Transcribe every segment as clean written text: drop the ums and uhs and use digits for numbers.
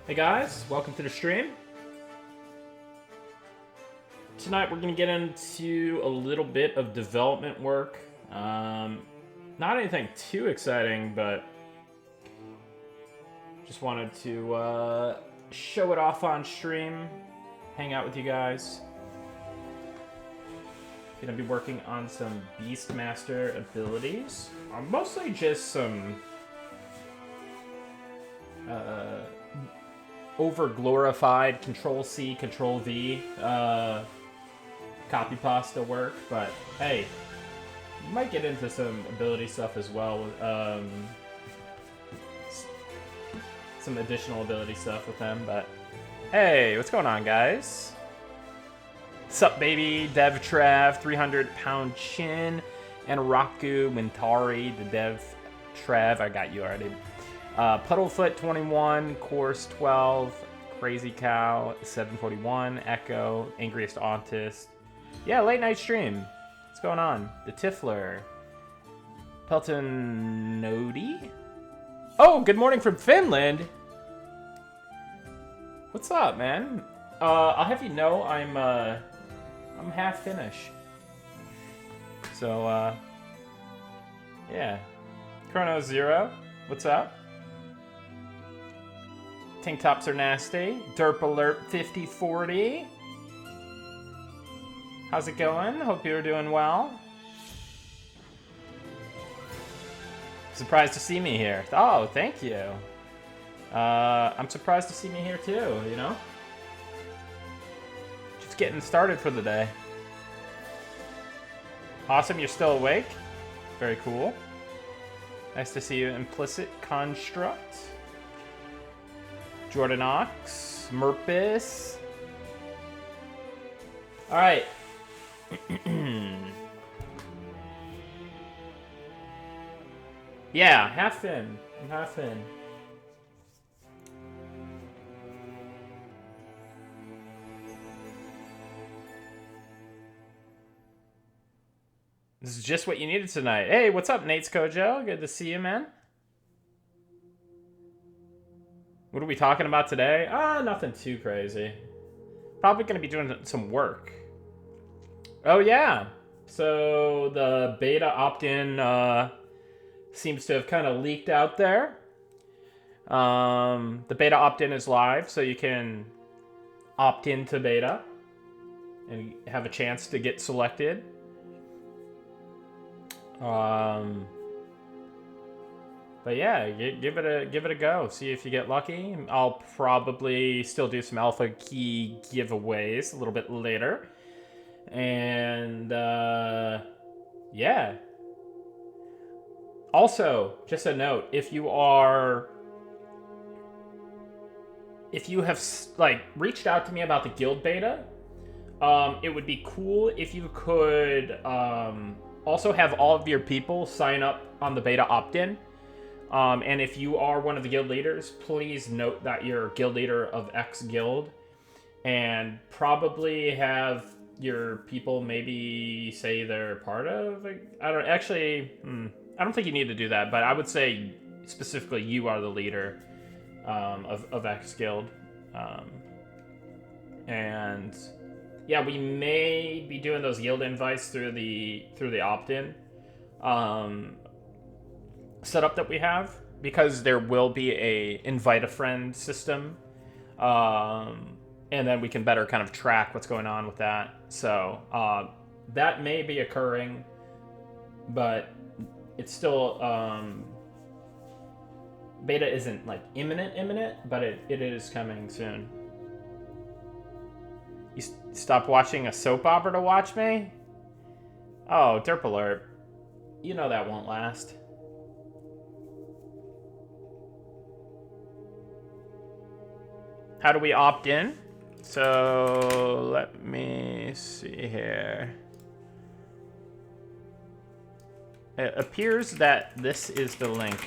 Hey guys, welcome to the stream. Tonight we're going to get into a little bit of development work. Not anything too exciting, but just wanted to show it off on stream, hang out with you guys. Going to be working on some Beastmaster abilities. Mostly just some over-glorified Control-C, Control-V copy pasta work, but hey, you might get into some ability stuff as well. Some additional ability stuff with them, but hey, what's going on, guys? Sup, baby? Dev Trav, 300-pound chin, and Raku Mintari, the Dev Trav. I got you already. Puddlefoot 21, Course 12, Crazy Cow 741, Echo, Angriest Autist. Yeah, late night stream. What's going on? The Tiffler. Pelton Nodi. Oh, good morning from Finland. What's up, man? I'll have you know I'm half Finnish. So yeah. Chrono Zero, what's up? Tank tops are nasty. Derp Alert 5040. How's it going? Hope you're doing well. Surprised to see me here. Oh, thank you. I'm surprised to see me here too, you know? Just getting started for the day. Awesome, you're still awake. Very cool. Nice to see you, Implicit Construct. Jordan Ox, Murpus. All right. Yeah, half Finn. I'm half Finn. This is just what you needed tonight. Hey, what's up, Nate's Kojo? Good to see you, man. What are we talking about today? Nothing too crazy. Probably going to be doing some work. Oh, yeah. So the beta opt-in seems to have kind of leaked out there. The beta opt-in is live, so you can opt into beta and have a chance to get selected. But yeah, give it a go. See if you get lucky. I'll probably still do some alpha key giveaways a little bit later. And yeah. Also, just a note, if you have like reached out to me about the guild beta, it would be cool if you could also have all of your people sign up on the beta opt-in. And if you are one of the guild leaders, please note that you're guild leader of X guild, and probably have your people maybe say they're part of. I don't think you need to do that, but I would say specifically you are the leader of X guild, and yeah, we may be doing those guild invites through the opt-in setup that we have, because there will be a invite a friend system, and then we can better kind of track what's going on with that. So that may be occurring, but it's still beta isn't like imminent, but it is coming soon. You stop watching a soap opera to watch me? Oh, derp alert. You know that won't last. How do we opt in? So let me see here. It appears that this is the link.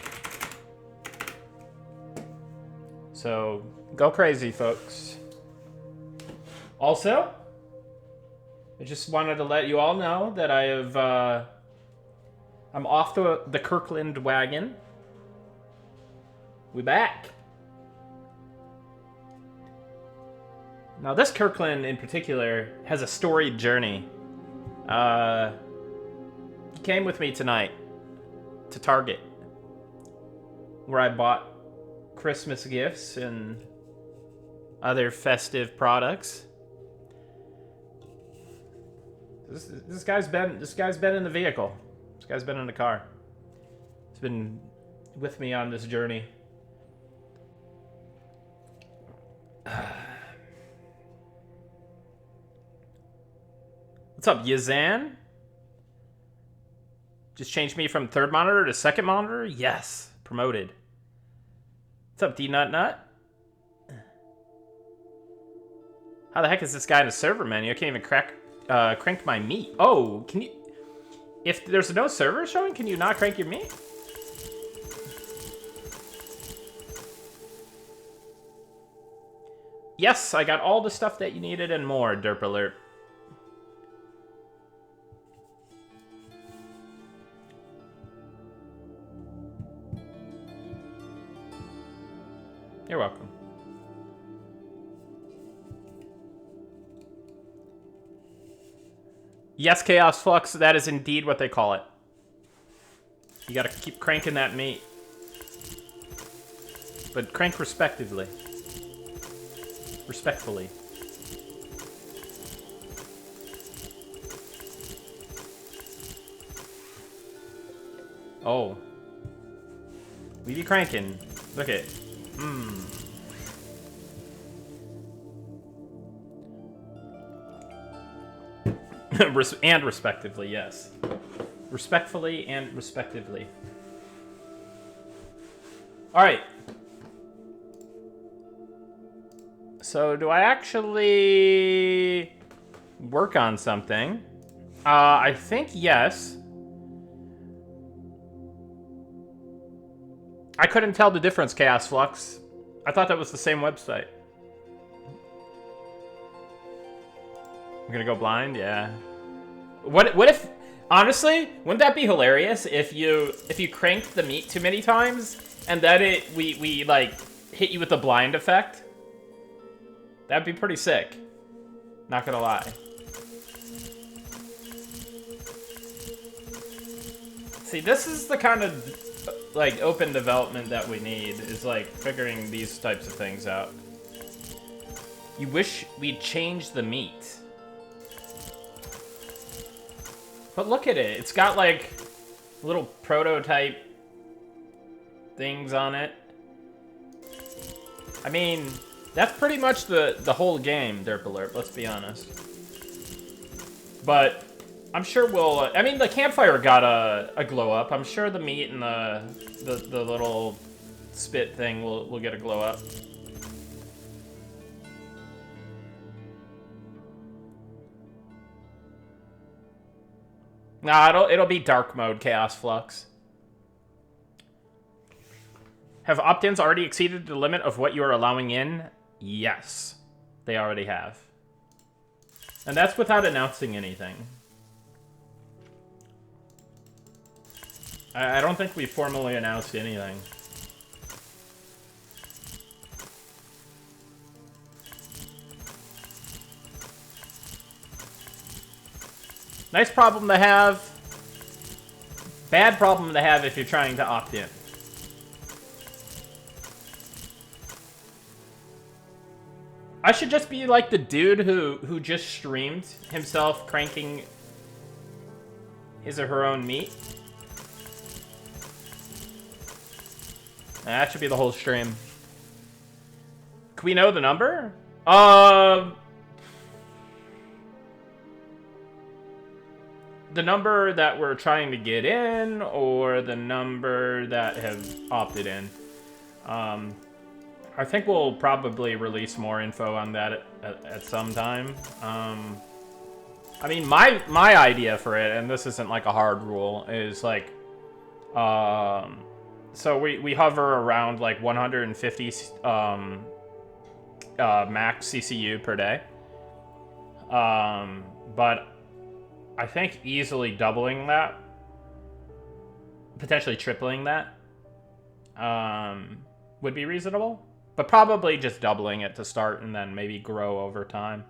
So go crazy, folks. Also, I just wanted to let you all know that I'm off the Kirkland wagon. We back. Now this Kirkland in particular has a storied journey. He came with me tonight to Target, where I bought Christmas gifts and other festive products. This guy's been in the vehicle. This guy's been in the car. He's been with me on this journey. What's up, Yazan? Just changed me from third monitor to second monitor? Yes. Promoted. What's up, D-Nut Nut? How the heck is this guy in the server menu? I can't even crank my meat. Oh, can you... If there's no server showing, can you not crank your meat? Yes, I got all the stuff that you needed and more, Derp Alert. You're welcome. Yes, Chaos Flux, that is indeed what they call it. You gotta keep cranking that meat. But crank respectively. Respectfully. Oh. We be cranking. Look at it. Mmm. And respectively, yes. Respectfully and respectively. Alright. So, do I actually work on something? I think yes. I couldn't tell the difference, Chaos Flux. I thought that was the same website. I'm gonna go blind? Yeah. What if... Honestly, wouldn't that be hilarious if you cranked the meat too many times and then we like hit you with the blind effect? That'd be pretty sick. Not gonna lie. See, this is the kind of like open development that we need, is like figuring these types of things out. You wish we'd changed the meat. But look at it. It's got like little prototype things on it. I mean, that's pretty much the whole game, Derp Alert, let's be honest. But I'm sure we'll... I mean, the Campfire got a glow up. I'm sure the meat and the little spit thing will get a glow up. Nah, it'll be dark mode, Chaos Flux. Have opt-ins already exceeded the limit of what you are allowing in? Yes, they already have. And that's without announcing anything. I don't think we formally announced anything. Nice problem to have. Bad problem to have if you're trying to opt in. I should just be like the dude who just streamed himself cranking his or her own meat. That should be the whole stream. Can we know the number? The number that we're trying to get in, or the number that have opted in. I think we'll probably release more info on that at some time. I mean, my idea for it, and this isn't like a hard rule, is like, so we hover around like 150 max CCU per day. But I think easily doubling that, potentially tripling that, would be reasonable. But probably just doubling it to start and then maybe grow over time.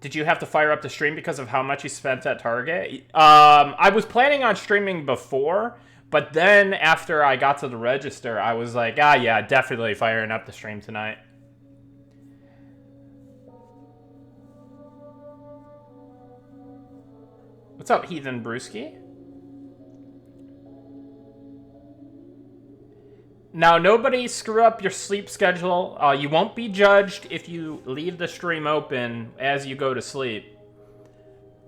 Did you have to fire up the stream because of how much you spent at Target? I was planning on streaming before, but then after I got to the register, I was like, yeah, definitely firing up the stream tonight. What's up, Heathen Brewski? Now, nobody screw up your sleep schedule. You won't be judged if you leave the stream open as you go to sleep.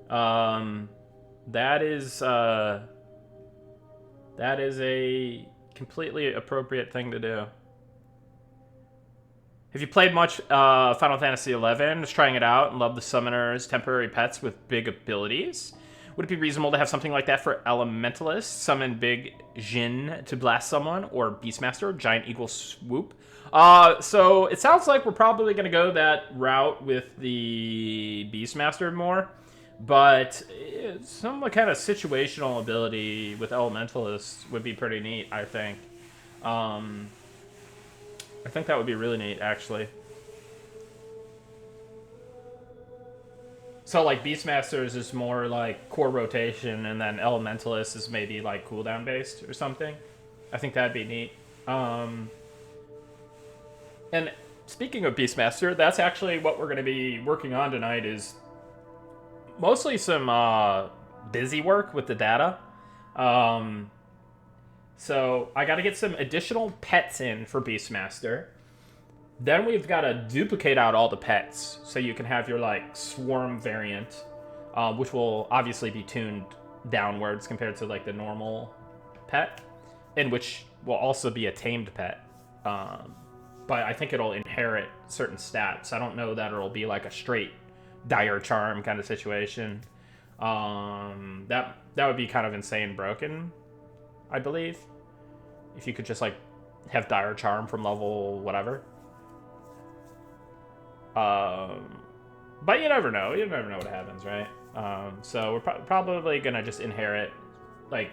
That is a completely appropriate thing to do. Have you played much Final Fantasy XI? Just trying it out and love the summoners, temporary pets with big abilities. Would it be reasonable to have something like that for Elementalists? Summon Big Jin to blast someone, or Beastmaster, Giant Eagle Swoop. So it sounds like we're probably going to go that route with the Beastmaster more, but some kind of situational ability with Elementalists would be pretty neat, I think. I think that would be really neat, actually. So, like, Beastmasters is more, like, core rotation, and then Elementalist is maybe, like, cooldown-based or something. I think that'd be neat. And speaking of Beastmaster, that's actually what we're going to be working on tonight, is mostly some busy work with the data. So, I got to get some additional pets in for Beastmaster. Then we've got to duplicate out all the pets, so you can have your, like, swarm variant, which will obviously be tuned downwards compared to, like, the normal pet, and which will also be a tamed pet. But I think it'll inherit certain stats. I don't know that it'll be, like, a straight dire charm kind of situation. That would be kind of insane broken, I believe, if you could just, like, have dire charm from level whatever. But you never know. You never know what happens, right? So we're probably gonna just inherit, like,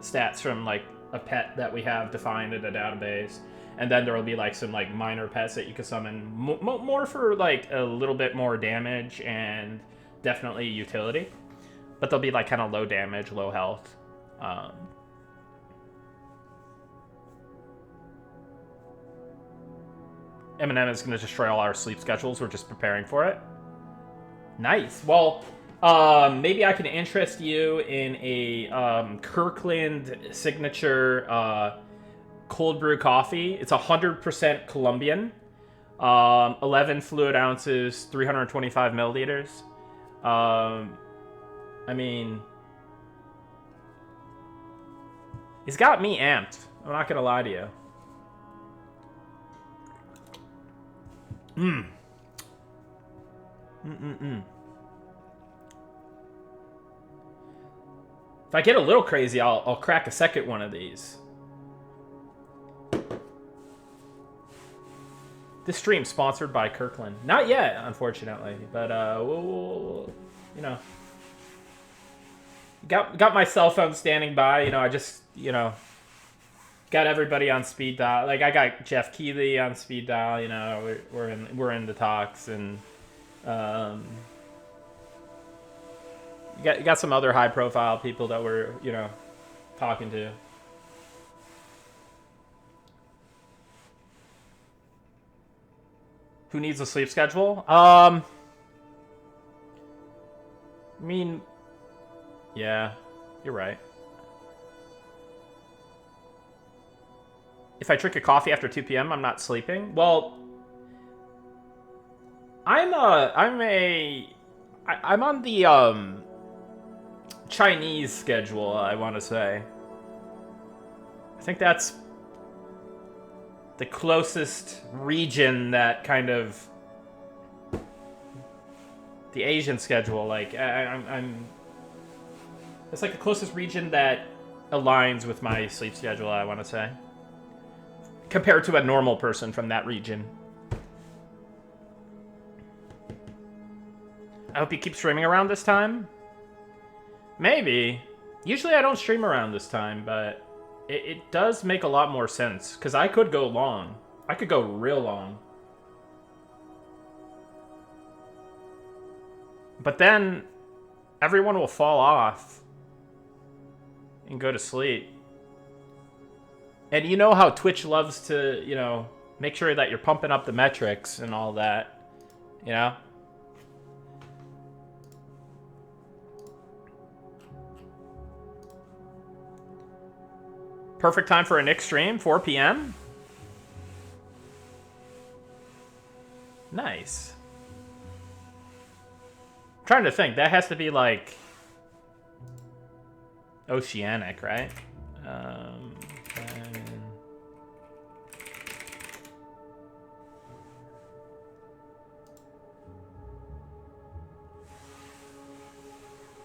stats from, like, a pet that we have defined in a database, and then there will be, like, some, like, minor pets that you can summon more for, like, a little bit more damage and definitely utility. But they'll be, like, kind of low damage, low health. Eminem is going to destroy all our sleep schedules. We're just preparing for it. Nice. Well, maybe I can interest you in a Kirkland signature cold brew coffee. It's 100% Colombian. 11 fluid ounces, 325 milliliters. I mean, it's got me amped. I'm not going to lie to you. If I get a little crazy, I'll crack a second one of these. This stream sponsored by Kirkland. Not yet, unfortunately, but we'll you know, got my cell phone standing by. You know, I just, you know, got everybody on speed dial. Like, I got Jeff Keighley on speed dial. You know, we're in the talks, and you got some other high profile people that we're, you know, talking to. Who needs a sleep schedule? I mean, yeah, you're right. If I drink a coffee after 2 p.m., I'm not sleeping. Well, I'm on the Chinese schedule, I want to say. I think that's the closest region that kind of the Asian schedule. Like, I'm it's like the closest region that aligns with my sleep schedule, I want to say, compared to a normal person from that region. I hope you keep streaming around this time. Maybe. Usually I don't stream around this time, but it does make a lot more sense, because I could go long. I could go real long. But then everyone will fall off and go to sleep. And you know how Twitch loves to, you know, make sure that you're pumping up the metrics and all that, you know? Perfect time for a Nick stream, 4 p.m. Nice. I'm trying to think. That has to be like Oceanic, right?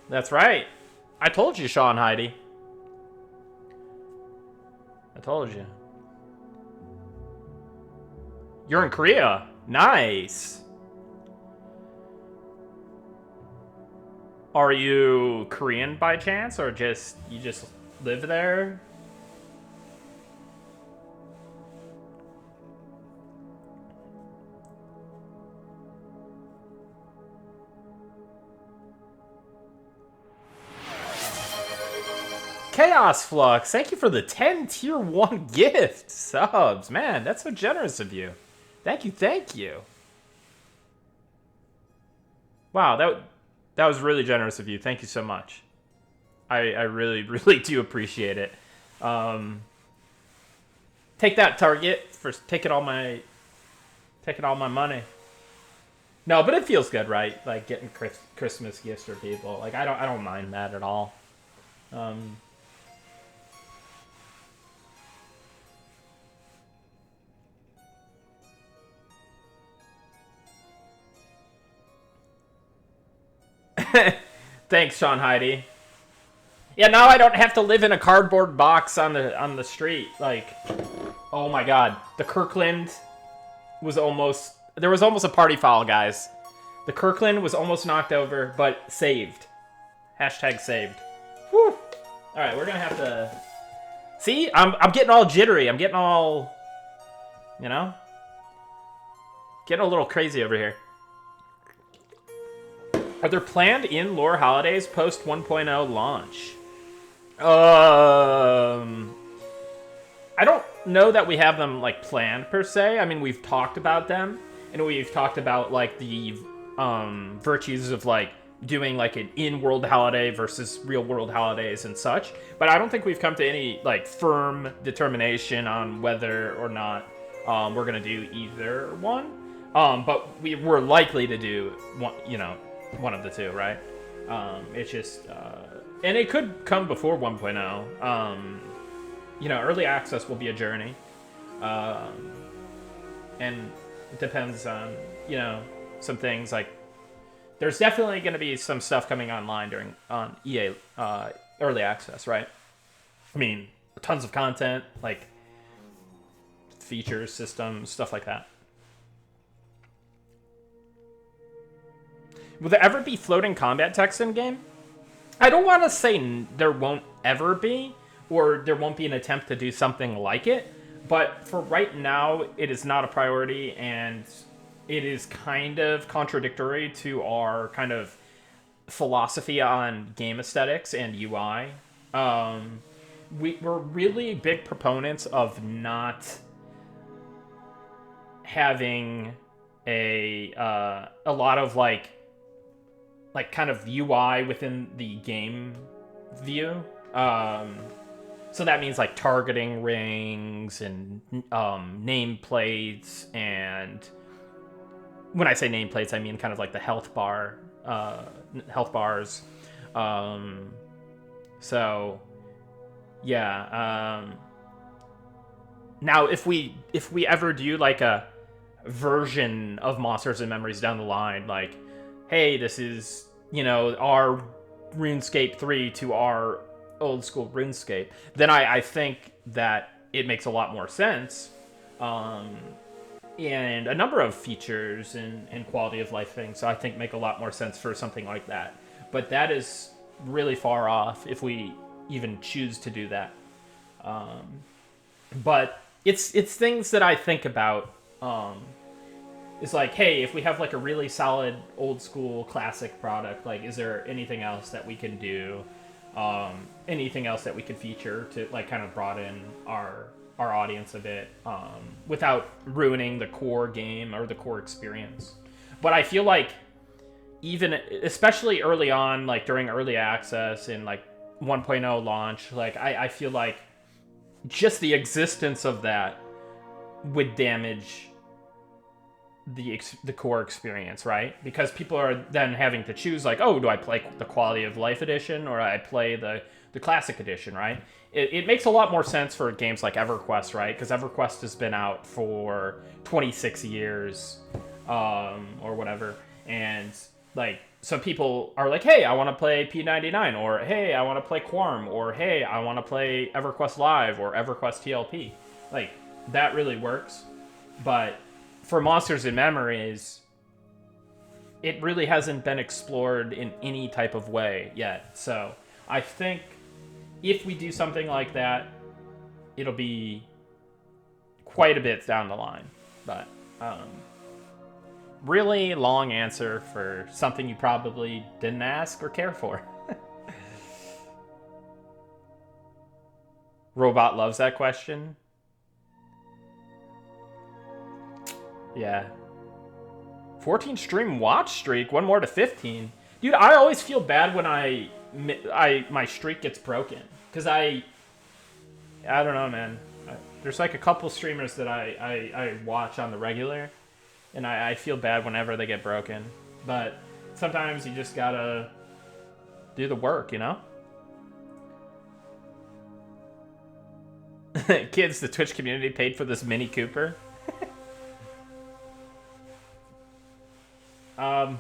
That's right. I told you, Sean Heidi. I told you. You're in Korea. Nice. Are you Korean by chance, or you just live there? Chaos Flux, thank you for the 10 tier 1 gift subs. Man, that's so generous of you. Thank you, thank you. Wow, that was really generous of you. Thank you so much. I really, really do appreciate it. Take that, Target, for taking all my money. No, but it feels good, right? Like getting Christmas gifts for people. Like I don't mind that at all. Thanks, Sean Heidi. Yeah, now I don't have to live in a cardboard box on the street. Like, oh my god, the Kirkland was almost... There was almost a party foul, guys. The Kirkland was almost knocked over, but saved. Hashtag saved. Whew. All right, we're gonna have to... See, I'm getting all jittery. I'm getting all, you know, getting a little crazy over here. Are there planned in-lore holidays post 1.0 launch? I don't know that we have them like planned per se. I mean, we've talked about them, and we've talked about like the virtues of like doing like an in-world holiday versus real-world holidays and such. But I don't think we've come to any like firm determination on whether or not we're gonna do either one. But we're likely to do one, you know, one of the two, right? It's just, and it could come before 1.0. You know, early access will be a journey, and it depends on, you know, some things like. There's definitely going to be some stuff coming online on EA early access, right? I mean, tons of content, like features, systems, stuff like that. Will there ever be floating combat text in game? I don't want to say there won't ever be, or there won't be an attempt to do something like it, but for right now, it is not a priority, and it is kind of contradictory to our kind of philosophy on game aesthetics and UI. We're really big proponents of not having a lot of like kind of UI within the game view. So that means like targeting rings and nameplates, and when I say nameplates, I mean kind of like the health bars. So yeah. Now, if we ever do like a version of Monsters and Memories down the line, like, hey, this is, you know, our RuneScape 3 to our old school RuneScape, then I think that it makes a lot more sense. And a number of features and quality of life things, I think, make a lot more sense for something like that. But that is really far off if we even choose to do that. But it's things that I think about. It's like, hey, if we have like a really solid old school classic product, like, is there anything else that we can do? Anything else that we could feature to like kind of broaden our audience a bit, without ruining the core game or the core experience. But I feel like even especially early on, like during early access and like 1.0 launch, like I feel like just the existence of that would damage the core experience, right? Because people are then having to choose, like, oh, do I play the quality of life edition or I play the classic edition, right? It makes a lot more sense for games like EverQuest, right? Because EverQuest has been out for 26 years, or whatever, and like, so people are like, hey, I want to play P99, or hey, I want to play Quarm, or hey, I want to play EverQuest Live or EverQuest TLP. Like, that really works. But for Monsters and Memories, it really hasn't been explored in any type of way yet. So I think if we do something like that, it'll be quite a bit down the line. But really long answer for something you probably didn't ask or care for. Robot loves that question. Yeah. 14 stream watch streak, one more to 15. Dude, I always feel bad when my streak gets broken, because I don't know, man. There's like a couple streamers that I watch on the regular, and I feel bad whenever they get broken. But sometimes you just gotta do the work, you know? Kids, the Twitch community paid for this Mini Cooper. I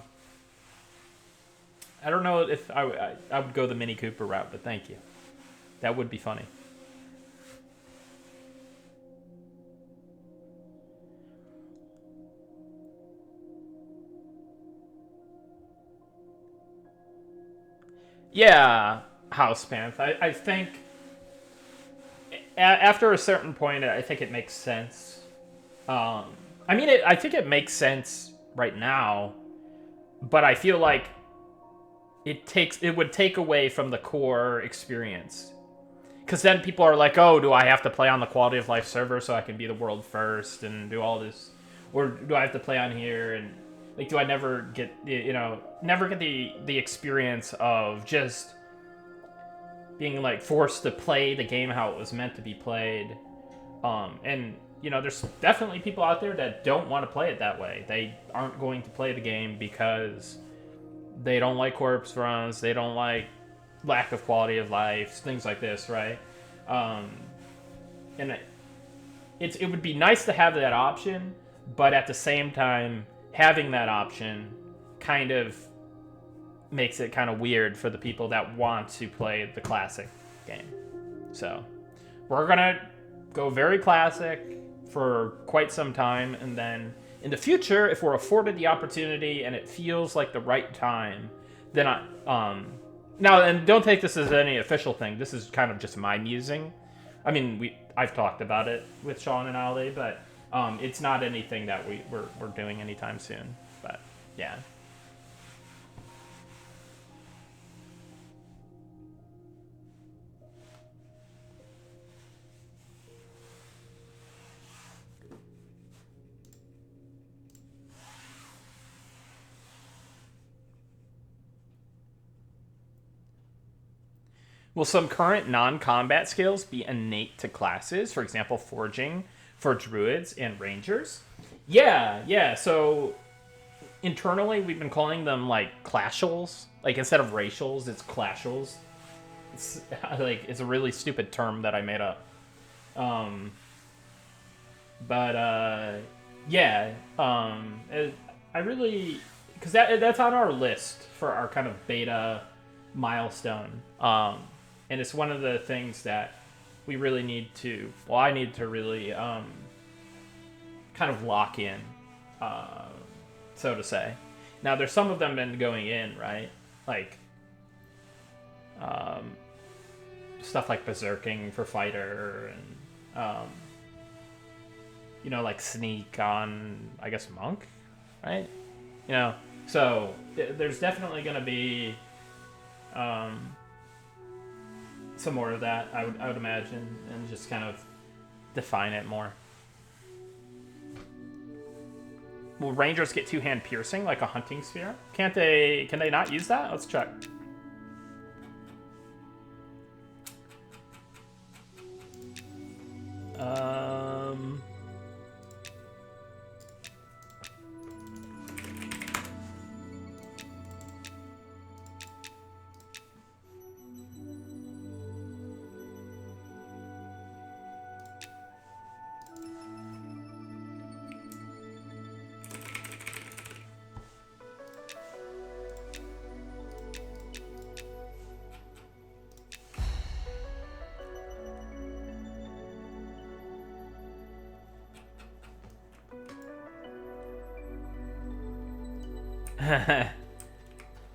don't know if I would go the Mini Cooper route, but thank you. That would be funny. Yeah, House Panth. I think after a certain point, I think it makes sense. I mean, I think it makes sense right now, but I feel like it would take away from the core experience, because then people are like, oh, do I have to play on the quality of life server so I can be the world first and do all this, or do I have to play on here, and like, do I never get the experience of just being like forced to play the game how it was meant to be played? And there's definitely people out there that don't want to play it that way. They aren't going to play the game because they don't like corpse runs, they don't like lack of quality of life, things like this, right? And it would be nice to have that option, but at the same time, having that option kind of makes it kind of weird for the people that want to play the classic game. So we're gonna go very classic for quite some time, and then in the future, if we're afforded the opportunity and it feels like the right time, then now, and don't take this as any official thing. This is kind of just my musing. I mean, I've talked about it with Sean and Ali, but it's not anything that we're doing anytime soon. But yeah. Will some current non-combat skills be innate to classes? For example, forging for druids and rangers? Yeah. So internally, we've been calling them like clashals. Like, instead of racials, it's clashals. It's like, it's a really stupid term that I made up. Yeah. I really, because that's on our list for our kind of beta milestone. And it's one of the things that we really need to, well, I need to really kind of lock in, so to say. Now, there's some of them been going in, right? Like, stuff like berserking for fighter and you know, like sneak on, I guess, monk, right? You know, so there's definitely going to be some more of that, I would imagine, and just kind of define it more. Will rangers get two-hand piercing like a hunting spear? Can they not use that? Let's check.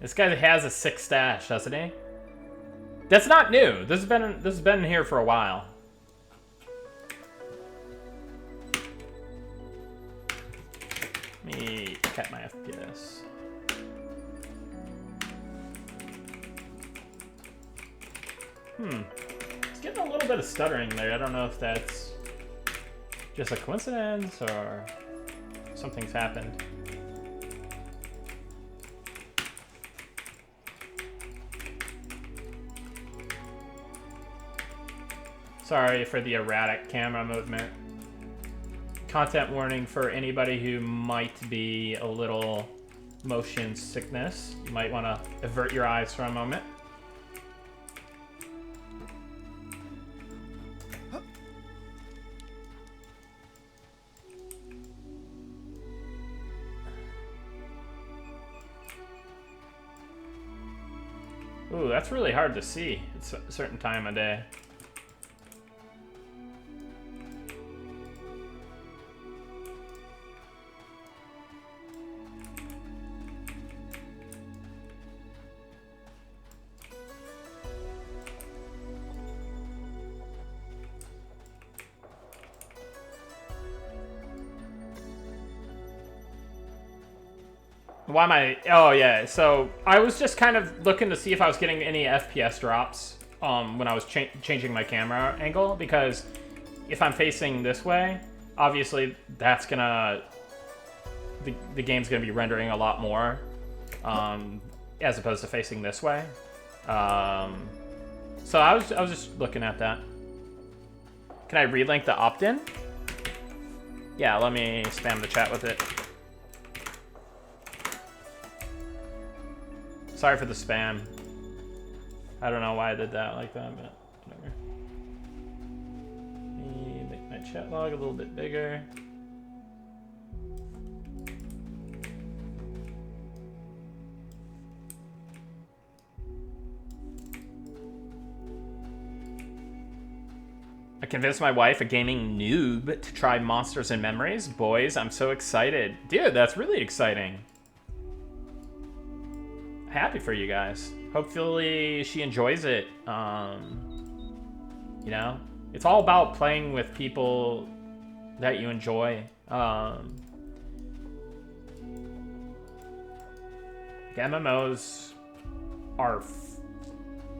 This guy has a 6 stash, doesn't he? That's not new. This has been here for a while. Let me cut my FPS. It's getting a little bit of stuttering there. I don't know if that's just a coincidence or something's happened. Sorry for the erratic camera movement. Content warning for anybody who might be a little motion sickness. You might want to avert your eyes for a moment. Ooh, that's really hard to see at a certain time of day. Why am I... Oh, yeah. So I was just kind of looking to see if I was getting any FPS drops when I was changing my camera angle, because if I'm facing this way, obviously that's going to... The game's going to be rendering a lot more as opposed to facing this way. So I was just looking at that. Can I relink the opt-in? Yeah, let me spam the chat with it. Sorry for the spam. I don't know why I did that like that, but whatever. Let me make my chat log a little bit bigger. I convinced my wife, a gaming noob, to try Monsters and Memories. Boys, I'm so excited. Dude, that's really exciting. Happy for you guys. Hopefully she enjoys it. You know, it's all about playing with people that you enjoy. MMOs are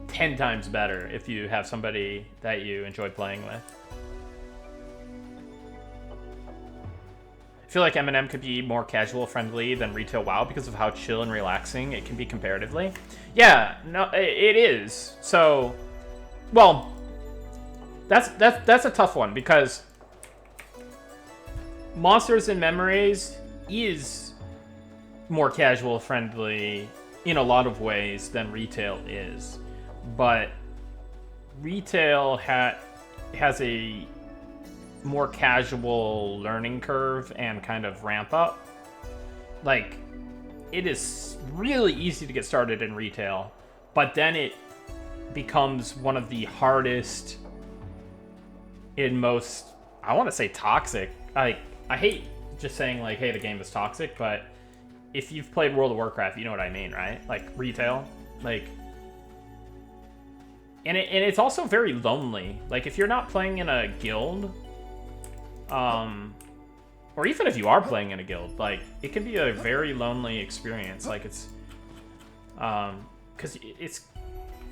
10 times better if you have somebody that you enjoy playing with. I feel like M&M could be more casual friendly than retail WoW because of how chill and relaxing it can be comparatively. Yeah, no, it is. So, well, that's a tough one because Monsters and Memories is more casual friendly in a lot of ways than retail is, but retail has a more casual learning curve and kind of ramp up. Like, it is really easy to get started in retail, but then it becomes one of the hardest and most, I want to say, toxic. I hate just saying like, hey, the game is toxic, but if you've played World of Warcraft, you know what I mean, right? Like retail, like And it's also very lonely. Like, if you're not playing in a guild, or even if you are playing in a guild, like, it can be a very lonely experience. Like, it's, because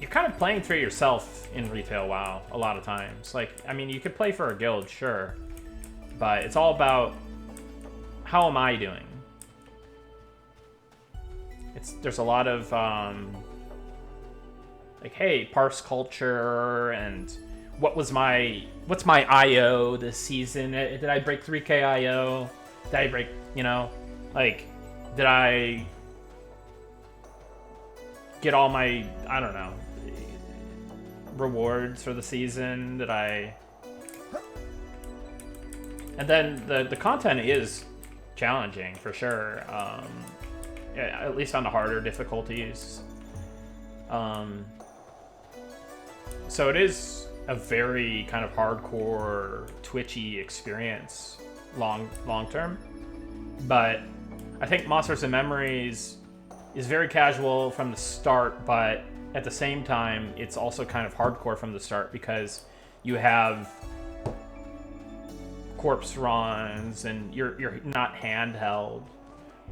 you're kind of playing for yourself in retail WoW a lot of times. Like, I mean, you could play for a guild, sure, but it's all about how am I doing? There's a lot of, like, hey, parse culture, and what's my IO this season? Did I break 3k IO? Did I break, you know, like, did I get all my, I don't know, rewards for the season? Did I? And then the content is challenging for sure, at least on the harder difficulties. So it is a very kind of hardcore, twitchy experience long term. But I think Monsters and Memories is very casual from the start, but at the same time, it's also kind of hardcore from the start because you have corpse runs and you're not handheld.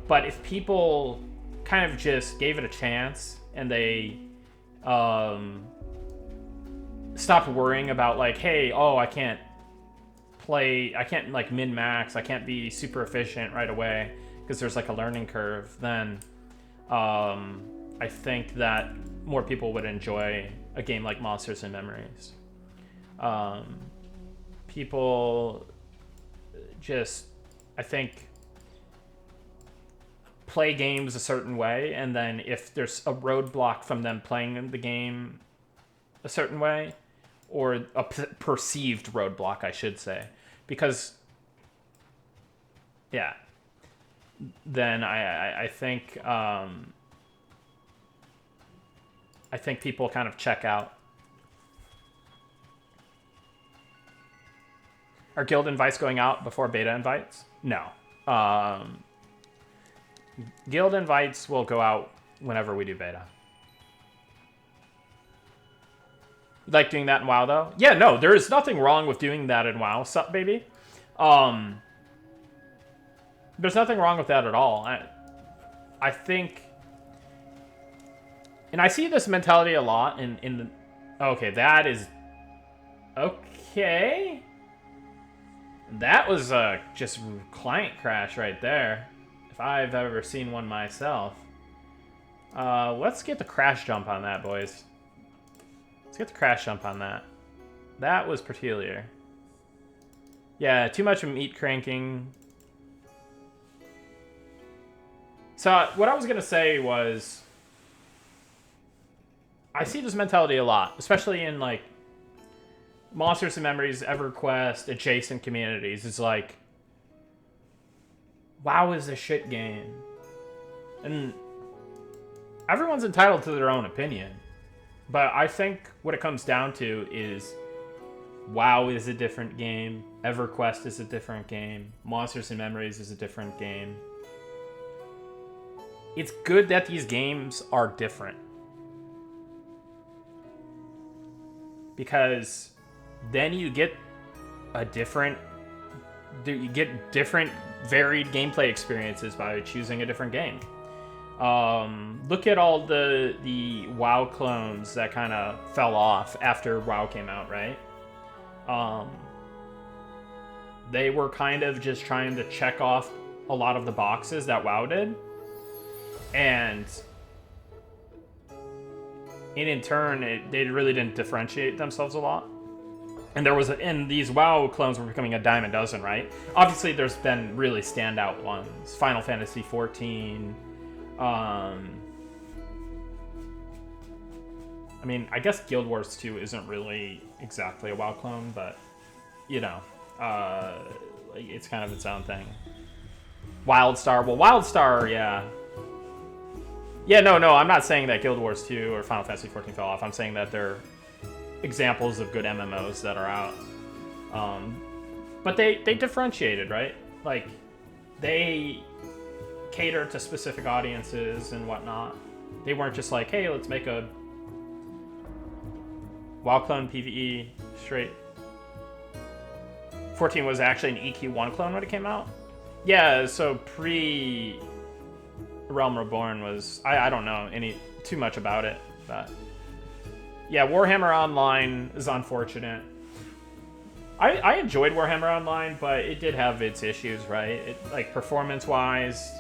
But if people kind of just gave it a chance and they stopped worrying about, like, hey, oh, I can't like min-max, I can't be super efficient right away because there's like a learning curve, then I think that more people would enjoy a game like Monsters and Memories. People just, I think, play games a certain way, and then if there's a roadblock from them playing the game a certain way, or a perceived roadblock, I should say, because, yeah, then I think people kind of check out. Are guild invites going out before beta invites? No. Guild invites will go out whenever we do beta. You like doing that in WoW, though? Yeah, no, there is nothing wrong with doing that in WoW. Sup, baby? There's nothing wrong with that at all. I think... And I see this mentality a lot in the... Okay, that is... Okay. That was just client crash right there. If I've ever seen one myself. Let's get the crash jump on that, boys. Let's get the crash jump on that. That was peculiar. Yeah, too much meat cranking. So what I was going to say was, I see this mentality a lot, especially in like Monsters and Memories, EverQuest, adjacent communities. It's like, WoW is a shit game. And everyone's entitled to their own opinion. But I think what it comes down to is WoW is a different game. EverQuest is a different game. Monsters and Memories is a different game. It's good that these games are different. Because then you get different varied gameplay experiences by choosing a different game. Look at all the WoW clones that kind of fell off after WoW came out, right? They were kind of just trying to check off a lot of the boxes that WoW did. And in turn, they really didn't differentiate themselves a lot. And these WoW clones were becoming a dime a dozen, right? Obviously, there's been really standout ones. Final Fantasy XIV. I mean, I guess Guild Wars 2 isn't really exactly a WoW clone, but, you know, it's kind of its own thing. WildStar. Well, WildStar, yeah. Yeah, no, I'm not saying that Guild Wars 2 or Final Fantasy XIV fell off. I'm saying that they're examples of good MMOs that are out. But they differentiated, right? Like, they cater to specific audiences and whatnot. They weren't just like, hey, let's make a WoW clone PvE straight. 14 was actually an EQ1 clone when it came out? Yeah, so pre Realm Reborn was... I don't know too much about it, but... Yeah, Warhammer Online is unfortunate. I enjoyed Warhammer Online, but it did have its issues, right? Like, performance-wise,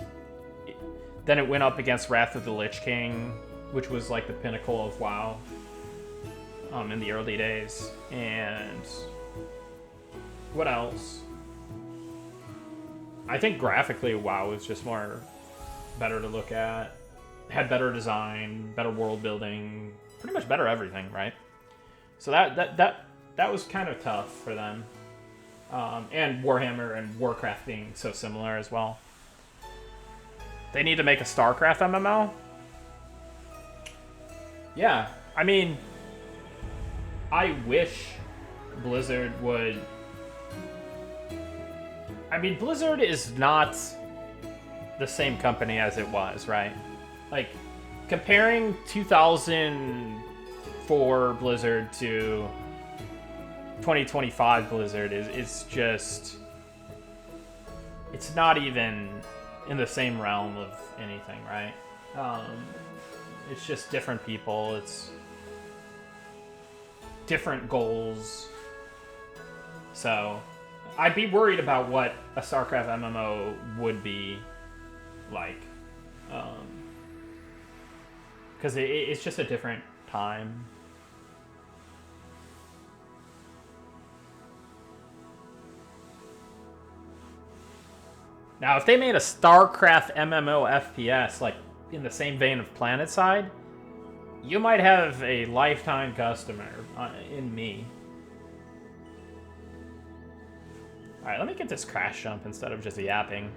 then it went up against Wrath of the Lich King, which was like the pinnacle of WoW in the early days. And what else? I think graphically WoW was just better to look at. Had better design, better world building, pretty much better everything, right? So that was kind of tough for them. And Warhammer and Warcraft being so similar as well. They need to make a StarCraft MMO? Yeah, I mean, I wish Blizzard would... I mean, Blizzard is not the same company as it was, right? Like, comparing 2004 Blizzard to 2025 Blizzard is just... It's not even in the same realm of anything, right? It's just different people. It's different goals. So I'd be worried about what a StarCraft MMO would be like. Because it's just a different time. Now, if they made a StarCraft MMO FPS, like in the same vein of PlanetSide, you might have a lifetime customer in me. Alright, let me get this crash jump instead of just yapping.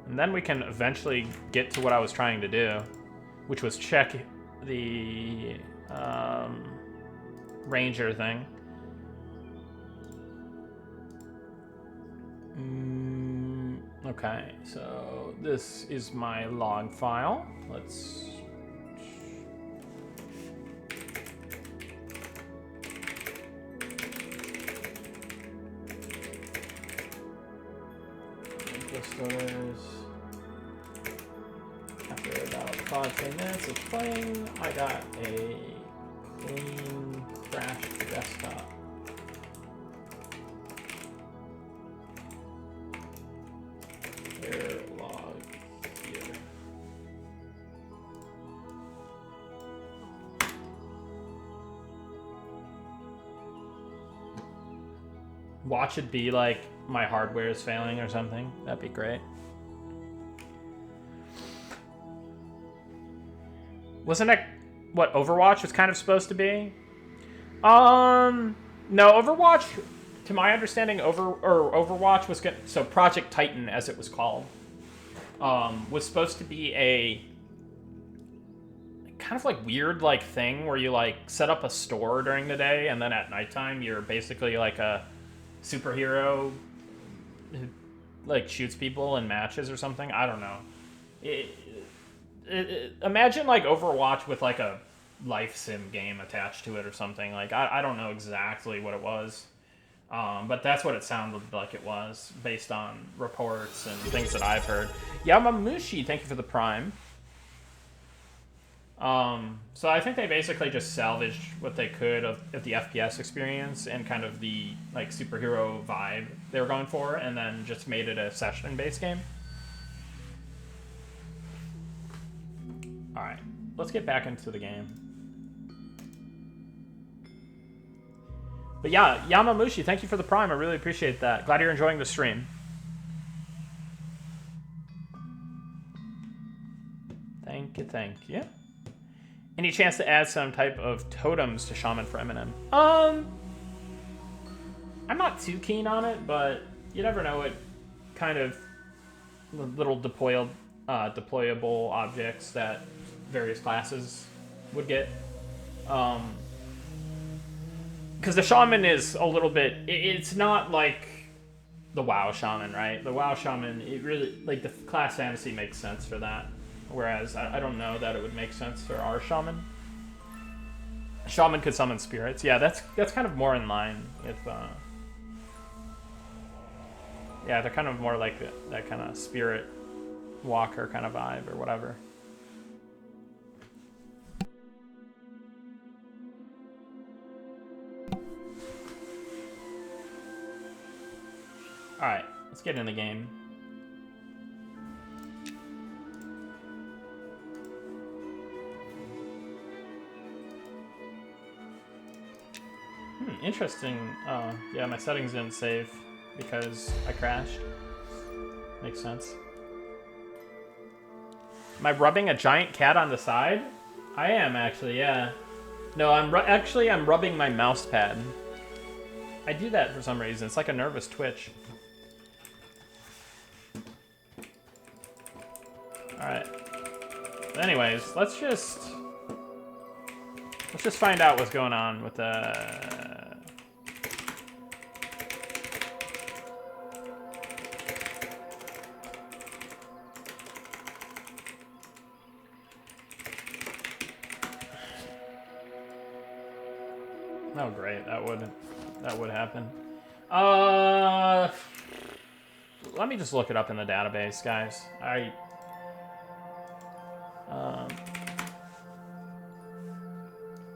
And then we can eventually get to what I was trying to do, which was check the Ranger thing. Okay, so this is my log file. Let's... After about 5-10 minutes of playing, I got a clean crashed desktop. Log here. Watch it be like my hardware is failing or something. That'd be great. Wasn't that what Overwatch was kind of supposed to be? No, Overwatch, to my understanding, Overwatch was so Project Titan, as it was called, was supposed to be a kind of like weird like thing where you like set up a store during the day and then at nighttime you're basically like a superhero who like shoots people in matches or something. I don't know. Imagine like Overwatch with like a life sim game attached to it or something. Like I don't know exactly what it was. But that's what it sounded like it was, based on reports and things that I've heard. Yamamushi, thank you for the Prime. So I think they basically just salvaged what they could of the FPS experience and kind of the like superhero vibe they were going for, and then just made it a session-based game. All right, let's get back into the game. But yeah, Yamamushi, thank you for the Prime. I really appreciate that. Glad you're enjoying the stream. Thank you. Any chance to add some type of totems to Shaman for Eminem? I'm not too keen on it, but you never know what kind of little deployable objects that various classes would get. Because the Shaman is a little bit... It's not like the WoW Shaman, right? The WoW Shaman, it really... Like, the class fantasy makes sense for that. Whereas I don't know that it would make sense for our shaman. Shaman could summon spirits. Yeah, that's kind of more in line with. Yeah, they're kind of more like that kind of spirit walker kind of vibe or whatever. All right, let's get in the game. Interesting. Yeah, my settings didn't save because I crashed. Makes sense. Am I rubbing a giant cat on the side? I am actually, yeah. No, I'm rubbing my mouse pad. I do that for some reason. It's like a nervous twitch. All right. Anyways, let's just find out what's going on with the. Oh great, that would happen. Let me just look it up in the database, guys.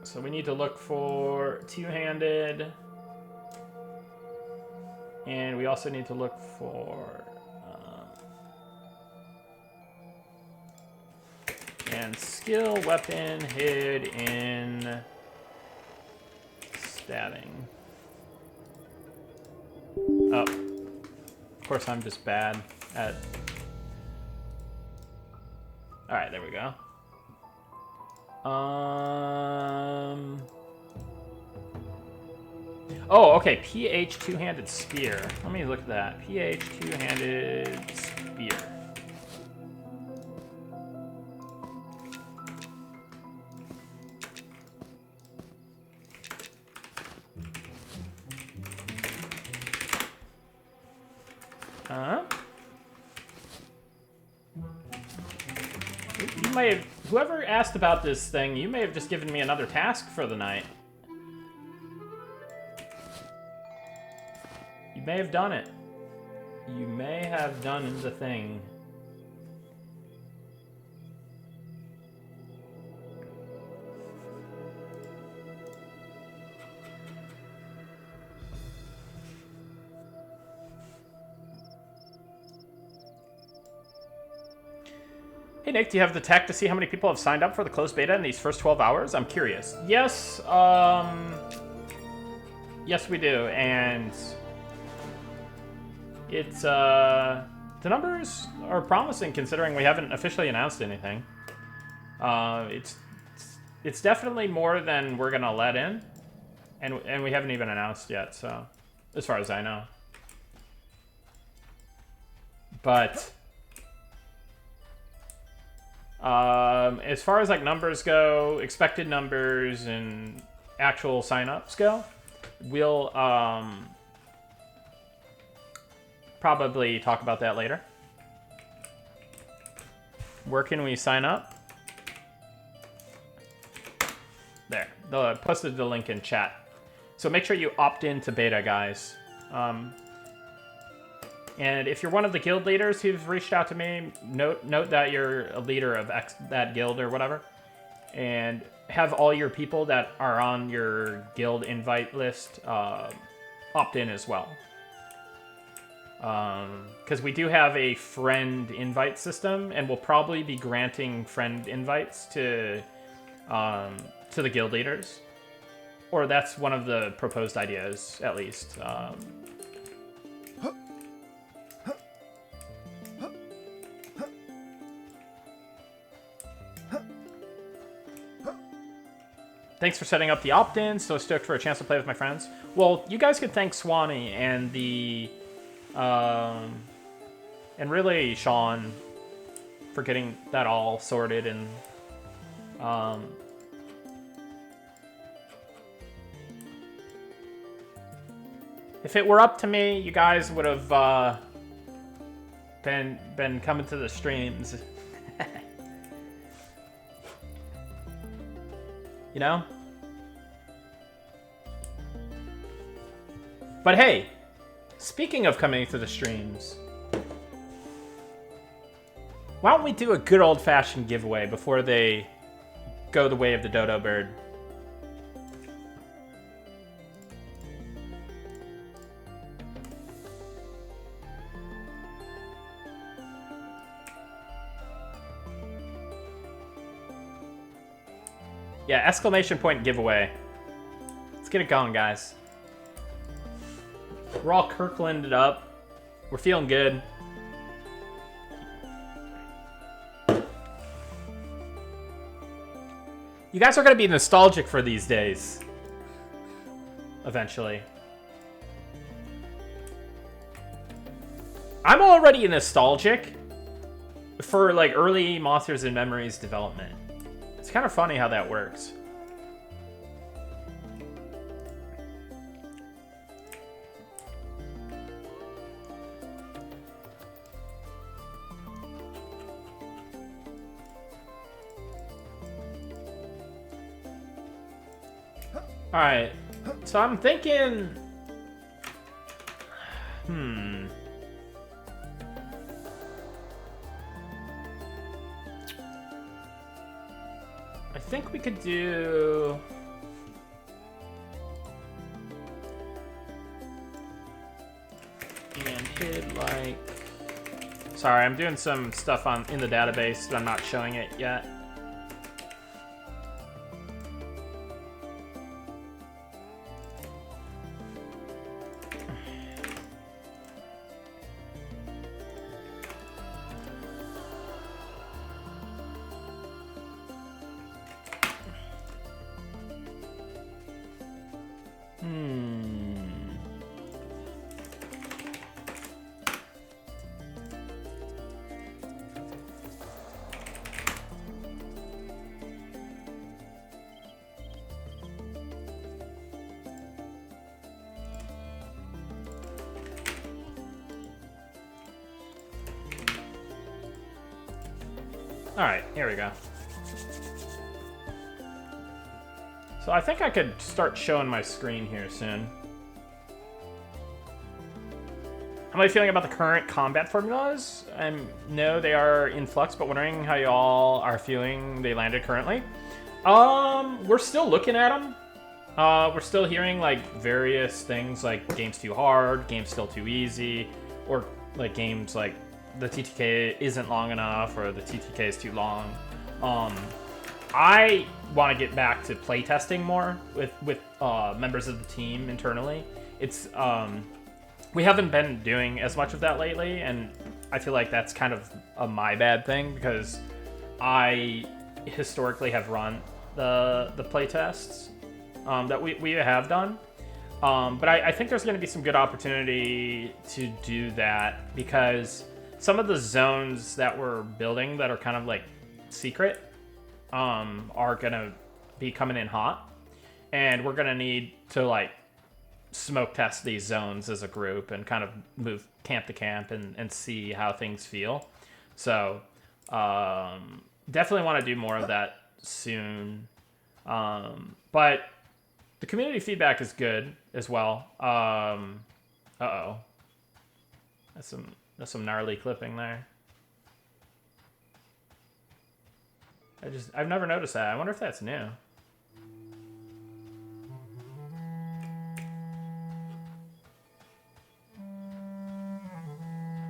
So we need to look for two-handed, and we also need to look for and skill weapon hid in statting. Oh, of course I'm just bad at. All right, there we go. Oh, okay. PH two-handed spear. Let me look at that. PH two-handed spear. You may have, whoever asked about this thing, you may have just given me another task for the night. You may have done it. You may have done the thing. Hey Nick, do you have the tech to see how many people have signed up for the closed beta in these first 12 hours? I'm curious. Yes, yes we do, and it's, the numbers are promising considering we haven't officially announced anything. It's definitely more than we're gonna let in, and we haven't even announced yet, so, as far as I know. But as far as like numbers go, expected numbers and actual signups go, we'll probably talk about that later. Where can we sign up? There, I posted the link in chat. So make sure you opt in to beta, guys. And if you're one of the guild leaders who've reached out to me, note that you're a leader of that guild or whatever, and have all your people that are on your guild invite list opt in as well. Because we do have a friend invite system, and we'll probably be granting friend invites to the guild leaders, or that's one of the proposed ideas, at least. Thanks for setting up the opt-in. So stoked for a chance to play with my friends. Well, you guys could thank Swanee and the, and really Sean for getting that all sorted. And if it were up to me, you guys would have been coming to the streams. You know? But hey, speaking of coming to the streams, why don't we do a good old-fashioned giveaway before they go the way of the dodo bird? Yeah, exclamation point giveaway. Let's get it going, guys. We're all Kirklanded up. We're feeling good. You guys are going to be nostalgic for these days. Eventually. I'm already nostalgic for like early Monsters and Memories development. It's kind of funny how that works. Alright, so I'm thinking... I think we could do... And hid like... Sorry, I'm doing some stuff in the database, but I'm not showing it yet. Alright, here we go. So I think I could start showing my screen here soon. How am I feeling about the current combat formulas? No, they are in flux, but wondering how y'all are feeling they landed currently. We're still looking at them. We're still hearing like various things like game's too hard, game's still too easy, or like games like the TTK isn't long enough or the TTK is too long. I want to get back to playtesting more with members of the team internally. It's we haven't been doing as much of that lately, and I feel like that's kind of a my bad thing because I historically have run the playtests that we have done. But I think there's going to be some good opportunity to do that because some of the zones that we're building that are kind of like secret are going to be coming in hot. And we're going to need to like smoke test these zones as a group and kind of move camp to camp and see how things feel. So definitely want to do more of that soon. But the community feedback is good as well. Uh-oh. That's some gnarly clipping there. I've never noticed that. I wonder if that's new.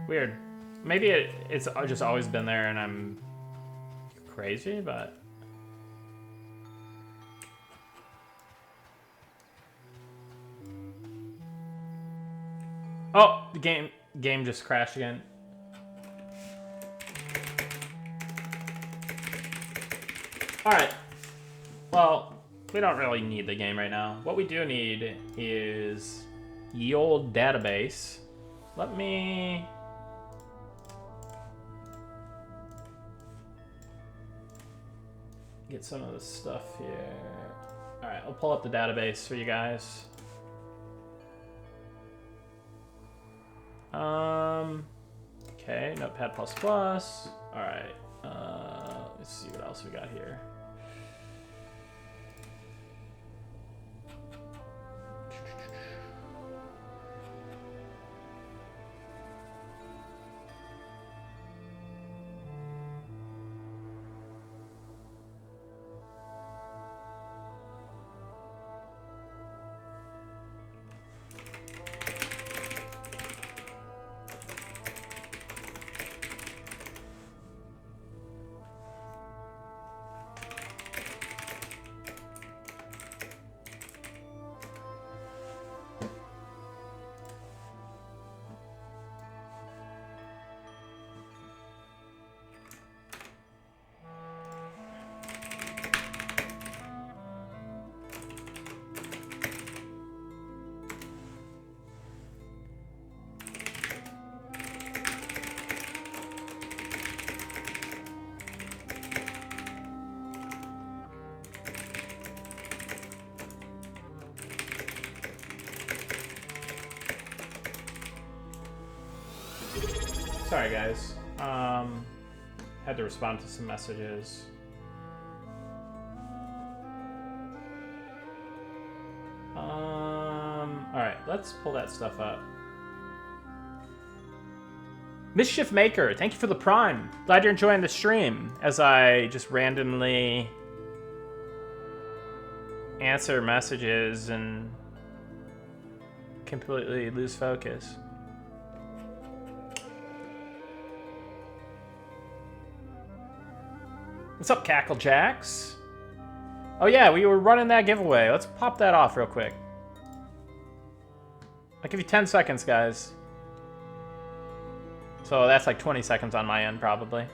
Weird. Maybe it's just always been there and I'm crazy, but... Oh, the game just crashed again. Alright. Well, we don't really need the game right now. What we do need is ye old database. Let me... get some of this stuff here. Alright, I'll pull up the database for you guys. Okay, Notepad++. Alright, let's see what else we got here. sorry guys. Had to respond to some messages. Alright, let's pull that stuff up. Mischief Maker, thank you for the Prime. Glad you're enjoying the stream as I just randomly answer messages and completely lose focus. What's up, Cacklejacks? Oh yeah, we were running that giveaway. Let's pop that off real quick. I'll give you 10 seconds, guys. So that's like 20 seconds on my end, probably.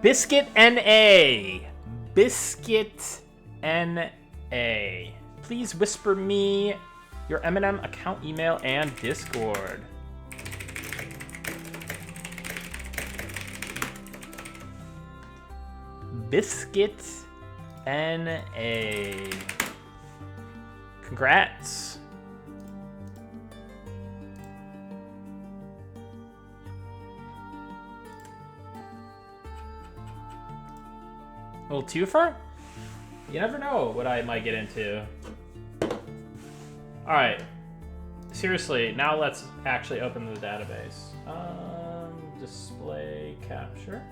Biscuit NA. Biscuit NA. Please whisper me your M&M account email and Discord. Biscuit NA. Congrats. A little twofer? You never know what I might get into. Alright. Seriously, now let's actually open the database. Display capture.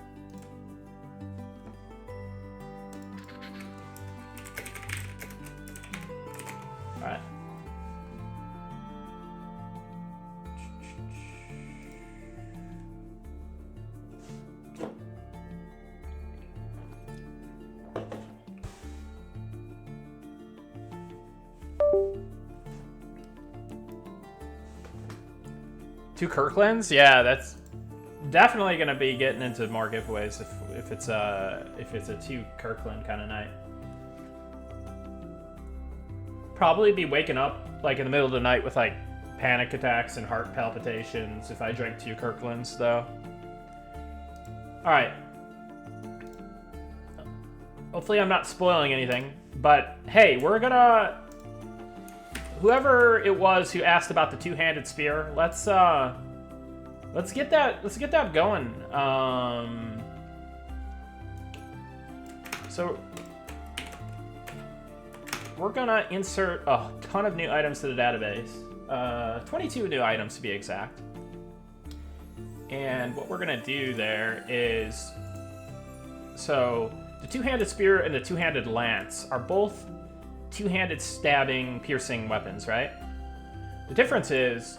Alright. Two Kirklands? Yeah, that's definitely gonna be getting into more giveaways if it's a two Kirkland kind of night. Probably be waking up like in the middle of the night with like panic attacks and heart palpitations if I drank two Kirklands though. Alright. Hopefully I'm not spoiling anything, but hey, we're gonna... Whoever it was who asked about the two-handed spear, let's get that going. So we're gonna insert a ton of new items to the database. 22 new items to be exact. And what we're gonna do there is, so the two-handed spear and the two-handed lance are both two-handed stabbing, piercing weapons, right? The difference is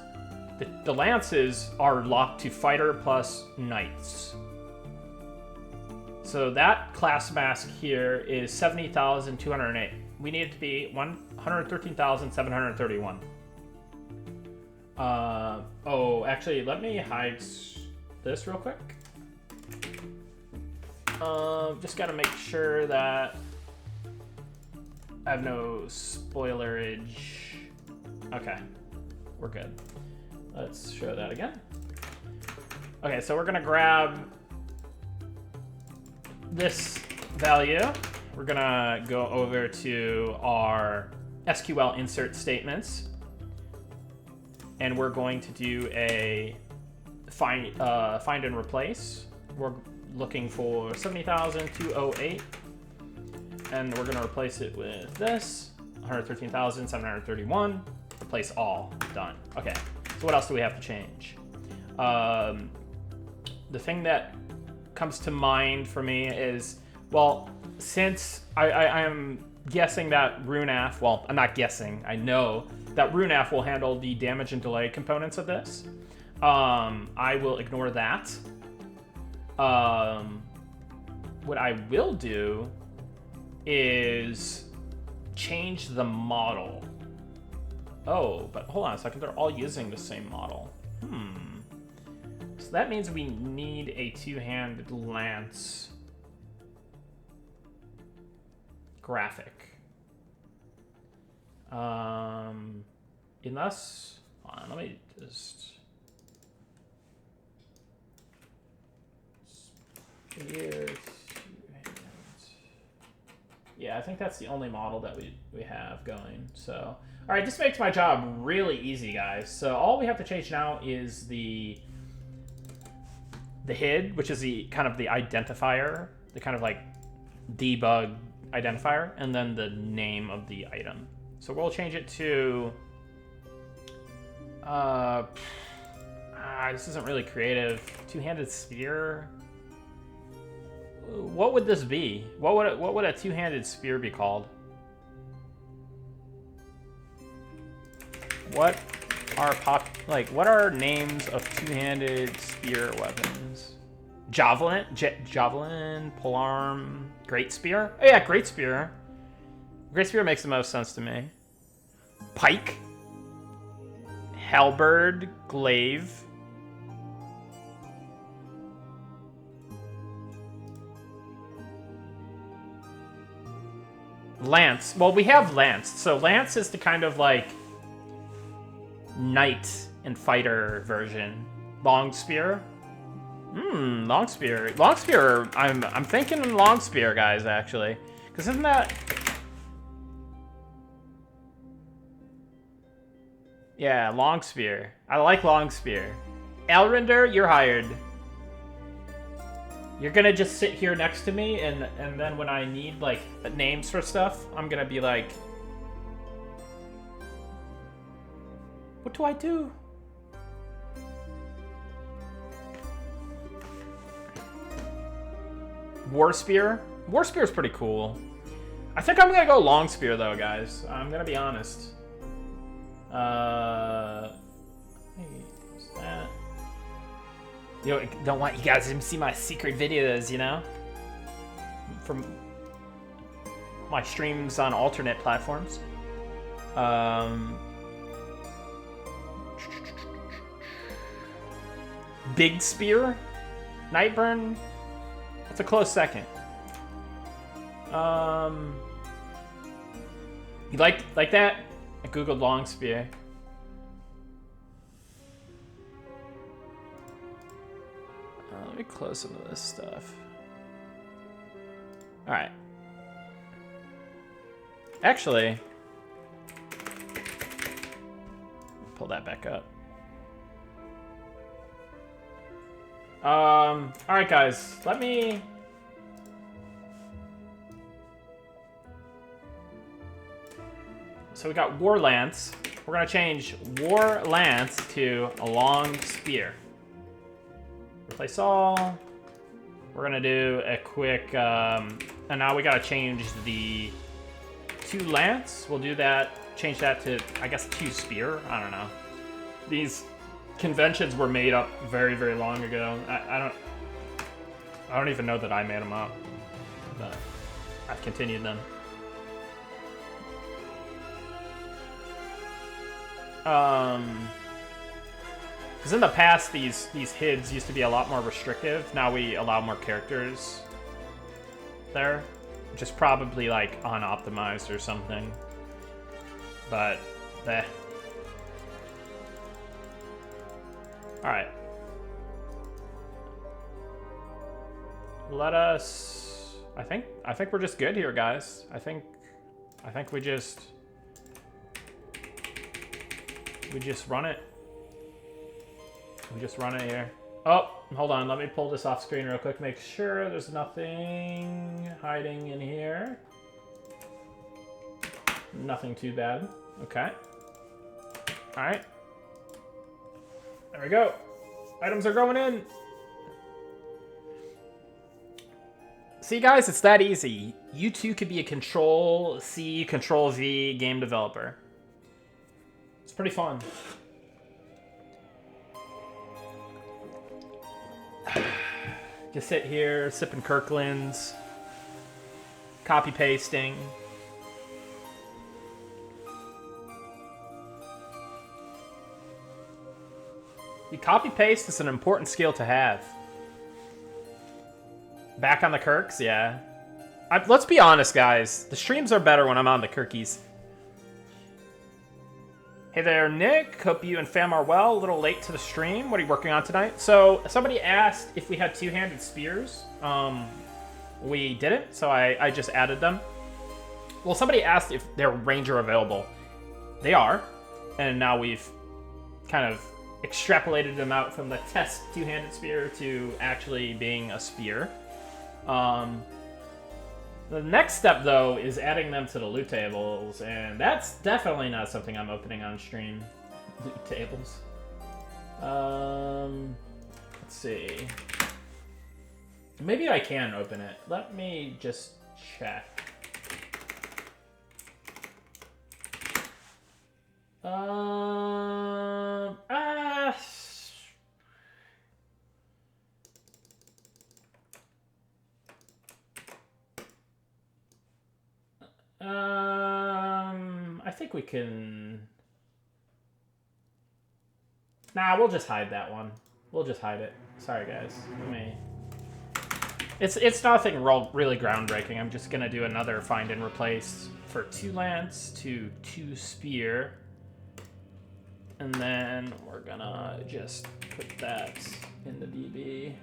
the lances are locked to fighter plus knights. So that class mask here is 70,208. We need it to be 113,731. Oh, actually, let me hide this real quick. Just gotta make sure that I have no spoilerage. Okay, we're good. Let's show that again. Okay, so we're gonna grab this value. We're gonna go over to our SQL insert statements, and we're going to do a find and replace. We're looking for 70,208. And we're going to replace it with this, 113,731. Replace all. Done. Okay, so what else do we have to change? The thing that comes to mind for me is, well, since I am guessing that Runaf, well, I'm not guessing, I know that Runaf will handle the damage and delay components of this. I will ignore that. What I will do is change the model. Oh, but hold on a second, they're all using the same model. So that means we need a two-handed lance graphic. Unless, hold on, let me just. Spear, yeah, I think that's the only model that we have going. So, all right, this makes my job really easy, guys. So all we have to change now is the HID, which is the kind of the identifier, the kind of like debug identifier, and then the name of the item. So we'll change it to. This isn't really creative. Two-handed spear. What would this be? What would a two-handed spear be called? What are names of two-handed spear weapons? Javelin, javelin, polearm, great spear. Oh yeah, great spear. Great spear makes the most sense to me. Pike, halberd, glaive. Lance. Well, we have lance. So lance is the kind of like knight and fighter version. Long spear. Long spear. Long spear. I'm thinking long spear, guys. Actually, because isn't that? Yeah, long spear. I like long spear. Elrinder, you're hired. You're gonna just sit here next to me, and then when I need, like, names for stuff, I'm gonna be like... What do I do? War Spear? War Spear is pretty cool. I think I'm gonna go Long Spear, though, guys. I'm gonna be honest. Hey, what's that? You know, don't want you guys to see my secret videos, you know? From my streams on alternate platforms. Big Spear? Nightburn? That's a close second. You like that? I googled Long Spear. Let me close some of this stuff. All right. Actually, pull that back up. All right, guys. Let me. So we got War Lance. We're gonna change War Lance to a Long Spear. Replace all. We're gonna do a quick, and now we gotta change the 2 lance. We'll do that, change that to, I guess, 2 spear. I don't know. These conventions were made up very, very long ago. I don't even know that I made them up, but I've continued them. Because in the past, these HIDs used to be a lot more restrictive. Now we allow more characters there, which is probably like unoptimized or something. But all right. Let us. I think we're just good here, guys. I think we just run it. We just run it here. Oh, hold on. Let me pull this off screen real quick. Make sure there's nothing hiding in here. Nothing too bad. Okay. All right. There we go. Items are going in. See, guys, it's that easy. You too could be a Control-C, Control-V game developer. It's pretty fun. Just sit here, sipping Kirklands, copy pasting. You copy paste is an important skill to have. Back on the Kirks, yeah. Let's be honest, guys. The streams are better when I'm on the Kirkies. Hey there, Nick. Hope you and fam are well. A little late to the stream. What are you working on tonight? So somebody asked if we had two-handed spears. We didn't, so I just added them. Well, somebody asked if they're ranger available. They are, and now we've kind of extrapolated them out from the test two-handed spear to actually being a spear. The next step, though, is adding them to the loot tables, and that's definitely not something I'm opening on stream. Loot tables. Let's see. Maybe I can open it. Let me just check. I think we can... Nah, we'll just hide that one. We'll just hide it. Sorry, guys. Let me... It's nothing really groundbreaking. I'm just gonna do another find and replace for 2 lance to 2 spear. And then we're gonna just put that in the DB.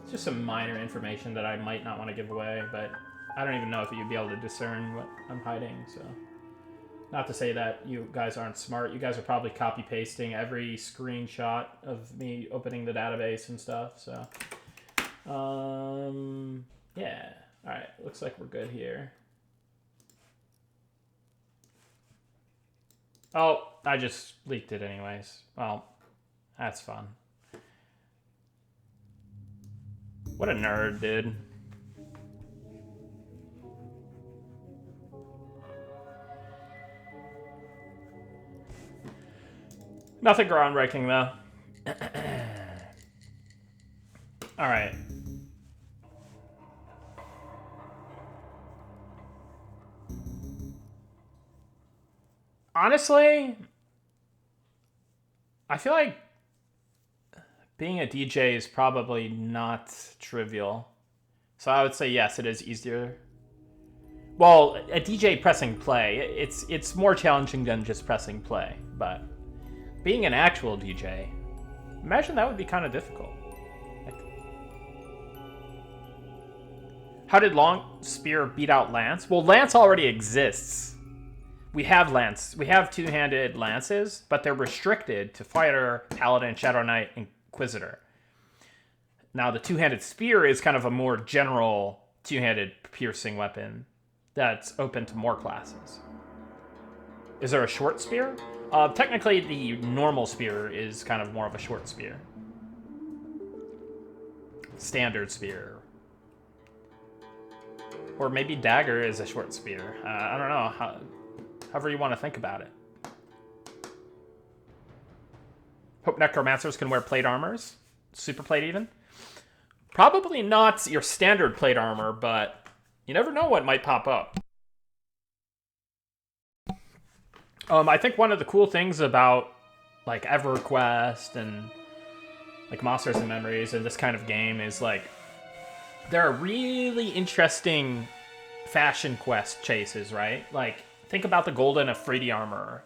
It's just some minor information that I might not want to give away, but I don't even know if you'd be able to discern what I'm hiding, so... Not to say that you guys aren't smart. You guys are probably copy-pasting every screenshot of me opening the database and stuff, so... yeah. Alright, looks like we're good here. Oh, I just leaked it anyways. Well, that's fun. What a nerd, dude. Nothing groundbreaking, though. All right. Honestly, I feel like being a DJ is probably not trivial. So I would say yes, it is easier. Well, a DJ pressing play, it's more challenging than just pressing play, but being an actual DJ, imagine that would be kind of difficult. Like, how did Long Spear beat out Lance? Well, Lance already exists. We have Lance. We have two-handed lances, but they're restricted to Fighter, Paladin, Shadow Knight, and Inquisitor. Now, the two-handed spear is kind of a more general two-handed piercing weapon that's open to more classes. Is there a short spear? Technically, the normal spear is kind of more of a short spear. Standard spear. Or maybe dagger is a short spear. I don't know. However you want to think about it. Hope necromancers can wear plate armors. Super plate even. Probably not your standard plate armor, but you never know what might pop up. I think one of the cool things about like EverQuest and like Monsters and Memories and this kind of game is like there are really interesting fashion quest chases, right? Like think about the golden Afridi armor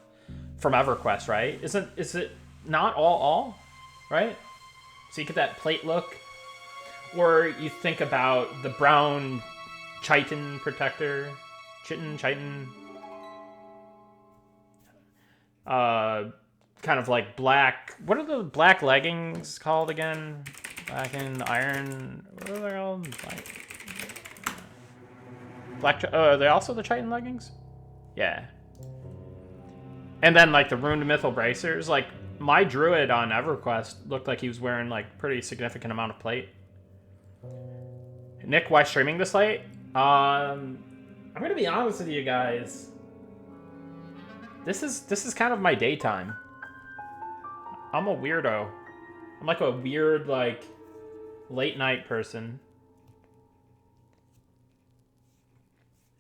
from EverQuest, right? Is it not all, right? So you get that plate look. Or you think about the brown chitin protector. Chitin. Kind of like black. What are the black leggings called again? Black and iron. What are they called? Black. Are they also the chitin leggings? Yeah. And then like the ruined mythal bracers. Like my druid on EverQuest looked like he was wearing like pretty significant amount of plate. Nick, why streaming this late? I'm gonna be honest with you guys. This is kind of my daytime. I'm a weirdo. I'm like a weird, like, late night person.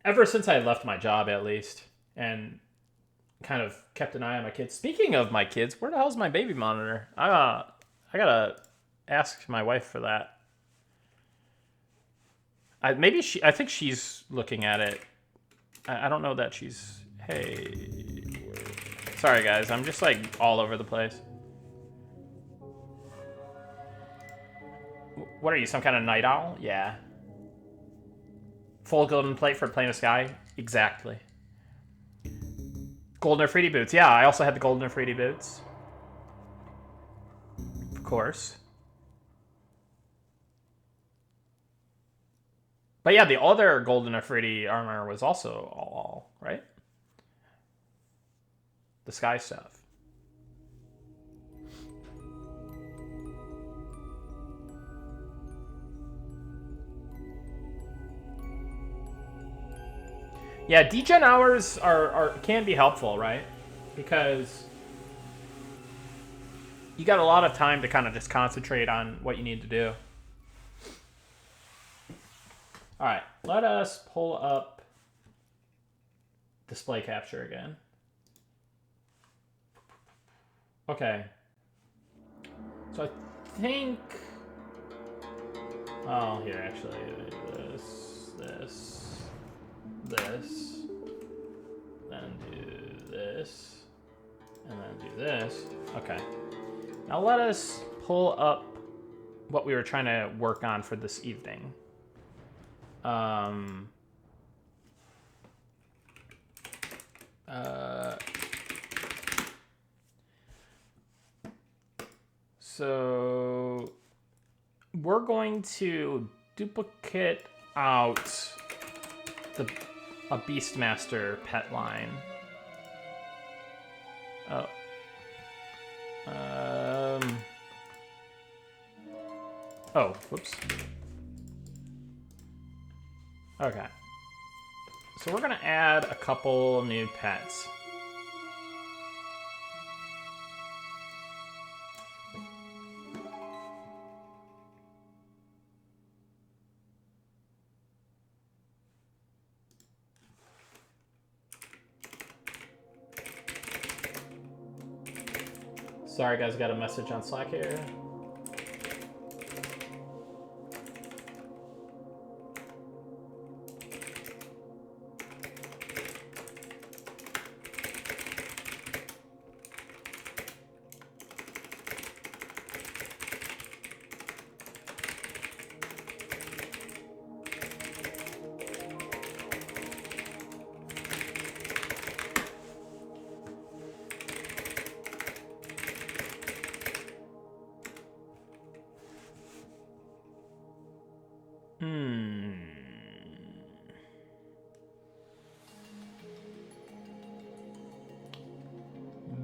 Ever since I left my job, at least, and kind of kept an eye on my kids. Speaking of my kids, where the hell's my baby monitor? I gotta ask my wife for that. I think she's looking at it. I don't know that she's Hey. Sorry, guys. I'm just, like, all over the place. What are you, some kind of night owl? Yeah. Full golden plate for Plane of Sky? Exactly. Golden Afridi boots. Yeah, I also had the Golden Afridi boots. Of course. But yeah, the other Golden Afridi armor was also all, right? The sky stuff. Yeah, degen hours can be helpful, right? Because you got a lot of time to kind of just concentrate on what you need to do. All right, let us pull up display capture again. Okay. So I think... Oh, here, actually. This. Then do this. And then do this. Okay. Now let us pull up what we were trying to work on for this evening. So we're going to duplicate out a Beastmaster pet line. Oh. Oh, whoops. Okay. So we're gonna add a couple new pets. Sorry guys, got a message on Slack here.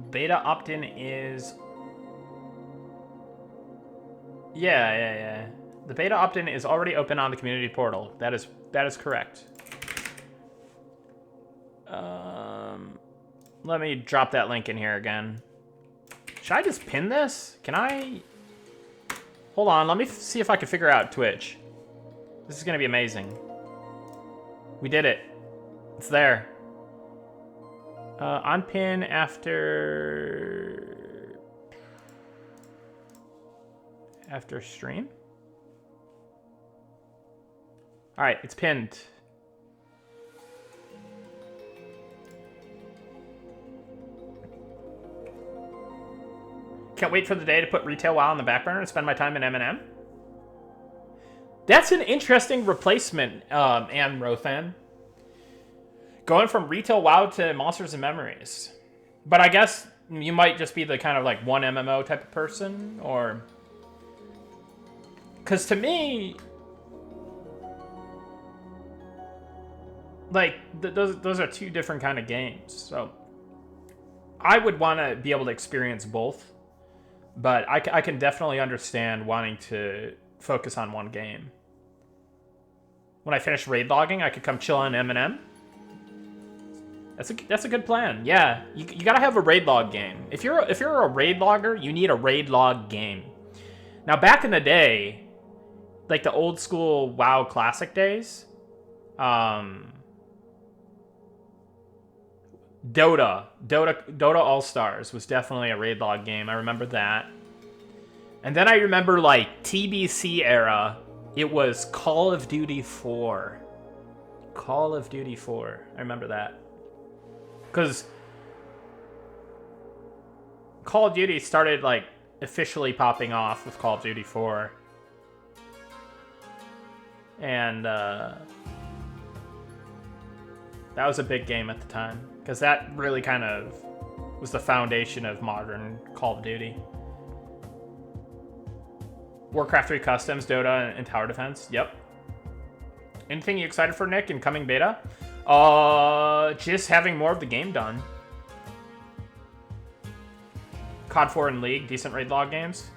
Beta opt-in is... Yeah. The beta opt-in is already open on the community portal. That is correct. Let me drop that link in here again. Should I just pin this? Can I... Hold on, let me see if I can figure out Twitch. This is gonna be amazing. We did it. It's there. Unpin after stream. All right, it's pinned. Can't wait for the day to put retail WoW on the back burner and spend my time in M&M. That's an interesting replacement, Anne Rothan. Going from retail WoW to Monsters and Memories. But I guess you might just be the kind of like one MMO type of person, or... Because to me... Like, those are two different kind of games, so... I would want to be able to experience both. But I can definitely understand wanting to focus on one game. When I finish raid logging, I could come chill on M&M. That's a good plan. Yeah, you gotta have a raid log game. If you're a raid logger, you need a raid log game. Now, back in the day, like the old school WoW Classic days, Dota All Stars was definitely a raid log game. I remember that. And then I remember like TBC era. It was Call of Duty 4. Call of Duty 4. I remember that. Because Call of Duty started, like, officially popping off with Call of Duty 4. And, that was a big game at the time. Because that really kind of was the foundation of modern Call of Duty. Warcraft 3 Customs, Dota, and Tower Defense. Yep. Anything you excited for, Nick, in coming beta? Just having more of the game done. COD 4 and League, decent raid log games.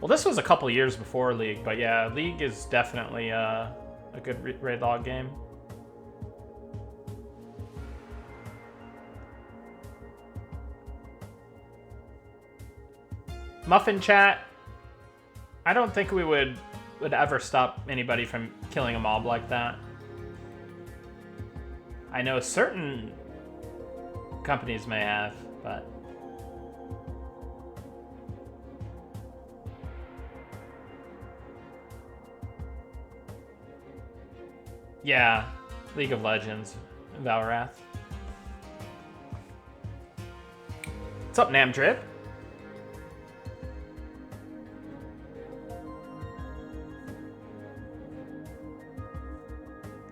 Well, this was a couple years before League, but yeah, League is definitely a good raid log game. Muffin Chat, I don't think we would ever stop anybody from killing a mob like that. I know certain companies may have, but... yeah, League of Legends, Valrath. What's up, Namdrip?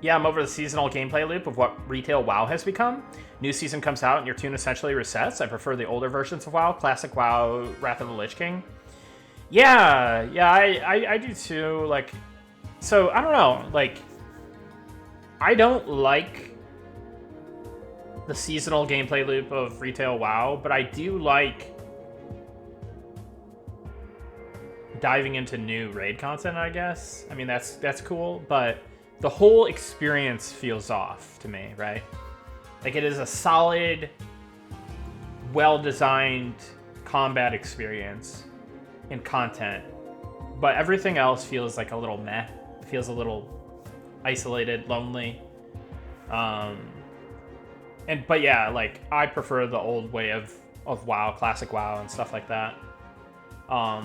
Yeah, I'm over the seasonal gameplay loop of what retail WoW has become. New season comes out and your tune essentially resets. I prefer the older versions of WoW, classic WoW, Wrath of the Lich King. Yeah, I do too. Like, so I don't know. Like, I don't like the seasonal gameplay loop of retail WoW, but I do like diving into new raid content, I guess. I mean, that's cool, but the whole experience feels off to me, right? Like, it is a solid, well-designed combat experience and content, but everything else feels like a little meh. It feels a little isolated, lonely. But yeah, like, I prefer the old way of WoW, classic WoW and stuff like that. I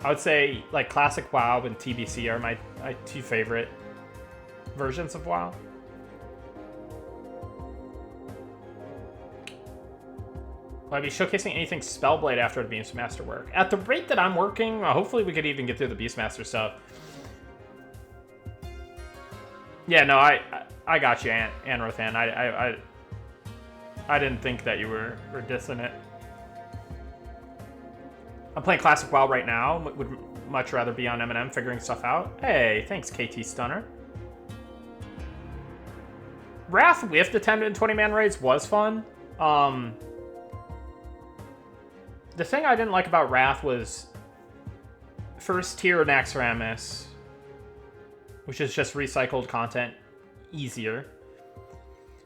would say, like, classic WoW and TBC are my two favorite versions of WoW. Will I be showcasing anything Spellblade after the Beastmaster work? At the rate that I'm working, hopefully we could even get through the Beastmaster stuff. Yeah, no, I got you, Anrothan. I didn't think that you were dissing it. I'm playing classic WoW right now. Would much rather be on M&M figuring stuff out. Hey, thanks, KT Stunner. Wrath with the 10 and 20-man raids was fun. The thing I didn't like about Wrath was first tier Naxxramas, which is just recycled content, easier.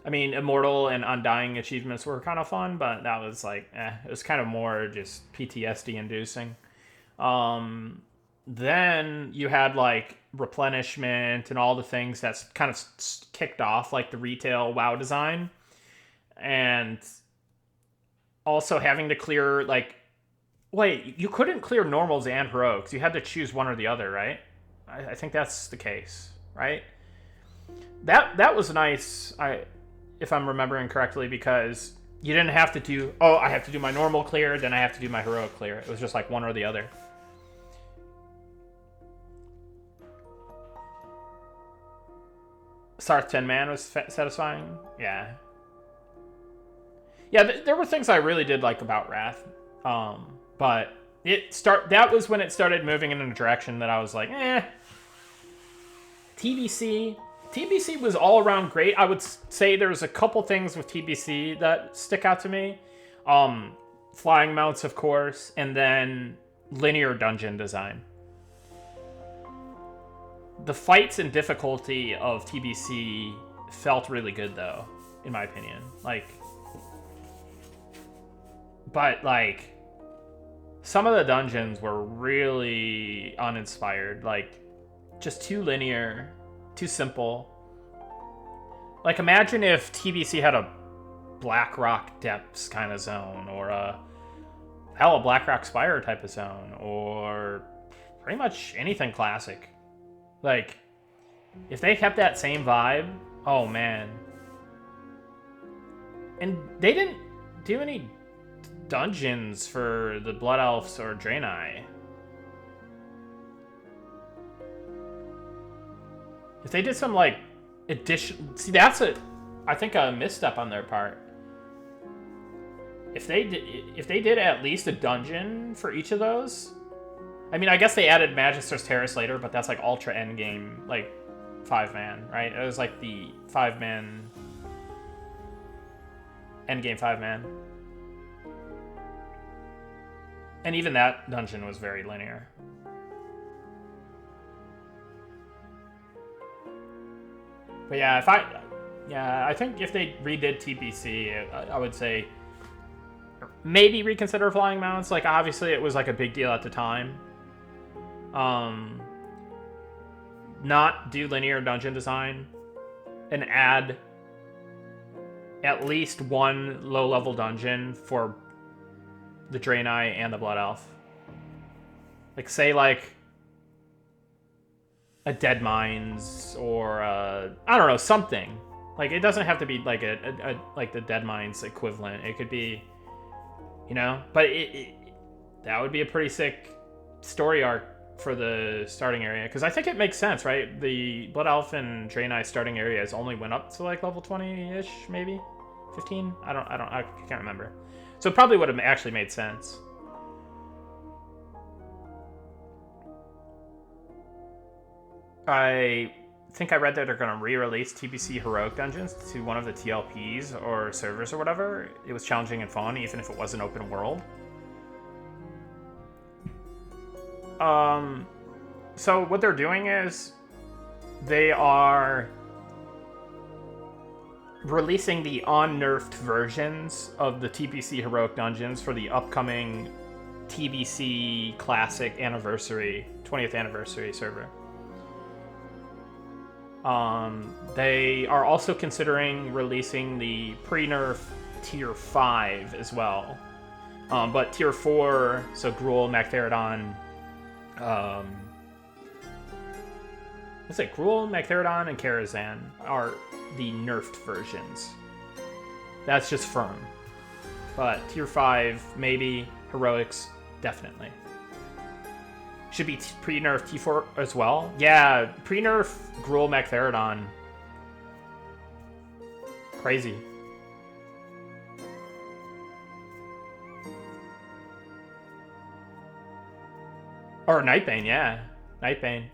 I mean, Immortal and Undying achievements were kind of fun, but that was like, it was kind of more just PTSD-inducing. Then you had, like, replenishment and all the things that's kind of kicked off, like, the retail WoW design. And also having to clear, like... Wait, you couldn't clear normals and heroics. You had to choose one or the other, right? I think that's the case, right? That was nice, if I'm remembering correctly, because you didn't have to do, oh, I have to do my normal clear, then I have to do my heroic clear. It was just like one or the other. Sarth 10 man was satisfying. Yeah. Yeah, there were things I really did like about Wrath. But that was when it started moving in a direction that I was like, TBC was all around great. I would say there's a couple things with TBC that stick out to me. Flying mounts, of course, and then linear dungeon design. The fights and difficulty of TBC felt really good, though, in my opinion. But some of the dungeons were really uninspired. Like, just too linear, too simple. Like, imagine if TBC had a Blackrock Depths kind of zone, or a Blackrock Spire type of zone, or pretty much anything classic. Like, if they kept that same vibe, oh man. And they didn't do any dungeons for the Blood Elves or Draenei. If they did some, like, addition... See, that's I think a misstep on their part. If they did at least a dungeon for each of those... I mean, I guess they added Magister's Terrace later, but that's, like, ultra endgame, like, 5-man, right? It was, like, the 5-man... Endgame 5-man. And even that dungeon was very linear. But yeah, I think if they redid TBC, I would say maybe reconsider Flying Mounts. Like, obviously it was like a big deal at the time. Not do linear dungeon design and add at least one low-level dungeon for the Draenei and the Blood Elf. Like, say, like, a Dead Mines or, I don't know, something. Like, it doesn't have to be, like, like the Dead Mines equivalent. It could be, you know? But that would be a pretty sick story arc for the starting area. Because I think it makes sense, right? The Blood Elf and Draenei starting areas only went up to, like, level 20-ish, maybe? 15? I can't remember. So it probably would have actually made sense. I think I read that they're going to re-release TBC Heroic Dungeons to one of the TLPs or servers or whatever. It was challenging and fun, even if it wasn't open world. So what they're doing is they are releasing the unnerfed versions of the TBC Heroic Dungeons for the upcoming TBC Classic Anniversary, 20th Anniversary server. They are also considering releasing the pre-nerf Tier 5 as well. But Tier 4, so Gruul, Magtheridon, what's it? Gruul, Magtheridon, and Karazhan are the nerfed versions. That's just firm. But Tier 5, maybe. Heroics, definitely. Should be pre-nerf T4 as well. Yeah, pre-nerf Gruul, Magtheridon. Crazy. Or Nightbane, yeah. Nightbane.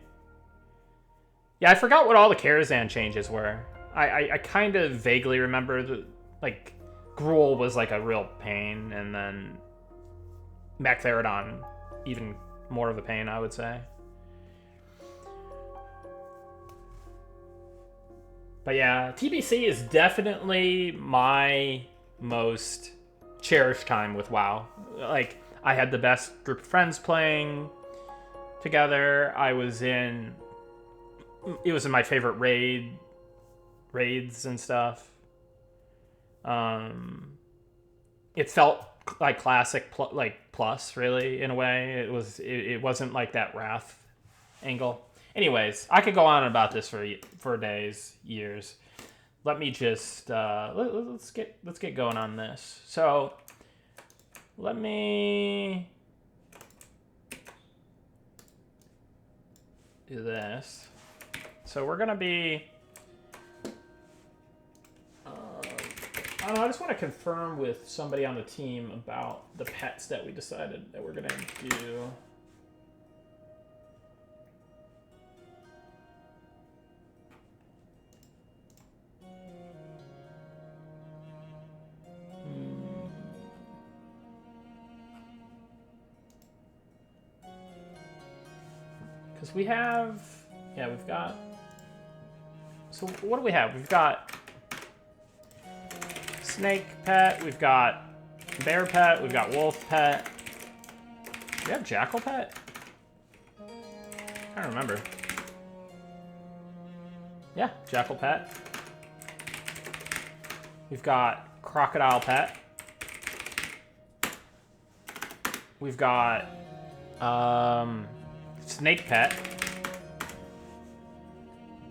Yeah, I forgot what all the Karazhan changes were. I kind of vaguely remember that, like, Gruul was like a real pain, and then Magtheridon even more of a pain, I would say. But yeah, TBC is definitely my most cherished time with WoW. Like, I had the best group of friends playing together. It was in my favorite raids and stuff. It felt like classic plus, really, in a way. It wasn't like that Wrath angle. Anyways, I could go on about this for days, years. Let me just let's get going on this. So let me do this. So we're gonna be. I don't know, I just want to confirm with somebody on the team about the pets that we decided that we're gonna do. Because we've got, so what do we have? We've got snake pet, we've got bear pet, we've got wolf pet. Do we have jackal pet? I don't remember. Yeah, jackal pet. We've got crocodile pet. We've got snake pet.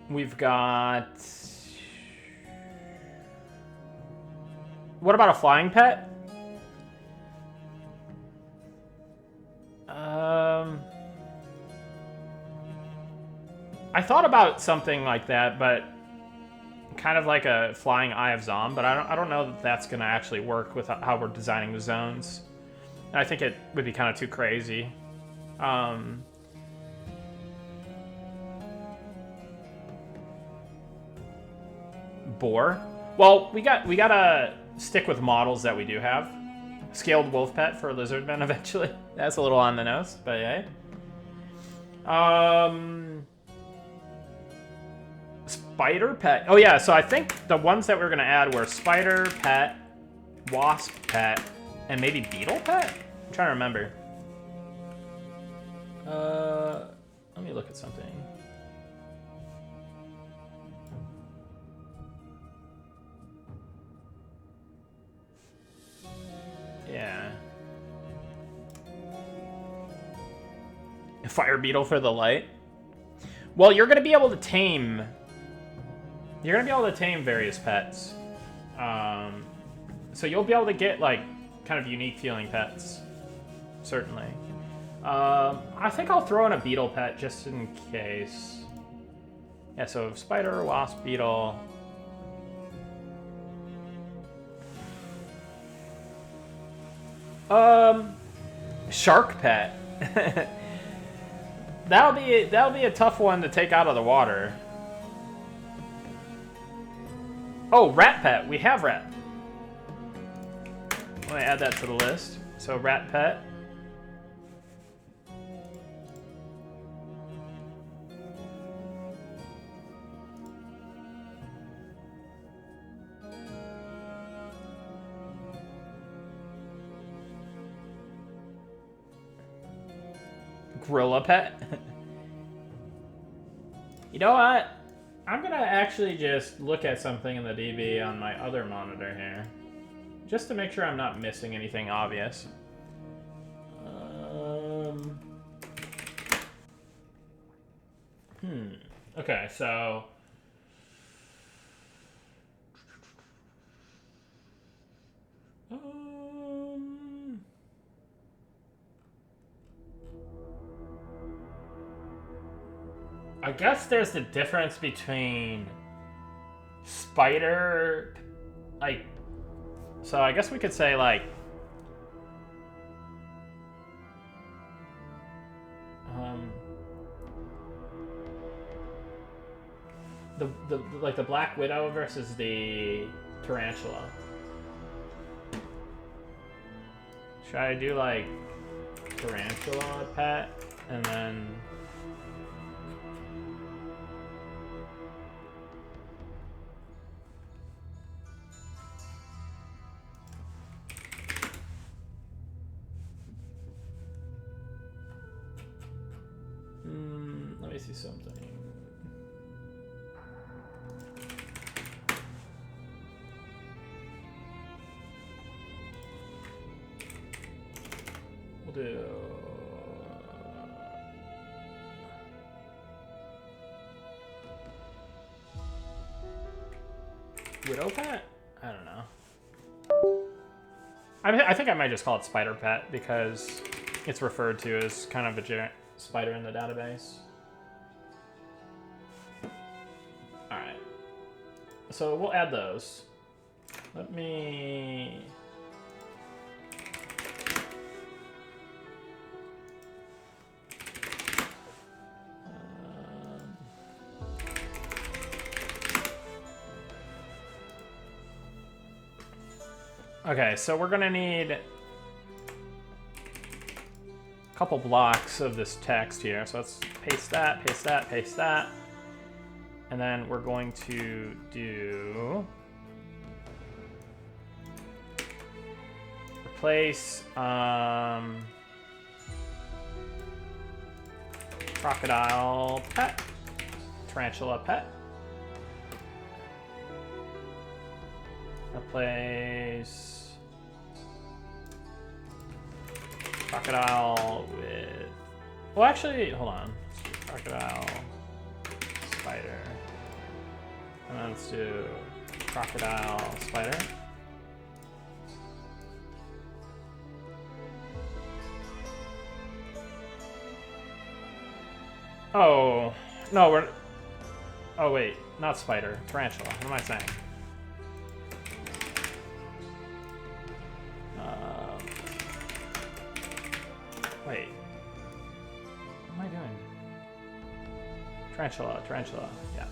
We've got What about a flying pet? I thought about something like that, but kind of like a flying Eye of Zom, but I don't know that that's going to actually work with how we're designing the zones. And I think it would be kind of too crazy. Boar. Well, we gotta stick with models that we do have. Scaled wolf pet for lizardmen eventually. That's a little on the nose, but yeah. Spider pet. Oh yeah, so I think the ones that we're gonna add were spider pet, wasp pet, and maybe beetle pet? I'm trying to remember. Let me look at something. Yeah. Fire beetle for the light. Well, you're gonna be able to tame. You're gonna be able to tame various pets. So you'll be able to get like kind of unique feeling pets. Certainly. I think I'll throw in a beetle pet just in case. Yeah, so spider, wasp, beetle. Shark pet. That'll be a tough one to take out of the water. Oh, rat pet. We have rat. Let me add that to the list. So rat pet. Gorilla pet. You know what? I'm gonna actually just look at something in the DB on my other monitor here, just to make sure I'm not missing anything obvious. Okay, so I guess there's the difference between spider, like, so I guess we could say like, the Black Widow versus the tarantula. Should I do like tarantula pet and then? Let me see something. We'll do Widow pet? I don't know. I think I might just call it spider pet because it's referred to as kind of a giant spider in the database. Alright. So we'll add those. Let me... Okay, so we're gonna need a couple blocks of this text here. So let's paste that, paste that, paste that. And then we're going to do replace crocodile pet, tarantula pet. Replace crocodile with, well, actually, hold on. Let's do crocodile, spider, and then let's do crocodile, spider. Oh, no, we're... Oh, wait. Not spider. Tarantula. What am I saying? Wait. What am I doing? Tarantula. Tarantula. Yeah.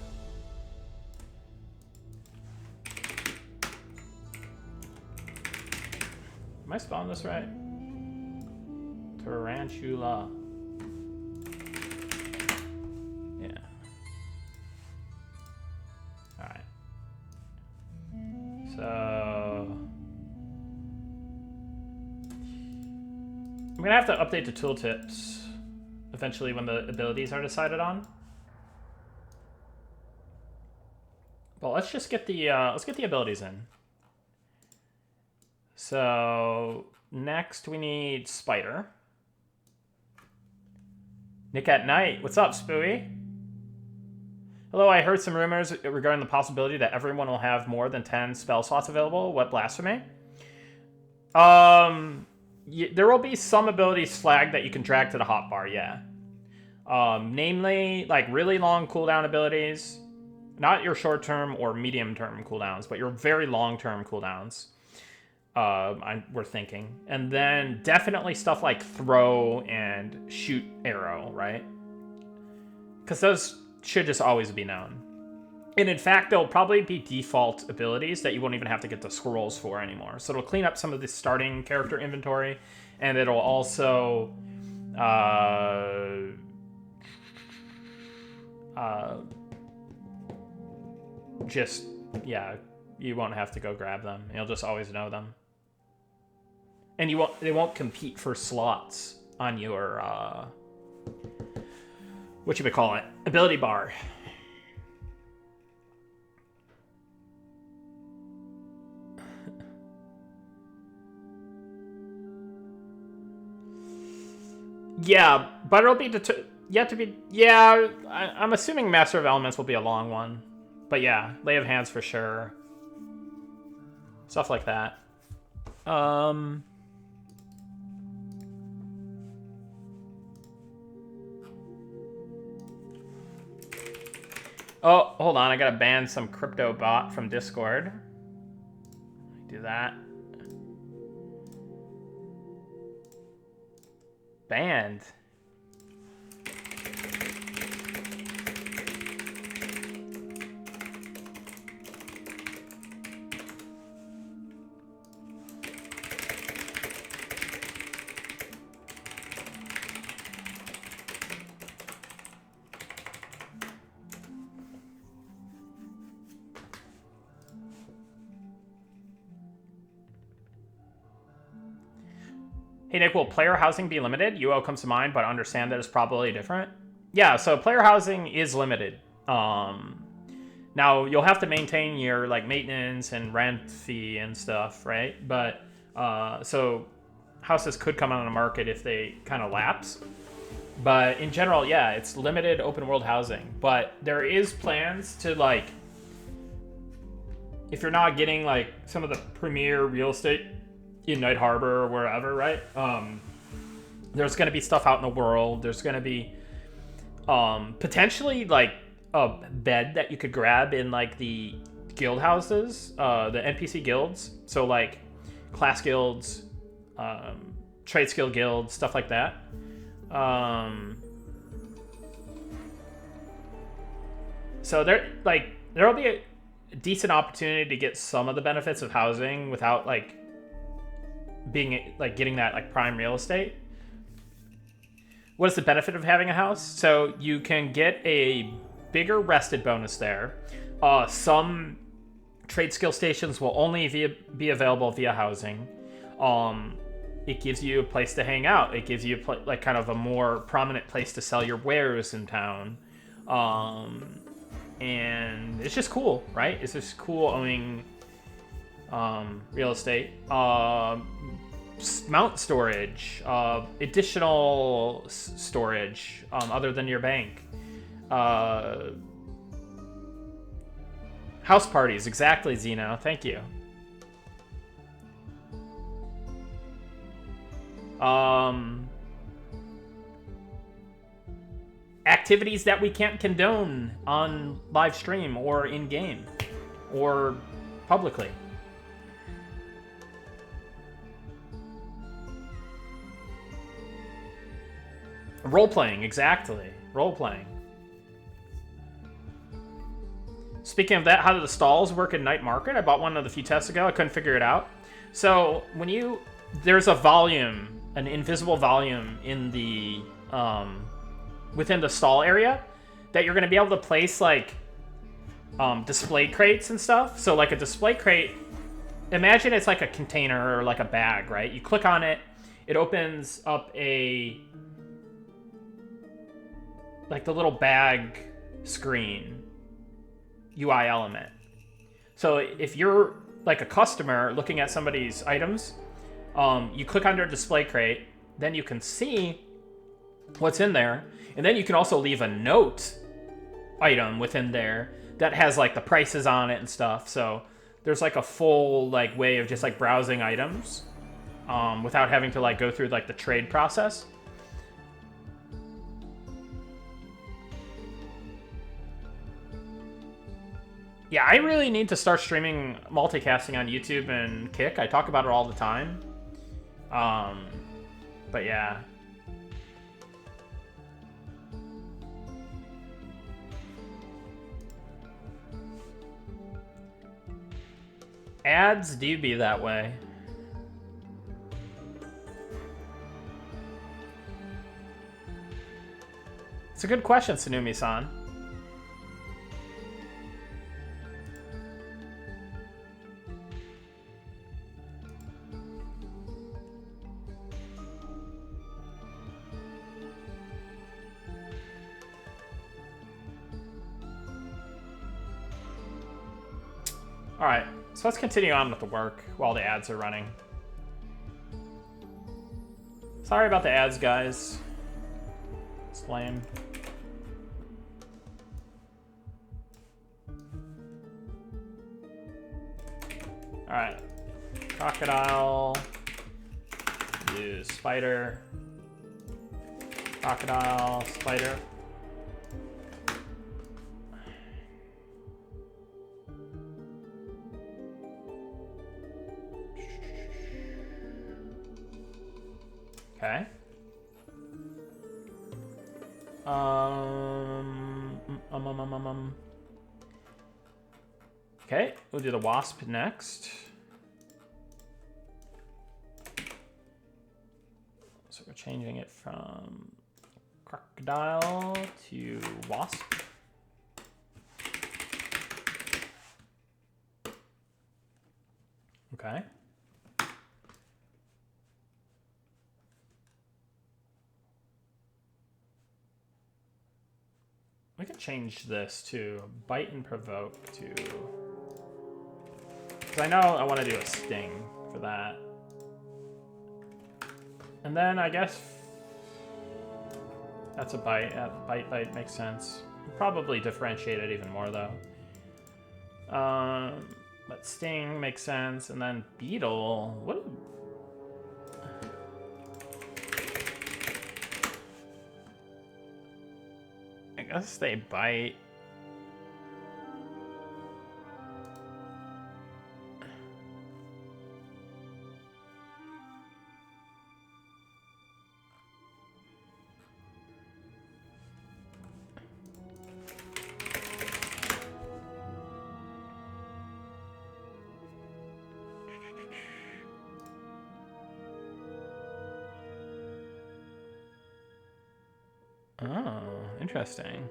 Am I spelling this right? Tarantula. Yeah. Alright. So... I'm gonna have to update the tooltips eventually when the abilities are decided on. But let's just get the abilities in. So next we need Spider. Nick at Night. What's up, Spooey? Hello, I heard some rumors regarding the possibility that everyone will have more than 10 spell slots available. What blasphemy? There will be some abilities flagged that you can drag to the hotbar, yeah. Namely, like really long cooldown abilities. Not your short-term or medium-term cooldowns, but your very long-term cooldowns. We're thinking. And then definitely stuff like throw and shoot arrow, right? Because those should just always be known. And in fact, there'll probably be default abilities that you won't even have to get the scrolls for anymore. So it'll clean up some of the starting character inventory, and it'll also just, yeah, you won't have to go grab them. You'll just always know them. And they won't compete for slots on your what you would call it, ability bar. Yeah, but it'll be yet to be. Yeah, I'm assuming Master of Elements will be a long one, but yeah, Lay of Hands for sure. Stuff like that. Oh, hold on. I gotta ban some crypto bot from Discord. Do that. Banned. Hey Nick, will player housing be limited? UO comes to mind, but understand that it's probably different. Yeah, so player housing is limited. Now you'll have to maintain your like maintenance and rent fee and stuff, right? But so houses could come on the market if they kind of lapse. But in general, yeah, it's limited open world housing. But there is plans to like, if you're not getting like some of the premier real estate in Night Harbor or wherever, right? There's going to be stuff out in the world. There's going to be potentially like a bed that you could grab in like the guild houses, the NPC guilds. So like class guilds, trade skill guilds, stuff like that. So there'll be a decent opportunity to get some of the benefits of housing without like being like getting that like prime real estate. What is the benefit of having a house? So you can get a bigger rested bonus there. Some trade skill stations will only be available via housing. It gives you a place to hang out. It gives you like kind of a more prominent place to sell your wares in town. And it's just cool, right? It's just cool owning real estate. Mount storage, additional storage other than your bank. House parties, exactly, Zeno. Thank you. activities that we can't condone on live stream or in game or publicly. Role-playing, exactly. Role-playing. Speaking of that, how do the stalls work in Night Market? I bought one of the few tests ago. I couldn't figure it out. So when there's a volume, an invisible volume in the within the stall area that you're going to be able to place like display crates and stuff. So like a display crate, imagine it's like a container or like a bag, right? You click on it, it opens up like the little bag screen UI element. So if you're like a customer looking at somebody's items, you click on their display crate, then you can see what's in there, and then you can also leave a note item within there that has like the prices on it and stuff. So there's like a full like way of just like browsing items without having to like go through like the trade process. Yeah, I really need to start streaming multicasting on YouTube and Kick. I talk about it all the time. But yeah. Ads do be that way. It's a good question, Sunumi-san. Alright, so let's continue on with the work while the ads are running. Sorry about the ads, guys. It's lame. Alright. Crocodile. Do spider. Crocodile, spider. Okay. Okay, we'll do the wasp next. So we're changing it from crocodile to wasp. Okay. We can change this to bite and provoke to... Because I know I want to do a sting for that. And then I guess... That's a bite. Bite makes sense. Probably differentiate it even more though. But sting makes sense. And then beetle... What? I guess they bite. Oh, interesting.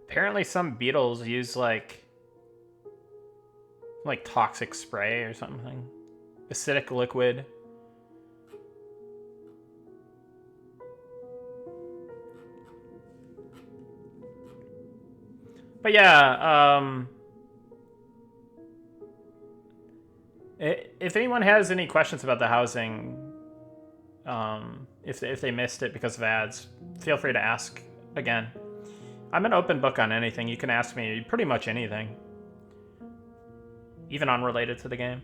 Apparently some beetles use like toxic spray or something. Acidic liquid. But yeah, if anyone has any questions about the housing, if they missed it because of ads, feel free to ask again. I'm an open book on anything. You can ask me pretty much anything, even unrelated to the game.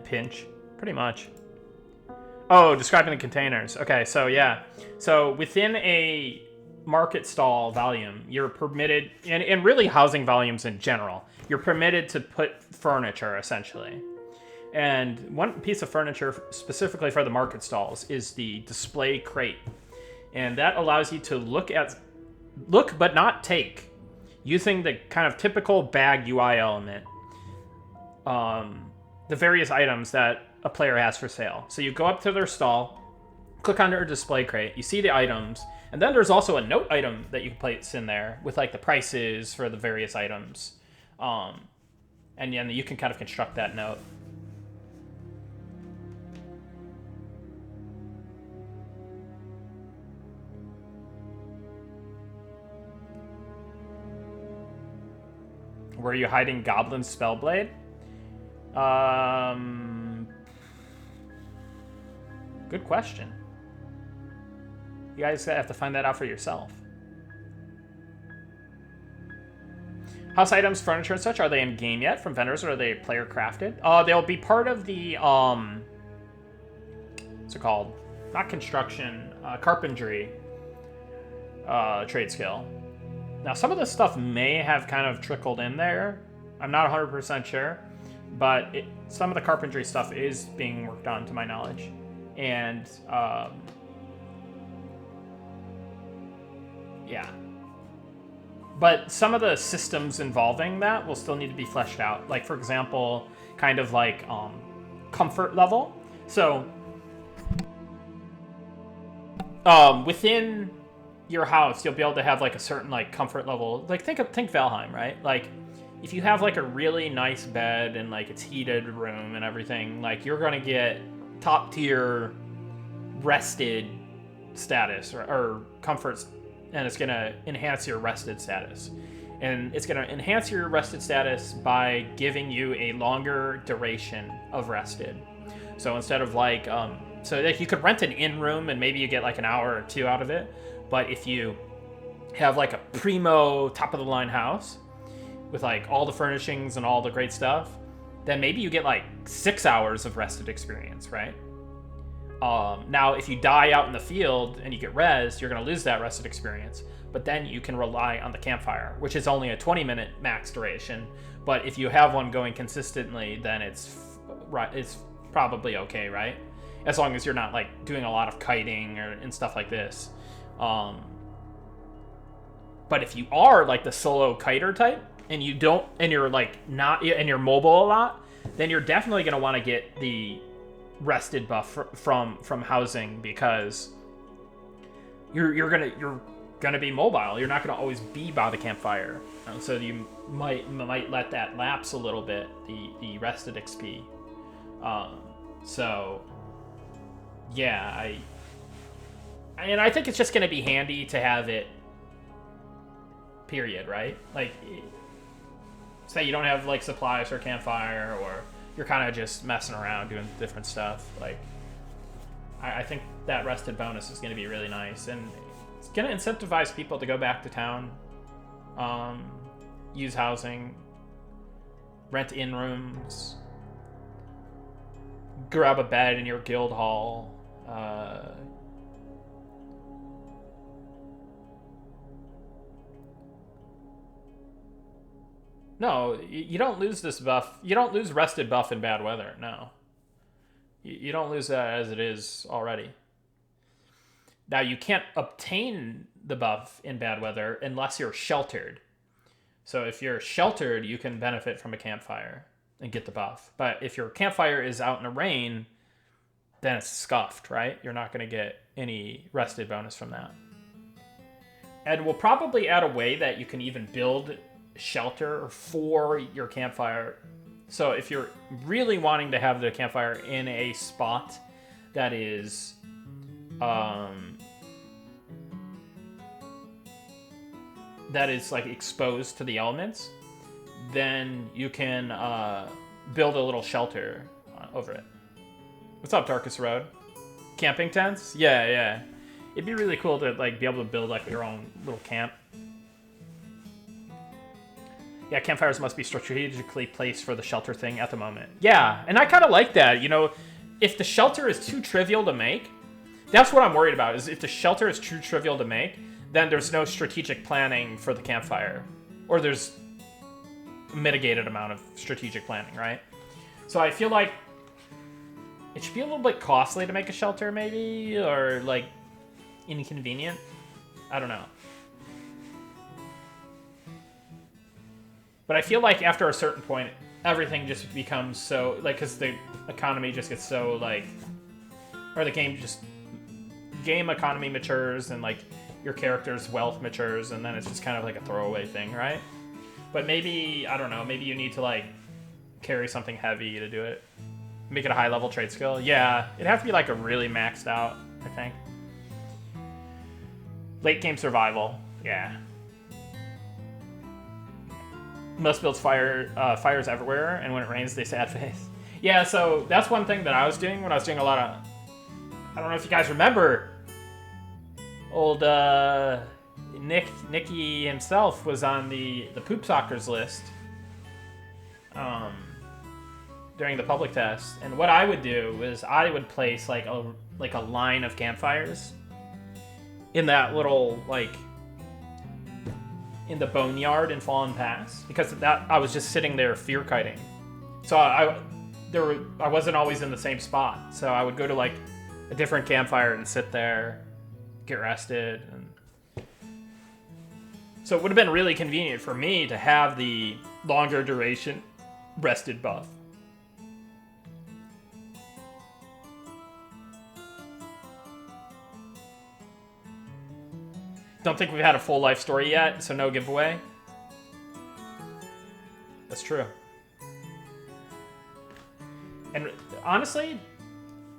Pinch, pretty much. Oh, describing the containers. Okay, so yeah. So within a market stall volume, you're permitted, and really housing volumes in general, you're permitted to put furniture, essentially. And one piece of furniture specifically for the market stalls is the display crate. And that allows you to look but not take, using the kind of typical bag UI element, the various items that a player has for sale. So you go up to their stall, click on their display crate, you see the items, and then there's also a note item that you can place in there with like the prices for the various items. And then you can kind of construct that note. Were you hiding Goblin Spellblade? Good question. You guys have to find that out for yourself. House items, furniture, and such, are they in game yet from vendors, or are they player crafted? They'll be part of the what's it called? Not construction, carpentry trade skill. Now, some of this stuff may have kind of trickled in there. I'm not 100% sure, but some of the carpentry stuff is being worked on, to my knowledge. And, yeah. But some of the systems involving that will still need to be fleshed out. Like, for example, kind of like comfort level. So, within your house, you'll be able to have like a certain like comfort level. Like think Valheim, right? Like if you have like a really nice bed and like it's heated room and everything, like you're gonna get top tier rested status or comforts, and it's gonna enhance your rested status. And it's gonna enhance your rested status by giving you a longer duration of rested. So instead of like so like you could rent an inn room and maybe you get like an hour or two out of it. But if you have like a primo top of the line house with like all the furnishings and all the great stuff, then maybe you get like 6 hours of rested experience, right? Now, if you die out in the field and you get rezzed, you're going to lose that rested experience. But then you can rely on the campfire, which is only a 20-minute max duration. But if you have one going consistently, then it's probably okay, right? As long as you're not like doing a lot of kiting and stuff like this. But if you are like the solo kiter type and you're like not, and you're mobile a lot, then you're definitely going to want to get the rested buff from housing, because you're gonna be mobile. You're not gonna always be by the campfire, so you might let that lapse a little bit, the rested XP. So yeah, I think it's just going to be handy to have it, period, right? Like, say you don't have, like, supplies for campfire, or you're kind of just messing around doing different stuff. Like, I think that rested bonus is going to be really nice, and it's going to incentivize people to go back to town, use housing, rent in rooms, grab a bed in your guild hall, no, you don't lose this buff. You don't lose rested buff in bad weather, no. You don't lose that as it is already. Now, you can't obtain the buff in bad weather unless you're sheltered. So if you're sheltered, you can benefit from a campfire and get the buff. But if your campfire is out in the rain, then it's scuffed, right? You're not going to get any rested bonus from that. And we'll probably add a way that you can even build shelter for your campfire. So if you're really wanting to have the campfire in a spot that is like exposed to the elements, then you can build a little shelter over it. What's up, Darkest Road? Camping tents? Yeah. It'd be really cool to like be able to build like your own little camp. Yeah, campfires must be strategically placed for the shelter thing at the moment. Yeah, and I kind of like that. You know, if the shelter is too trivial to make, that's what I'm worried about, is if the shelter is too trivial to make, then there's no strategic planning for the campfire. Or there's a mitigated amount of strategic planning, right? So I feel like it should be a little bit costly to make a shelter, maybe, or, like, inconvenient. I don't know. But I feel like after a certain point, everything just becomes so, like, because the economy just gets so, like, or the game economy matures, and, like, your character's wealth matures, and then it's just kind of like a throwaway thing, right? But maybe, I don't know, maybe you need to, like, carry something heavy to do it. Make it a high-level trade skill. Yeah, it'd have to be, like, a really maxed out, I think. Late game survival. Yeah. Most builds fires everywhere, and when it rains, they sad face. Yeah, so that's one thing that I was doing when I was doing a lot of... I don't know if you guys remember, old Nicky himself was on the Poop Sockers list during the public test, and what I would do is I would place like a line of campfires in that little, like, in the boneyard in Fallen Pass, because I was just sitting there fear kiting. So I wasn't always in the same spot. So I would go to, like, a different campfire and sit there, get rested. And so it would have been really convenient for me to have the longer duration rested buff. Don't think we've had a full life story yet, so no giveaway. That's true. And honestly,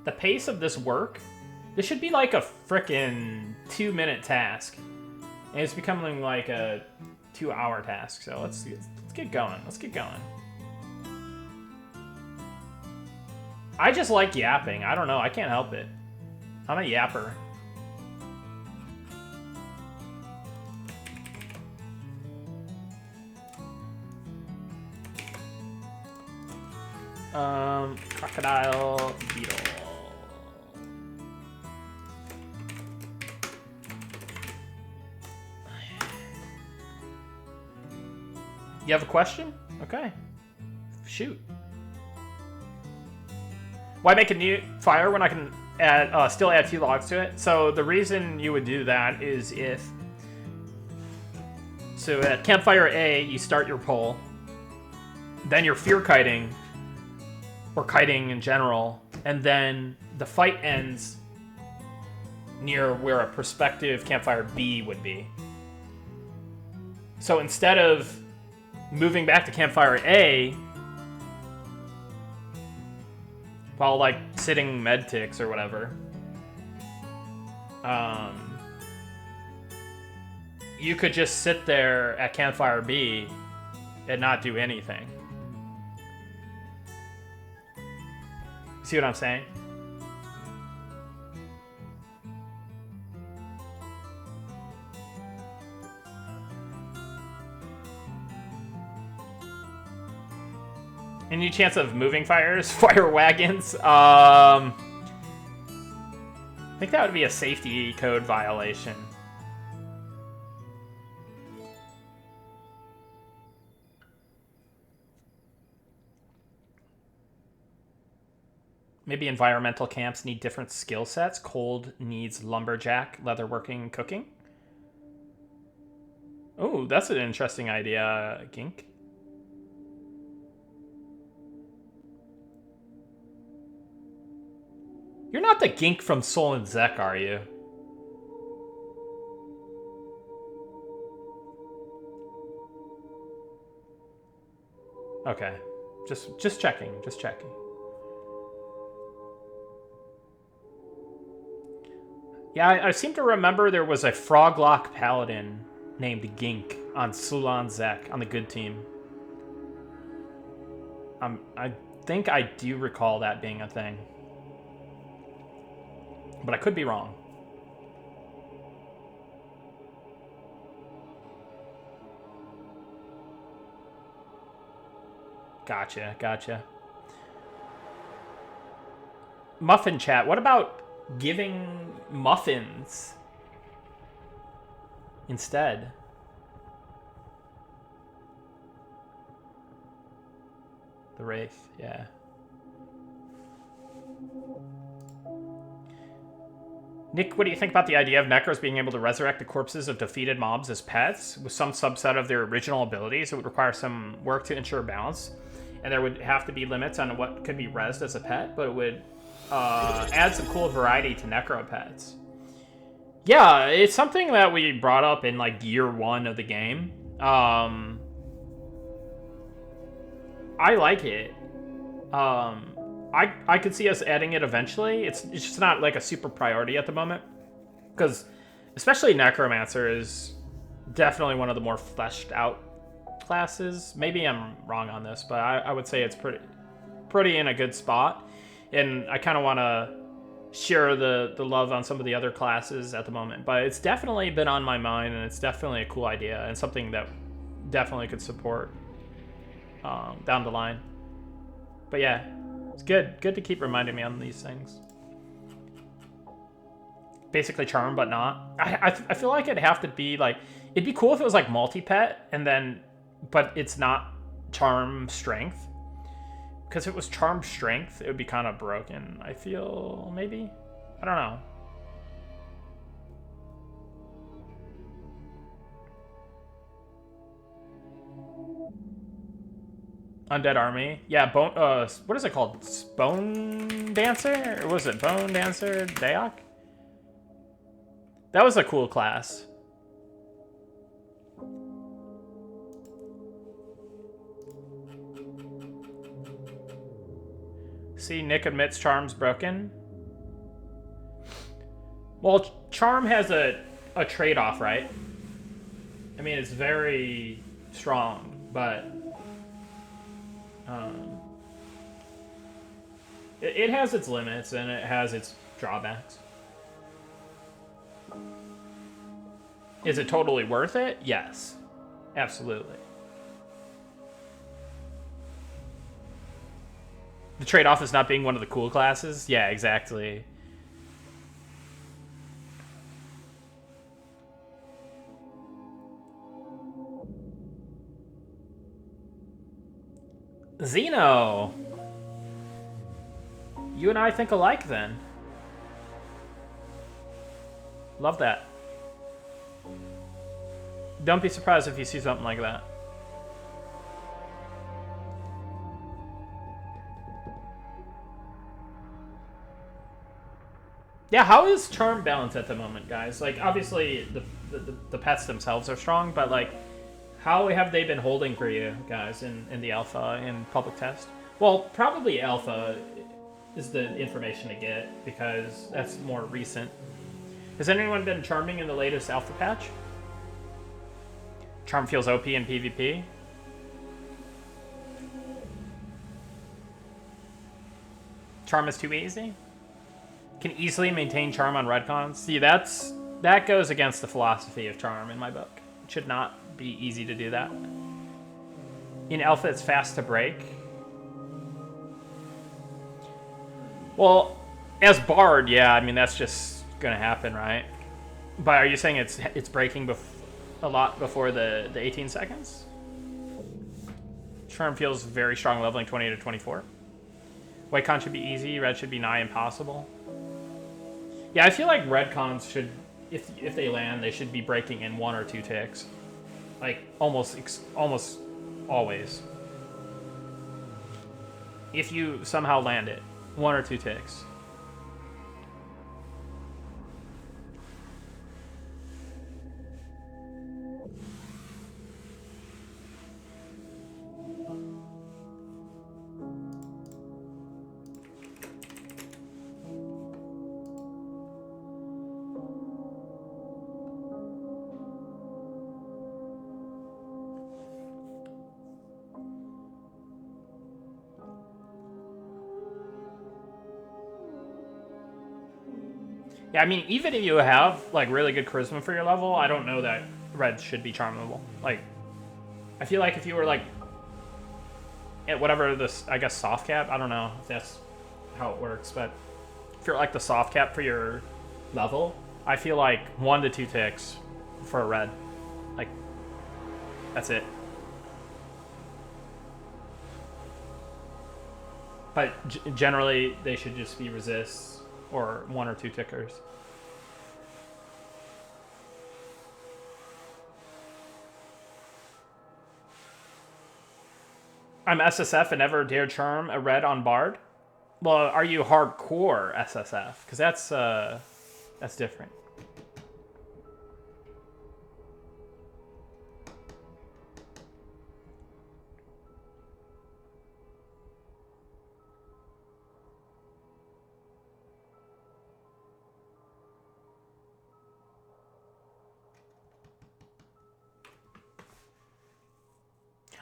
the pace of this work, this should be like a frickin' 2-minute task. And it's becoming like a 2-hour task, so let's get going. Let's get going. I just like yapping. I don't know, I can't help it. I'm a yapper. Crocodile beetle. You have a question? Okay. Shoot. Why make a new fire when I can add, still add 2 logs to it? So the reason you would do that is if... So at Campfire A, you start your poll. Then you're fear kiting, or kiting in general, and then the fight ends near where a prospective Campfire B would be. So instead of moving back to Campfire A while, like, sitting med ticks or whatever, you could just sit there at Campfire B and not do anything. See what I'm saying? Any chance of moving fires? Fire wagons? I think that would be a safety code violation. Maybe environmental camps need different skill sets. Cold needs lumberjack, leatherworking, cooking. Oh, that's an interesting idea, Gink. You're not the Gink from Sol and Zek, are you? Okay. Just checking, just checking. Yeah, I seem to remember there was a Froglock Paladin named Gink on Sulan Zek on the good team. I think I do recall that being a thing. But I could be wrong. Gotcha, gotcha. Muffin chat, what about giving muffins instead? The Wraith, yeah. Nick, what do you think about the idea of Necros being able to resurrect the corpses of defeated mobs as pets? With some subset of their original abilities, it would require some work to ensure balance, and there would have to be limits on what could be rezzed as a pet, but it would add some cool variety to Necro pets. Yeah, it's something that we brought up in like year 1 of the game. I like it. I could see us adding it eventually. It's just not like a super priority at the moment, because especially Necromancer is definitely one of the more fleshed out classes. Maybe I'm wrong on this, but I would say it's pretty in a good spot, and I kind of want to share the love on some of the other classes at the moment. But it's definitely been on my mind, and it's definitely a cool idea and something that definitely could support down the line. But yeah, it's good to keep reminding me on these things. Basically charm, but not. I feel like it'd have to be like, it'd be cool if it was like multi-pet, and then, but it's not charm strength. Because if it was charm strength, it would be kind of broken, I feel, maybe? I don't know. Undead Army. Yeah, bone, what is it called? Bone Dancer? Or was it Bone Dancer Daok? That was a cool class. See, Nick admits Charm's broken. Well, Charm has a trade-off, right? I mean, it's very strong, but it has its limits, and it has its drawbacks. Is it totally worth it? Yes. Absolutely. The trade-off is not being one of the cool classes? Yeah, exactly. Xeno! You and I think alike, then. Love that. Don't be surprised if you see something like that. Yeah, how is Charm balanced at the moment, guys? Like, obviously, the pets themselves are strong, but, like, how have they been holding for you guys in the alpha and public test? Well, probably alpha is the information to get, because that's more recent. Has anyone been charming in the latest alpha patch? Charm feels OP in PvP. Charm is too easy? Can easily maintain Charm on Redcons. See, that goes against the philosophy of Charm in my book. It should not be easy to do that. In Alpha, it's fast to break. Well, as Bard, yeah, I mean, that's just gonna happen, right? But are you saying it's breaking a lot before the 18 seconds? Charm feels very strong, leveling 20 to 24. White con should be easy, red should be nigh impossible. Yeah, I feel like red cons should, if they land, they should be breaking in 1 or 2 ticks. Like, almost always. If you somehow land it, 1 or 2 ticks. Yeah, I mean, even if you have, like, really good charisma for your level, I don't know that red should be charmable. Like, I feel like if you were, like... whatever this, I guess, soft cap. I don't know if that's how it works, but if you're like the soft cap for your level, I feel like 1 to 2 ticks for a red. Like, that's it. But generally, they should just be resists or 1 or 2 tickers. I'm SSF and never dare charm a red on Bard. Well, are you hardcore SSF? Because that's different.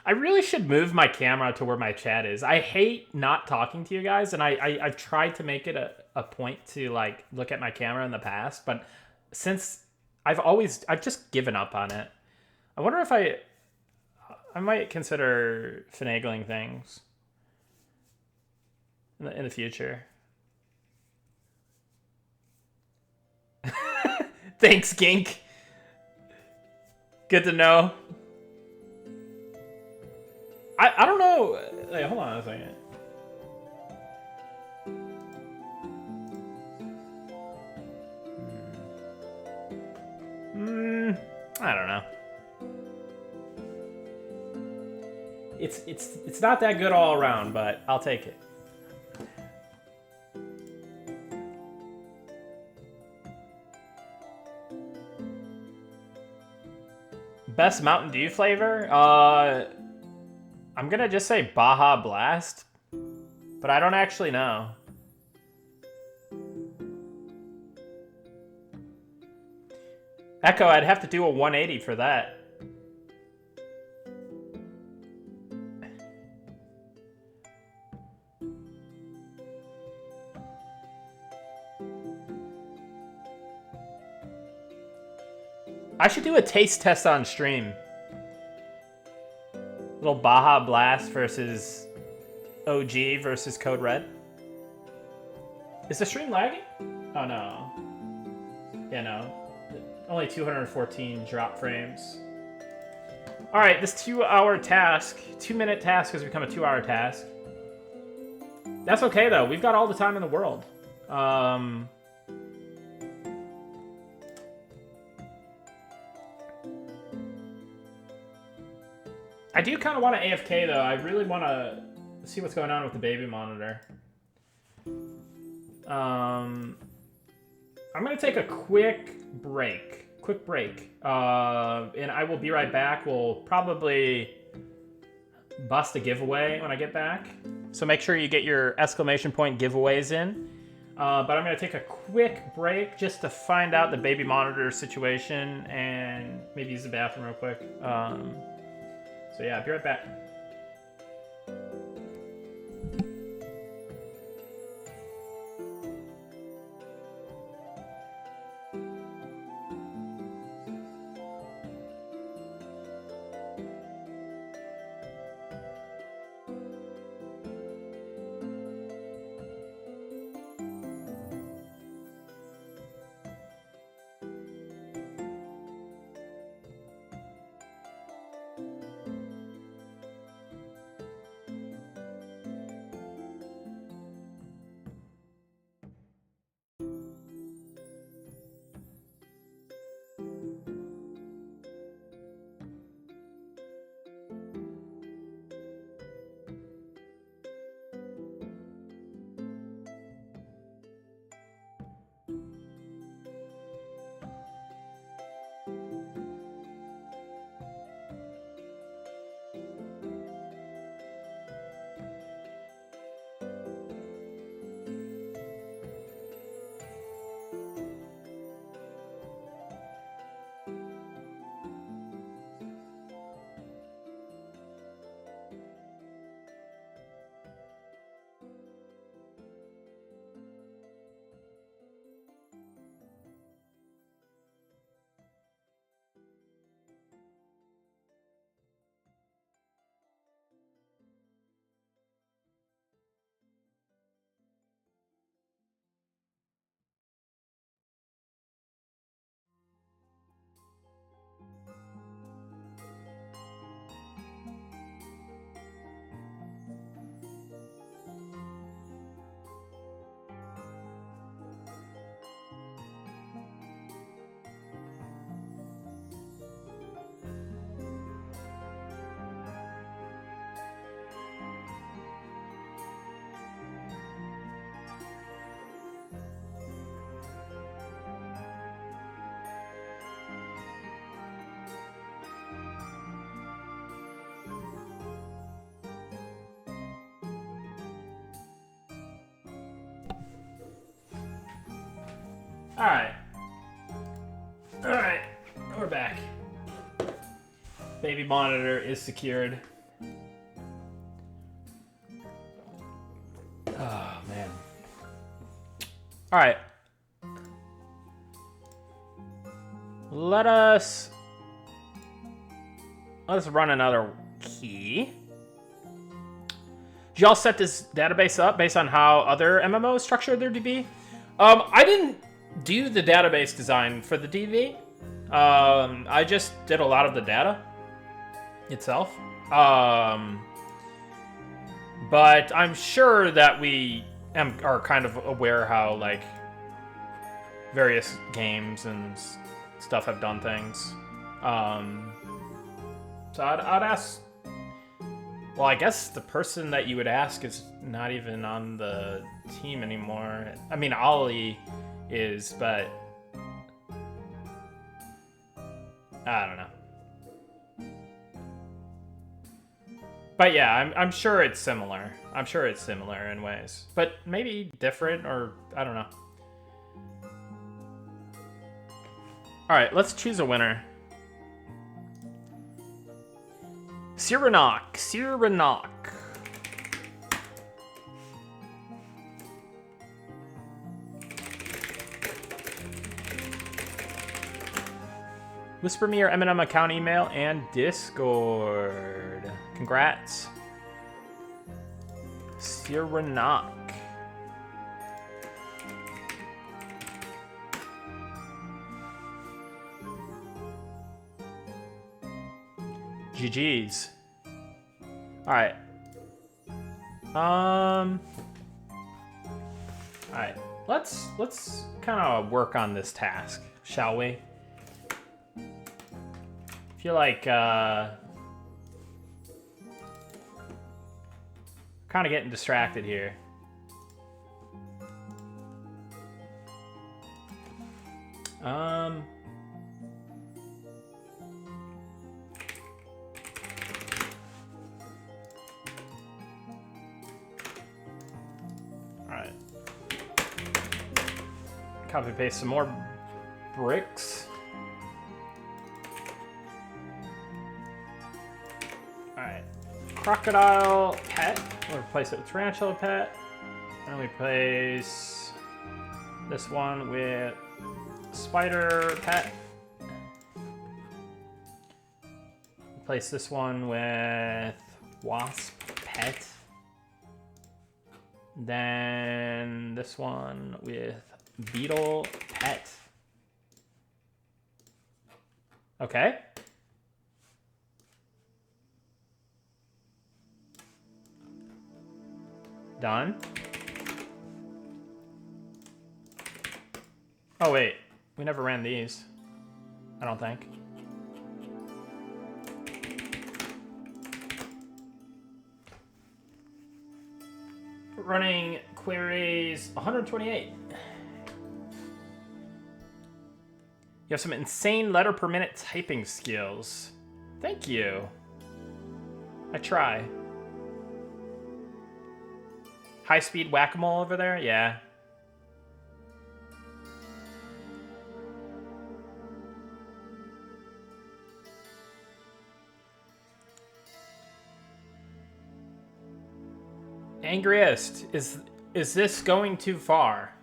I really should move my camera to where my chat is. I hate not talking to you guys, and I've tried to make it a point to like look at my camera in the past, but since I've just given up on it. I wonder if I might consider finagling things in the future. Thanks, Gink. Good to know. I don't know. Wait, hold on a second. I don't know. It's not that good all around, but I'll take it. Best Mountain Dew flavor? I'm gonna just say Baja Blast, but I don't actually know. Echo, I'd have to do a 180 for that. I should do a taste test on stream. Little Baja Blast versus OG versus Code Red. Is the stream lagging? Oh no. Yeah, no. Only 214 drop frames. Alright, this 2-hour task, 2-minute task has become a 2-hour task. That's okay though, we've got all the time in the world. I do kind of want to AFK though. I really want to see what's going on with the baby monitor. I'm going to take a quick break. And I will be right back. We'll probably bust a giveaway when I get back. So make sure you get your exclamation point giveaways in. But I'm going to take a quick break just to find out the baby monitor situation and maybe use the bathroom real quick. So yeah, I'll be right back. Alright. Alright. We're back. Baby monitor is secured. Oh, man. Alright. Let's run another key. Did y'all set this database up based on how other MMOs structure their DB? I didn't do the database design for the DB. I just did a lot of the data itself. But I'm sure that we are kind of aware how, like, various games and stuff have done things. So I'd ask... Well, I guess the person that you would ask is not even on the team anymore. I mean, Ollie is, but... I don't know. But yeah, I'm sure it's similar. I'm sure it's similar in ways. But maybe different, or I don't know. Alright, let's choose a winner. Cyranok. Whisper me your M&M account email and Discord. Congrats. Cyranok. GG's. Alright. Alright. Let's kind of work on this task, shall we? I feel like kind of getting distracted here. Alright. Copy paste some more bricks. Alright. Crocodile pet. We'll replace it with tarantula pet. And we replace this one with spider pet. Replace this one with wasp pet. Then this one with beetle pet. Okay. Done. Oh wait, we never ran these. I don't think. Running queries 128. You have some insane letter per minute typing skills. Thank you. I try. High-speed whack-a-mole over there? Yeah. Angriest, is this going too far?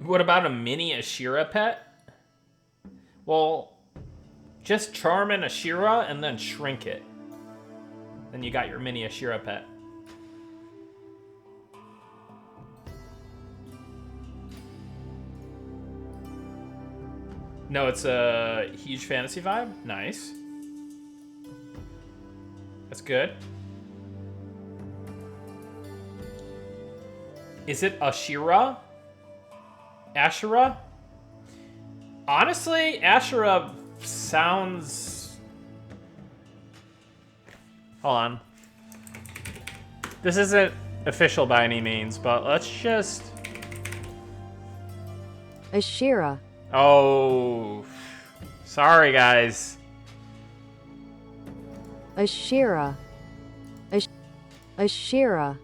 What about a mini Ashira pet? Well, just charm an Ashira and then shrink it. Then you got your mini Ashira pet. No, it's a huge fantasy vibe. Nice. That's good. Is it Ashira? Ashura? Honestly, Ashura sounds... Hold on. This isn't official by any means, but let's just... Ashira. Oh, sorry guys. Ashira. Ashira.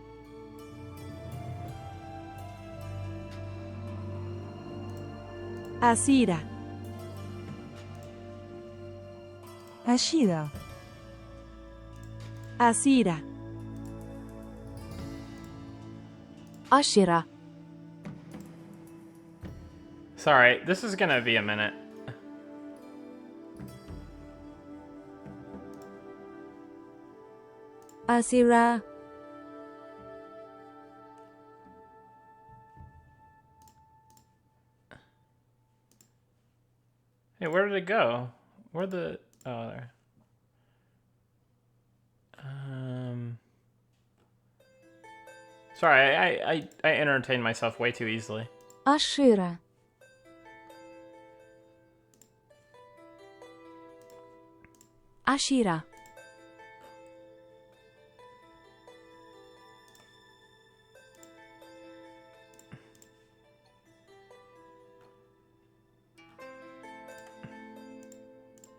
Asira. Ashira. Asira. Ashira. Sorry, this is gonna be a minute. Asira. Hey, where did it go? Where the... Oh, there. Sorry, I entertain myself way too easily. Ashira. Ashira.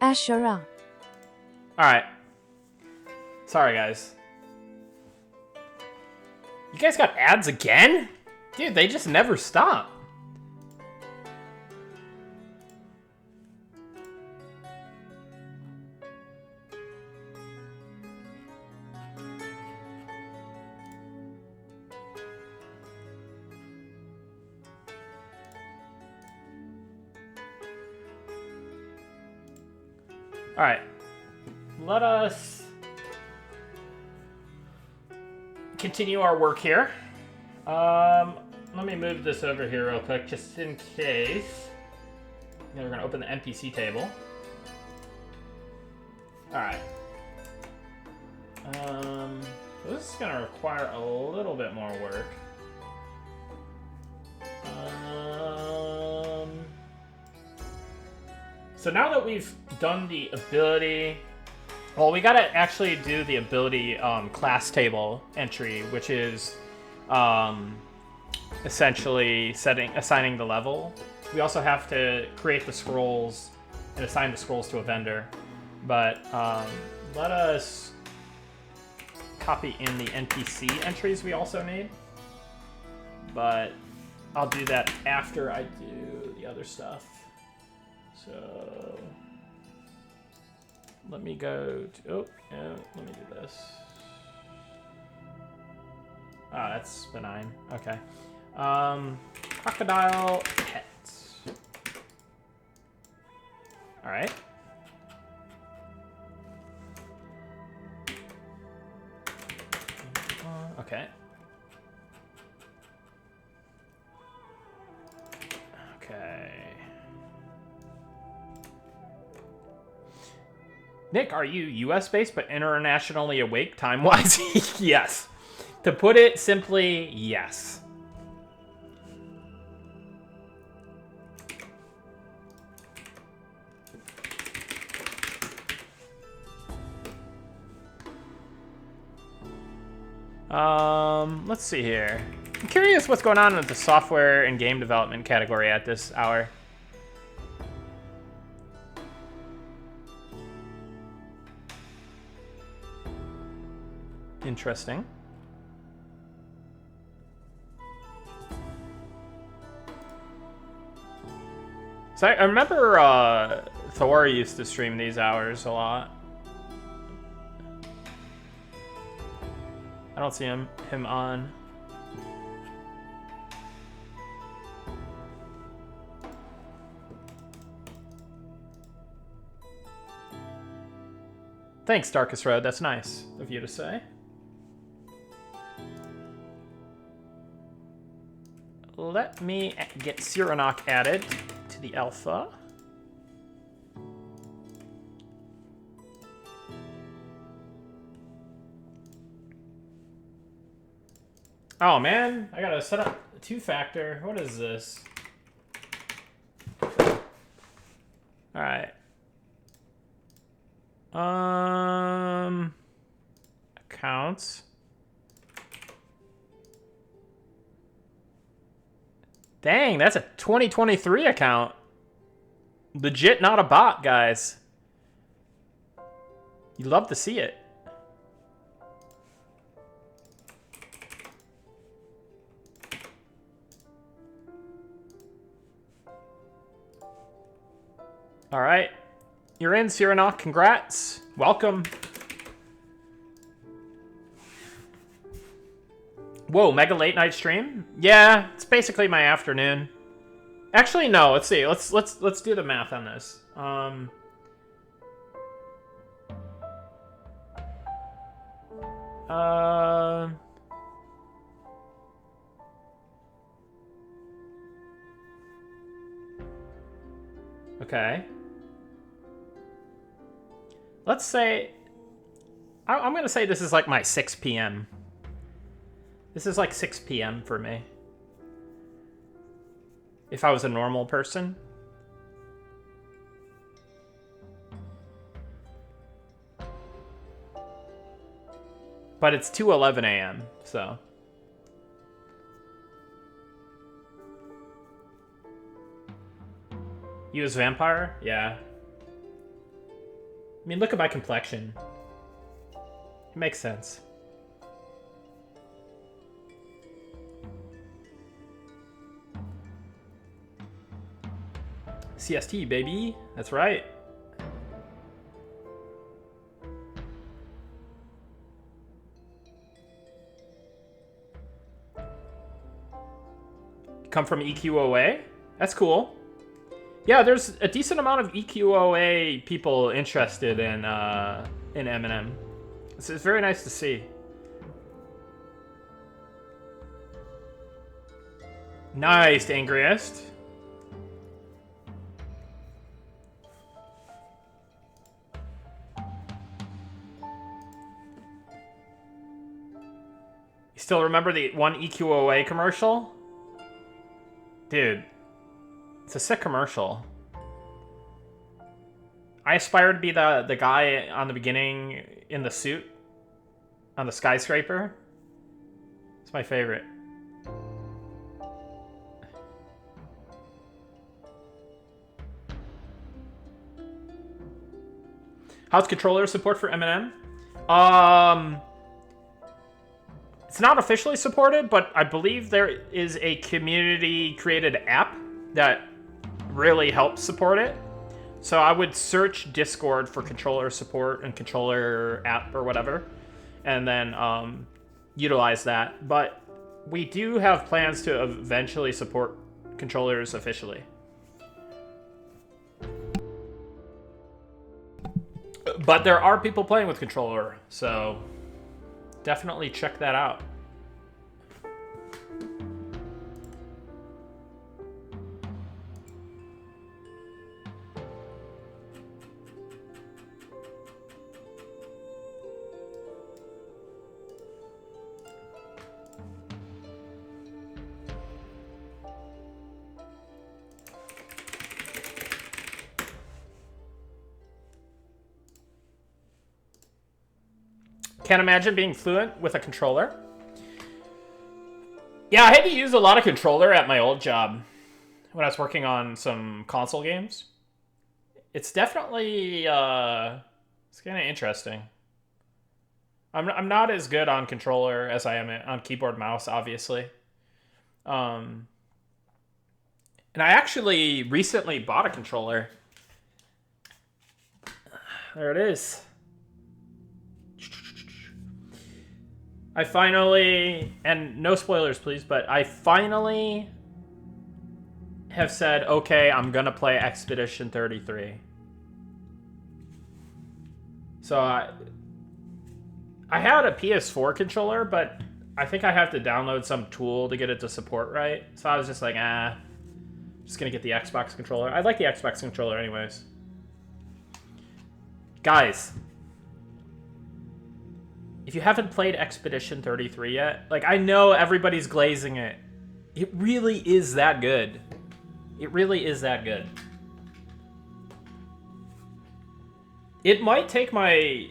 Ashara. Alright. Sorry, guys. You guys got ads again? Dude, they just never stop. Alright. Let us continue our work here. Let me move this over here real quick, just in case. Then we're going to open the NPC table. Alright. This is going to require a little bit more work. So now that we've done the ability... Well, we gotta actually do the ability class table entry, which is essentially assigning the level. We also have to create the scrolls and assign the scrolls to a vendor. But let us copy in the NPC entries we also need. But I'll do that after I do the other stuff. So let me go to, oh, yeah, let me do this. Ah, that's benign. Okay. Crocodile pets. All right. Okay. Okay. Nick, are you US based but internationally awake time-wise? Yes. To put it simply, yes. Let's see here. I'm curious what's going on with the software and game development category at this hour. Interesting. So I remember Thor used to stream these hours a lot. I don't see him on. Thanks, Darkest Road. That's nice of you to say. Let me get Cyranok added to the alpha. Oh man, I gotta set up a two-factor. What is this? Alright. Accounts. Dang, that's a 2023 account. Legit, not a bot, guys. You love to see it. All right. You're in, Cyranoc. Congrats. Welcome. Whoa, mega late night stream? Yeah, it's basically my afternoon. Actually, no. Let's see. Let's do the math on this. Okay. Let's say I'm gonna say this is like my 6 p.m. This is like 6 p.m. for me. If I was a normal person. But it's 2:11 a.m., so. You as vampire? Yeah. I mean, look at my complexion. It makes sense. CST, baby. That's right. Come from EQOA? That's cool. Yeah, there's a decent amount of EQOA people interested in Eminem. It's very nice to see. Nice, Angriest. You still remember the one EQOA commercial? Dude, it's a sick commercial. I aspire to be the guy on the beginning in the suit on the skyscraper. It's my favorite. How's controller support for Eminem? It's not officially supported, but I believe there is a community-created app that really helps support it. So I would search Discord for controller support and controller app or whatever, and then utilize that. But we do have plans to eventually support controllers officially. But there are people playing with controller, so definitely check that out. Can't imagine being fluent with a controller. Yeah, I had to use a lot of controller at my old job when I was working on some console games. It's definitely it's kind of interesting. I'm not as good on controller as I am on keyboard mouse, obviously. And I actually recently bought a controller. There it is. I finally, and no spoilers please, but I finally have said, okay, I'm gonna play Expedition 33. So I had a PS4 controller, but I think I have to download some tool to get it to support right. So I was just like, just gonna get the Xbox controller. I like the Xbox controller anyways. Guys, if you haven't played Expedition 33 yet, like, I know everybody's glazing it. It really is that good. It really is that good. It might take my,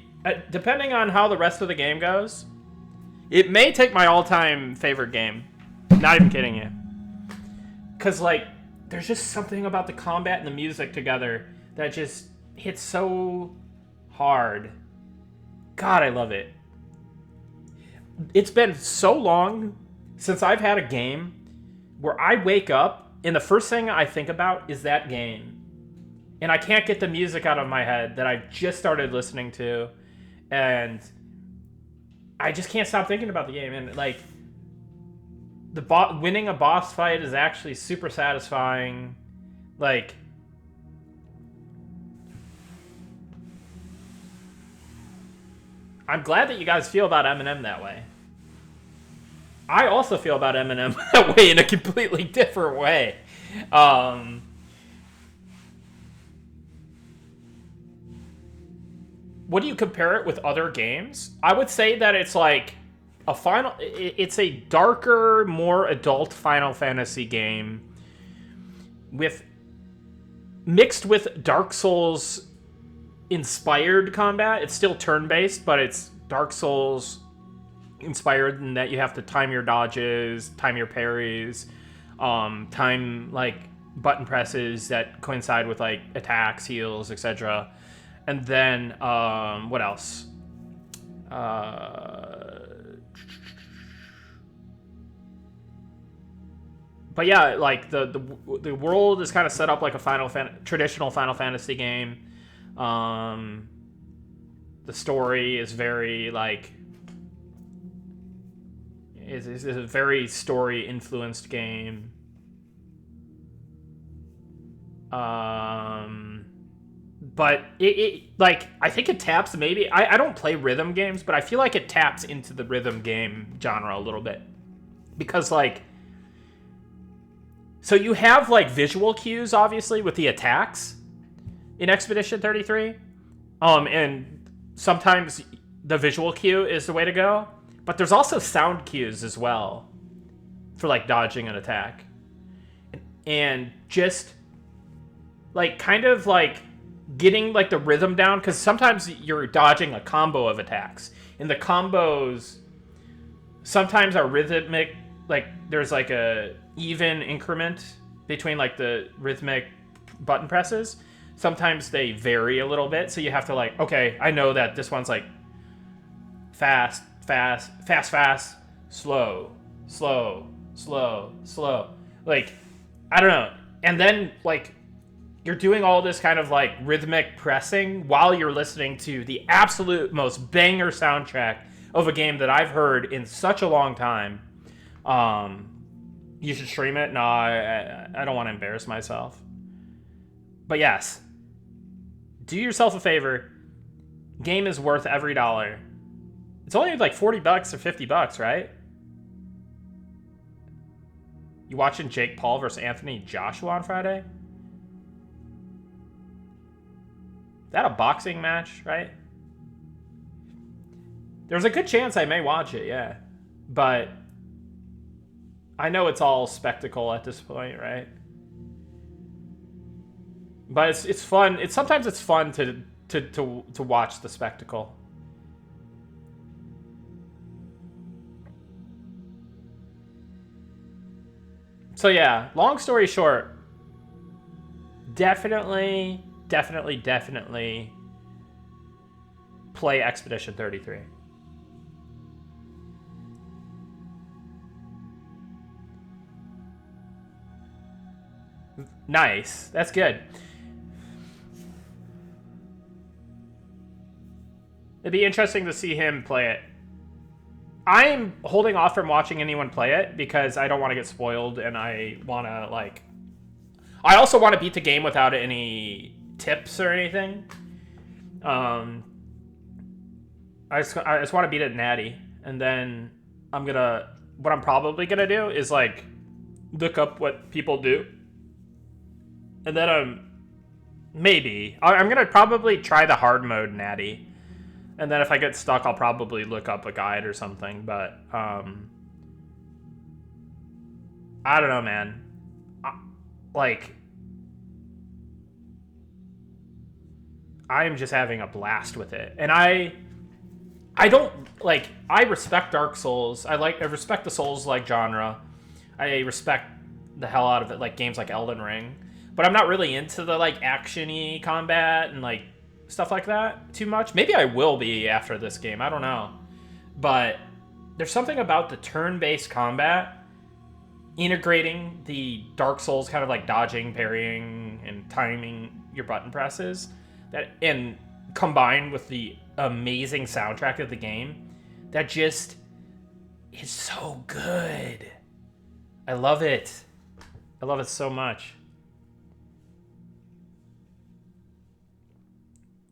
depending on how the rest of the game goes, it may take my all-time favorite game. Not even kidding you. because like there's just something about the combat and the music together that just hits so hard. God, I love it. It's been so long since I've had a game where I wake up and the first thing I think about is that game. And I can't get the music out of my head that I just started listening to. And I just can't stop thinking about the game. And like, winning a boss fight is actually super satisfying. Like, I'm glad that you guys feel about Eminem that way. I also feel about Eminem that way in a completely different way. What do you compare it with other games? I would say that it's like it's a darker, more adult Final Fantasy game mixed with Dark Souls inspired combat. It's still turn-based, but it's Dark Souls inspired in that you have to time your dodges, time your parries, time like button presses that coincide with like attacks, heals, etc. And then what else? But yeah, like the world is kind of set up like a traditional Final Fantasy game. The story is very like is a very story influenced game. But it like I think it taps maybe I don't play rhythm games, but I feel like it taps into the rhythm game genre a little bit. Because like so you have like visual cues obviously with the attacks in Expedition 33. And sometimes the visual cue is the way to go, but there's also sound cues as well for like dodging an attack. And just like kind of like getting like the rhythm down, because sometimes you're dodging a combo of attacks, and the combos sometimes are rhythmic, like there's like a even increment between like the rhythmic button presses. Sometimes they vary a little bit, so you have to like, okay, I know that this one's like fast, fast, fast, fast, slow, slow, slow, slow. Like, I don't know. And then like you're doing all this kind of like rhythmic pressing while you're listening to the absolute most banger soundtrack of a game that I've heard in such a long time. You should stream it. No, I don't want to embarrass myself. But yes, do yourself a favor. Game is worth every dollar. It's only like $40 or $50, right? You watching Jake Paul versus Anthony Joshua on Friday? Is that a boxing match, right? There's a good chance I may watch it, yeah. But I know it's all spectacle at this point, right? But it's fun. Sometimes it's fun to watch the spectacle. So yeah, long story short, definitely play Expedition 33. Nice. That's good. It'd be interesting to see him play it. I'm holding off from watching anyone play it because I don't want to get spoiled, and I want to, like... I also want to beat the game without any tips or anything. I just want to beat it natty, and then what I'm probably gonna do is like look up what people do, and then I'm gonna probably try the hard mode natty, and then if I get stuck, I'll probably look up a guide or something. But I don't know, man. I am just having a blast with it. And I respect Dark Souls. I respect the Souls-like genre. I respect the hell out of it, like games like Elden Ring. But I'm not really into the like action-y combat and like stuff like that too much. Maybe I will be after this game. I don't know. But there's something about the turn-based combat integrating the Dark Souls kind of like dodging, parrying, and timing your button presses that, and combined with the amazing soundtrack of the game that just is so good. I love it. I love it so much.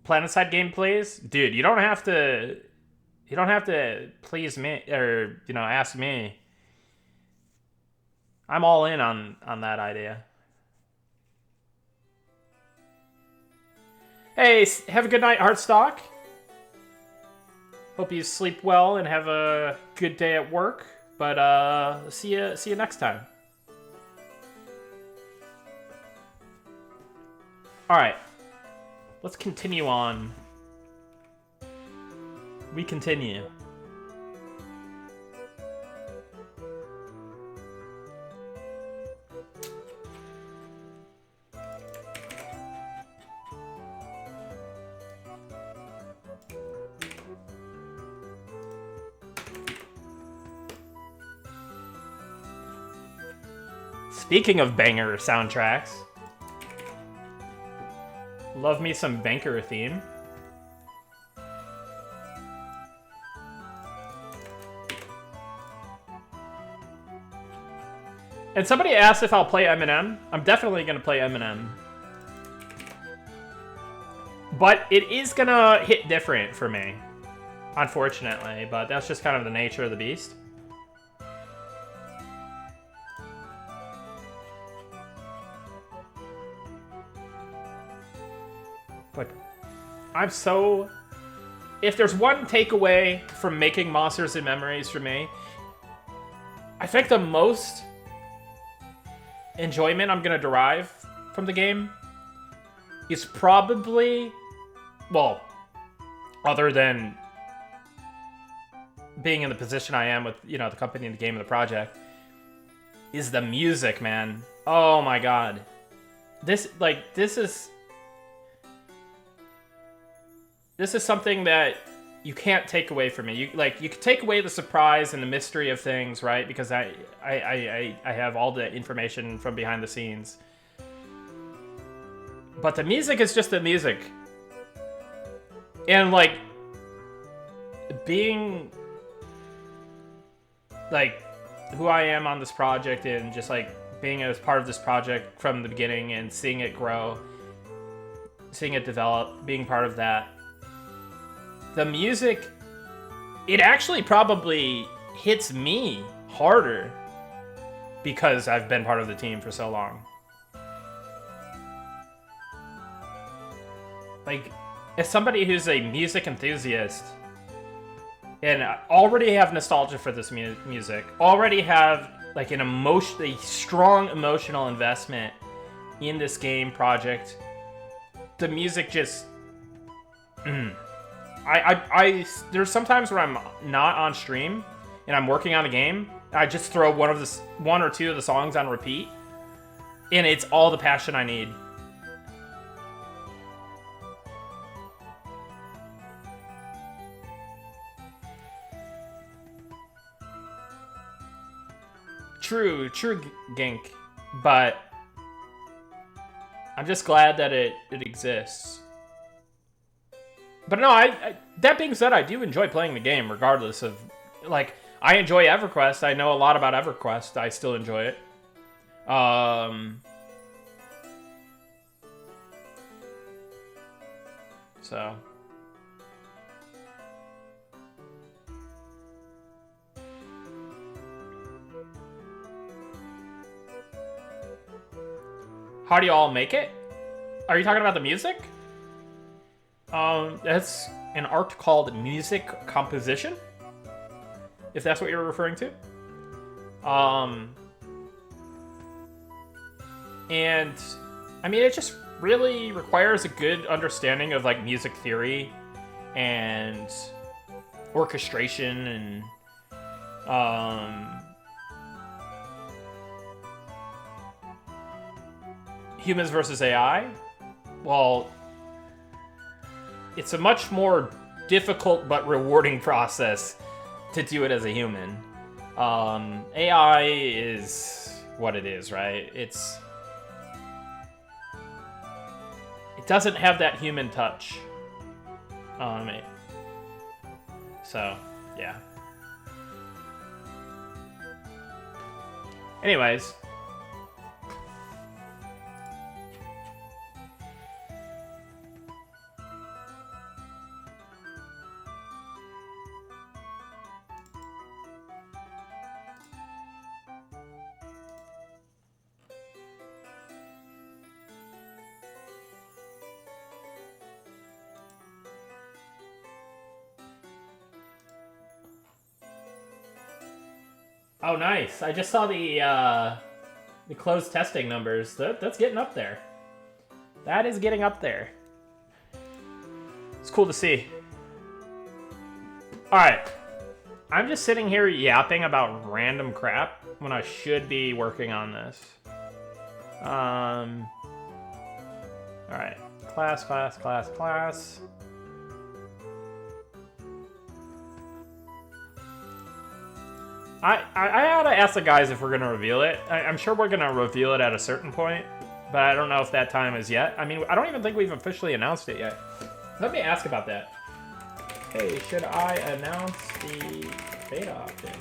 PlanetSide gameplays, dude. You don't have to please me or ask me. I'm all in on that idea. Hey, have a good night, Heartstock. Hope you sleep well and have a good day at work. But see you next time. All right, let's continue on. We continue. Speaking of banger soundtracks, love me some banker theme. And somebody asked if I'll play Eminem. I'm definitely going to play Eminem. But it is going to hit different for me, unfortunately. But that's just kind of the nature of the beast. But I'm so... If there's one takeaway from making Monsters and Memories for me, I think the most enjoyment I'm going to derive from the game is probably, well, other than being in the position I am with, the company and the game and the project, is the music, man. Oh my god. This is something that you can't take away from me. You can take away the surprise and the mystery of things, right? Because I have all the information from behind the scenes. But the music is just the music. And being who I am on this project and just being as part of this project from the beginning and seeing it grow, seeing it develop, being part of that. The music, it actually probably hits me harder because I've been part of the team for so long. As somebody who's a music enthusiast, and I already have nostalgia for this music, already have a strong emotional investment in this game project, the music just... there's sometimes where I'm not on stream and I'm working on a game. I just throw one or two of the songs on repeat, and it's all the passion I need. True, Gink, but I'm just glad that it exists. But no, that being said, I do enjoy playing the game, regardless of, I enjoy EverQuest. I know a lot about EverQuest. I still enjoy it. So. How do you all make it? Are you talking about the music? That's an art called music composition, if that's what you're referring to. And I mean, it just really requires a good understanding of music theory and orchestration and humans versus AI? Well, it's a much more difficult but rewarding process to do it as a human. AI is what it is, right? It doesn't have that human touch. So, yeah. Anyways. Oh, nice. I just saw the closed testing numbers. That's getting up there. That is getting up there. It's cool to see. Alright. I'm just sitting here yapping about random crap when I should be working on this. Alright. Class. I ought to ask the guys if we're going to reveal it. I'm sure we're going to reveal it at a certain point, but I don't know if that time is yet. I mean, I don't even think we've officially announced it yet. Let me ask about that. Hey, should I announce the beta opt-in?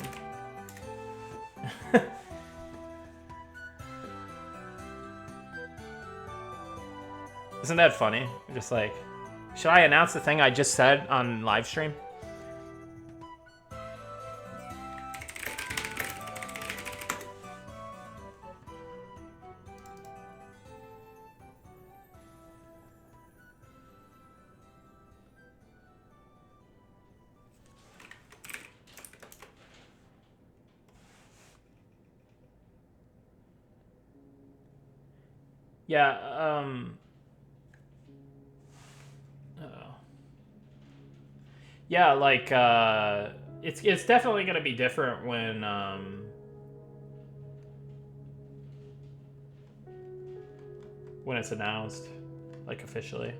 Isn't that funny? Just like, should I announce the thing I just said on live stream? Yeah, yeah, like, it's definitely gonna be different when it's announced, like, officially.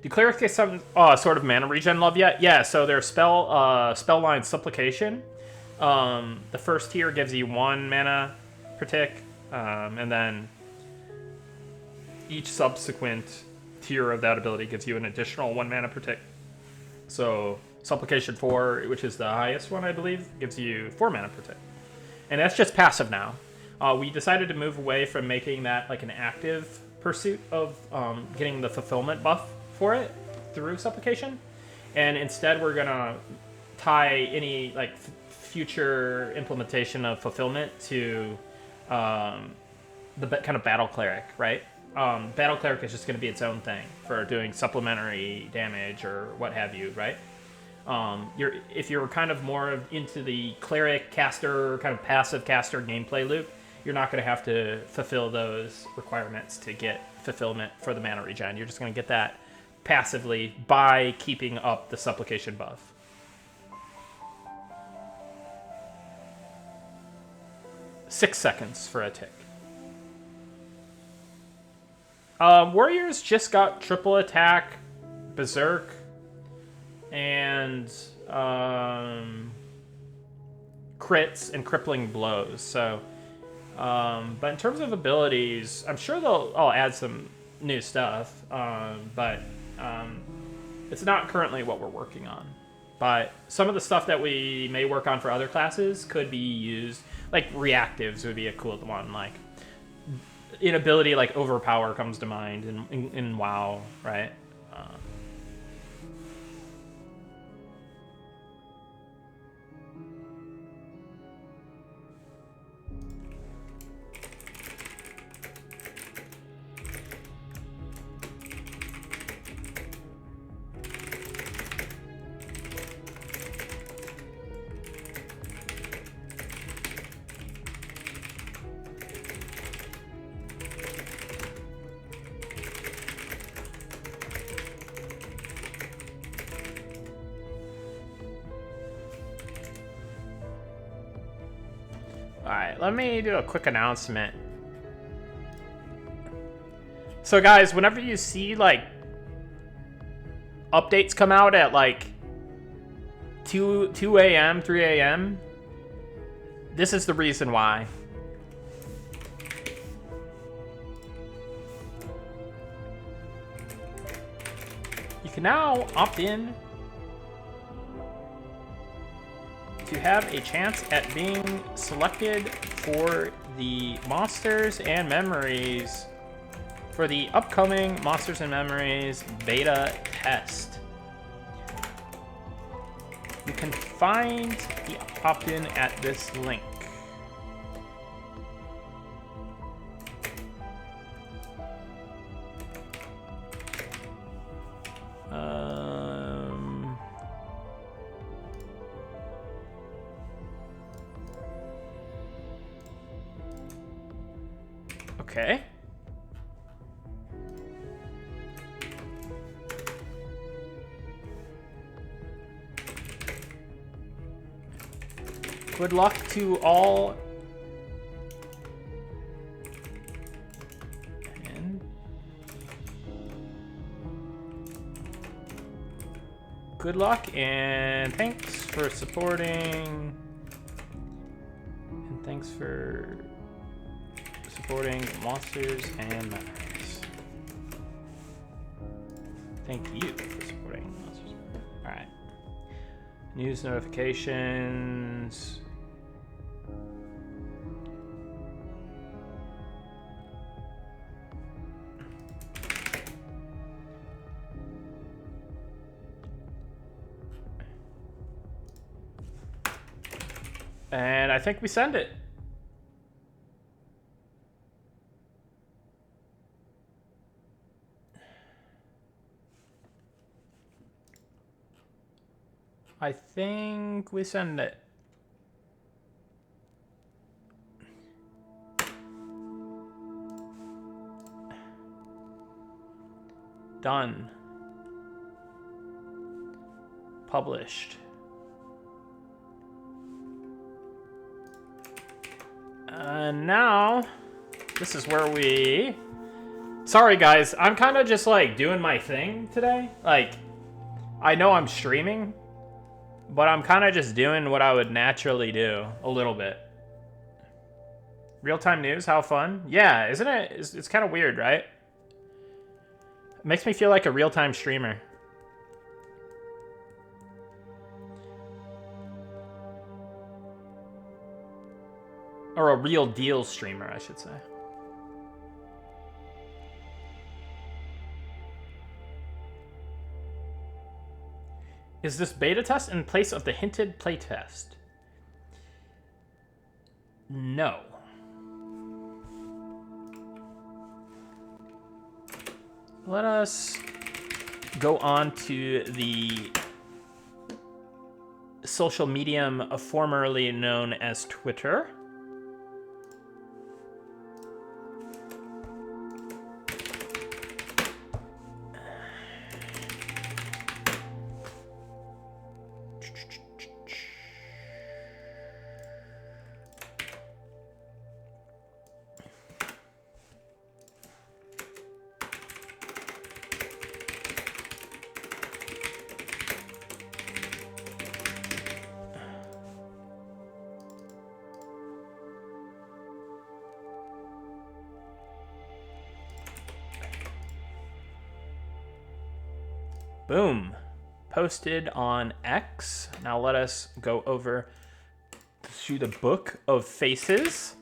Do clerics get some sort of mana regen love yet? Yeah, so their spell line Supplication. The first tier gives you 1 mana per tick, and then each subsequent tier of that ability gives you an additional 1 mana per tick. So Supplication 4, which is the highest one, I believe, gives you 4 mana per tick. And that's just passive now. We decided to move away from making that like an active pursuit of getting the fulfillment buff for it through Supplication. And instead we're going to tie any like future implementation of fulfillment to the kind of battle cleric, right? Battle cleric is just going to be its own thing for doing supplementary damage or what have you, right? If you're kind of more into the cleric caster, kind of passive caster gameplay loop, you're not going to have to fulfill those requirements to get fulfillment for the mana regen. You're just going to get that passively by keeping up the Supplication buff. Six seconds for a tick. Warriors just got triple attack, berserk, and crits and crippling blows. So, but in terms of abilities, I'm sure I'll add some new stuff. But it's not currently what we're working on. But some of the stuff that we may work on for other classes could be used, like reactives would be a cool one, like. An ability like Overpower comes to mind in WoW, right? Alright, let me do a quick announcement. So guys, whenever you see like updates come out at like 2 a.m., 3 a.m., this is the reason why. You can now opt in to have a chance at being selected for the Monsters and Memories for the upcoming Monsters and Memories beta test. You can find the opt-in at this link. Okay. Good luck to all. And good luck and thanks for supporting. And thanks for supporting Monsters and Memories. Thank you for supporting Monsters. Alright. News notifications. And I think we send it. I think we send it. Done. Published. And now, this is where we... Sorry guys, I'm kind of just like doing my thing today. Like, I know I'm streaming, but I'm kind of just doing what I would naturally do a little bit. Real-time news, how fun. Yeah, isn't it? It's kind of weird, right? It makes me feel like a real-time streamer. Or a real deal streamer, I should say. Is this beta test in place of the hinted playtest? No. Let us go on to the social medium formerly known as Twitter. Boom. Posted on X. Now let us go over to the Book of Faces.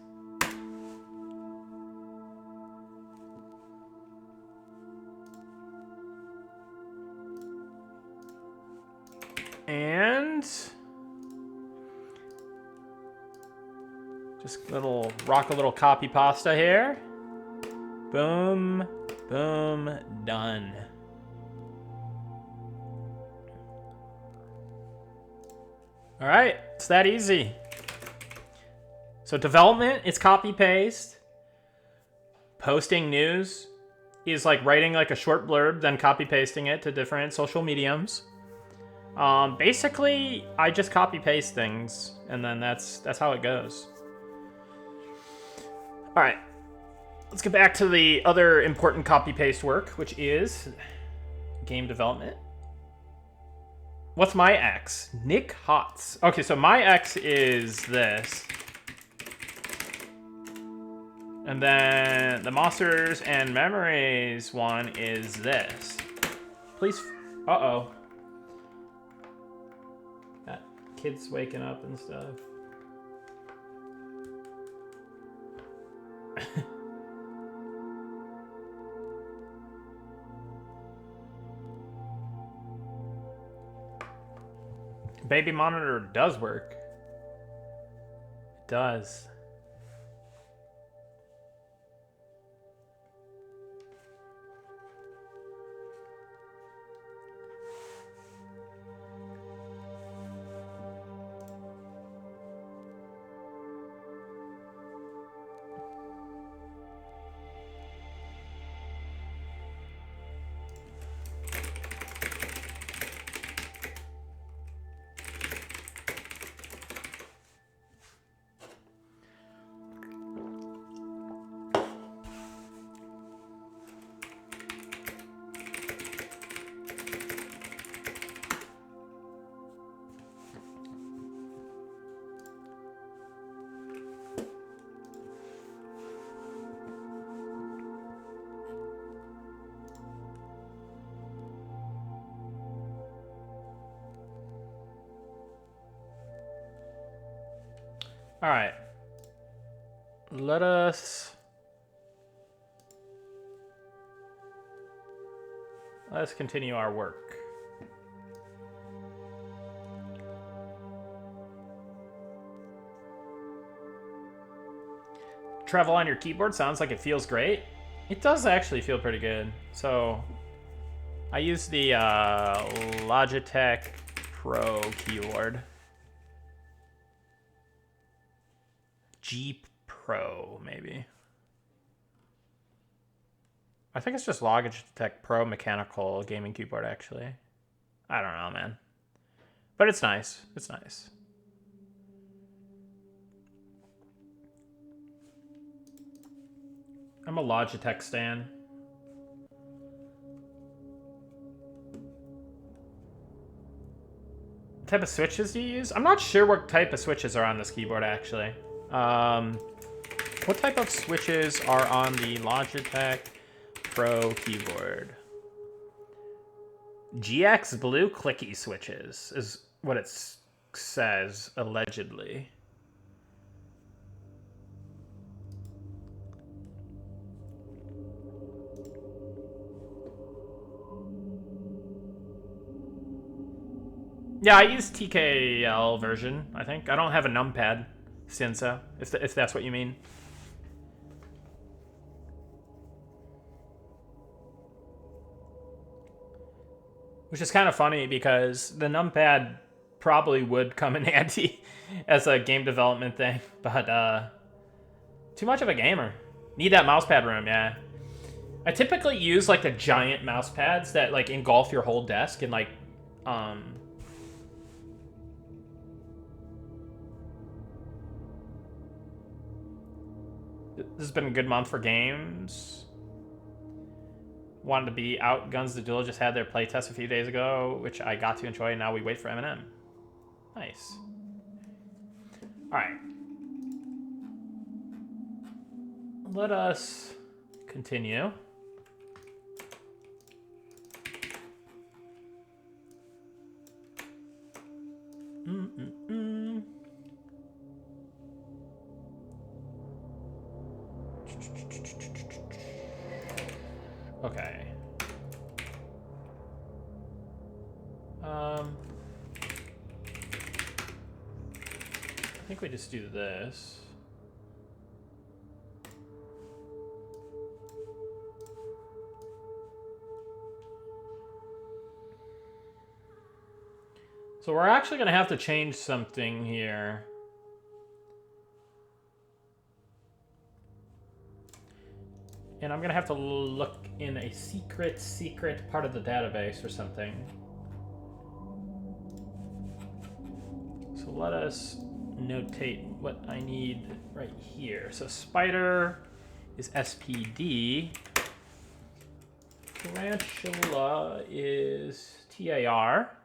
And just rock a little copy pasta here. Boom, boom, done. All right, it's that easy. So development, it's copy paste. Posting news is like writing like a short blurb, then copy pasting it to different social mediums. Basically, I just copy paste things, and then that's how it goes. All right. Let's get back to the other important copy-paste work, which is game development. What's my X? Nick Hotz. Okay, so my X is this. And then the Monsters and Memories one is this. Please. Uh-oh. That kid's waking up and stuff. Baby monitor does work. It does. All right. Let's continue our work. Travel on your keyboard sounds like it feels great. It does actually feel pretty good. So I use the Logitech Pro keyboard. G Pro, maybe. I think it's just Logitech Pro mechanical gaming keyboard, actually. I don't know, man. But it's nice. It's nice. I'm a Logitech stan. What type of switches do you use? I'm not sure what type of switches are on this keyboard, actually. What type of switches are on the Logitech Pro keyboard? GX blue clicky switches is what it says, allegedly. Yeah, I use TKL version, I think. I don't have a numpad. Sensa, if that's what you mean. Which is kind of funny because the numpad probably would come in handy as a game development thing, but too much of a gamer. Need that mousepad room, yeah. I typically use like the giant mouse pads that like engulf your whole desk and like this has been a good month for games. Wanted to be out. Guns the Duel just had their playtest a few days ago, which I got to enjoy, and now we wait for Eminem. Nice. Alright. Let us continue. Okay. I think we just do this. So we're actually going to have to change something here. And I'm going to have to look in a secret part of the database or something. So let us notate what I need right here. So spider is SPD. Tarantula is TAR.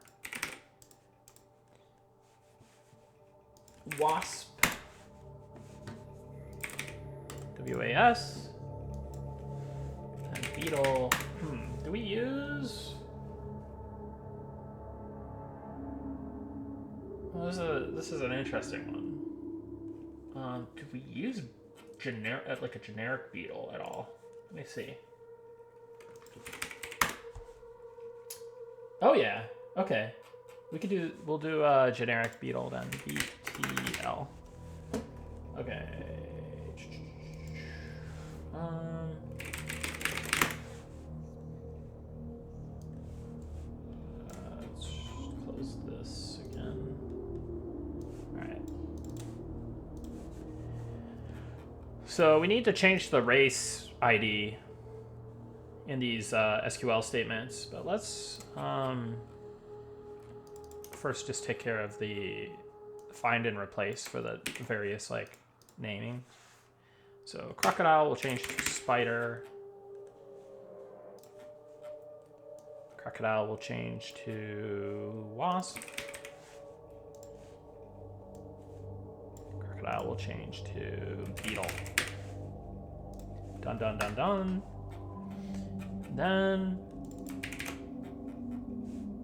Wasp. WAS. And Beetle. Do we use... Well, this is an interesting one. Do we use like a generic beetle at all? Let me see. Oh yeah. Okay. We'll do a generic beetle then. BTL. Okay. Let's close this again. Alright. So we need to change the race ID in these SQL statements, but let's first just take care of the find and replace for the various like naming. So crocodile will change to spider. Crocodile will change to wasp. Crocodile will change to beetle. Done, done, done, done. Then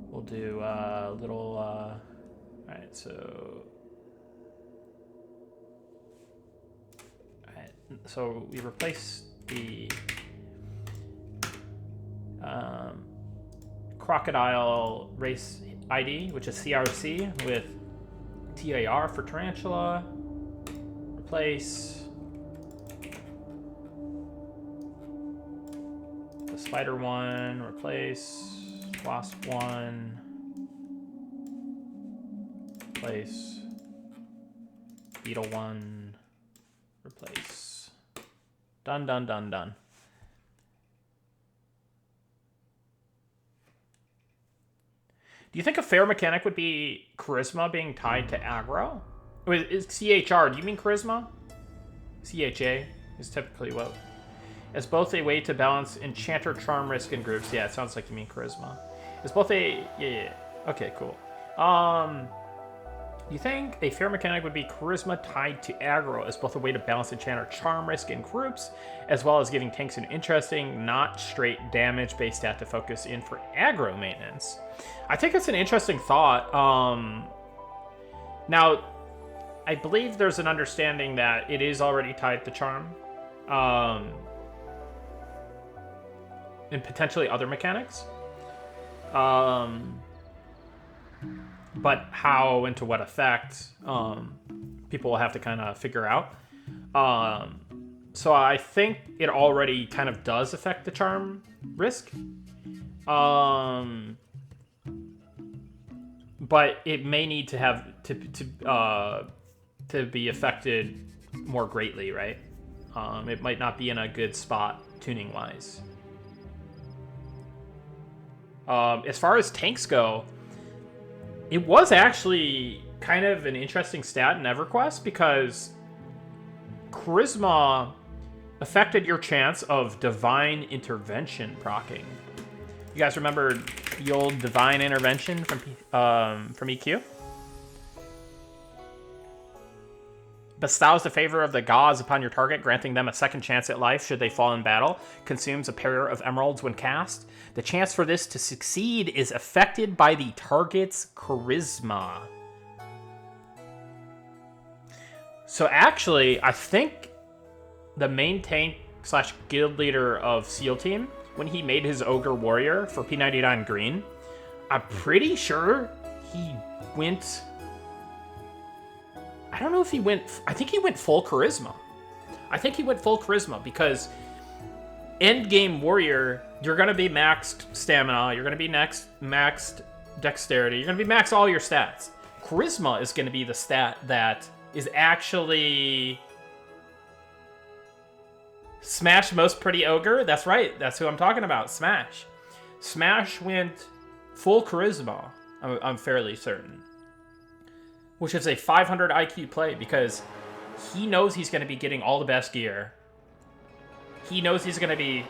we'll do a little, all right, so, all right, so we replace the crocodile race ID, which is CRC, with TAR for tarantula. Replace the spider one, replace wasp one, replace beetle one, replace. Done, done, done, done. Do you think a fair mechanic would be charisma being tied to aggro? Wait, is CHR, do you mean charisma? CHA is typically what? As both a way to balance enchanter charm risk in groups. Yeah, it sounds like you mean charisma. It's both a... Yeah. Okay, cool. You think a fair mechanic would be charisma tied to aggro as both a way to balance enchanter charm risk in groups, as well as giving tanks an interesting, not straight damage-based stat to focus in for aggro maintenance? I think it's an interesting thought. Now, I believe there's an understanding that it is already tied to charm. And potentially other mechanics. But how and to what effect, people will have to kind of figure out. So I think it already kind of does affect the charm risk. But it may need to have to be affected more greatly, right? It might not be in a good spot tuning wise. As far as tanks go, it was actually kind of an interesting stat in EverQuest because charisma affected your chance of divine intervention proccing. You guys remember the old divine intervention from EQ? Bestows the favor of the gods upon your target, granting them a second chance at life should they fall in battle. Consumes a pair of emeralds when cast. The chance for this to succeed is affected by the target's charisma. So actually, I think the main tank / guild leader of SEAL Team, when he made his Ogre Warrior for P99 green, I'm pretty sure he went... I don't know if he went... I think he went full charisma. I think he went full charisma because endgame warrior, you're going to be maxed stamina, you're going to be maxed dexterity, you're going to be maxed all your stats. Charisma is going to be the stat that is actually... Smash most pretty ogre? That's right. That's who I'm talking about. Smash. Smash went full charisma. I'm fairly certain. Which is a 500 IQ play because he knows he's going to be getting all the best gear. he knows he's going to be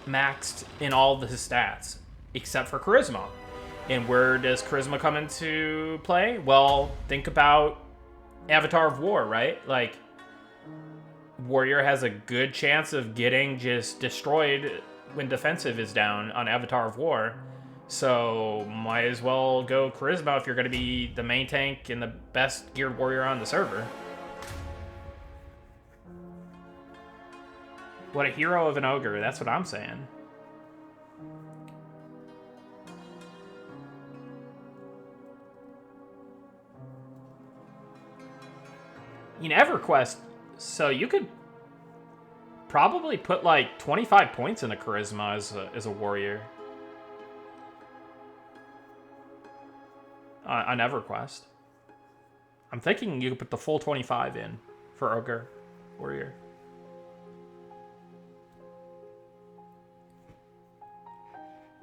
maxed in all of his stats, except for Charisma. And where does Charisma come into play? Well, think about Avatar of War, right? Like, Warrior has a good chance of getting just destroyed when defensive is down on Avatar of War. So might as well go Charisma if you're going to be the main tank and the best geared warrior on the server. What a hero of an ogre, that's what I'm saying. In EverQuest, so you could probably put like 25 points into Charisma as a warrior. On EverQuest. I'm thinking you could put the full 25 in for Ogre Warrior.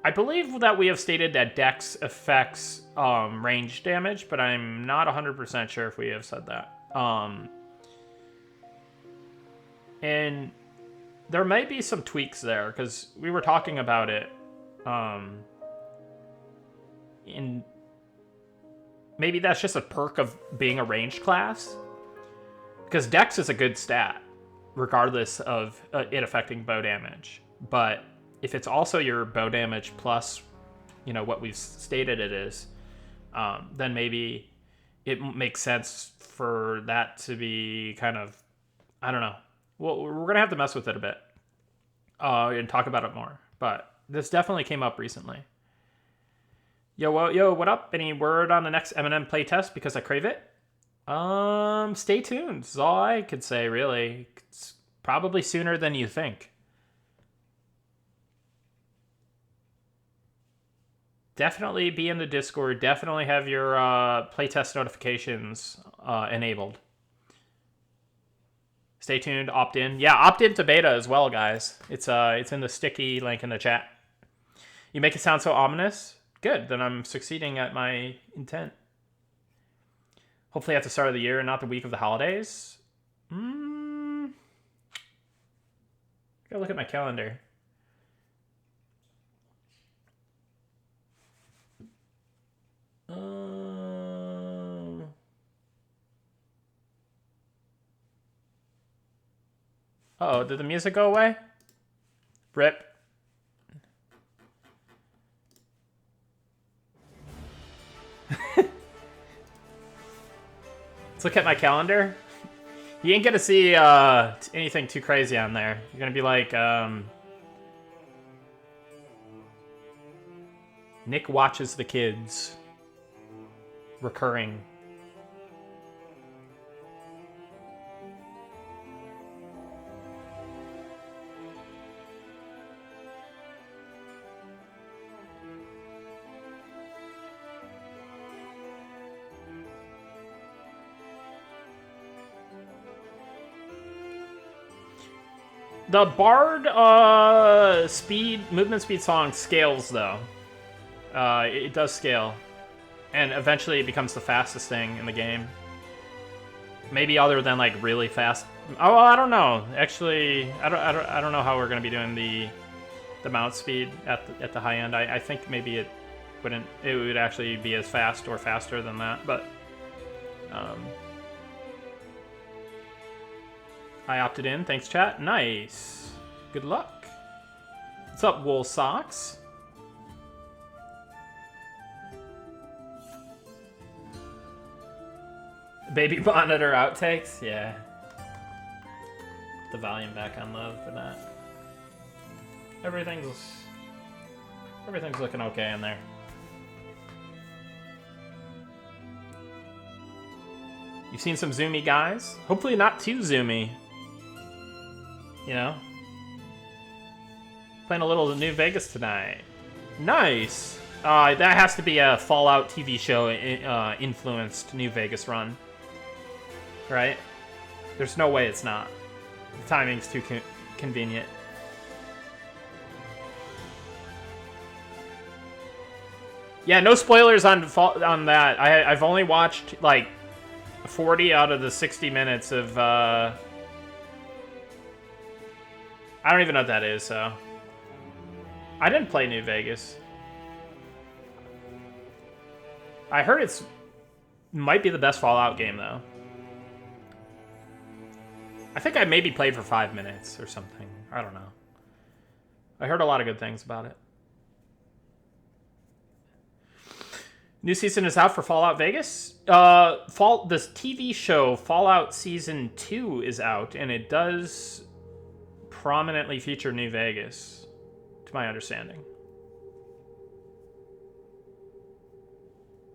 I believe that we have stated that Dex affects range damage, but I'm not 100% sure if we have said that. And there may be some tweaks there, because we were talking about it in... Maybe that's just a perk of being a ranged class. Because Dex is a good stat, regardless of it affecting bow damage. But if it's also your bow damage plus, you know, what we've stated it is, then maybe it makes sense for that to be kind of, I don't know. Well, we're going to have to mess with it a bit and talk about it more. But this definitely came up recently. Yo, what up? Any word on the next M&M playtest because I crave it? Stay tuned. That's all I could say, really. It's probably sooner than you think. Definitely be in the Discord. Definitely have your playtest notifications enabled. Stay tuned. Opt in. Yeah, opt into beta as well, guys. It's in the sticky link in the chat. You make it sound so ominous. Good, then I'm succeeding at my intent. Hopefully at the start of the year and not the week of the holidays. Gotta look at my calendar. Uh-oh, did the music go away? Rip. Let's look at my calendar. You ain't gonna see anything too crazy on there. You're gonna be like, Nick watches the kids. Recurring. The Bard movement speed song scales, though. It does scale. And eventually it becomes the fastest thing in the game. Maybe other than, like, really fast... Oh, I don't know. Actually, I don't know how we're going to be doing the mount speed at the high end. I think maybe it would actually be as fast or faster than that, but... I opted in. Thanks, chat. Nice. Good luck. What's up, Wool Socks? Baby monitor outtakes? Yeah. Put the volume back on low for that. Everything's looking okay in there. You've seen some zoomy guys? Hopefully not too zoomy. You know? Playing a little New Vegas tonight. Nice! That has to be a Fallout TV show influenced New Vegas run. Right? There's no way it's not. The timing's too convenient. Yeah, no spoilers on that. I've only watched, like, 40 out of the 60 minutes of I don't even know what that is, so... I didn't play New Vegas. I heard it's... might be the best Fallout game, though. I think I maybe played for 5 minutes or something. I don't know. I heard a lot of good things about it. New season is out for Fallout Vegas. This TV show, Fallout Season 2, is out, and it does prominently feature New Vegas, to my understanding.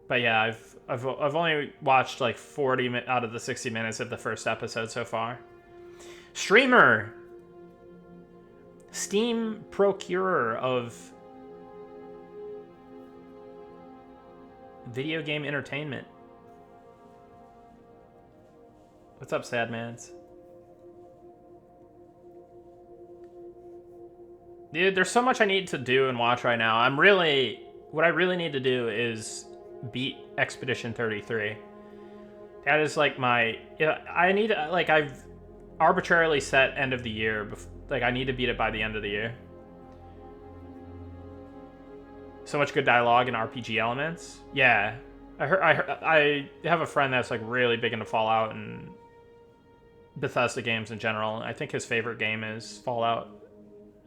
But yeah, I've only watched like 40 out of the 60 minutes of the first episode so far. Streamer, Steam procurer of video game entertainment. What's up, Sadmans? Dude, there's so much I need to do and watch right now. What I really need to do is beat Expedition 33. That is like I need, like, I've arbitrarily set end of the year. Like, I need to beat it by the end of the year. So much good dialogue and RPG elements. Yeah, I have a friend that's like really big into Fallout and Bethesda games in general. I think his favorite game is Fallout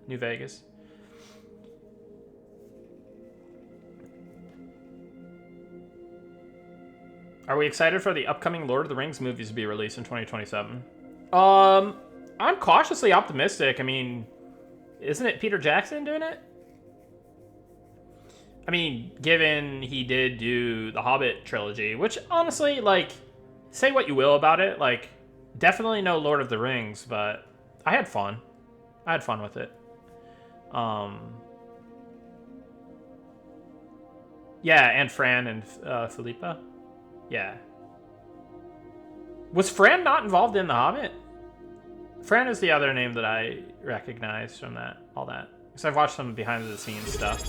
New Vegas. Are we excited for the upcoming Lord of the Rings movies to be released in 2027? I'm cautiously optimistic. I mean, isn't it Peter Jackson doing it? I mean, given he did do the Hobbit trilogy, which honestly, like, say what you will about it, like, definitely no Lord of the Rings, but I had fun. I had fun with it. Yeah, and Fran and Philippa. Yeah. Was Fran not involved in the Hobbit? Fran is the other name that I recognize from all that. Because I've watched some behind the scenes stuff.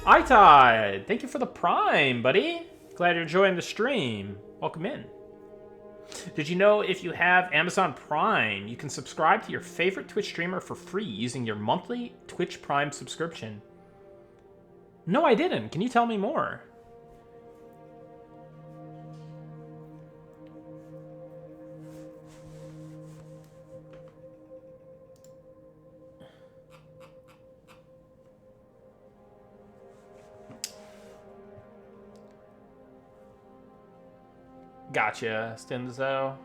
iTide, thank you for the Prime, buddy. Glad you're enjoying the stream. Welcome in. Did you know if you have Amazon Prime, you can subscribe to your favorite Twitch streamer for free using your monthly Twitch Prime subscription? No, I didn't. Can you tell me more? Gotcha, Stinzo.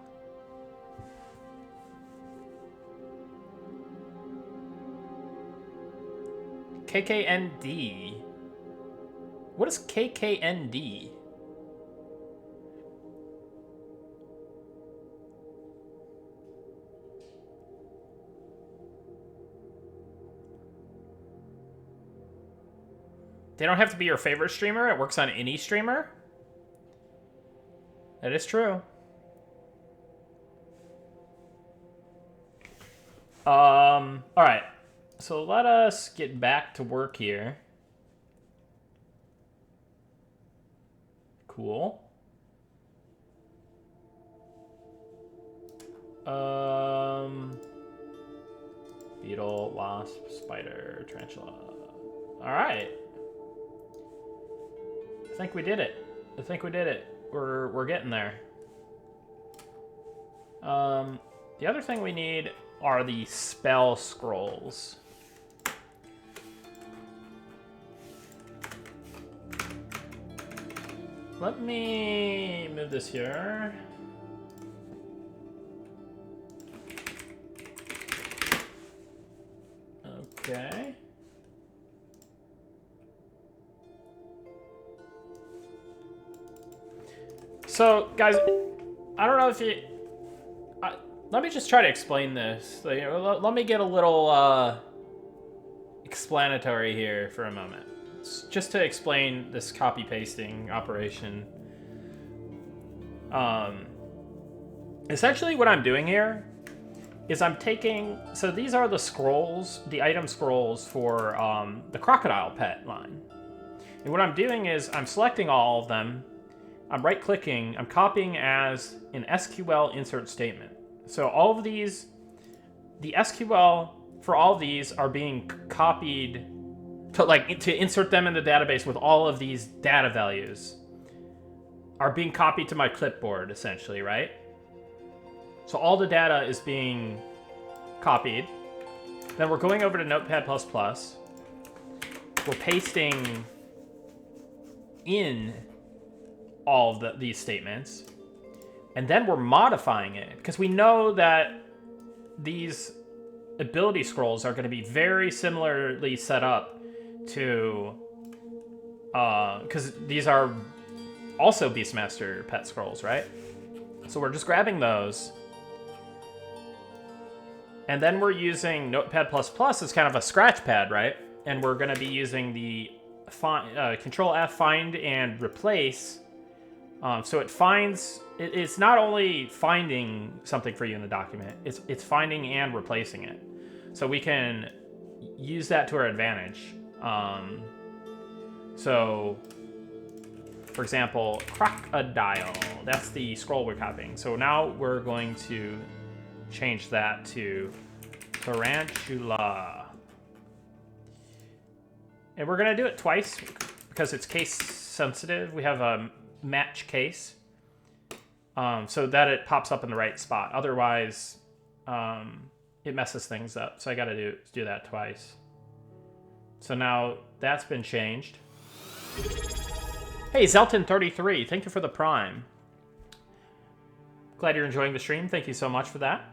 KKND. What is KKND? They don't have to be your favorite streamer. It works on any streamer. That is true. All right. So let us get back to work here. Cool. Beetle, wasp, spider, tarantula. All right. I think we did it. We're getting there. The other thing we need are the spell scrolls. Let me move this here. Okay. So, guys, I don't know if you... let me just try to explain this. Let me get a little explanatory here for a moment. Just to explain this copy-pasting operation. Essentially what I'm doing here is I'm taking... So these are the scrolls, the item scrolls for the crocodile pet line. And what I'm doing is I'm selecting all of them. I'm right-clicking, I'm copying as an SQL insert statement. So all of these, the SQL for all these are being copied to insert them in the database with all of these data values are being copied to my clipboard, essentially, right? So all the data is being copied. Then we're going over to Notepad++. We're pasting in all of these statements. And then we're modifying it, because we know that these ability scrolls are going to be very similarly set up to... because these are also Beastmaster pet scrolls, right? So we're just grabbing those. And then we're using Notepad++ as kind of a scratch pad, right? And we're going to be using the Control F, find and replace. So it finds, it's not only finding something for you in the document, it's finding and replacing it. So we can use that to our advantage. So, for example, crocodile, that's the scroll we're copying. So now we're going to change that to tarantula. And we're going to do it twice because it's case sensitive. We have a match case so that it pops up in the right spot. Otherwise, it messes things up. So I got to do that twice. So now that's been changed. Hey, Zelton33, thank you for the Prime. Glad you're enjoying the stream. Thank you so much for that.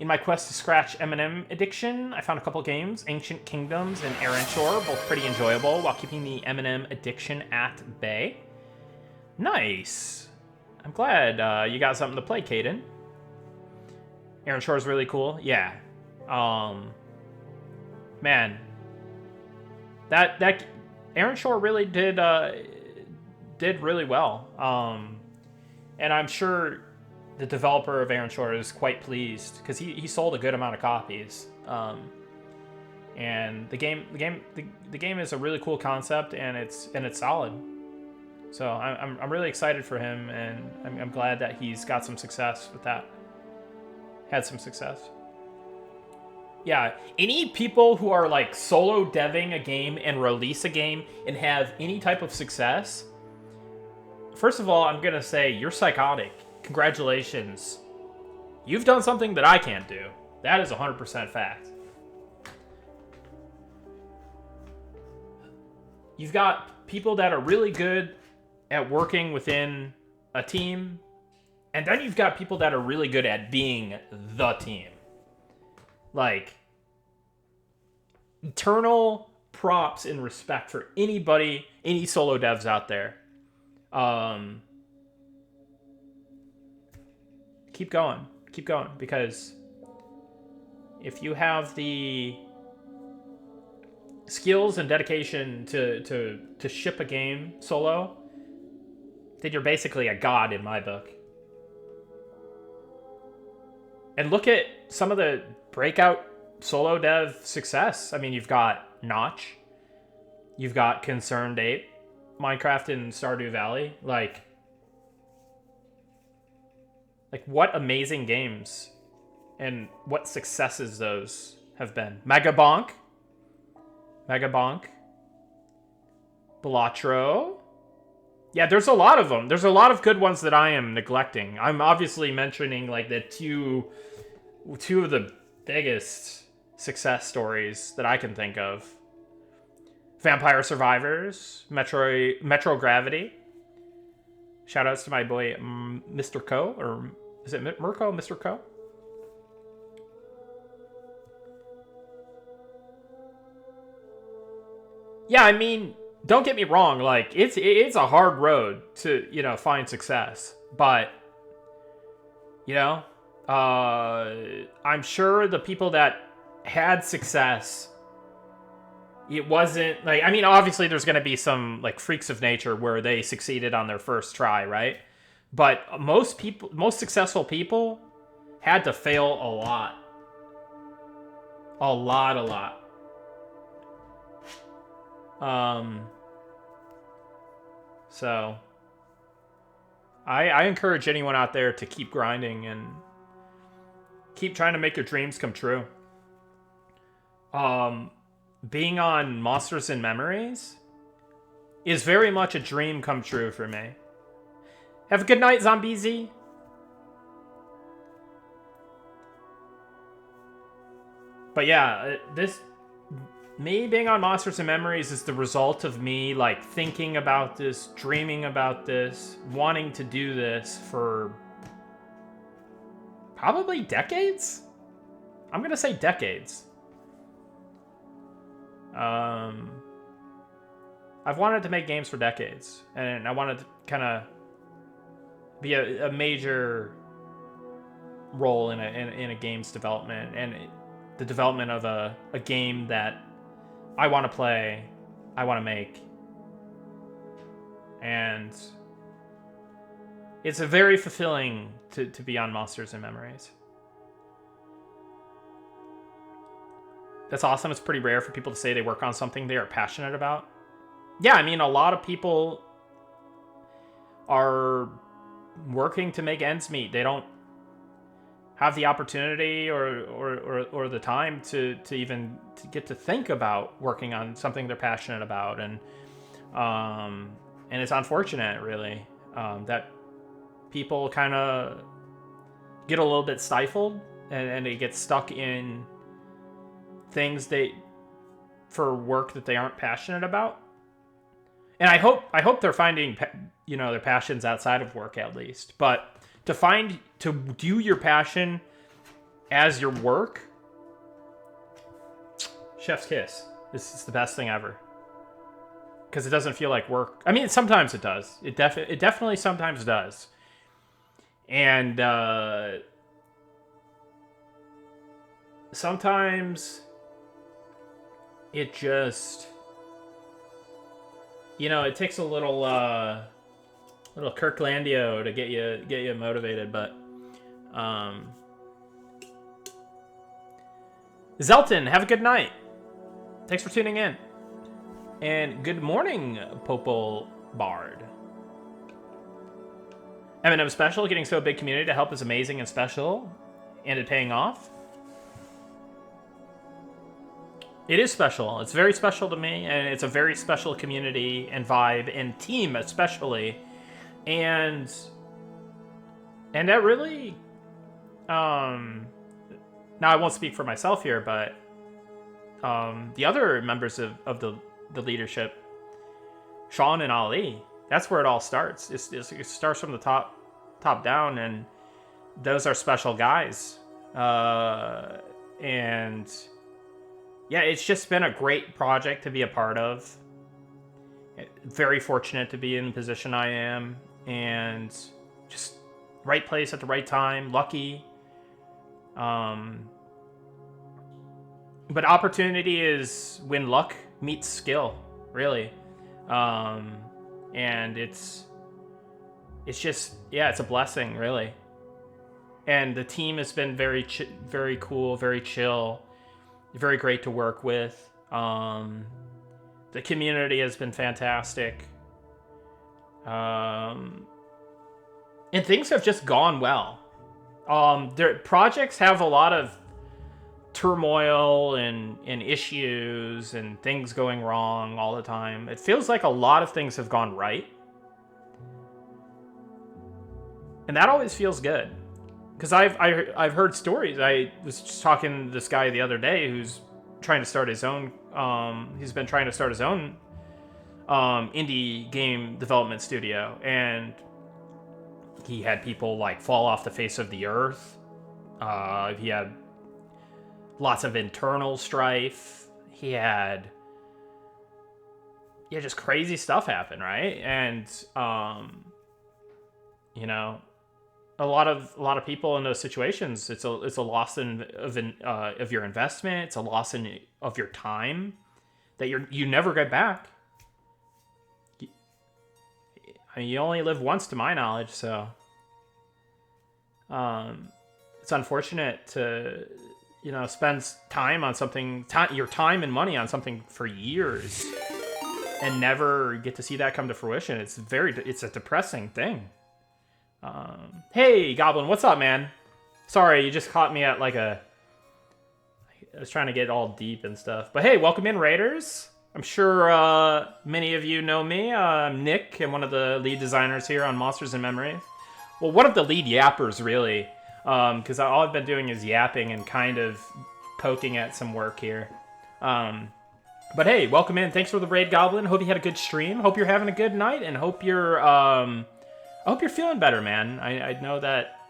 In my quest to scratch M&M addiction, I found a couple games, Ancient Kingdoms and Aaron Shore, both pretty enjoyable, while keeping the M&M addiction at bay. Nice. I'm glad you got something to play, Caden. Aaron Shore is really cool. Yeah. Man. That Aaron Shore really did really well. And I'm sure the developer of Aaron Shore is quite pleased because he sold a good amount of copies. And the game is a really cool concept, and it's solid. So I'm really excited for him, and I'm glad that he's got some success with that. Had some success. Yeah, any people who are like solo deving a game and release a game and have any type of success, first of all, I'm gonna say you're psychotic. Congratulations. You've done something that I can't do. That is 100% fact. You've got people that are really good at working within a team, and then you've got people that are really good at being the team. Like, eternal props and respect for anybody, any solo devs out there. Keep going, because if you have the skills and dedication to ship a game solo, then you're basically a god in my book. And look at some of the breakout solo dev success. I mean, you've got Notch, you've got Concerned Ape, Minecraft and Stardew Valley, like what amazing games and what successes those have been. Megabonk, Balatro. Yeah, there's a lot of them. There's a lot of good ones that I am neglecting. I'm obviously mentioning like the two of the biggest success stories that I can think of. Vampire Survivors, Metro Gravity. Shoutouts to my boy Mr. Co, or is it Mirko, Mr. Co? Yeah, I mean, don't get me wrong, like it's a hard road to, find success, but I'm sure the people that had success, it wasn't like, I mean, obviously there's going to be some like freaks of nature where they succeeded on their first try, right? But most successful people had to fail a lot. So I encourage anyone out there to keep grinding and keep trying to make your dreams come true. being on Monsters and Memories is very much a dream come true for me. Have a good night, Zombiezi. But yeah, me being on Monsters and Memories is the result of me like thinking about this, dreaming about this, wanting to do this for probably decades. I'm gonna say decades. I've wanted to make games for decades, and I wanted to kind of be a major role in a game's development and the development of a game that I want to play, I want to make. And it's a very fulfilling to be on Monsters and Memories. That's awesome. It's pretty rare for people to say they work on something they are passionate about. Yeah, I mean, a lot of people are working to make ends meet. They don't have the opportunity or the time to even to get to think about working on something they're passionate about, and it's unfortunate, really, that people kind of get a little bit stifled and they get stuck in things for work that they aren't passionate about. And I hope they're finding their passions outside of work, at least. But to do your passion as your work, chef's kiss. This is the best thing ever. Because it doesn't feel like work. I mean, sometimes it does. It definitely sometimes does. And sometimes it just, it takes a little Kirklandio to get you motivated. But Zelton, have a good night. Thanks for tuning in. And good morning, Popol Bard. M&M Special, getting so big community to help is amazing and special, and it paying off. It is special. It's very special to me, and it's a very special community and vibe and team especially. And that really, now I won't speak for myself here, but the other members of the leadership, Sean and Ali, that's where it all starts. It starts from the top down, and those are special guys. And yeah, it's just been a great project to be a part of. Very fortunate to be in the position I am, and just right place at the right time, lucky. But opportunity is when luck meets skill, really. And it's just, yeah, it's a blessing, really. And the team has been very cool, very chill, very great to work with. The community has been fantastic. And things have just gone well. Their projects have a lot of turmoil and issues and things going wrong all the time. It feels like a lot of things have gone right. And that always feels good. Because I've heard stories. I was just talking to this guy the other day who's trying to start his own. He's been trying to start his own indie game development studio, and he had people like fall off the face of the earth. He had lots of internal strife. He had just crazy stuff happen, right? And a lot of people in those situations, it's a loss of your investment. It's a loss of your time that you never get back. I mean, you only live once, to my knowledge, so it's unfortunate to spend time on something, your time and money on something for years, and never get to see that come to fruition. It's a depressing thing. Hey, Goblin, what's up, man? Sorry, you just caught me at like was trying to get all deep and stuff. But hey, welcome in, Raiders. I'm sure many of you know me. I'm Nick. I'm one of the lead designers here on Monsters and Memories. Well, one of the lead yappers, really. Because all I've been doing is yapping and kind of poking at some work here. But hey, welcome in. Thanks for the raid, Goblin. Hope you had a good stream. Hope you're having a good night, and hope you're I hope you're feeling better, man. I know that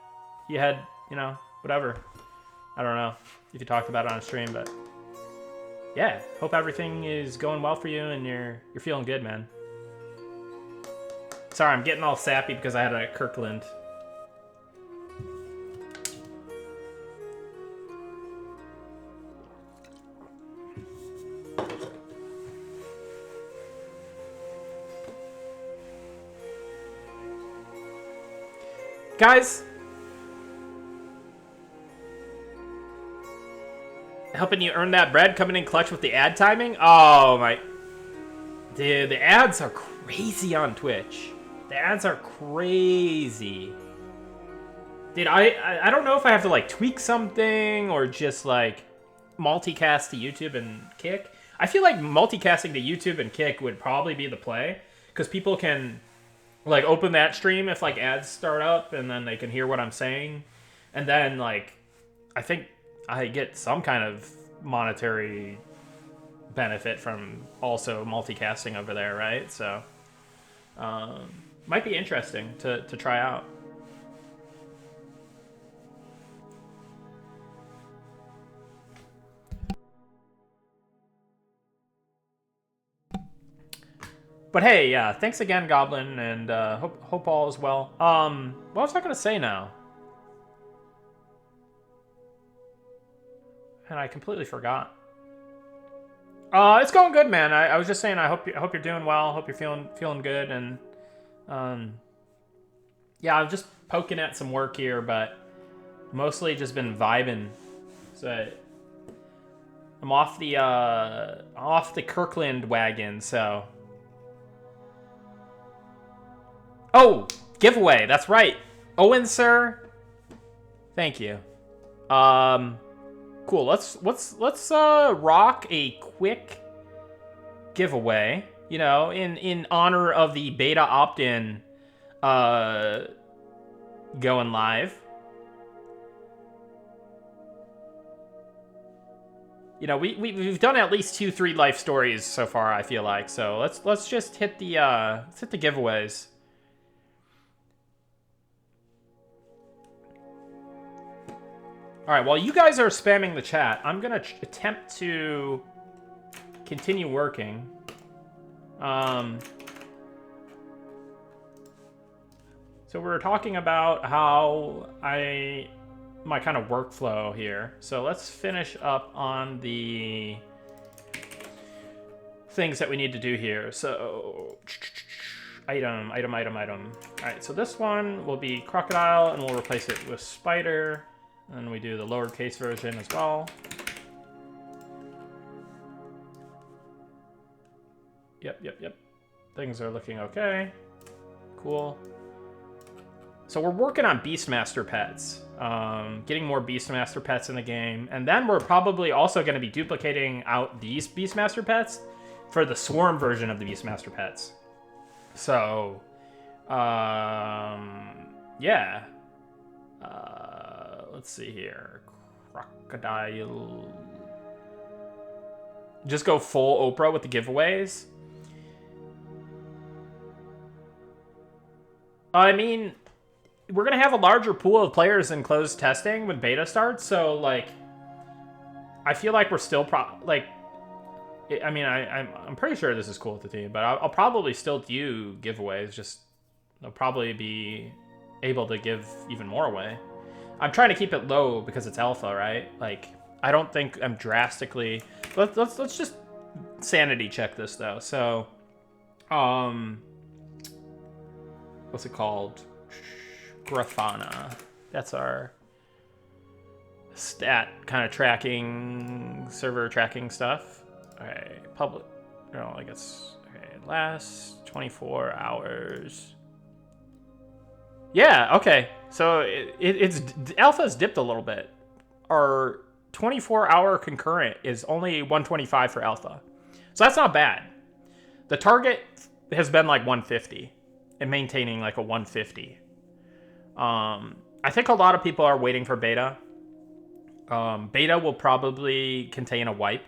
you had, you know, whatever. I don't know if you talked about it on stream, but yeah, hope everything is going well for you and you're feeling good, man. Sorry, I'm getting all sappy because I had a Kirkland. Guys, helping you earn that bread, coming in clutch with the ad timing. Oh my, dude, the ads are crazy on Twitch. The ads are crazy. Dude, I don't know if I have to like tweak something or just like multicast to YouTube and Kick. I feel like multicasting to YouTube and Kick would probably be the play, because people can like open that stream if like ads start up and then they can hear what I'm saying. And then like, I think I get some kind of monetary benefit from also multicasting over there, right? So, might be interesting to try out. But hey, yeah, thanks again, Goblin, and hope all is well. What was I gonna say now? And I completely forgot. It's going good, man. I was just saying I hope you're doing well. Hope you're feeling good, and yeah, I'm just poking at some work here, but mostly just been vibing. So I'm off the Kirkland wagon, so. Oh, giveaway. That's right. Owen, sir. Thank you. Cool. Let's rock a quick giveaway. You know, in honor of the beta opt-in going live. You know, we've done at least 2-3 life stories so far, I feel like. So let's just hit the giveaways. All right, while you guys are spamming the chat, I'm going to attempt to continue working. So we're talking about how my kind of workflow here. So let's finish up on the things that we need to do here. So item. All right, so this one will be crocodile, and we'll replace it with spider. And we do the lowercase version as well. Yep. Things are looking okay. Cool. So we're working on Beastmaster pets. Getting more Beastmaster pets in the game. And then we're probably also going to be duplicating out these Beastmaster pets for the Swarm version of the Beastmaster pets. So, yeah. Let's see here. Crocodile. Just go full Oprah with the giveaways. I mean, we're going to have a larger pool of players in closed testing when beta starts, so, like, I feel like we're still, I'm pretty sure this is cool with the team, but I'll probably still do giveaways, just I'll probably be able to give even more away. I'm trying to keep it low because it's alpha, right? Like, I don't think I'm drastically... Let's just sanity check this, though. So, what's it called? Grafana. That's our stat kind of tracking, server tracking stuff. Okay, public... No, I guess... Okay, last 24 hours... Yeah, okay. So it's alpha's dipped a little bit. Or 24-hour concurrent is only 125 for alpha. So that's not bad. The target has been like 150 and maintaining like a 150. I think a lot of people are waiting for beta. Beta will probably contain a wipe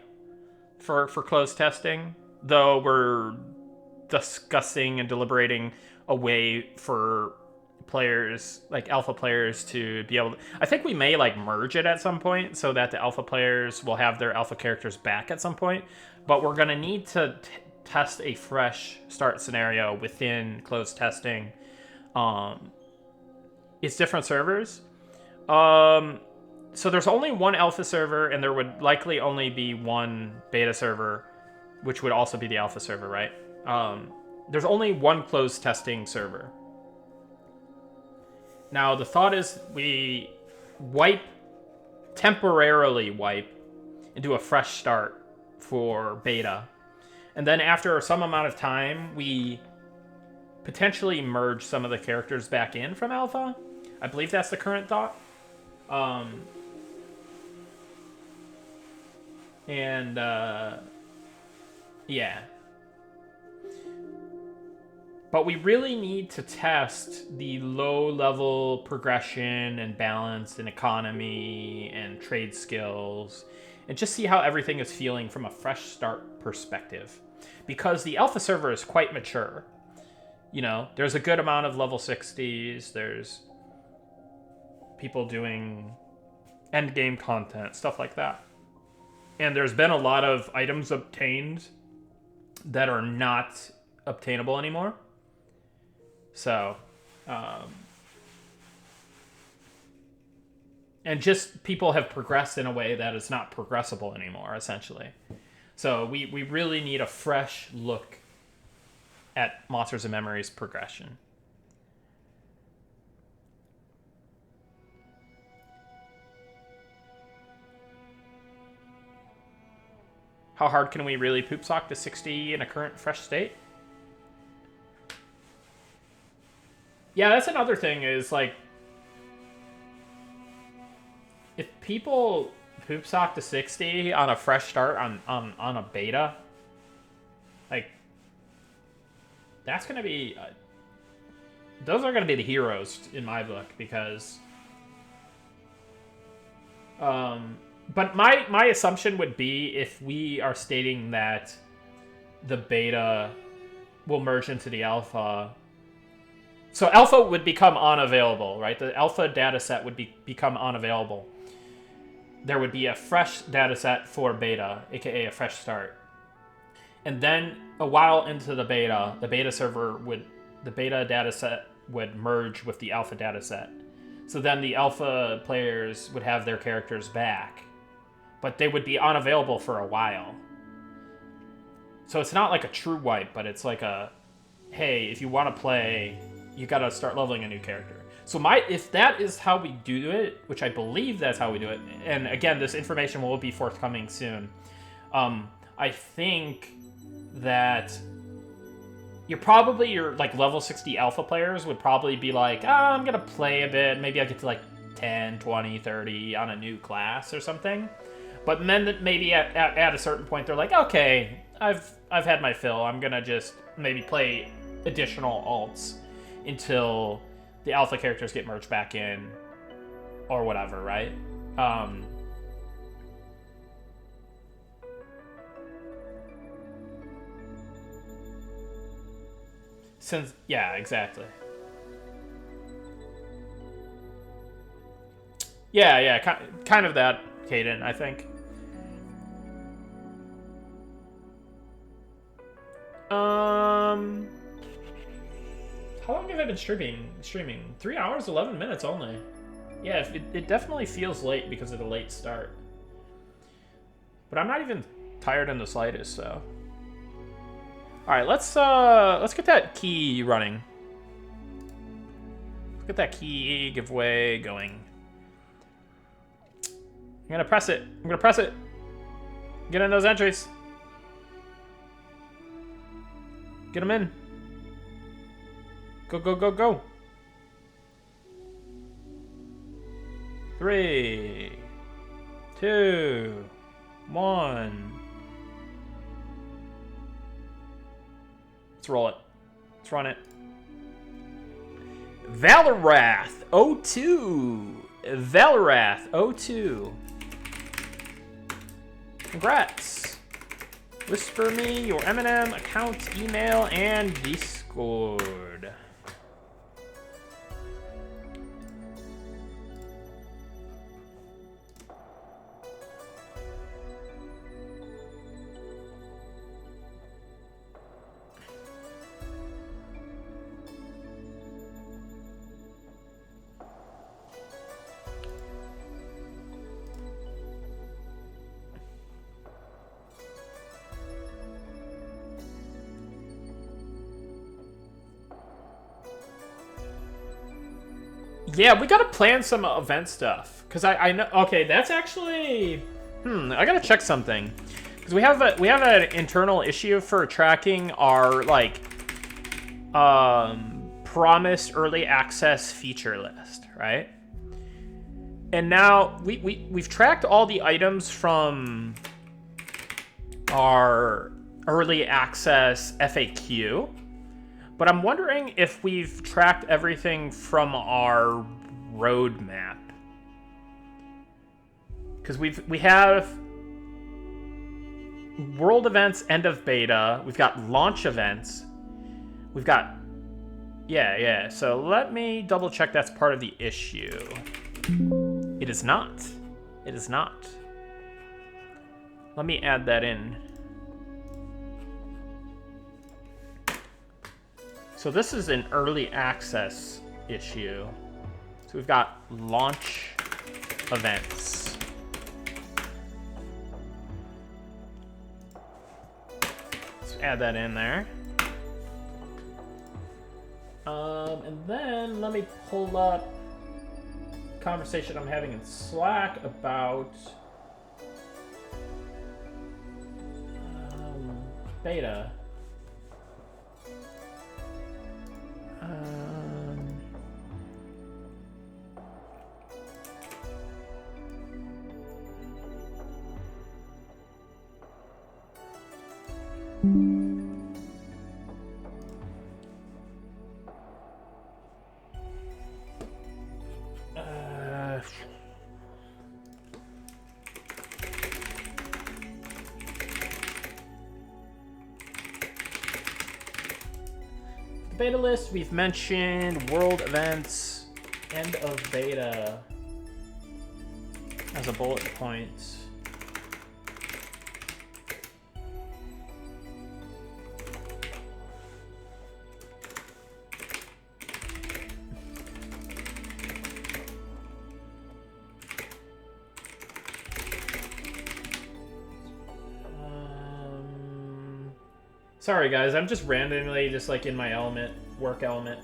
for closed testing, though we're discussing and deliberating a way for players, like alpha players, to be able to... I think we may like merge it at some point so that the alpha players will have their alpha characters back at some point, but we're going to need to test a fresh start scenario within closed testing. It's different servers. So there's only one alpha server, and there would likely only be one beta server, which would also be the alpha server, right? There's only one closed testing server. Now, the thought is we temporarily wipe, and do a fresh start for beta. And then after some amount of time, we potentially merge some of the characters back in from alpha. I believe that's the current thought. Yeah. But we really need to test the low-level progression and balance and economy and trade skills and just see how everything is feeling from a fresh start perspective. Because the alpha server is quite mature. You know, there's a good amount of level 60s, there's people doing endgame content, stuff like that. And there's been a lot of items obtained that are not obtainable anymore. So, and just people have progressed in a way that is not progressible anymore, essentially. So we really need a fresh look at Monsters and Memories progression. How hard can we really poop sock to 60 in a current fresh state? Yeah, that's another thing is, like, if people poop sock to 60 on a fresh start on a beta, like, that's going to be... those are going to be the heroes in my book, because... but my assumption would be, if we are stating that the beta will merge into the alpha... So alpha would become unavailable, right? The alpha dataset would become unavailable. There would be a fresh dataset for beta, aka a fresh start. And then a while into the beta dataset would merge with the alpha dataset. So then the alpha players would have their characters back, but they would be unavailable for a while. So it's not like a true wipe, but it's like a, hey, if you want to play, you got to start leveling a new character. So if that is how we do it, which I believe that's how we do it, and again, this information will be forthcoming soon, I think that your like level 60 alpha players would probably be like, I'm going to play a bit, maybe I get to like 10, 20, 30 on a new class or something. But then maybe at a certain point, they're like, okay, I've had my fill. I'm going to just maybe play additional alts until the alpha characters get merged back in or whatever, right? Yeah, exactly. Yeah, kind of that, Caden, I think. How long have I been streaming? 3 hours, 11 minutes only. Yeah, it definitely feels late because of the late start. But I'm not even tired in the slightest, so. Alright, let's get that key running. Let's get that key giveaway going. I'm gonna press it. Get in those entries. Get them in. Go. 3, 2, 1. Let's roll it. Let's run it. Valarath 02. Valarath 02. Congrats. Whisper me your M&M account, email, and Discord. Yeah, we gotta plan some event stuff. Cause I know. Okay, that's actually. I gotta check something. Cause we have an internal issue for tracking our like promised early access feature list, right? And now we've tracked all the items from our early access FAQ. But I'm wondering if we've tracked everything from our roadmap. Because we have world events, end of beta. We've got launch events. We've got... Yeah. So let me double check that's part of the issue. It is not. It is not. Let me add that in. So this is an early access issue. So we've got launch events. Let's add that in there. And then let me pull up a conversation I'm having in Slack about beta. Beta list, we've mentioned world events, end of beta as a bullet point. Sorry guys, I'm just randomly just like in my element, work element.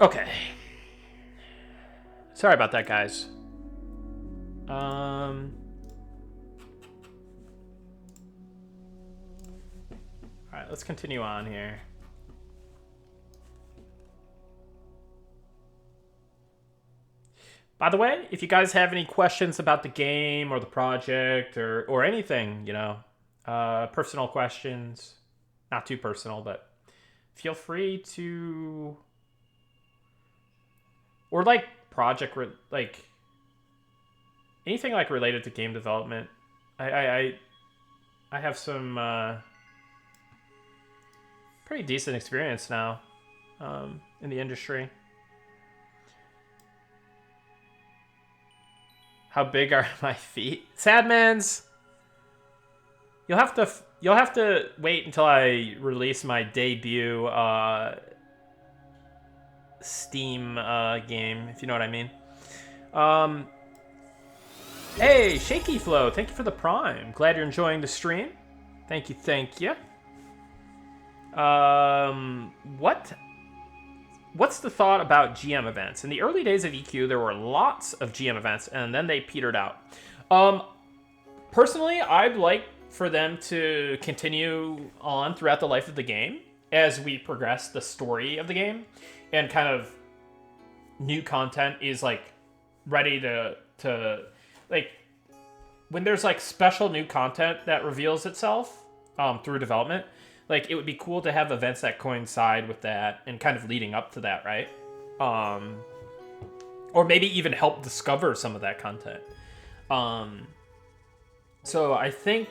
Okay. Sorry about that, guys. All right, let's continue on here. By the way, if you guys have any questions about the game or the project or anything, you know, personal questions, not too personal, but feel free to... Or like project like anything like related to game development. I have some pretty decent experience now in the industry. How big are my feet? Sadmans. You'll have to wait until I release my debut Steam game, if you know what I mean. Hey, Shaky Flow, thank you for the Prime. Glad you're enjoying the stream. Thank you, thank you. What's the thought about GM events? In the early days of EQ, there were lots of GM events, and then they petered out. Personally, I'd like for them to continue on throughout the life of the game as we progress the story of the game, and kind of new content is like ready to like when there's like special new content that reveals itself through development. Like, it would be cool to have events that coincide with that and kind of leading up to that, right? Or maybe even help discover some of that content. So I think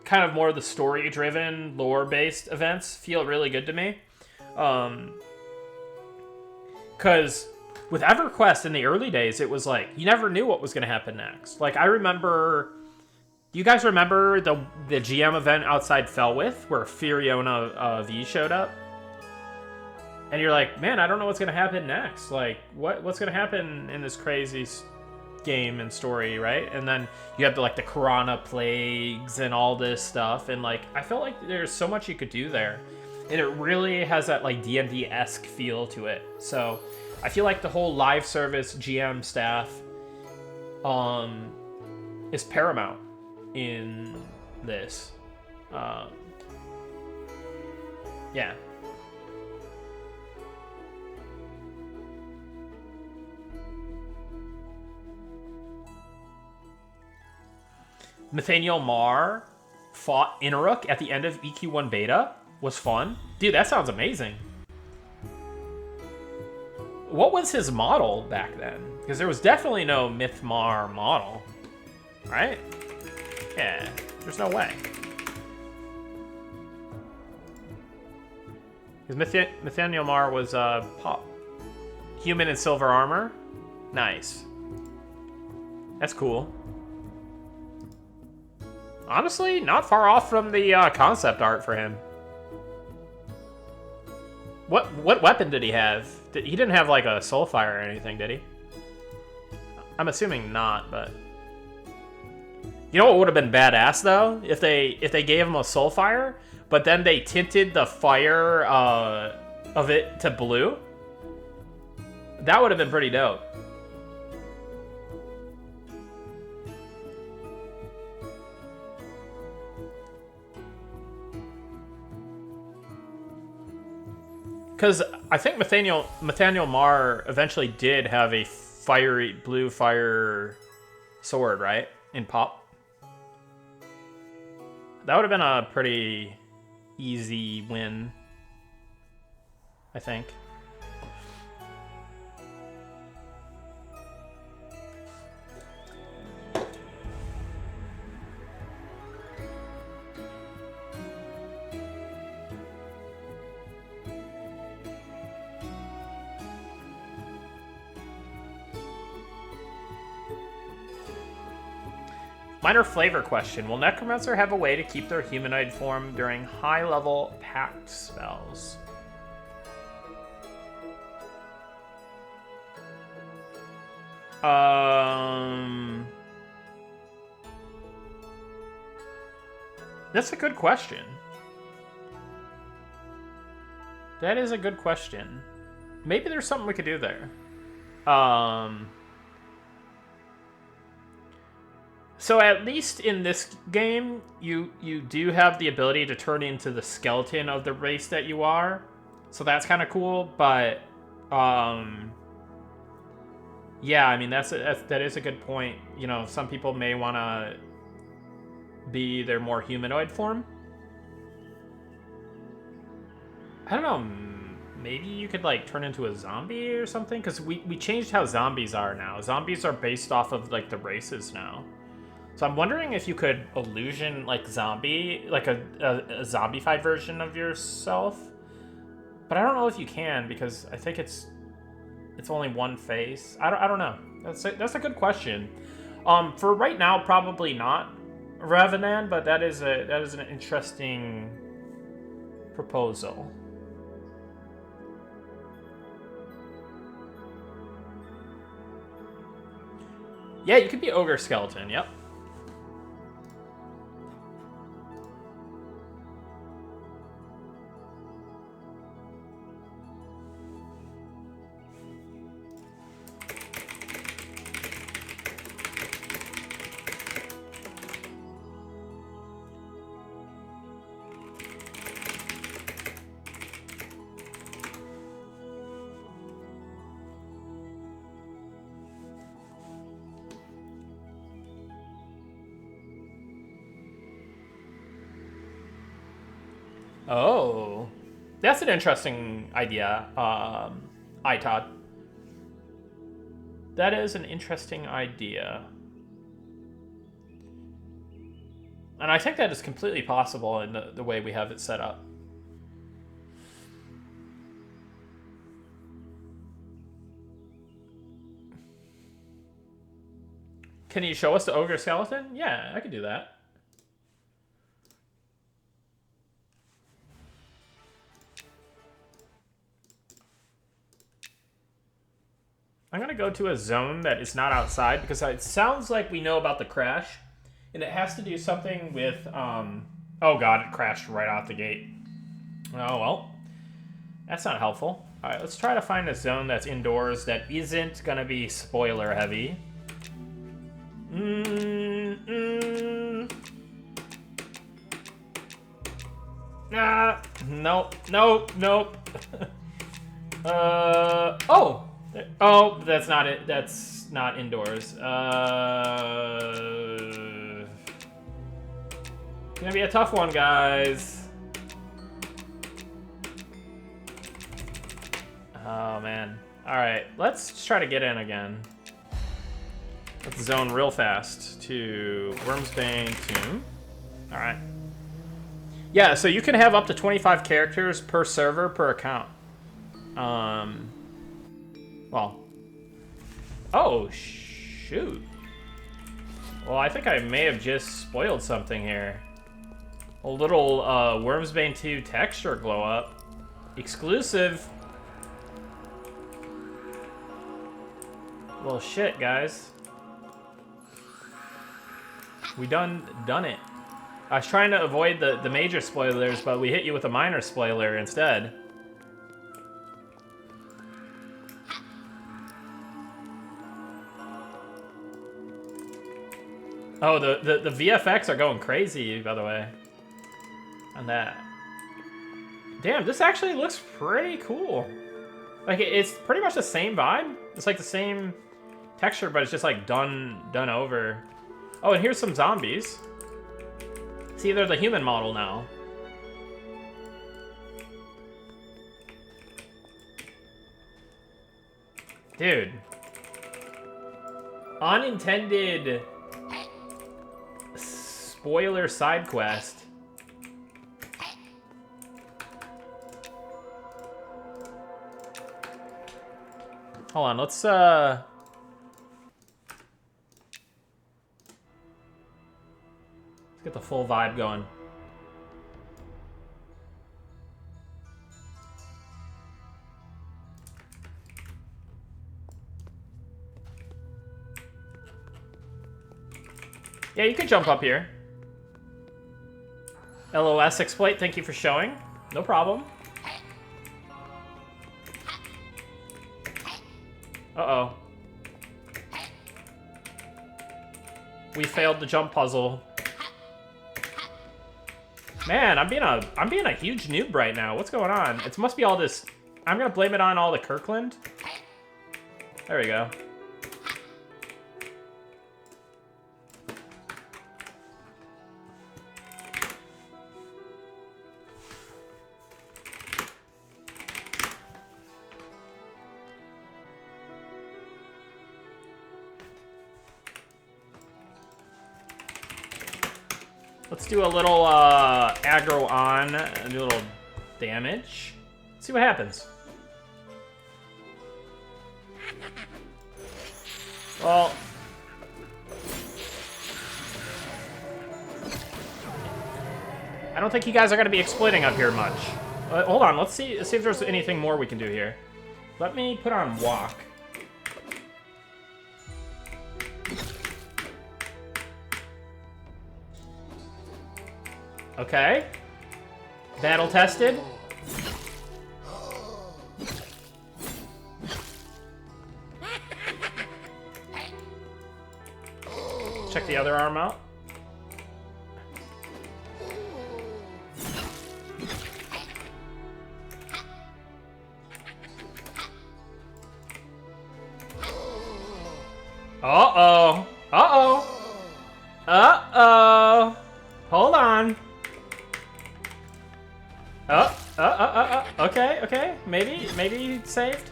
kind of more of the story-driven, lore-based events feel really good to me. Because with EverQuest in the early days, it was like, you never knew what was going to happen next. Like, I remember... Do you guys remember the GM event outside Felwith where Furiona V showed up? And you're like, man, I don't know what's going to happen next. Like, what's going to happen in this crazy game and story, right? And then you have the Corona plagues and all this stuff. And, like, I felt like there's so much you could do there. And it really has that, like, D&D-esque feel to it. So I feel like the whole live service GM staff is paramount in this. Yeah. Nathaniel Marr fought Inaruk at the end of EQ1 beta. Was fun. Dude, that sounds amazing. What was his model back then? Because there was definitely no Mythmar model. Right? Yeah, there's no way. Because Nathaniel Marr was human in silver armor. Nice. That's cool. Honestly, not far off from the concept art for him. What weapon did he have? He didn't have like a soulfire or anything, did he? I'm assuming not, but... You know what would have been badass, though? If they gave him a soulfire, but then they tinted the fire of it to blue? That would have been pretty dope. Because I think Nathaniel Marr eventually did have a fiery blue fire sword, right? In Pop. That would have been a pretty easy win, I think. Minor flavor question. Will Necromancer have a way to keep their humanoid form during high-level pact spells? That's a good question. That is a good question. Maybe there's something we could do there. So at least in this game, you do have the ability to turn into the skeleton of the race that you are. So that's kind of cool, but yeah, I mean that is a good point. You know, some people may want to be their more humanoid form. I don't know. Maybe you could like turn into a zombie or something, because we changed how zombies are now. Zombies are based off of like the races now. So I'm wondering if you could illusion like zombie, like a zombified version of yourself. But I don't know if you can, because I think it's only one face. I don't know. That's a good question. For right now, probably not Revenant, but that is an interesting proposal. Yeah, you could be Ogre Skeleton, yep. Oh, that's an interesting idea, Todd. That is an interesting idea. And I think that is completely possible in the way we have it set up. Can you show us the Ogre Skeleton? Yeah, I could do that. I'm going to go to a zone that is not outside, because it sounds like we know about the crash. And it has to do something with, oh god, it crashed right out the gate. Oh, well. That's not helpful. Alright, let's try to find a zone that's indoors that isn't going to be spoiler heavy. Nah, nope, nope, nope. Oh! Oh, that's not it. That's not indoors. Gonna be a tough one, guys. Oh, man. Alright, let's try to get in again. Let's zone real fast to Wormsbane Tomb. Alright. Yeah, so you can have up to 25 characters per server per account. Well. Oh, shoot. Well, I think I may have just spoiled something here. A little Wormsbane 2 texture glow up. Exclusive. Well, shit, guys. We done it. I was trying to avoid the major spoilers, but we hit you with a minor spoiler instead. Oh, the VFX are going crazy, by the way. On that. Damn, this actually looks pretty cool. Like, it's pretty much the same vibe. It's like the same texture, but it's just like done over. Oh, and here's some zombies. See, they're the human model now. Dude. Unintended spoiler side quest. Hold on, let's get the full vibe going. Yeah, you can jump up here. LOS exploit, thank you for showing. No problem. Uh-oh. We failed the jump puzzle. Man, I'm being a huge noob right now. What's going on? It must be all this. I'm gonna blame it on all the Kirkland. There we go. Let's do a little aggro on, do a little damage. See what happens. Well, I don't think you guys are going to be exploiting up here much. Hold on, let's see if there's anything more we can do here. Let me put on walk. Okay. Battle tested. Check the other arm out. Uh-oh. Uh-oh. Uh-oh. Hold on. Okay, okay. Maybe saved.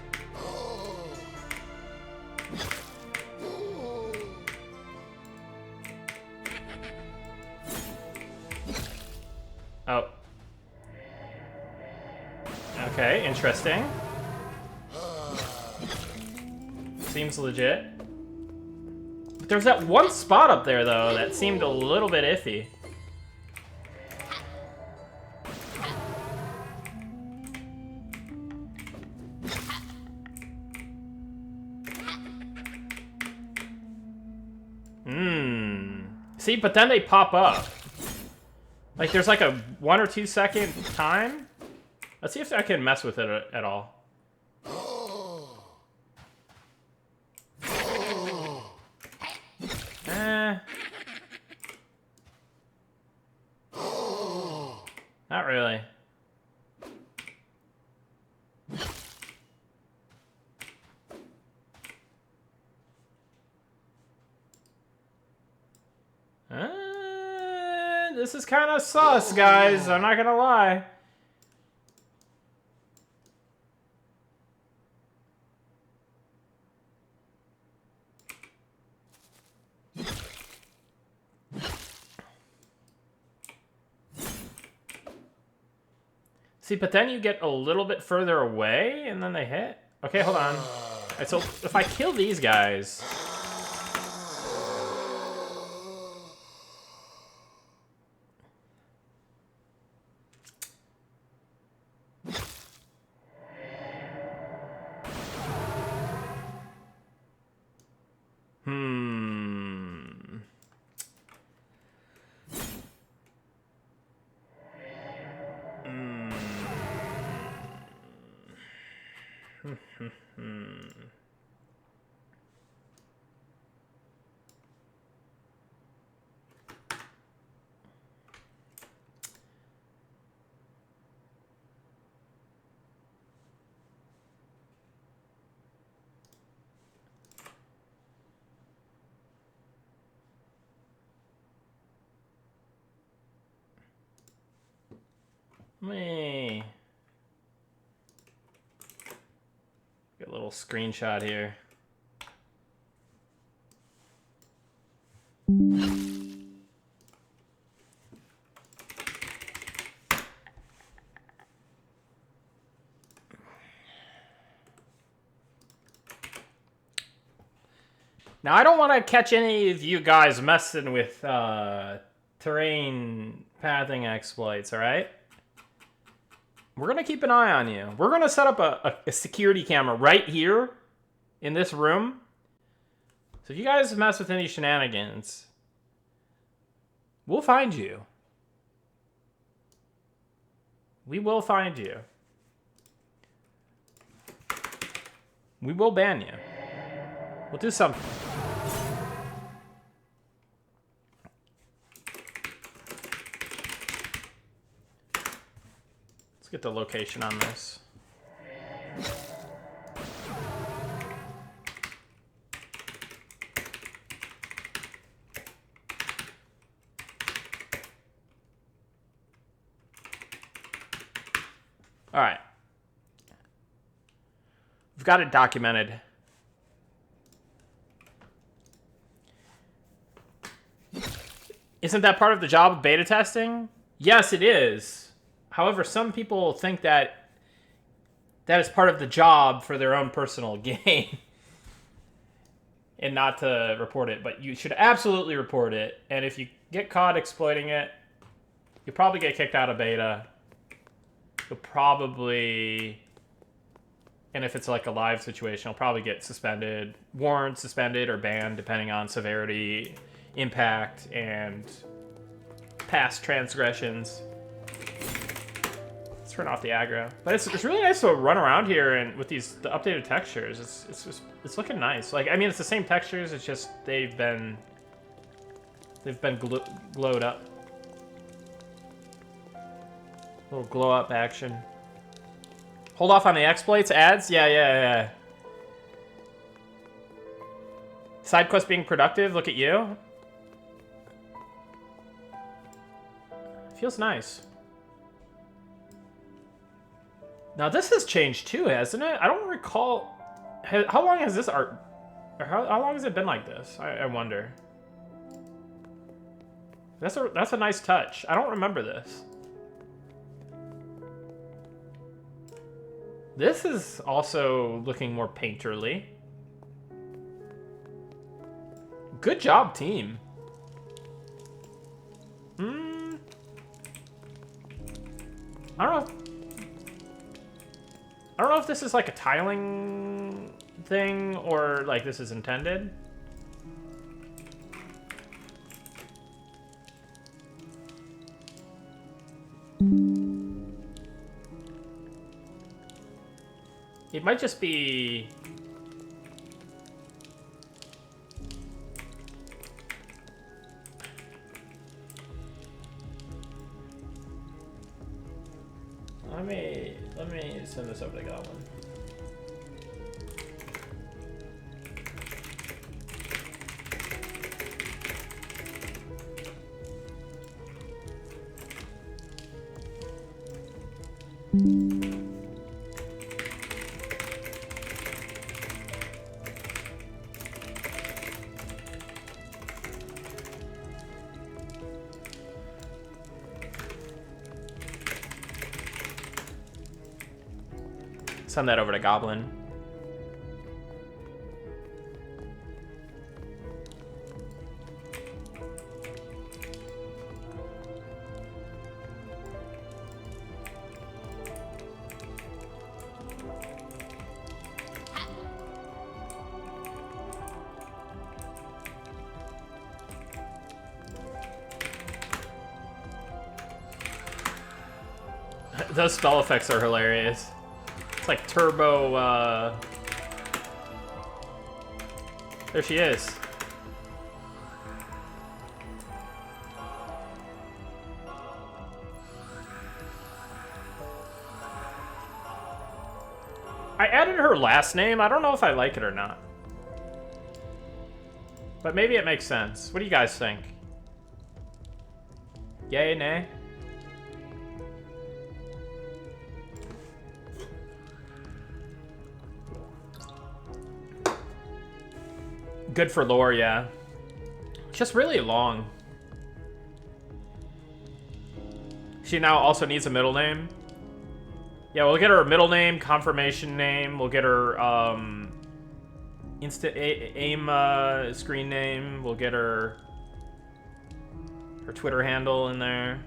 Oh. Okay, interesting. Seems legit. But there's that one spot up there, though, that seemed a little bit iffy. See, but then they pop up. Like, there's like a 1 or 2 second time. Let's see if I can mess with it at all. Not really. This is kind of sus, guys. I'm not gonna lie. See, but then you get a little bit further away, and then they hit. Okay, hold on. All right, so if I kill these guys... Me. Get a little screenshot here. Now, I don't want to catch any of you guys messing with terrain pathing exploits, all right? We're going to keep an eye on you. We're going to set up a security camera right here in this room. So if you guys mess with any shenanigans, we'll find you. We will find you. We will ban you. We'll do something. Let's get the location on this. All right. We've got it documented. Isn't that part of the job of beta testing? Yes, it is. However, some people think that that is part of the job for their own personal gain and not to report it. But you should absolutely report it. And if you get caught exploiting it, you'll probably get kicked out of beta. You'll probably... And if it's like a live situation, you'll probably get suspended, warned, suspended, or banned, depending on severity, impact, and past transgressions. Let's turn off the aggro. But it's really nice to run around here and with the updated textures. It's looking nice. Like, I mean, it's the same textures. It's just they've been glowed up. Little glow up action. Hold off on the exploits ads? Yeah. Side quest being productive, look at you. Feels nice. Now this has changed too, hasn't it? I don't recall. How long has this art, or how long has it been like this? I wonder. That's a nice touch. I don't remember this. This is also looking more painterly. Good job, team. I don't know if this is like a tiling thing or like this is intended. It might just be... Let me send this over to Goblin. Send that over to Goblin. Those spell effects are hilarious. It's like turbo, There she is. I added her last name. I don't know if I like it or not. But maybe it makes sense. What do you guys think? Yay, nay? Good for lore, yeah. Just really long. She now also needs a middle name. Yeah, we'll get her a middle name, confirmation name. We'll get her instant aim screen name. We'll get her Twitter handle in there.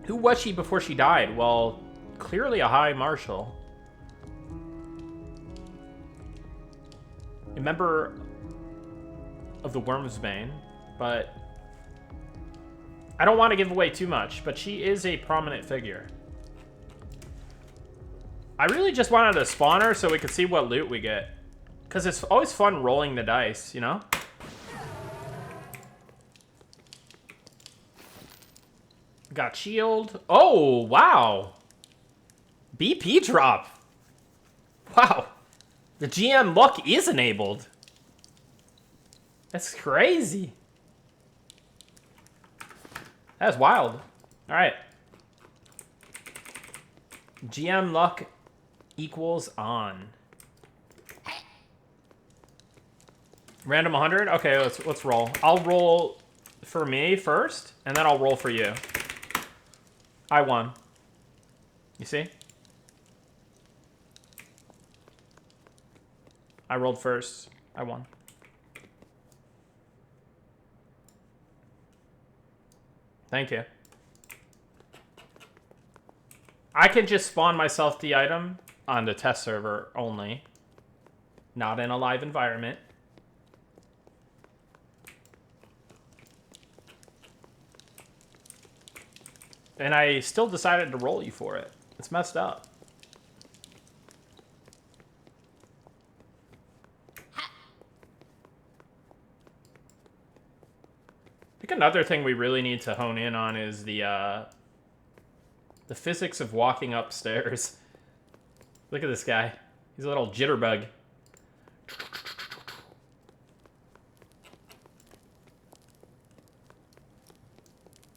Who was she before she died? Well, clearly a high marshal. A member of the Wormsbane, but I don't want to give away too much, but she is a prominent figure. I really just wanted to spawn her so we could see what loot we get, because it's always fun rolling the dice, you know? Got shield. Oh, wow. BP drop. Wow. The GM luck is enabled. That's crazy. That's wild. All right. GM luck equals on. Random 100? Okay, let's roll. I'll roll for me first, and then I'll roll for you. I won. You see? I rolled first. I won. Thank you. I can just spawn myself the item on the test server only. Not in a live environment. And I still decided to roll you for it. It's messed up. I think another thing we really need to hone in on is the physics of walking upstairs. Look at this guy. He's a little jitterbug.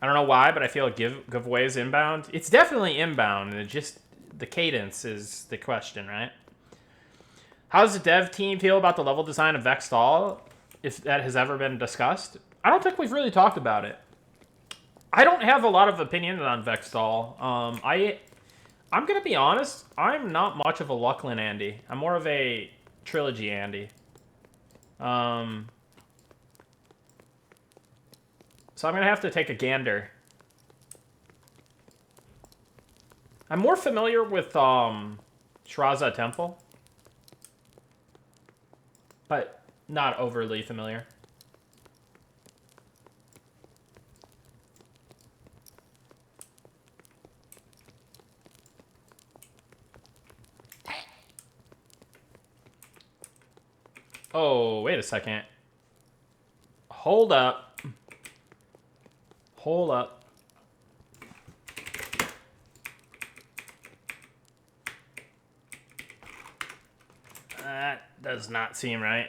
I don't know why, but I feel like giveaway is inbound. It's definitely inbound, and it just the cadence is the question, right? How does the dev team feel about the level design of Vextall, if that has ever been discussed? I don't think we've really talked about it. I don't have a lot of opinion on Vextall. I'm gonna be honest. I'm not much of a Lucklin Andy. I'm more of a Trilogy Andy. So I'm going to have to take a gander. I'm more familiar with Shraza Temple. But not overly familiar. Oh, wait a second. Hold up. Hold up. That does not seem right.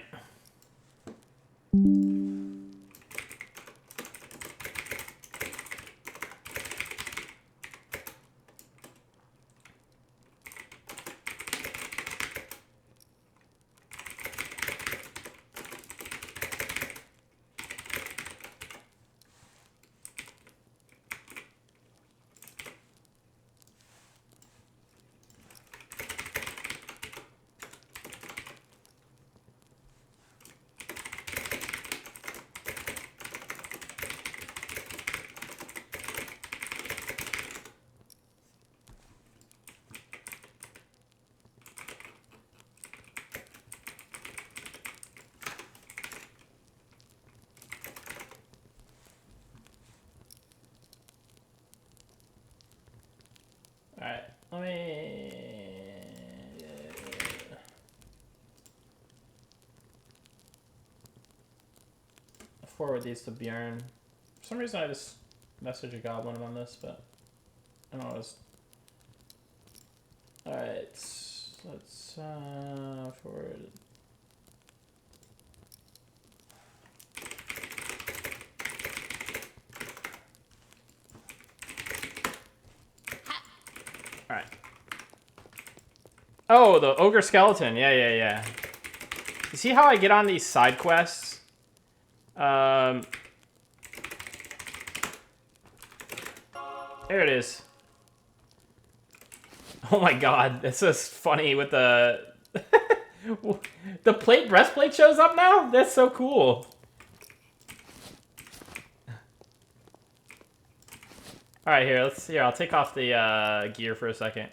Alright, let me forward these to Bjorn. For some reason I just messaged a goblin on this, but I don't know. Alright, let's forward. Alright. Oh, the ogre skeleton. Yeah. You see how I get on these side quests? There it is. Oh my god, this is funny with the... the breastplate shows up now? That's so cool. Alright, here, I'll take off the gear for a second.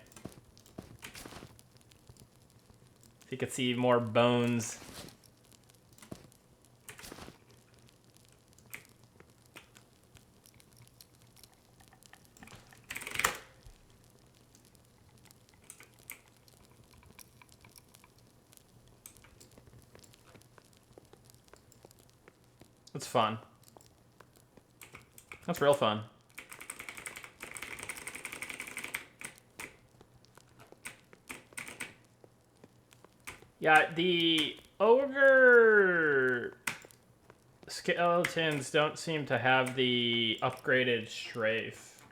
If you could see more bones. That's fun. That's real fun. Yeah, the ogre skeletons don't seem to have the upgraded strafe.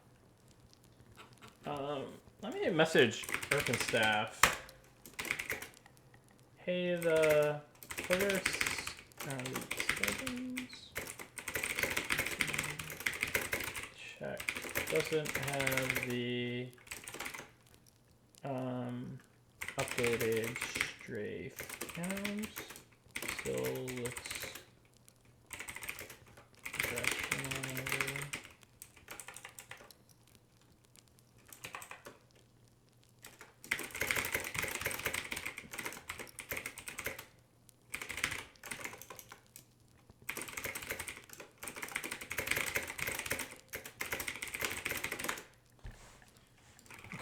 Let me message Erkenstaff. Hey, the ogre skeletons check. Doesn't have the updated strafe counts. Still looks directional.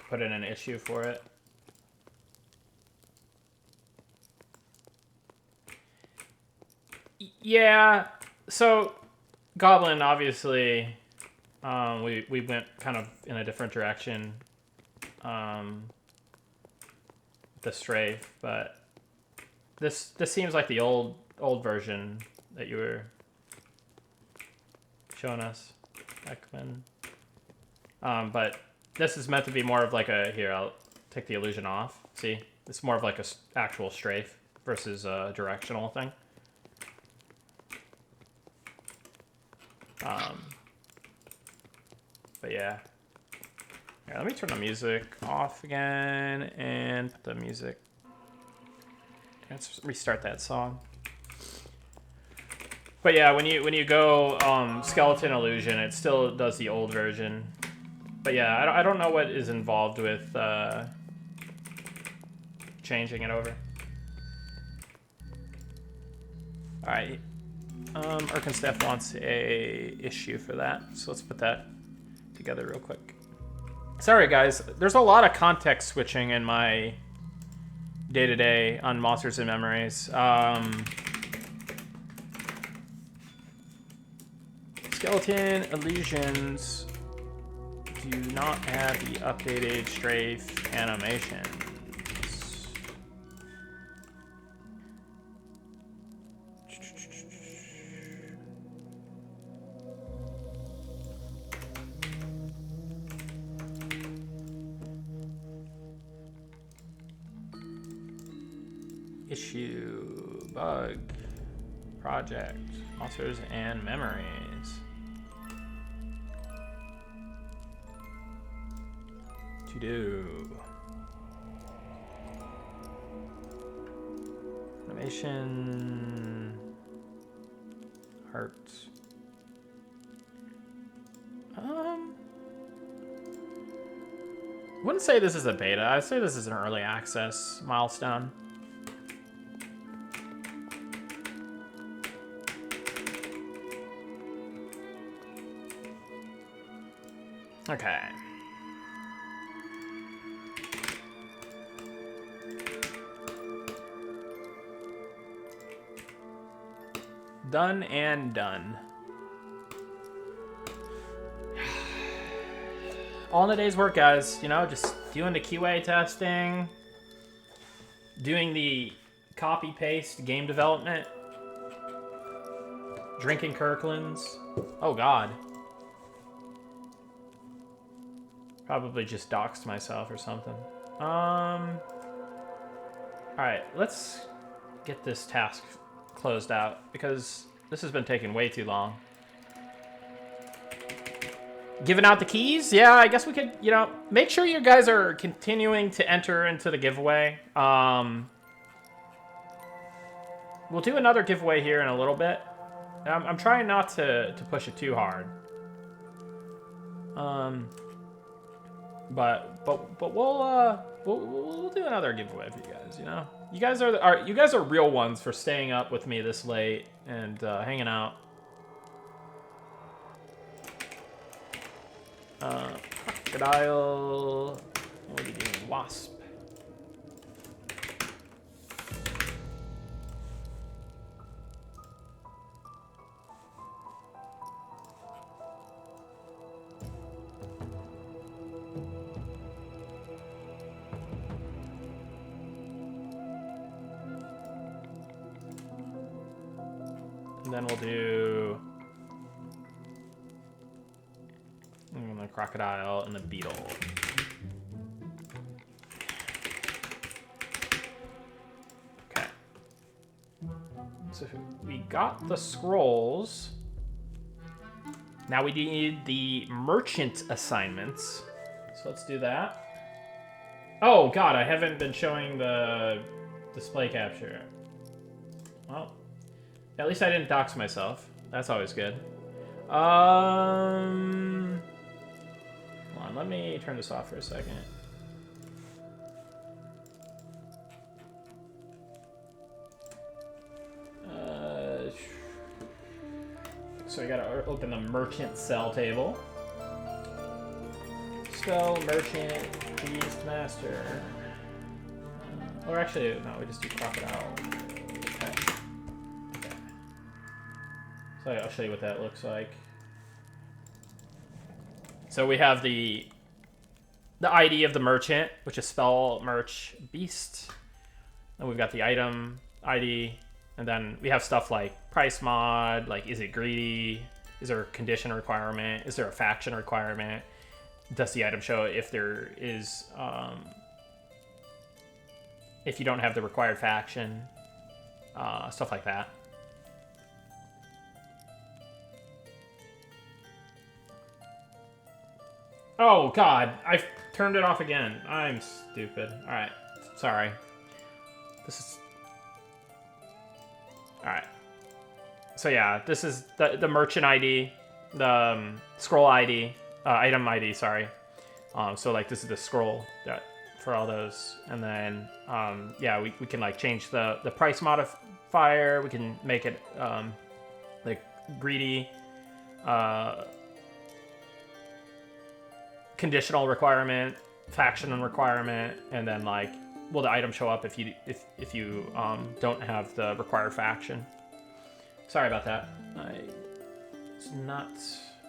Put in an issue for it. Yeah, so Goblin, obviously, we went kind of in a different direction with the strafe, but this seems like the old version that you were showing us back when. But this is meant to be more of like a, here, I'll take the illusion off. See, it's more of like a actual strafe versus a directional thing. But yeah. Here, let me turn the music off again and put the music. Let's restart that song. But yeah, when you go skeleton illusion, it still does the old version. But yeah, I don't know what is involved with changing it over. All right. Erkensteph wants a issue for that, so let's put that together real quick. Sorry guys, there's a lot of context switching in my day-to-day on Monsters and Memories. Skeleton illusions do not have the updated strafe animations. Issue, bug, project, monsters and memories. To do. Animation. Art. Wouldn't say this is a beta. I'd say this is an early access milestone. Okay. Done and done. All in a day's work, guys. You know, just doing the QA testing, doing the copy-paste game development, drinking Kirkland's. Oh, God. Probably just doxed myself or something. Alright, let's get this task closed out because this has been taking way too long. Giving out the keys? Yeah, I guess we could, you know, make sure you guys are continuing to enter into the giveaway. We'll do another giveaway here in a little bit. I'm trying not to push it too hard. But we'll do another giveaway for you guys. You know, you guys are real ones for staying up with me this late and hanging out. Crocodile. What are we doing? Wasp. And then we'll do the crocodile and the beetle. Okay. So we got the scrolls. Now we need the merchant assignments. So let's do that. Oh god, I haven't been showing the display capture. Well, at least I didn't dox myself. That's always good. Hold on, let me turn this off for a second. So I gotta open the merchant cell table. Spell merchant beastmaster. Or actually, no, we just do crocodile. Okay. So I'll show you what that looks like. So we have the ID of the merchant, which is spell merch beast. And we've got the item ID. And then we have stuff like price mod, like is it greedy? Is there a condition requirement? Is there a faction requirement? Does the item show if there is, if you don't have the required faction? Stuff like that. Oh god, I've turned it off again. I'm stupid. Alright, sorry. This is... Alright. So yeah, this is the merchant ID, the scroll ID, item ID, sorry. So like this is the scroll that for all those. And then, yeah, we can like change the price modifier. We can make it like greedy, conditional requirement, faction requirement, and then like, will the item show up if you don't have the required faction? Sorry about that. I was not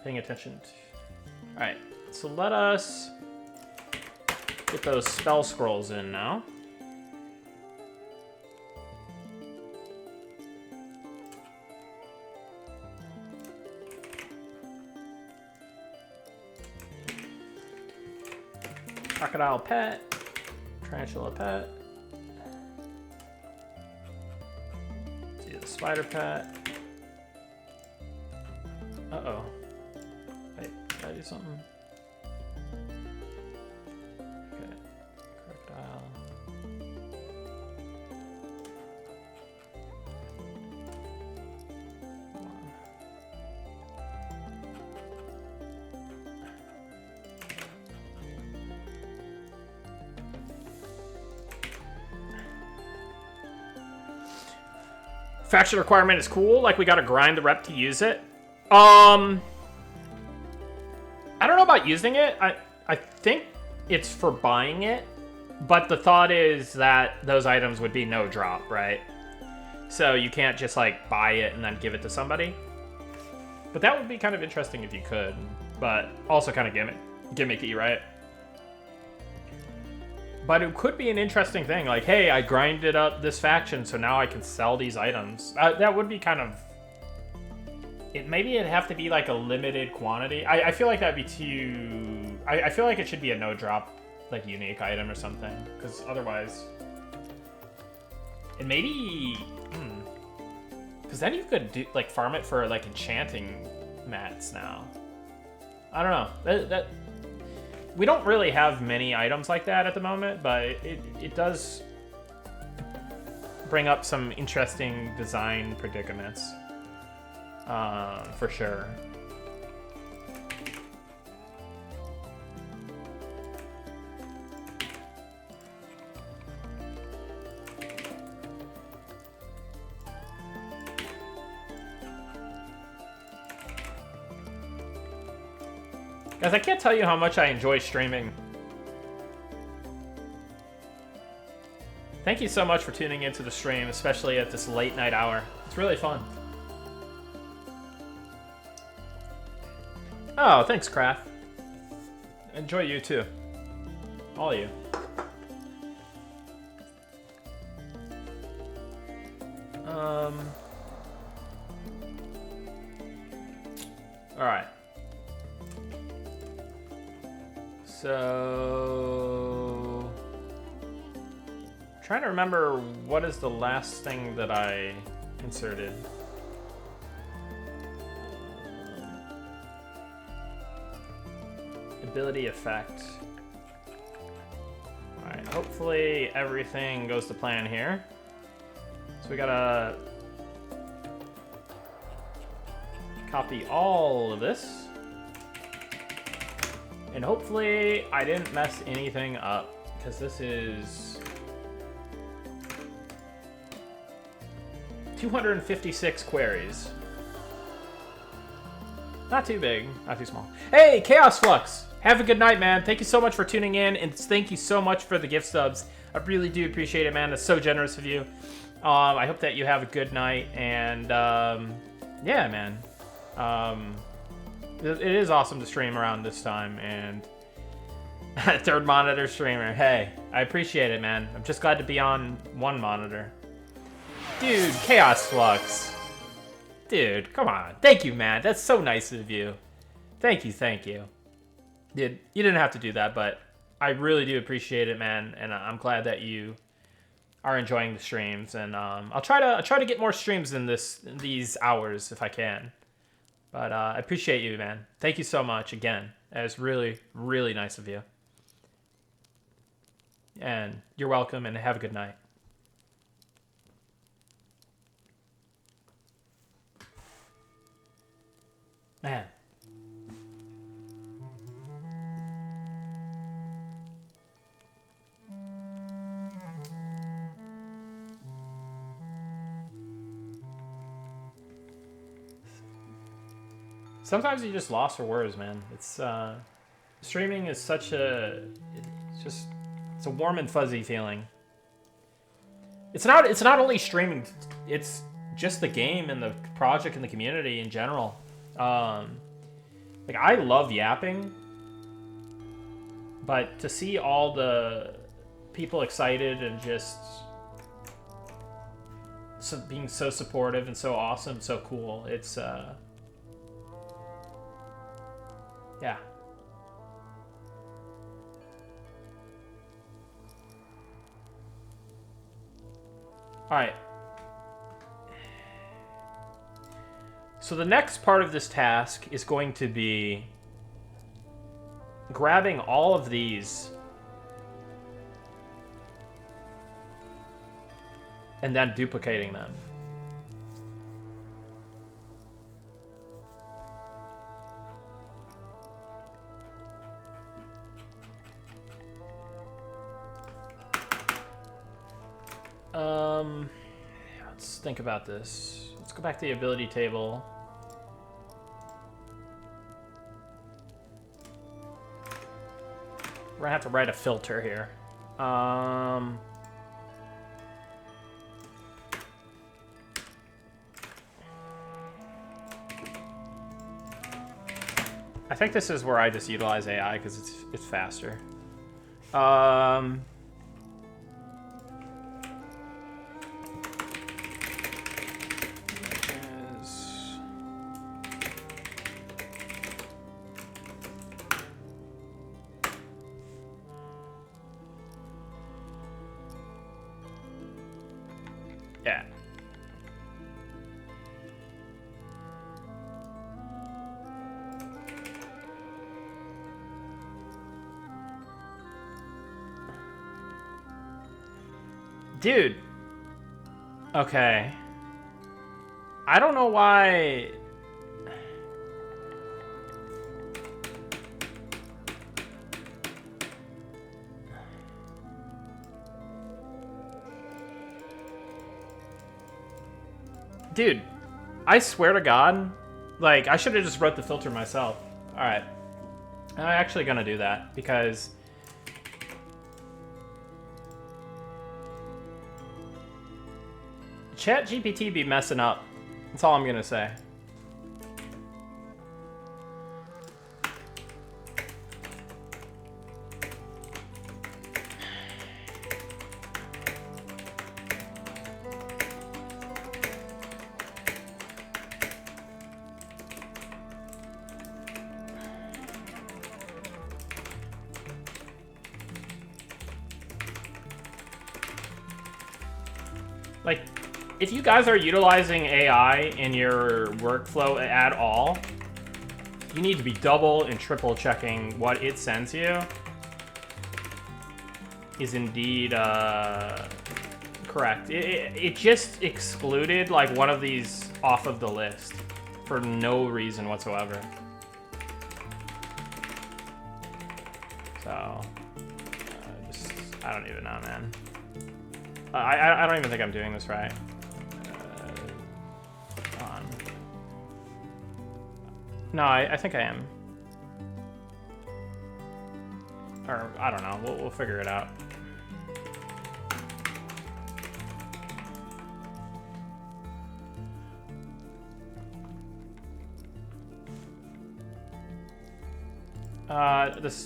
paying attention. All right, so let us get those spell scrolls in now. Crocodile pet. Tarantula pet. See the spider pet. Uh-oh. Wait, did I do something? Okay. Crocodile. Faction requirement is cool. Like, we gotta grind the rep to use it. I don't know about using it. I think it's for buying it. But the thought is that those items would be no drop, right? So you can't just, like, buy it and then give it to somebody. But that would be kind of interesting if you could. But also kind of gimmicky, right? But it could be an interesting thing, like, hey, I grinded up this faction, so now I can sell these items. That would be kind of... Maybe it'd have to be, like, a limited quantity. I feel like that'd be too... I feel like it should be a no-drop, like, unique item or something. Because otherwise... And maybe... Because then you could, do, like, farm it for, like, enchanting mats now. I don't know. We don't really have many items like that at the moment, but it does bring up some interesting design predicaments, for sure. Guys, I can't tell you how much I enjoy streaming. Thank you so much for tuning into the stream, especially at this late night hour. It's really fun. Oh, thanks, Kraft. Enjoy you too. All of you. All right. So, trying to remember what is the last thing that I inserted. ability effect. Alright, hopefully everything goes to plan here. So we gotta copy all of this. And hopefully I didn't mess anything up, because this is 256 queries. Not too big, not too small. Hey, Chaos Flux! Have a good night, man. Thank you so much for tuning in, and thank you so much for the gift subs. I really do appreciate it, man. That's so generous of you. I hope that you have a good night, and yeah, man. It is awesome to stream around this time, and third monitor streamer. Hey, I appreciate it, man. I'm just glad to be on one monitor. Dude, Chaos Flux. Dude, come on. Thank you, man. That's so nice of you. Thank you, thank you. Dude, you didn't have to do that, but I really do appreciate it, man, and I'm glad that you are enjoying the streams, and I'll try to get more streams in these hours if I can. But I appreciate you, man. Thank you so much again. That was really, really nice of you. And you're welcome, and have a good night. Man. Sometimes you're just lost for words, man. It's streaming is such a it's a warm and fuzzy feeling. It's not only streaming, it's just the game and the project and the community in general. Like, I love yapping, but to see all the people excited and just being so supportive and so awesome, so cool, it's yeah. All right. So the next part of this task is going to be grabbing all of these and then duplicating them. Let's think about this. Let's go back to the ability table. We're gonna have to write a filter here. I think this is where I just utilize AI because it's faster. Yeah. Dude. Okay. I don't know why. Dude, I swear to God, like, I should have just wrote the filter myself. All right. I'm actually gonna do that because ChatGPT be messing up. That's all I'm gonna say. Like, if you guys are utilizing AI in your workflow at all, You need to be double and triple checking what it sends you is indeed correct. It just excluded like one of these off of the list for no reason whatsoever. So, I don't even know, man. I don't even think I'm doing this right. On. No, I think I am. Or, I don't know. We'll figure it out.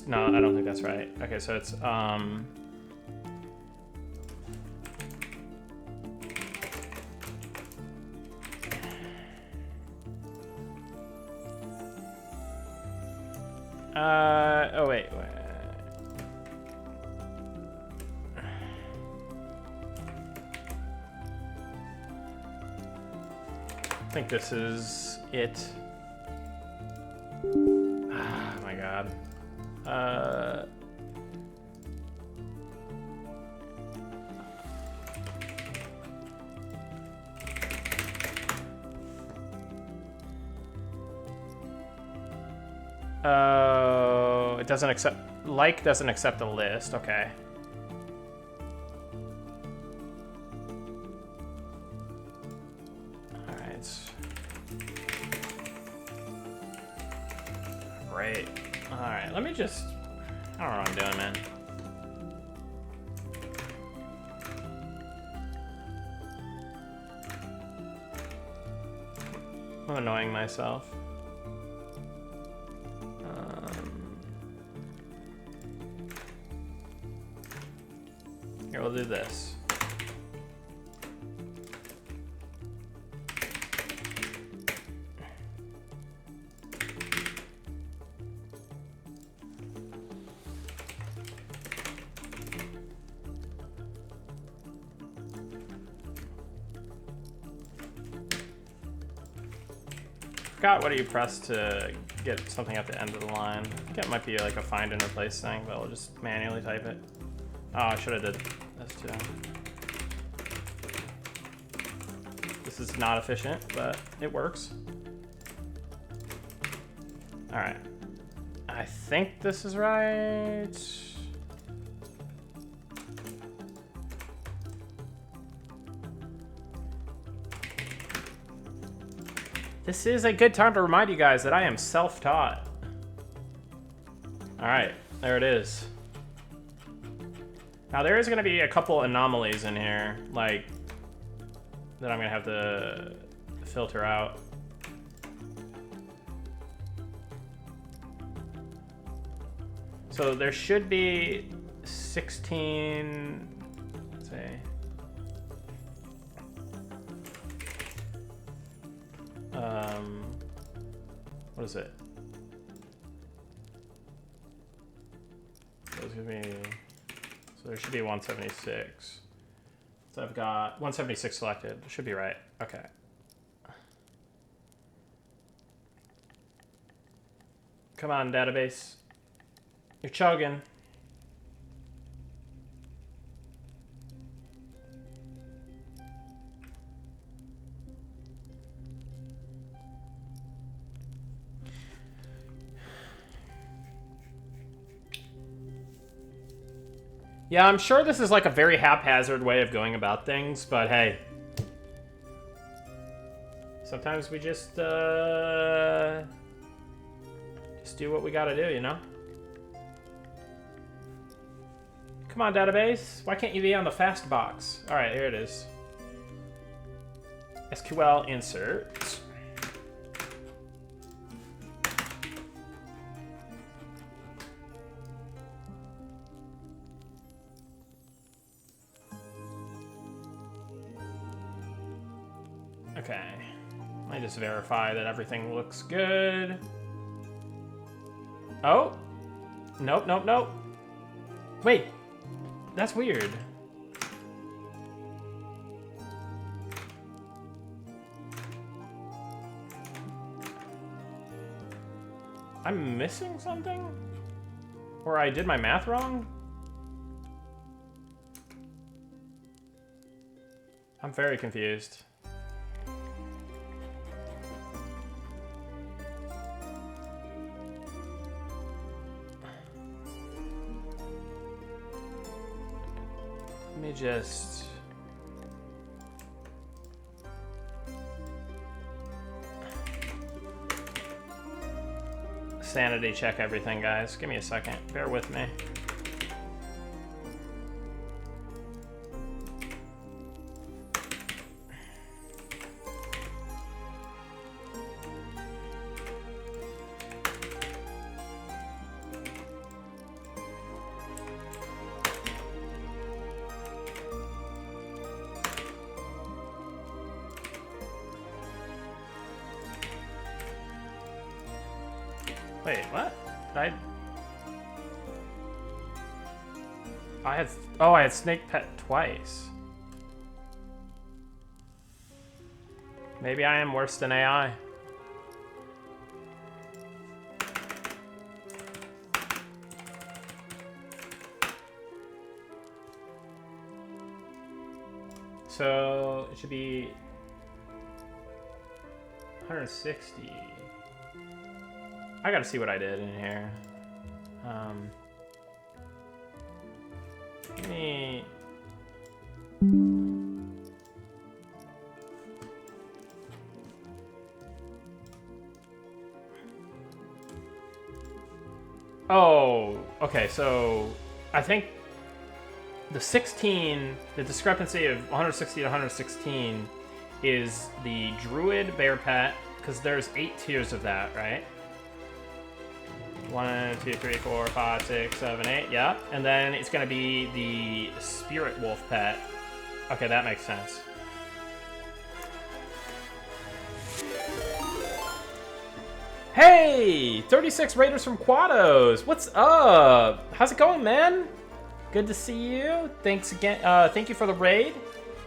No, I don't think that's right. Okay, so it's, oh wait. I think this is it. Oh my god. Oh, it doesn't accept, like doesn't accept the list, okay. Alright. Great. Alright, let me just, I don't know what I'm doing, man. I'm annoying myself. Here, we'll do this. Forgot what do you press to get something at the end of the line. I think it might be like a find and replace thing, but I'll just manually type it. Oh, I should have did this too. This is not efficient, but it works. All right. I think this is right. This is a good time to remind you guys that I am self-taught. All right, there it is. Now there is gonna be a couple anomalies in here, like, that I'm gonna have to filter out. So there should be 16, let's see. What is it? So there should be 176. So I've got 176 selected. Should be right. Okay. Come on, database. You're chugging. Yeah, I'm sure this is like a very haphazard way of going about things, but hey. Sometimes we just do what we gotta do, you know? Come on, database. Why can't you be on the fast box? All right, here it is. SQL insert. Okay, let me just verify that everything looks good. Oh, nope, nope, nope. Wait, that's weird. I'm missing something? Or I did my math wrong? I'm very confused. Let me just... sanity check everything, guys. Give me a second. Bear with me. Wait, what? Did I had... Oh, I had Snake Pet twice. Maybe I am worse than AI. So, it should be... 160. I gotta see what I did in here. Let me... Oh, okay, so I think the 16, the discrepancy of 160 to 116 is the Druid Bear Pet, because there's 8 tiers of that, right? 1, 2, 3, 4, 5, 6, 7, 8. Yeah. And then it's going to be the Spirit Wolf Pet. Okay, that makes sense. Hey! 36 Raiders from Quados. What's up? How's it going, man? Good to see you. Thanks again. Thank you for the raid.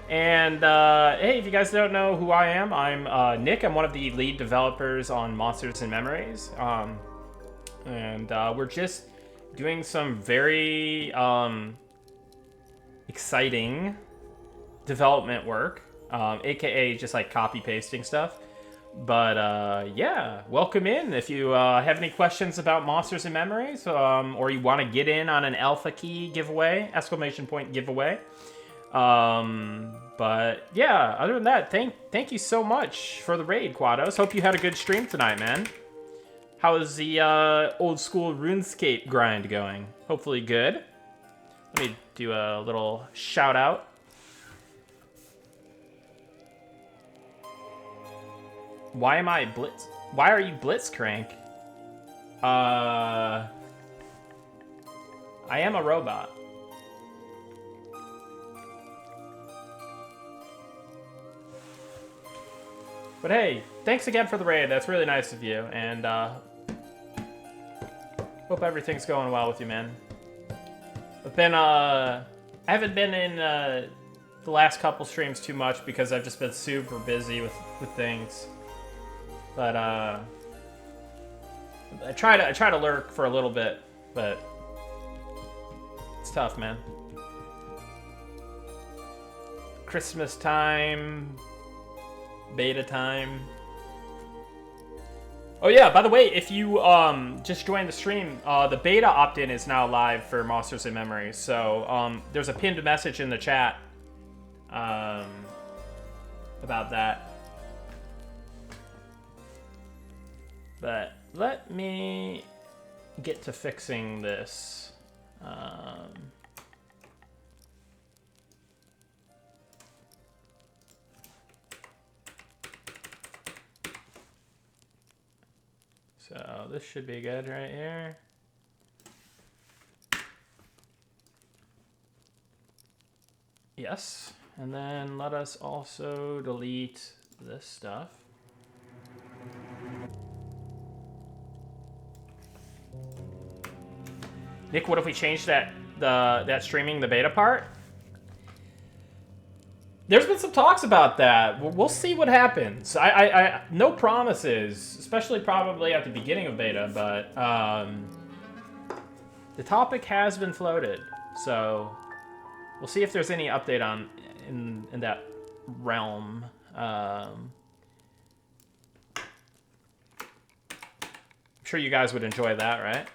And hey, if you guys don't know who I am, I'm Nick. I'm one of the lead developers on Monsters and Memories. And we're just doing some very exciting development work, aka just like copy pasting stuff. But yeah, welcome in. If you have any questions about Monsters and Memories, or you want to get in on an alpha key giveaway, exclamation point giveaway. But yeah, other than that, thank you so much for the raid, Quados. Hope you had a good stream tonight, man. How is the old school RuneScape grind going? Hopefully good. Let me do a little shout out. Why am I blitz? Why are you Blitzcrank? I am a robot. But hey, thanks again for the raid. That's really nice of you. And hope everything's going well with you, man. I've been, I haven't been in the last couple streams too much because I've just been super busy with things. But I try to lurk for a little bit, but it's tough, man. Christmas time, beta time. Oh yeah, by the way, if you just joined the stream, the beta opt-in is now live for Monsters and Memories. So there's a pinned message in the chat about that. But let me get to fixing this. So this should be good right here. Yes, and then let us also delete this stuff. Nick, what if we change that streaming the beta part? There's been some talks about that. We'll see what happens. I no promises, especially probably at the beginning of beta, but the topic has been floated. So we'll see if there's any update on in that realm. I'm sure you guys would enjoy that, right?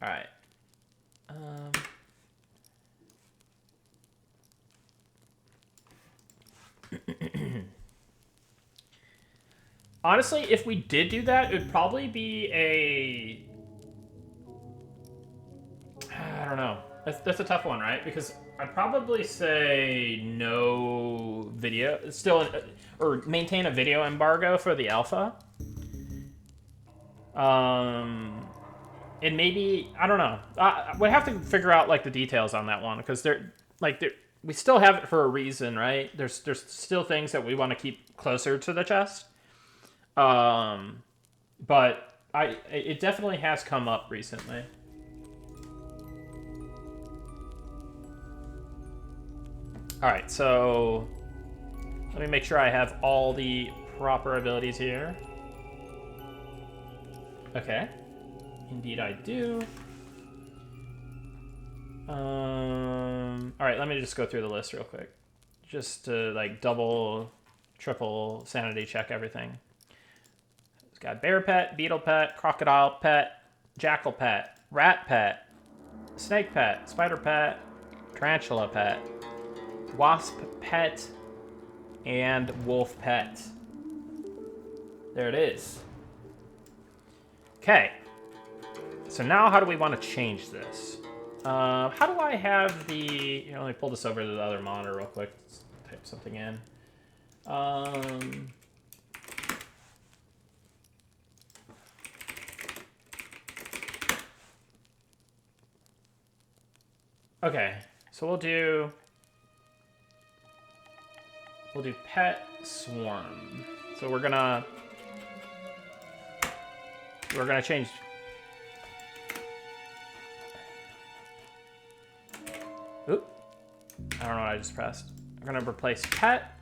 All right. Honestly, if we did do that, it would probably be a... I don't know. That's a tough one, right? Because I'd probably say no video, still, or maintain a video embargo for the alpha. And maybe, I don't know. We'd have to figure out like the details on that one because we still have it for a reason, right? There's still things that we want to keep closer to the chest. But it definitely has come up recently. All right, so let me make sure I have all the proper abilities here. Okay, indeed I do. All right, let me just go through the list real quick, just to like double, triple sanity check everything. It's got bear pet, beetle pet, crocodile pet, jackal pet, rat pet, snake pet, spider pet, tarantula pet, wasp pet, and wolf pet. There it is. Okay. So now how do we want to change this? How do I have the... Let me pull this over to the other monitor real quick. Let's type something in. Okay. So we'll do pet swarm. So we're gonna change. Oop. I don't know what I just pressed. We're gonna replace pet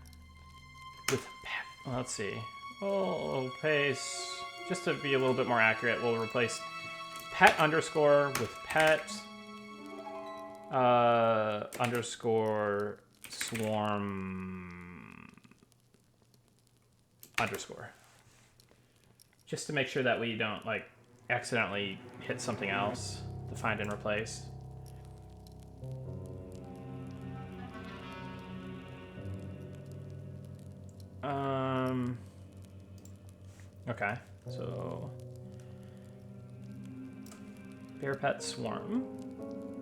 with pet. Well, let's see. We'll replace, just to be a little bit more accurate, we'll replace pet underscore with pet underscore swarm underscore. Just to make sure that we don't like accidentally hit something else to find and replace. Okay, so bear pet swarm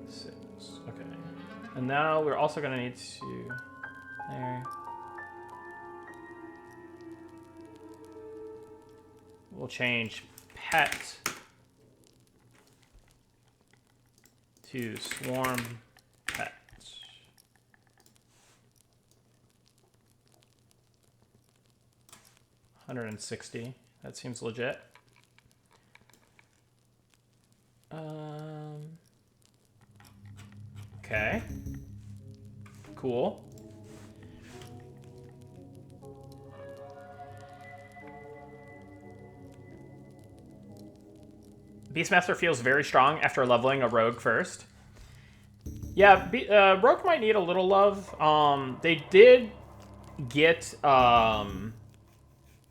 6. Okay, and now we're also gonna need to there. We'll change pet to swarm pet. $160. That seems legit. Okay. Cool. Beastmaster feels very strong after leveling a rogue first. Yeah, rogue might need a little love. They did get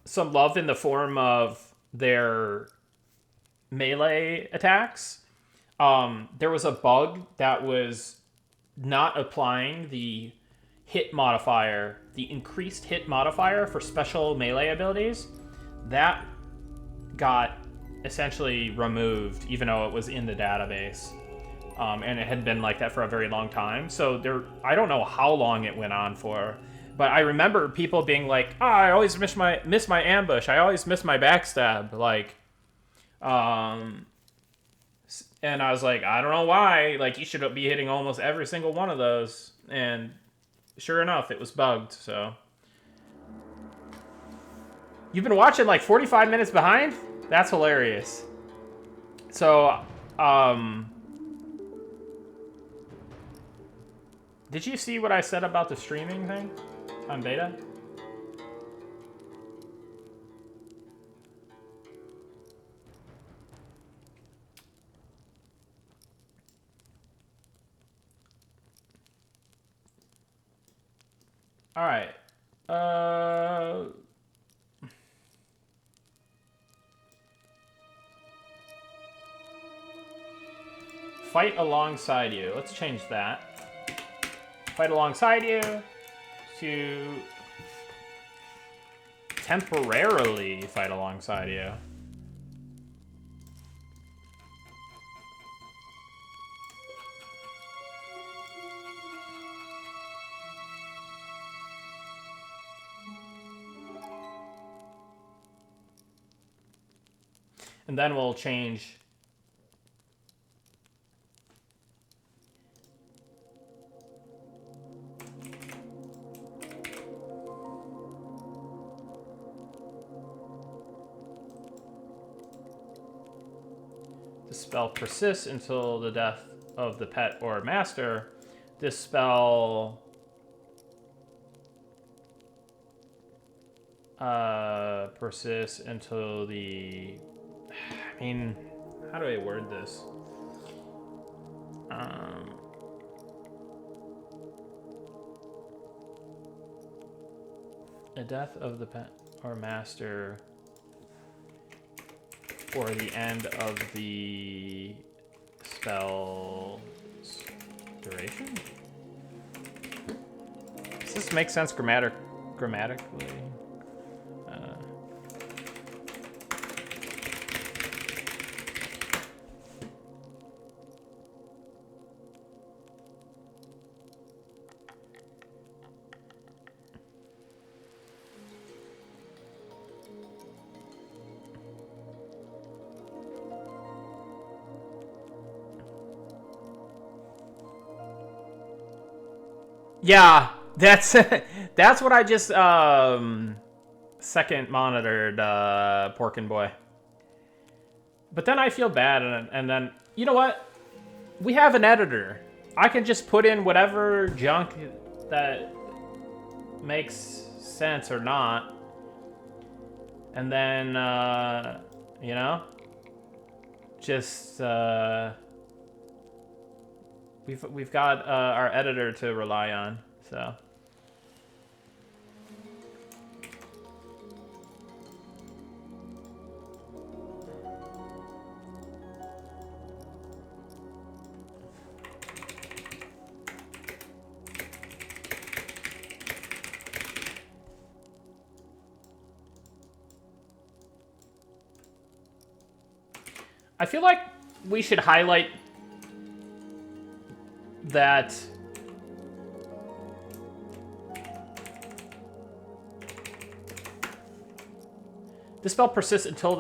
some love in the form of their melee attacks. There was a bug that was not applying the hit modifier, the increased hit modifier for special melee abilities. That got essentially removed, even though it was in the database. And it had been like that for a very long time. So I don't know how long it went on for, but I remember people being like, I always miss my ambush. I always miss my backstab. Like, and I was like, I don't know why. Like, you should be hitting almost every single one of those. And sure enough, it was bugged, so. You've been watching like 45 minutes behind? That's hilarious. So, Did you see what I said about the streaming thing on beta? All right. Fight alongside you. Let's change that. Fight alongside you to temporarily fight alongside you. And then we'll change the spell persists until the death of the pet or master. This spell persists until the... I mean, how do I word this? The death of the pet or master or the end of the spell's duration? Does this make sense grammatically? Yeah, that's what I just second monitored, Porkin Boy. But then I feel bad, and then you know what? We have an editor. I can just put in whatever junk that makes sense or not, and then you know, just we've got our editor to rely on, so. I feel like we should highlight that this spell persists until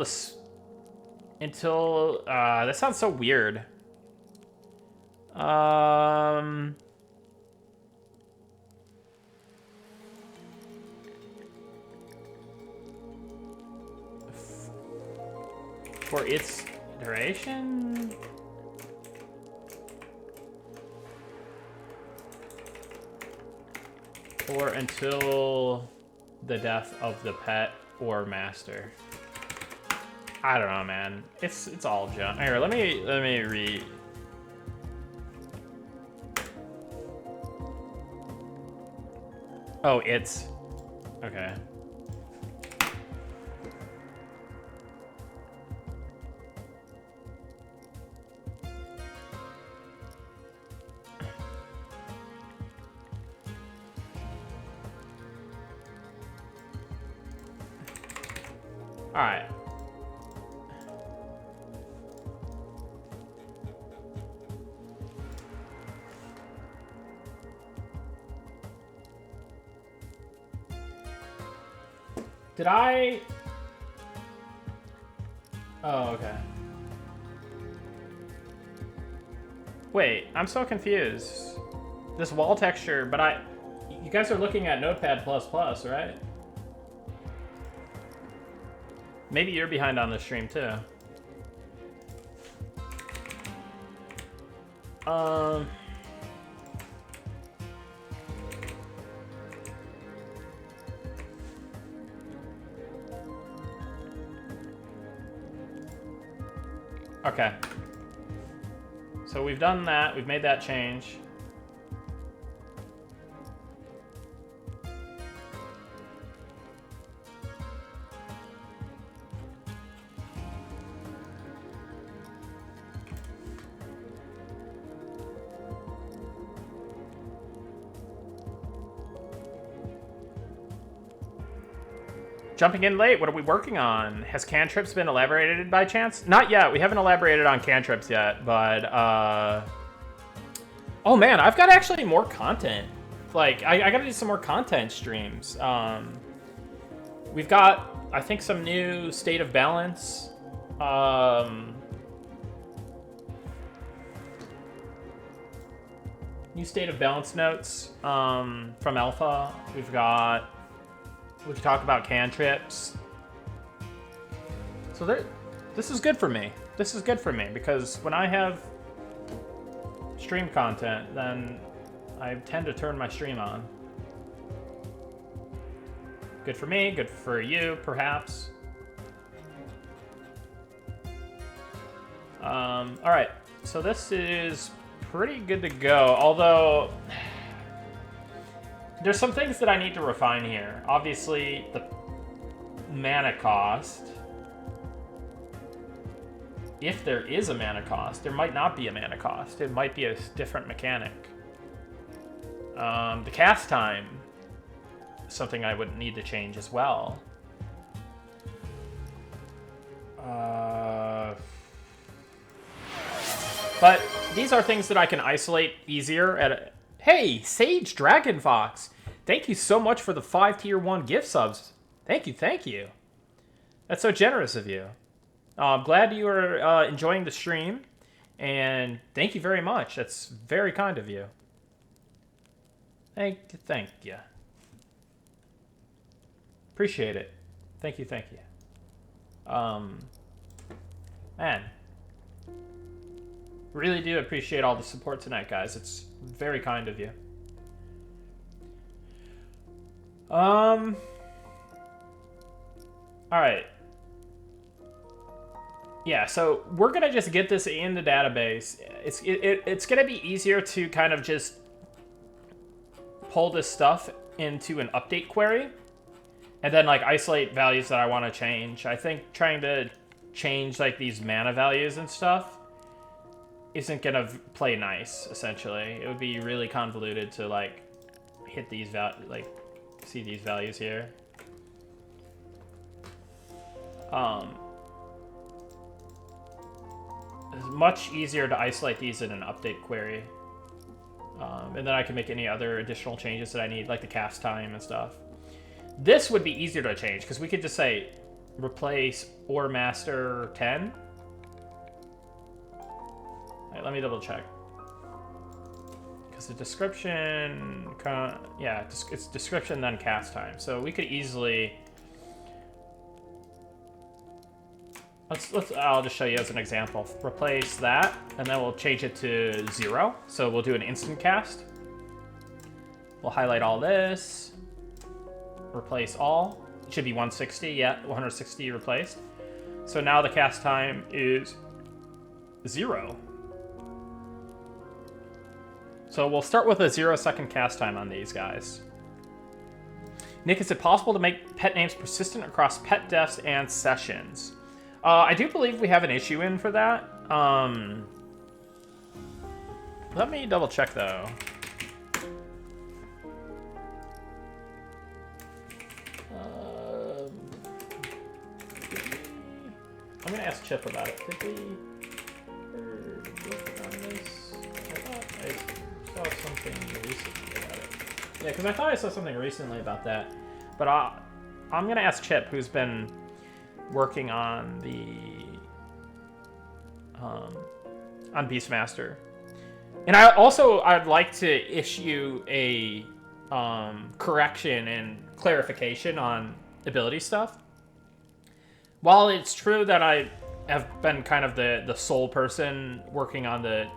that sounds so weird. For its duration? Or until the death of the pet or master. I don't know, man. It's all junk. Here, let me read. Oh, it's okay. All right. Did I? Oh, okay. Wait, I'm so confused. This wall texture, but you guys are looking at Notepad++, right? Maybe you're behind on the stream too. Okay. So we've done that. We've made that change. Jumping in late, what are we working on? Has cantrips been elaborated by chance? Not yet. We haven't elaborated on cantrips yet, but, oh man, I've got actually more content. Like, I gotta do some more content streams. We've got, I think, some new State of Balance. New State of Balance notes from Alpha. We can talk about cantrips. So this is good for me. This is good for me because when I have stream content, then I tend to turn my stream on. Good for me, good for you, perhaps. All right, so this is pretty good to go, although there's some things that I need to refine here. Obviously, the mana cost. If there is a mana cost, there might not be a mana cost. It might be a different mechanic. The cast time is something I would need to change as well. But these are things that I can isolate easier at Hey, Sage Dragon Fox! Thank you so much for the 5 tier 1 gift subs. Thank you, thank you. That's so generous of you. I'm glad you are enjoying the stream, and thank you very much. That's very kind of you. Thank you. Appreciate it. Thank you, thank you. Man. Really do appreciate all the support tonight, guys. It's very kind of you. Alright. Yeah, so we're gonna just get this in the database. It's gonna be easier to kind of just pull this stuff into an update query and then like isolate values that I want to change. I think trying to change like these mana values and stuff isn't gonna play nice, essentially. It would be really convoluted to like hit these see these values here. It's much easier to isolate these in an update query. And then I can make any other additional changes that I need, like the cast time and stuff. This would be easier to change, because we could just say, replace or master 10. Right, let me double check. Because the description, yeah, it's description then cast time. So we could easily, I'll just show you as an example. Replace that, and then we'll change it to 0. So we'll do an instant cast. We'll highlight all this. Replace all. It should be 160, yeah, 160 replaced. So now the cast time is 0. So we'll start with a 0-second cast time on these guys. Nick, is it possible to make pet names persistent across pet deaths and sessions? I do believe we have an issue in for that. Let me double check though. I'm gonna ask Chip about it. Did we work on this? I thought I saw something recently about it. Yeah, because I thought I saw something recently about that. But I'm gonna ask Chip, who's been working on the on Beastmaster. And I'd like to issue a correction and clarification on ability stuff. While it's true that I have been kind of the sole person working on the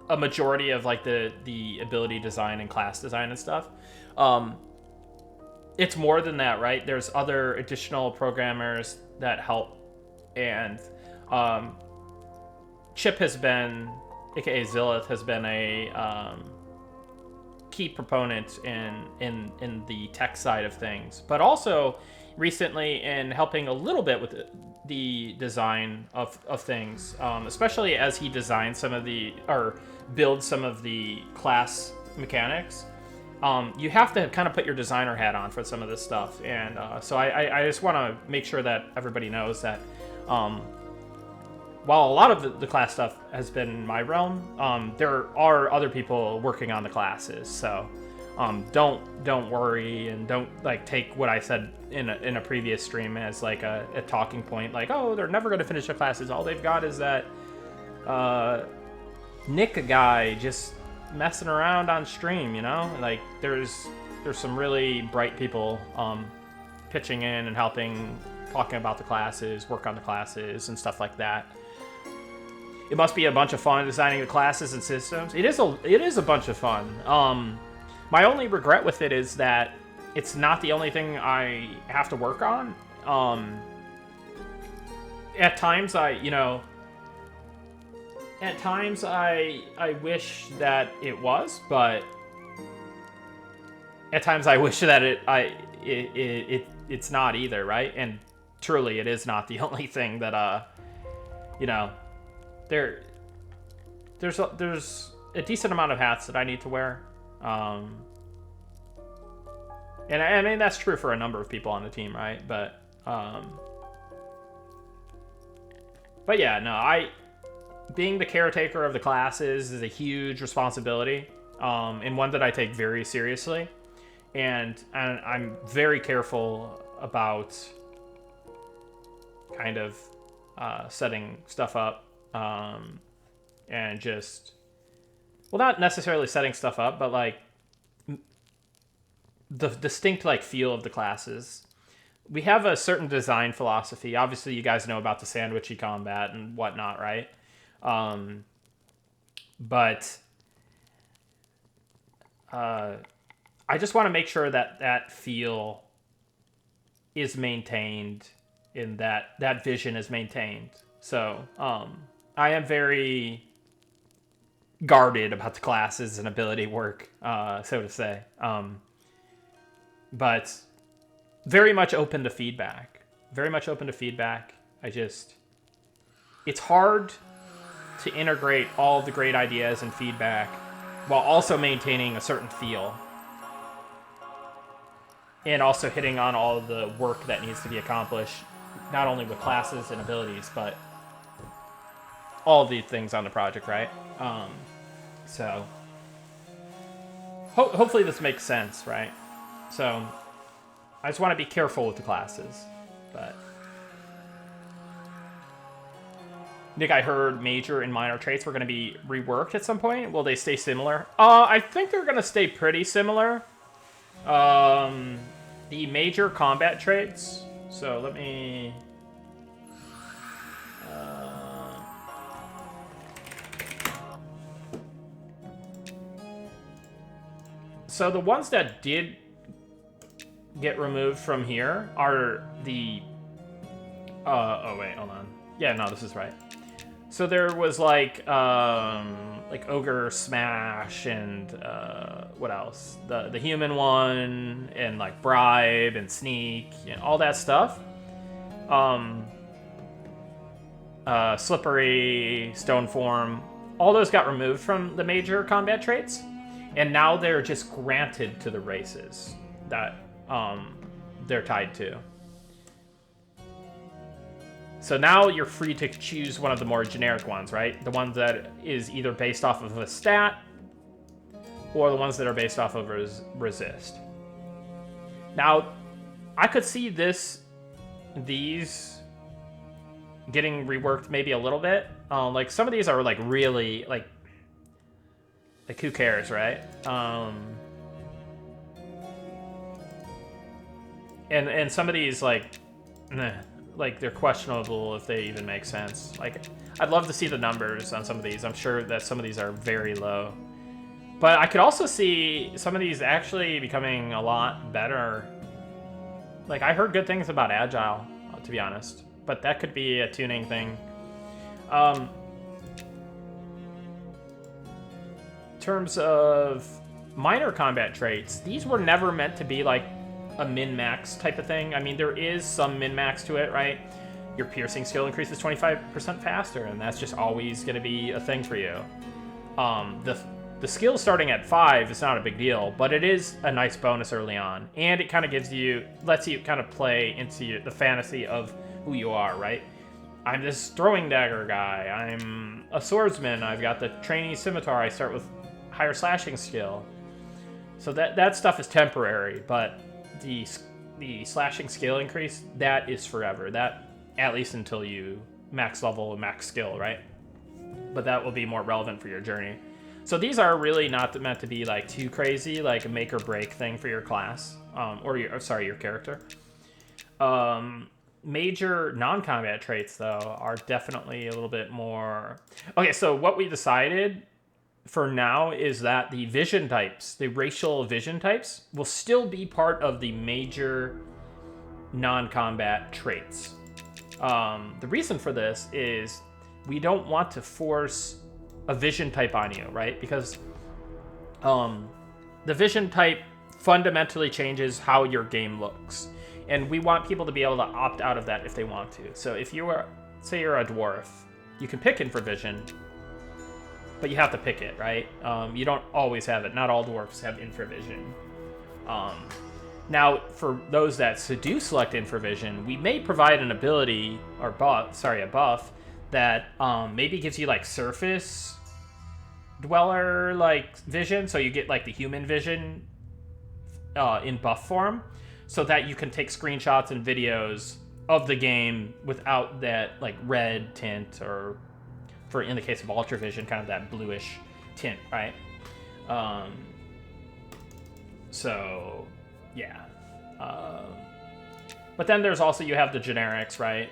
a majority of like the ability design and class design and stuff, it's more than that, right? There's other additional programmers that help, and Chip has been, aka Zillith, has been a key proponent in the tech side of things, but also recently in helping a little bit with the design of things, especially as he designed some of the, or build some of the class mechanics. You have to kind of put your designer hat on for some of this stuff, and so I just want to make sure that everybody knows that while a lot of the class stuff has been in my realm, there are other people working on the classes. So don't worry, and don't like take what I said in a previous stream as like a talking point. Like, oh, they're never going to finish the classes. All they've got is that Nick guy just messing around on stream. You know, like there's some really bright people pitching in and helping, talking about the classes, work on the classes, and stuff like that. It must be a bunch of fun designing the classes and systems. It is a bunch of fun. My only regret with it is that it's not the only thing I have to work on. At times I wish that it was, but at times I wish that it's not either, right? And truly, it is not the only thing that there's a decent amount of hats that I need to wear, and I mean that's true for a number of people on the team, right? But yeah, no, being the caretaker of the classes is a huge responsibility, and one that I take very seriously, and I'm very careful about kind of setting stuff up. And just, well, not necessarily setting stuff up, but like the distinct like feel of the classes. We have a certain design philosophy. Obviously, you guys know about the sandwichy combat and whatnot, right? But I just want to make sure that that feel is maintained, and that vision is maintained. So I am very guarded about the classes and ability work, so to say. But very much open to feedback. Very much open to feedback. It's hard to integrate all the great ideas and feedback while also maintaining a certain feel. And also hitting on all of the work that needs to be accomplished, not only with classes and abilities, but all of the things on the project, right? So hopefully this makes sense, right? So I just want to be careful with the classes. But Nick, I heard major and minor traits were going to be reworked at some point. Will they stay similar? I think they're going to stay pretty similar. The major combat traits. So let me... So the ones that did get removed from here are the... oh, wait, hold on. Yeah, no, this is right. So there was like Ogre Smash and what else? The human one and like Bribe and Sneak and all that stuff. Slippery, Stone Form, all those got removed from the major combat traits. And now they're just granted to the races that they're tied to. So now you're free to choose one of the more generic ones, right? The one that is either based off of a stat or the ones that are based off of resist. Now, I could see these getting reworked maybe a little bit. Like some of these are like really like who cares, right? And some of these like they're questionable if they even make sense. Like I'd love to see the numbers on some of these. I'm sure that some of these are very low. But I could also see some of these actually becoming a lot better. Like I heard good things about Agile, to be honest. But that could be a tuning thing. In terms of minor combat traits, these were never meant to be like a min-max type of thing. I mean, there is some min-max to it, right? Your piercing skill increases 25% faster, and that's just always going to be a thing for you. The skill starting at 5 is not a big deal, but it is a nice bonus early on, and it kind of lets you kind of play into the fantasy of who you are, right? I'm this throwing dagger guy. I'm a swordsman. I've got the trainee scimitar. I start with higher slashing skill. So that stuff is temporary, but the slashing skill increase, that is forever. That, at least until you max level and max skill, right? But that will be more relevant for your journey. So these are really not meant to be like too crazy, like a make or break thing for your class, or your character. Major non-combat traits, though, are definitely a little bit more... Okay, so what we decided for now is that the vision types, the racial vision types, will still be part of the major non-combat traits. The reason for this is we don't want to force a vision type on you, right? Because the vision type fundamentally changes how your game looks. And we want people to be able to opt out of that if they want to. So if you are, say you're a dwarf, you can pick infravision, but you have to pick it, right? You don't always have it. Not all dwarfs have infravision. Now, for those that do select infravision, we may provide an ability, or a buff, that maybe gives you like surface dweller like vision, so you get like the human vision in buff form, so that you can take screenshots and videos of the game without that like red tint, or for in the case of ultravision, kind of that bluish tint, right? So yeah. But then there's also, you have the generics, right?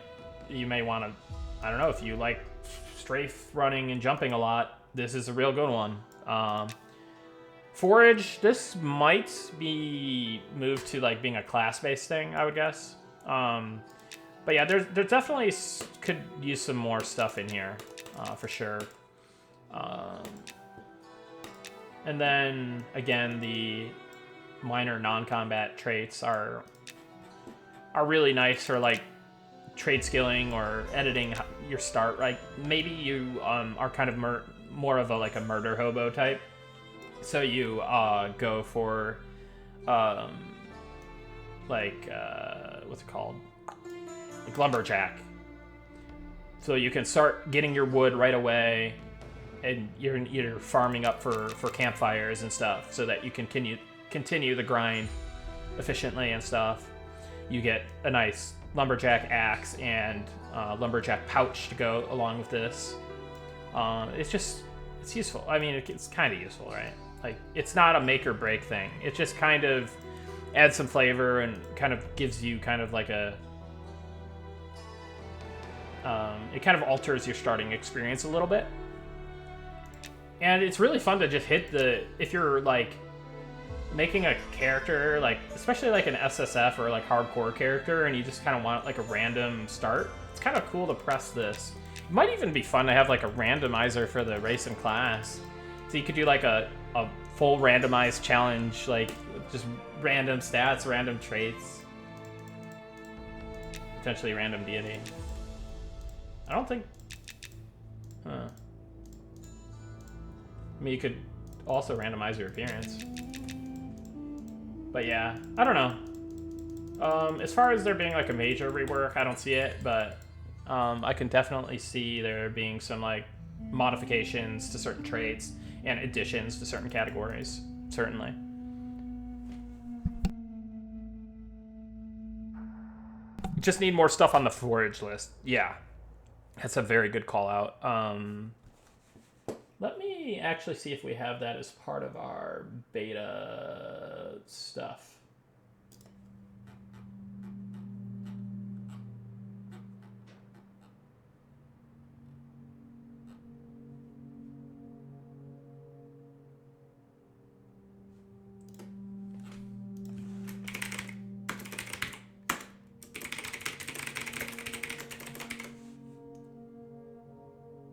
You may want to, I don't know, if you like strafe running and jumping a lot, this is a real good one. Forage, this might be moved to like being a class-based thing, I would guess. But yeah, there definitely could use some more stuff in here, for sure. And then again, the minor non-combat traits are really nice for like trade skilling or editing your start. Like maybe you are kind of more of a murder hobo type. So you go for what's it called? Like lumberjack. So you can start getting your wood right away, and you're farming up for campfires and stuff, so that you can continue the grind efficiently and stuff. You get a nice lumberjack axe and lumberjack pouch to go along with this. It's useful. I mean, it's kind of useful, right? Like, it's not a make or break thing. It just kind of adds some flavor and kind of gives you kind of like a... it kind of alters your starting experience a little bit. And it's really fun to just hit if you're like making a character, like especially like an SSF or like hardcore character, and you just kind of want like a random start, it's kind of cool to press this. It might even be fun to have like a randomizer for the race and class. So you could do like a full randomized challenge, like just random stats, random traits, potentially random deity. I don't think... Huh. I mean, you could also randomize your appearance. But yeah, I don't know. As far as there being like a major rework, I don't see it, but I can definitely see there being some like modifications to certain traits and additions to certain categories, certainly. Just need more stuff on the forage list. Yeah, that's a very good call out. Let me actually see if we have that as part of our beta stuff.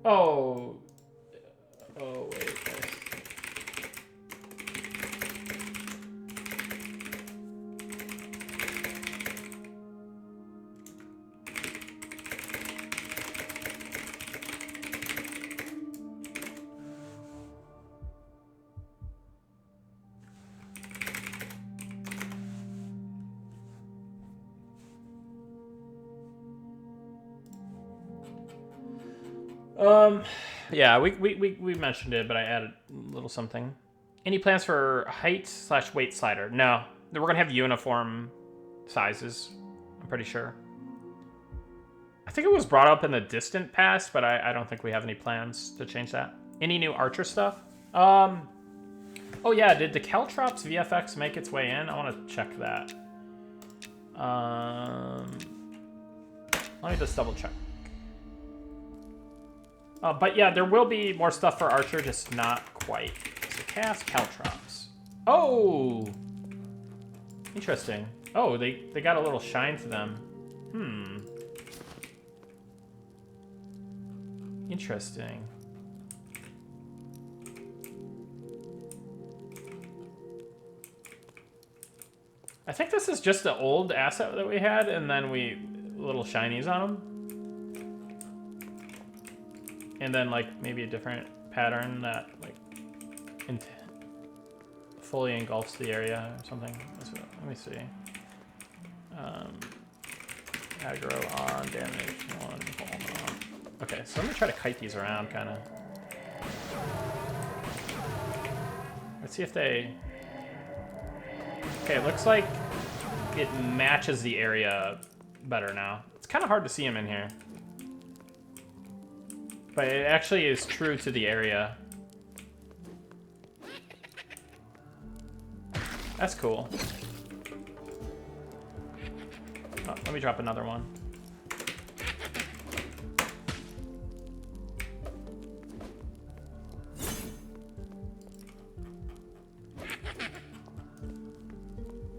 Oh. Oh, wait. Guys. Yeah, we mentioned it, but I added a little something. Any plans for height/weight slider? No. We're gonna have uniform sizes, I'm pretty sure. I think it was brought up in the distant past, but I don't think we have any plans to change that. Any new Archer stuff? Oh yeah, did the Caltrops VFX make its way in? I want to check that. Let me just double check. But yeah, there will be more stuff for Archer, just not quite. So cast Caltrops. Oh! Interesting. Oh, they got a little shine to them. Interesting. I think this is just the old asset that we had, and then we little shinies on them. And then like maybe a different pattern that like fully engulfs the area or something. Let me see. Aggro on damage 1, hold on. Okay, so let me try to kite these around, kind of. Let's see if they... Okay, it looks like it matches the area better now. It's kind of hard to see them in here. But it actually is true to the area. That's cool. Oh, let me drop another one.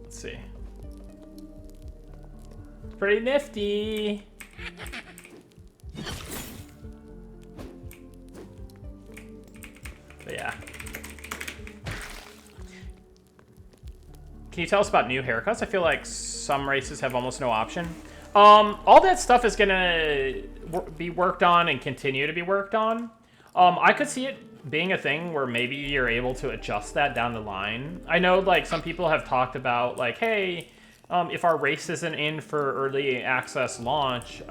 Let's see. It's pretty nifty. But yeah. Can you tell us about new haircuts? I feel like some races have almost no option. All that stuff is gonna be worked on and continue to be worked on. I could see it being a thing where maybe you're able to adjust that down the line. I know like some people have talked about like, hey, if our race isn't in for early access launch,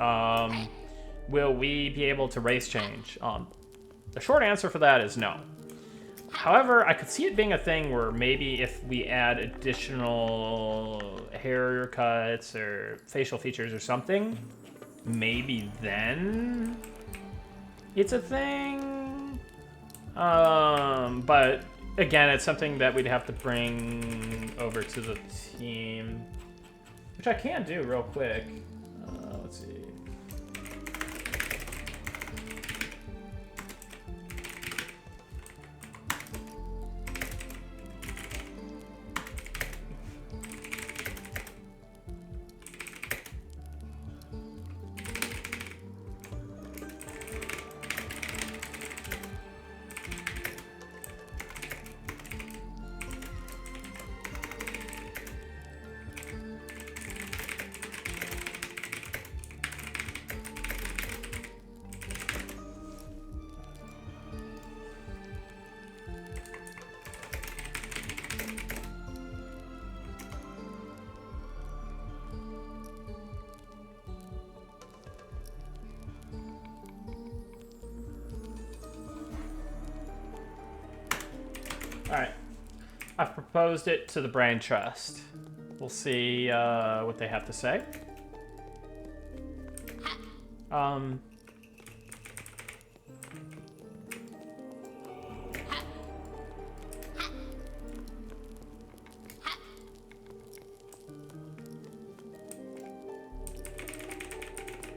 will we be able to race change? The short answer for that is no. However, I could see it being a thing where maybe if we add additional haircuts or facial features or something, maybe then it's a thing. But again, it's something that we'd have to bring over to the team, which I can do real quick. Let's see. Alright, I've proposed it to the Brain Trust. We'll see what they have to say.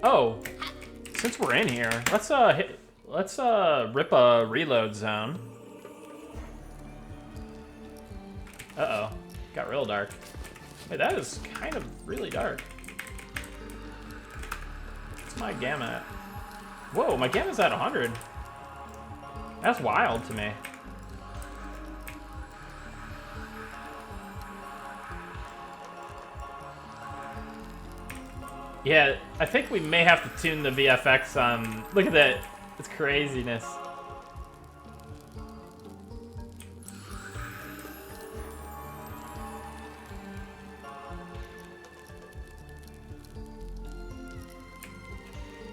Oh, since we're in here, let's rip a reload zone. Uh-oh. Got real dark. Wait, that is kind of really dark. What's my gamma at? Whoa, my gamma's at 100. That's wild to me. Yeah, I think we may have to tune the VFX on... Look at that. It's craziness.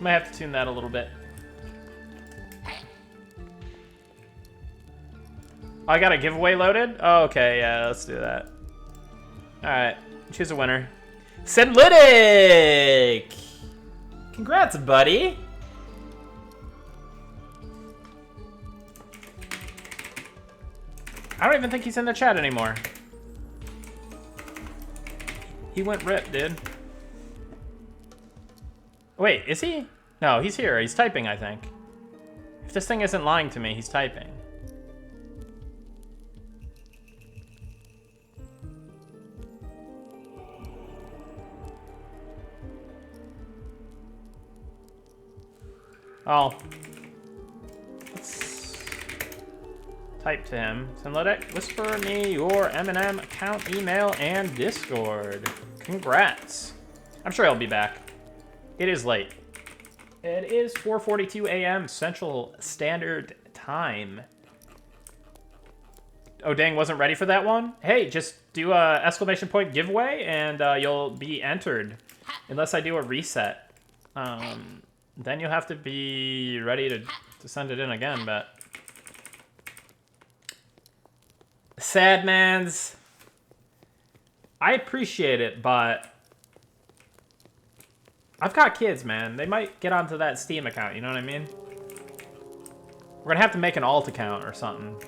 Might have to tune that a little bit. Oh, I got a giveaway loaded? Oh, okay, yeah, let's do that. Alright, choose a winner. Senlytic! Congrats, buddy! I don't even think he's in the chat anymore. He went rip, dude. Wait, is he? No, he's here. He's typing, I think. If this thing isn't lying to me, he's typing. Oh. Let's type to him. Senlytic, whisper me your M&M account, email, and Discord. Congrats. I'm sure he'll be back. It is late. It is 4:42 a.m. Central Standard Time. Oh, dang, wasn't ready for that one? Hey, just do a exclamation point giveaway, and you'll be entered. Unless I do a reset. Then you'll have to be ready to send it in again, but... Sad mans. I appreciate it, but... I've got kids, man. They might get onto that Steam account, you know what I mean? We're gonna have to make an alt account or something.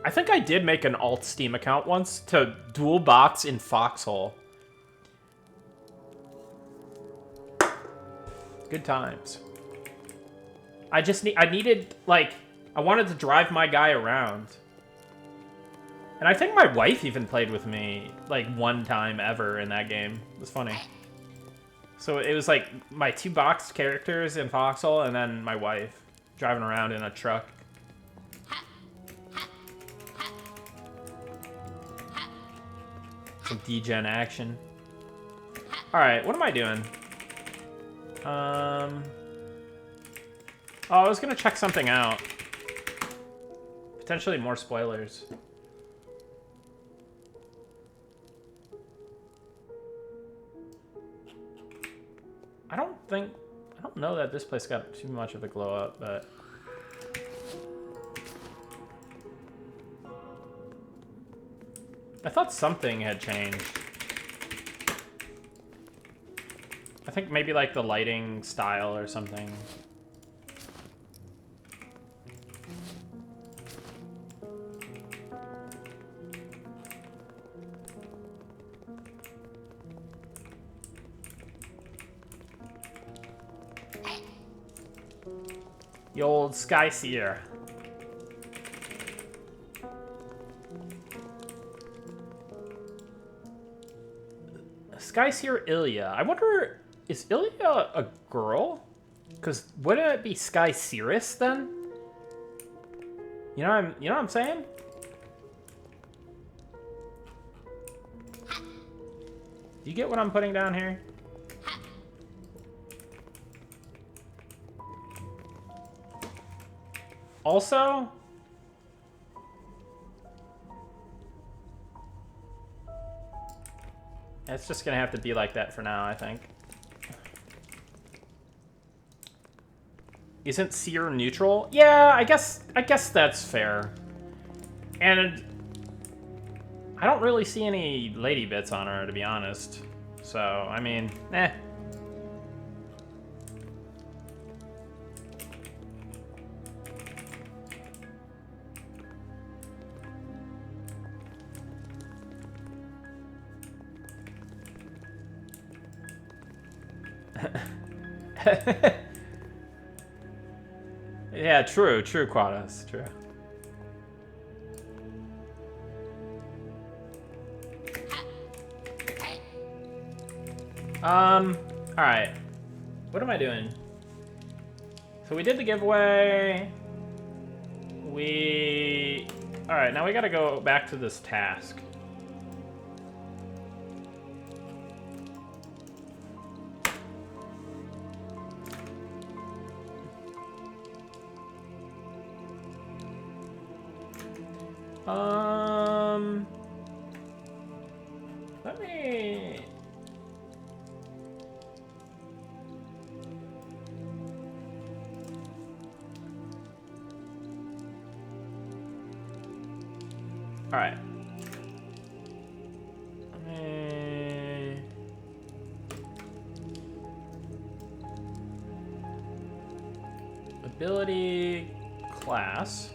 I think I did make an alt Steam account once to dual box in Foxhole. Good times. I needed, like... I wanted to drive my guy around. And I think my wife even played with me, like, one time ever in that game. It was funny. So it was, like, my 2 boxed characters in Foxhole, and then my wife driving around in a truck. Some degen action. Alright, what am I doing? Oh, I was gonna check something out. Potentially more spoilers. I don't know that this place got too much of a glow up, but... I thought something had changed. I think maybe like the lighting style or something. The old Sky Seer. Sky Seer Ilya. I wonder, is Ilya a girl? Because wouldn't it be Sky Seeress then? You know what I'm saying? Do you get what I'm putting down here? Also, it's just gonna have to be like that for now, I think. Isn't Seer neutral? Yeah, I guess that's fair. And I don't really see any lady bits on her, to be honest. So, I mean, eh. Yeah, true, Quadas, true. Alright. What am I doing? So we did the giveaway. Alright, now we gotta go back to this task. Let me... Alright. Ability class.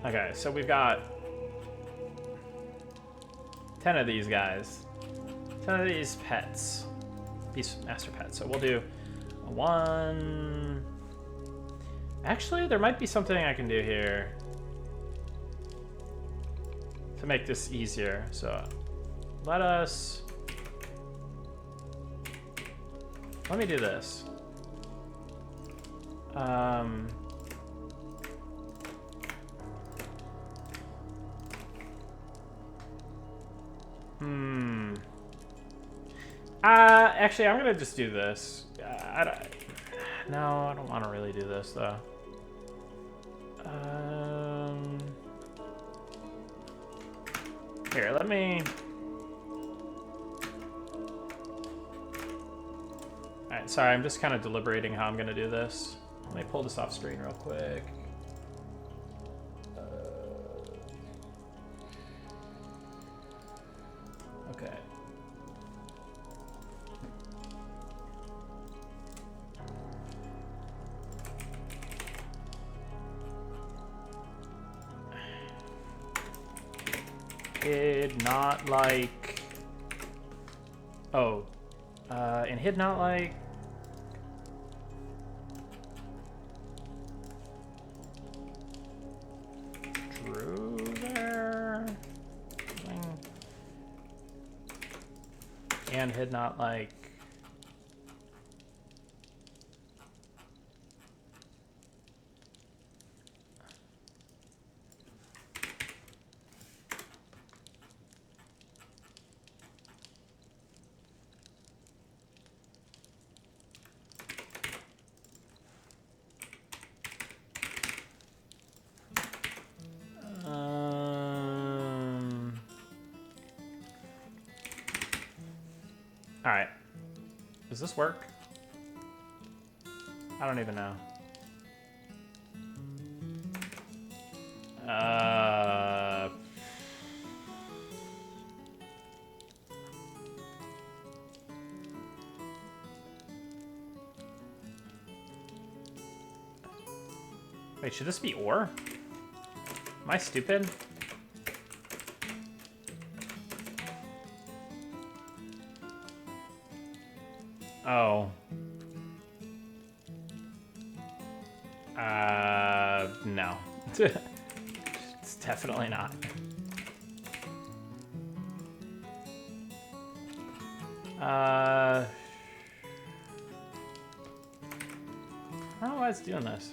Okay, so we've got 10 of these guys. 10 of these pets. Beastmaster pets. So we'll do one. Actually, there might be something I can do here to make this easier. So let me do this. Actually, I'm gonna just do this. No, I don't want to really do this though. Here, let me. Alright, sorry, I'm just kind of deliberating how I'm gonna do this. Let me pull this off screen real quick. Okay. Hid not like. Oh. And hid not like. Drew there. And hid not like. All right. Does this work? I don't even know. Wait, should this be ore? Am I stupid? Oh. No. It's definitely not. I don't know why it's doing this.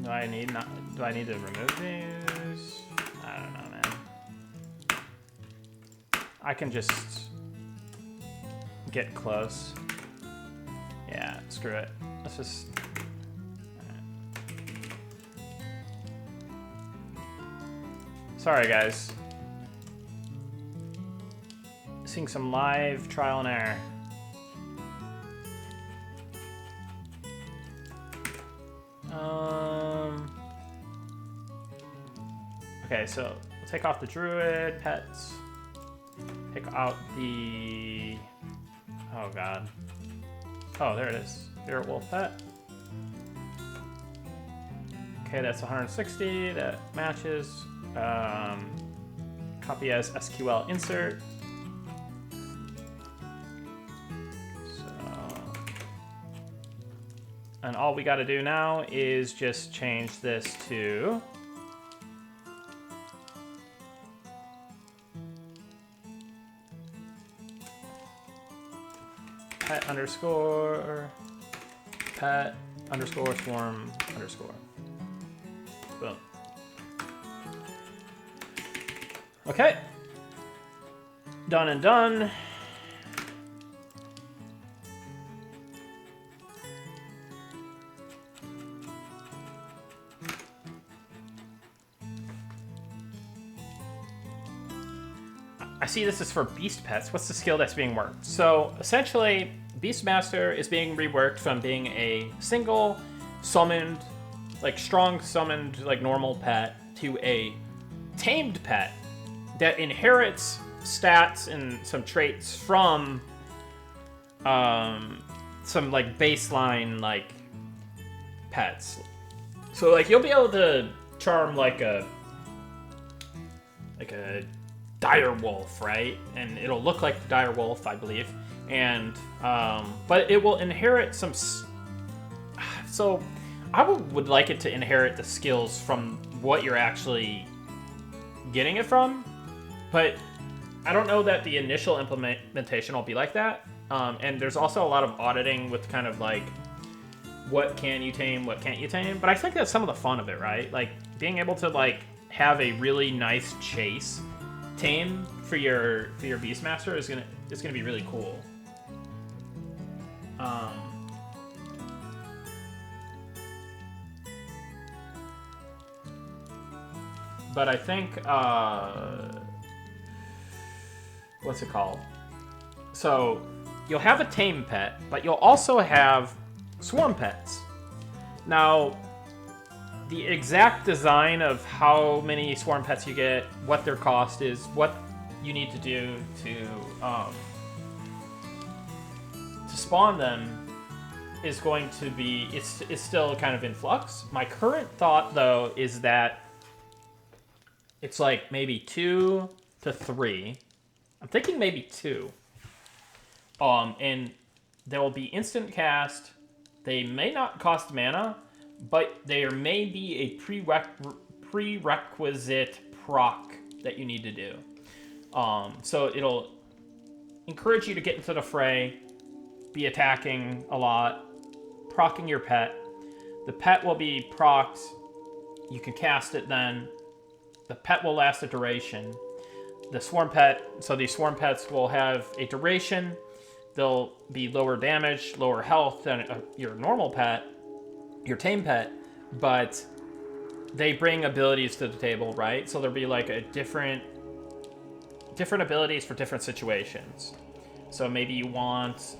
Do I need to remove these? I don't know, man. I can just get close. Yeah, screw it. Let's just. Right. Sorry, guys. Seeing some live trial and error. Okay, so we'll take off the druid pets. Take out the. Oh god. Oh, there it is. Spirit wolf pet. Okay, that's 160. That matches. Copy as SQL insert. And all we got to do now is just change this to pet underscore pet underscore swarm underscore. Boom. Okay. Done and done. I see this is for beast pets. What's the skill that's being worked? So essentially, Beastmaster is being reworked from being a single summoned, like strong summoned, like normal pet to a tamed pet that inherits stats and some traits from some like baseline like pets. So like you'll be able to charm like a dire wolf, right? And it'll look like the dire wolf, I believe. And but it will inherit some. So I would like it to inherit the skills from what you're actually getting it from, but I don't know that the initial implementation will be like that. And there's also a lot of auditing with kind of like what can you tame, what can't you tame. But I think that's some of the fun of it, right? Like being able to like have a really nice chase tame for your Beastmaster is gonna be really cool. But I think what's it called? So you'll have a tame pet, but you'll also have swarm pets. Now, the exact design of how many swarm pets you get, what their cost is, what you need to do to spawn them is going to be, it's still kind of in flux. My current thought, though, is that it's like maybe 2 to 3. I'm thinking maybe 2. And there will be instant cast. They may not cost mana, but there may be a prerequisite proc that you need to do. So it'll encourage you to get into the fray, be attacking a lot, proccing your pet. The pet will be procced. You can cast it then. The pet will last a duration. The swarm pet, so these swarm pets will have a duration. They'll be lower damage, lower health than your normal pet, your tame pet, but they bring abilities to the table, right? So there'll be like a different abilities for different situations. So maybe you want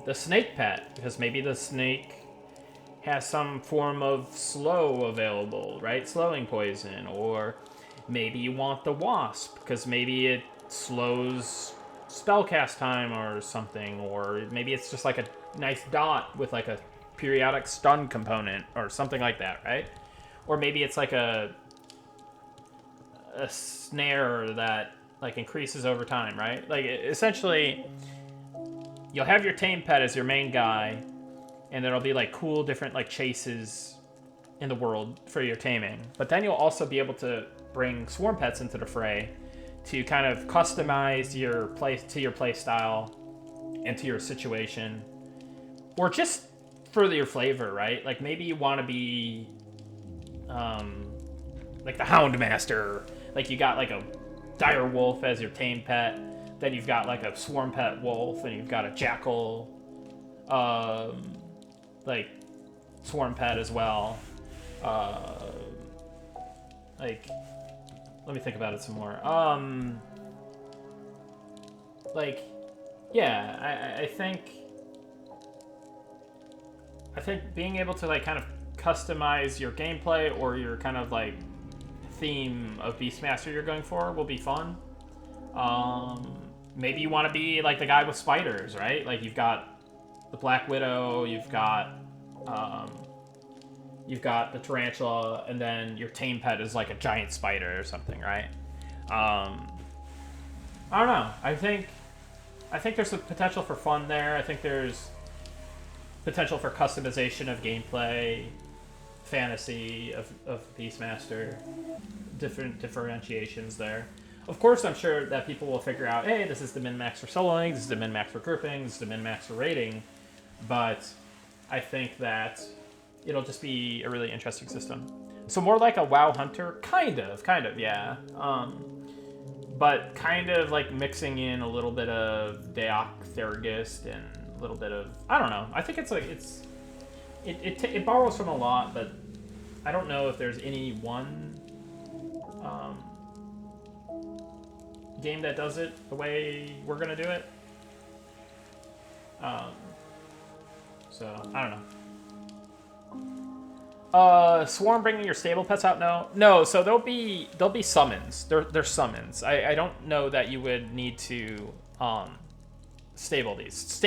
the snake pet, because maybe the snake has some form of slow available, right? Slowing poison. Or maybe you want the wasp, because maybe it slows spellcast time or something. Or maybe it's just like a nice dot with like a periodic stun component or something like that, right? Or maybe it's like a snare that like increases over time, right? Like essentially you'll have your tame pet as your main guy, and there'll be like cool different like chases in the world for your taming. But then you'll also be able to bring swarm pets into the fray to kind of customize your play style and to your situation, or just for your flavor, right? Like maybe you want to be like the Hound Master. Like you got like a dire wolf as your tame pet, then you've got like a swarm pet wolf, and you've got a jackal like swarm pet as well. Like let me think about it some more. Like yeah, I think being able to like kind of customize your gameplay or your kind of like theme of Beastmaster you're going for will be fun. Maybe you want to be like the guy with spiders, right? Like you've got the Black Widow, you've got you've got the tarantula, and then your tame pet is like a giant spider or something, right? I don't know. I think there's a potential for fun there. I think there's potential for customization of gameplay, fantasy of Beastmaster, different differentiations there. Of course, I'm sure that people will figure out, hey, this is the min-max for soloing, this is the min-max for grouping, this is the min-max for rating, but I think that it'll just be a really interesting system. So more like a WoW Hunter, kind of, yeah. But kind of like mixing in a little bit of Deok Theragist and a little bit of, I don't know. I think it's like, it borrows from a lot, but I don't know if there's any one game that does it the way we're gonna do it. So I don't know. Swarm bringing your stable pets out? No. So there'll be summons. They're summons. I don't know that you would need to stable these.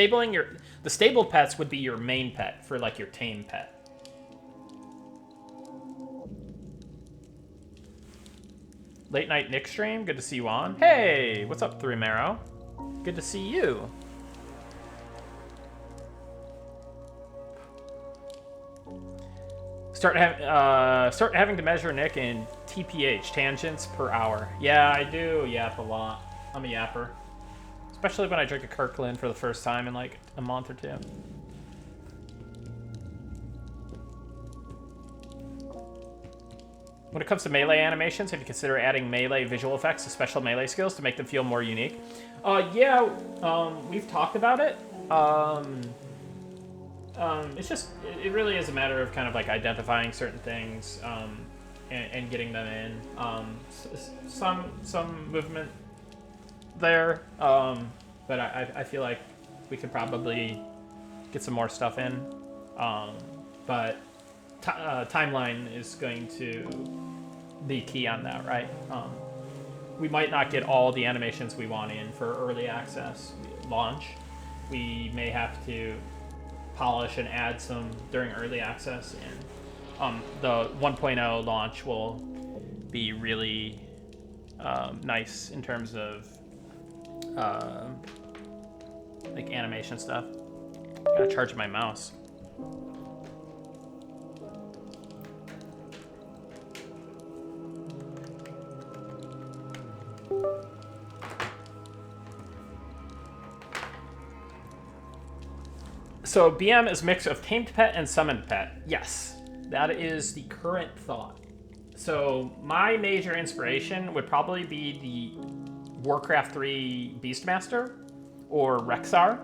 The stable pets would be your main pet for like your tame pet. Late night Nick stream, good to see you on. Hey, what's up, Thrimero? Good to see you. Start having to measure Nick in TPH, tangents per hour. Yeah, I do yap a lot. I'm a yapper. Especially when I drink a Kirkland for the first time in like a month or two. When it comes to melee animations, have you considered adding melee visual effects to special melee skills to make them feel more unique? Yeah, we've talked about it. It's just, it really is a matter of kind of like identifying certain things and getting them in. Some movement there, but I feel like we could probably get some more stuff in. But timeline is going to be key on that, right? We might not get all the animations we want in for early access launch. We may have to polish and add some during early access, and the 1.0 launch will be really nice in terms of like animation stuff. Gotta charge my mouse. So BM is a mix of tamed pet and summoned pet. Yes, that is the current thought. So my major inspiration would probably be the Warcraft 3 Beastmaster or Rexar.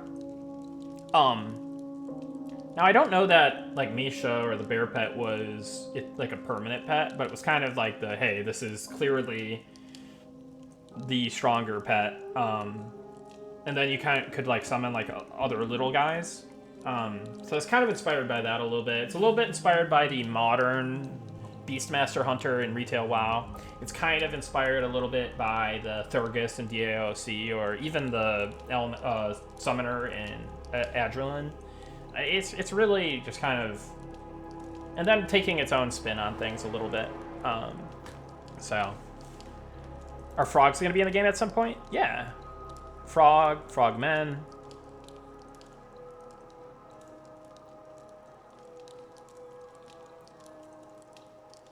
Now I don't know that like Misha or the bear pet was like a permanent pet, but it was kind of like the, hey, this is clearly the stronger pet. And then you kind of could like summon like other little guys. So it's kind of inspired by that a little bit. It's a little bit inspired by the modern Beastmaster Hunter in retail WoW. It's kind of inspired a little bit by the Thurgus in DAOC, or even the Summoner in Adrenaline. It's really just kind of, and then taking its own spin on things a little bit. So, are frogs going to be in the game at some point? Yeah, frogmen.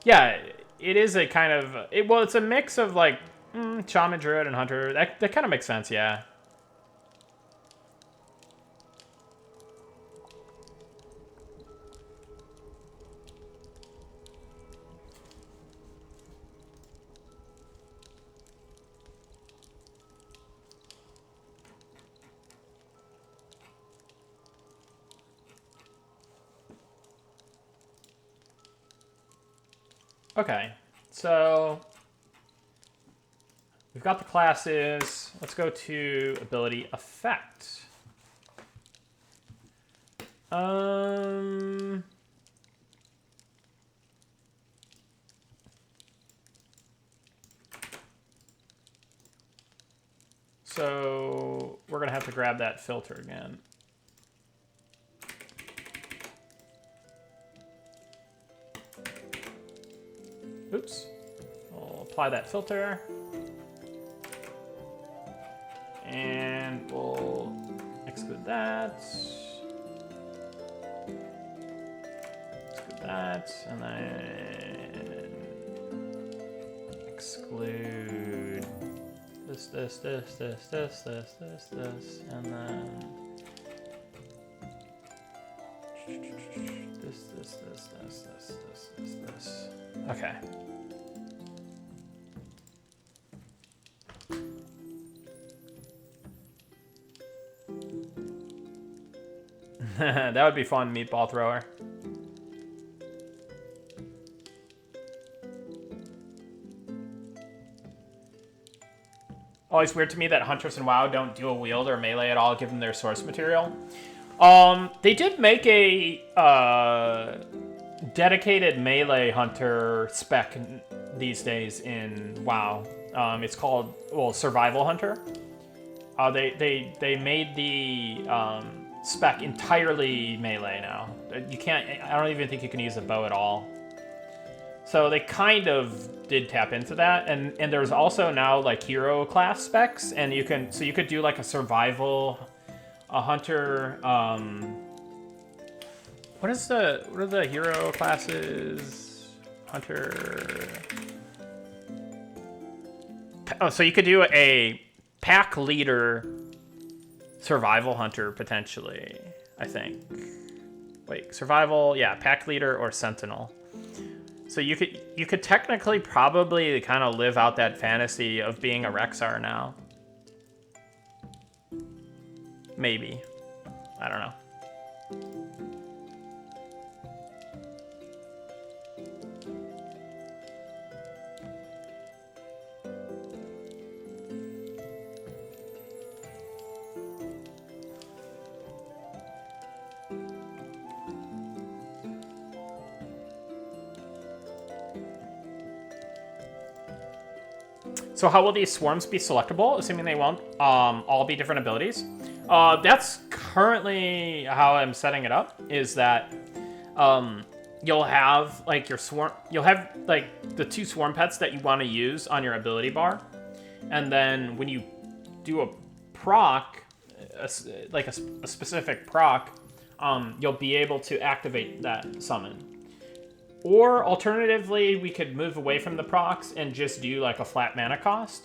Yeah, it is a kind of, well, it's a mix of like shaman, druid, and hunter. That kind of makes sense, yeah. Okay, so we've got the classes. Let's go to ability effect. So we're gonna have to grab that filter again. Oops. We'll apply that filter. And we'll exclude that. Exclude that. And then exclude this, and then this. Okay. That would be fun, meatball thrower. Always weird to me that hunters in WoW don't dual wield or melee at all, given their source material. They did make a dedicated melee hunter spec these days in WoW. It's called, well, Survival Hunter. They made the spec entirely melee now. You can't. I don't even think you can use a bow at all. So they kind of did tap into that, and there's also now like hero class specs, and you could do like a survival, a hunter. What are the hero classes? Hunter. Oh, so you could do a pack leader, survival hunter potentially. I think. Wait, survival, yeah, pack leader or sentinel. So you could technically probably kind of live out that fantasy of being a Rexar now. Maybe. I don't know. So how will these swarms be selectable, assuming they won't all be different abilities? That's currently how I'm setting it up, is that you'll have like your swarm, you'll have like the 2 swarm pets that you want to use on your ability bar. And then when you do a proc, like a specific proc, you'll be able to activate that summon. Or alternatively, we could move away from the procs and just do like a flat mana cost.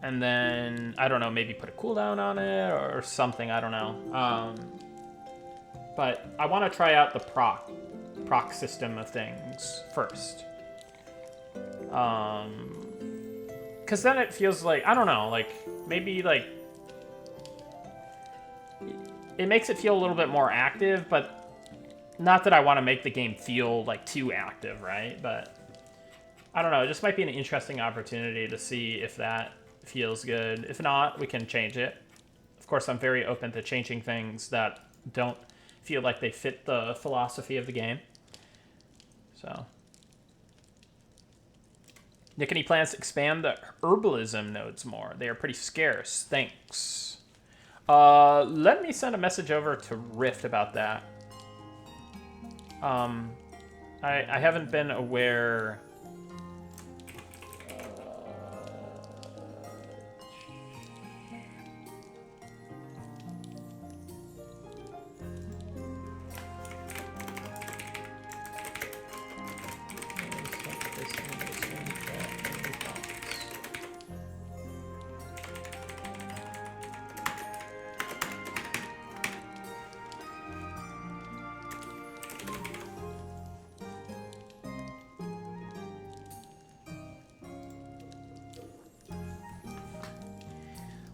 And then, I don't know, maybe put a cooldown on it or something, I don't know. But I want to try out the proc system of things first. Because then it feels like, I don't know, like maybe like it makes it feel a little bit more active, but not that I want to make the game feel like too active, right? But I don't know, it just might be an interesting opportunity to see if that feels good. If not, we can change it. Of course, I'm very open to changing things that don't feel like they fit the philosophy of the game. So. Nick, any plans to expand the herbalism nodes more? They are pretty scarce. Thanks. Let me send a message over to Rift about that. I haven't been aware.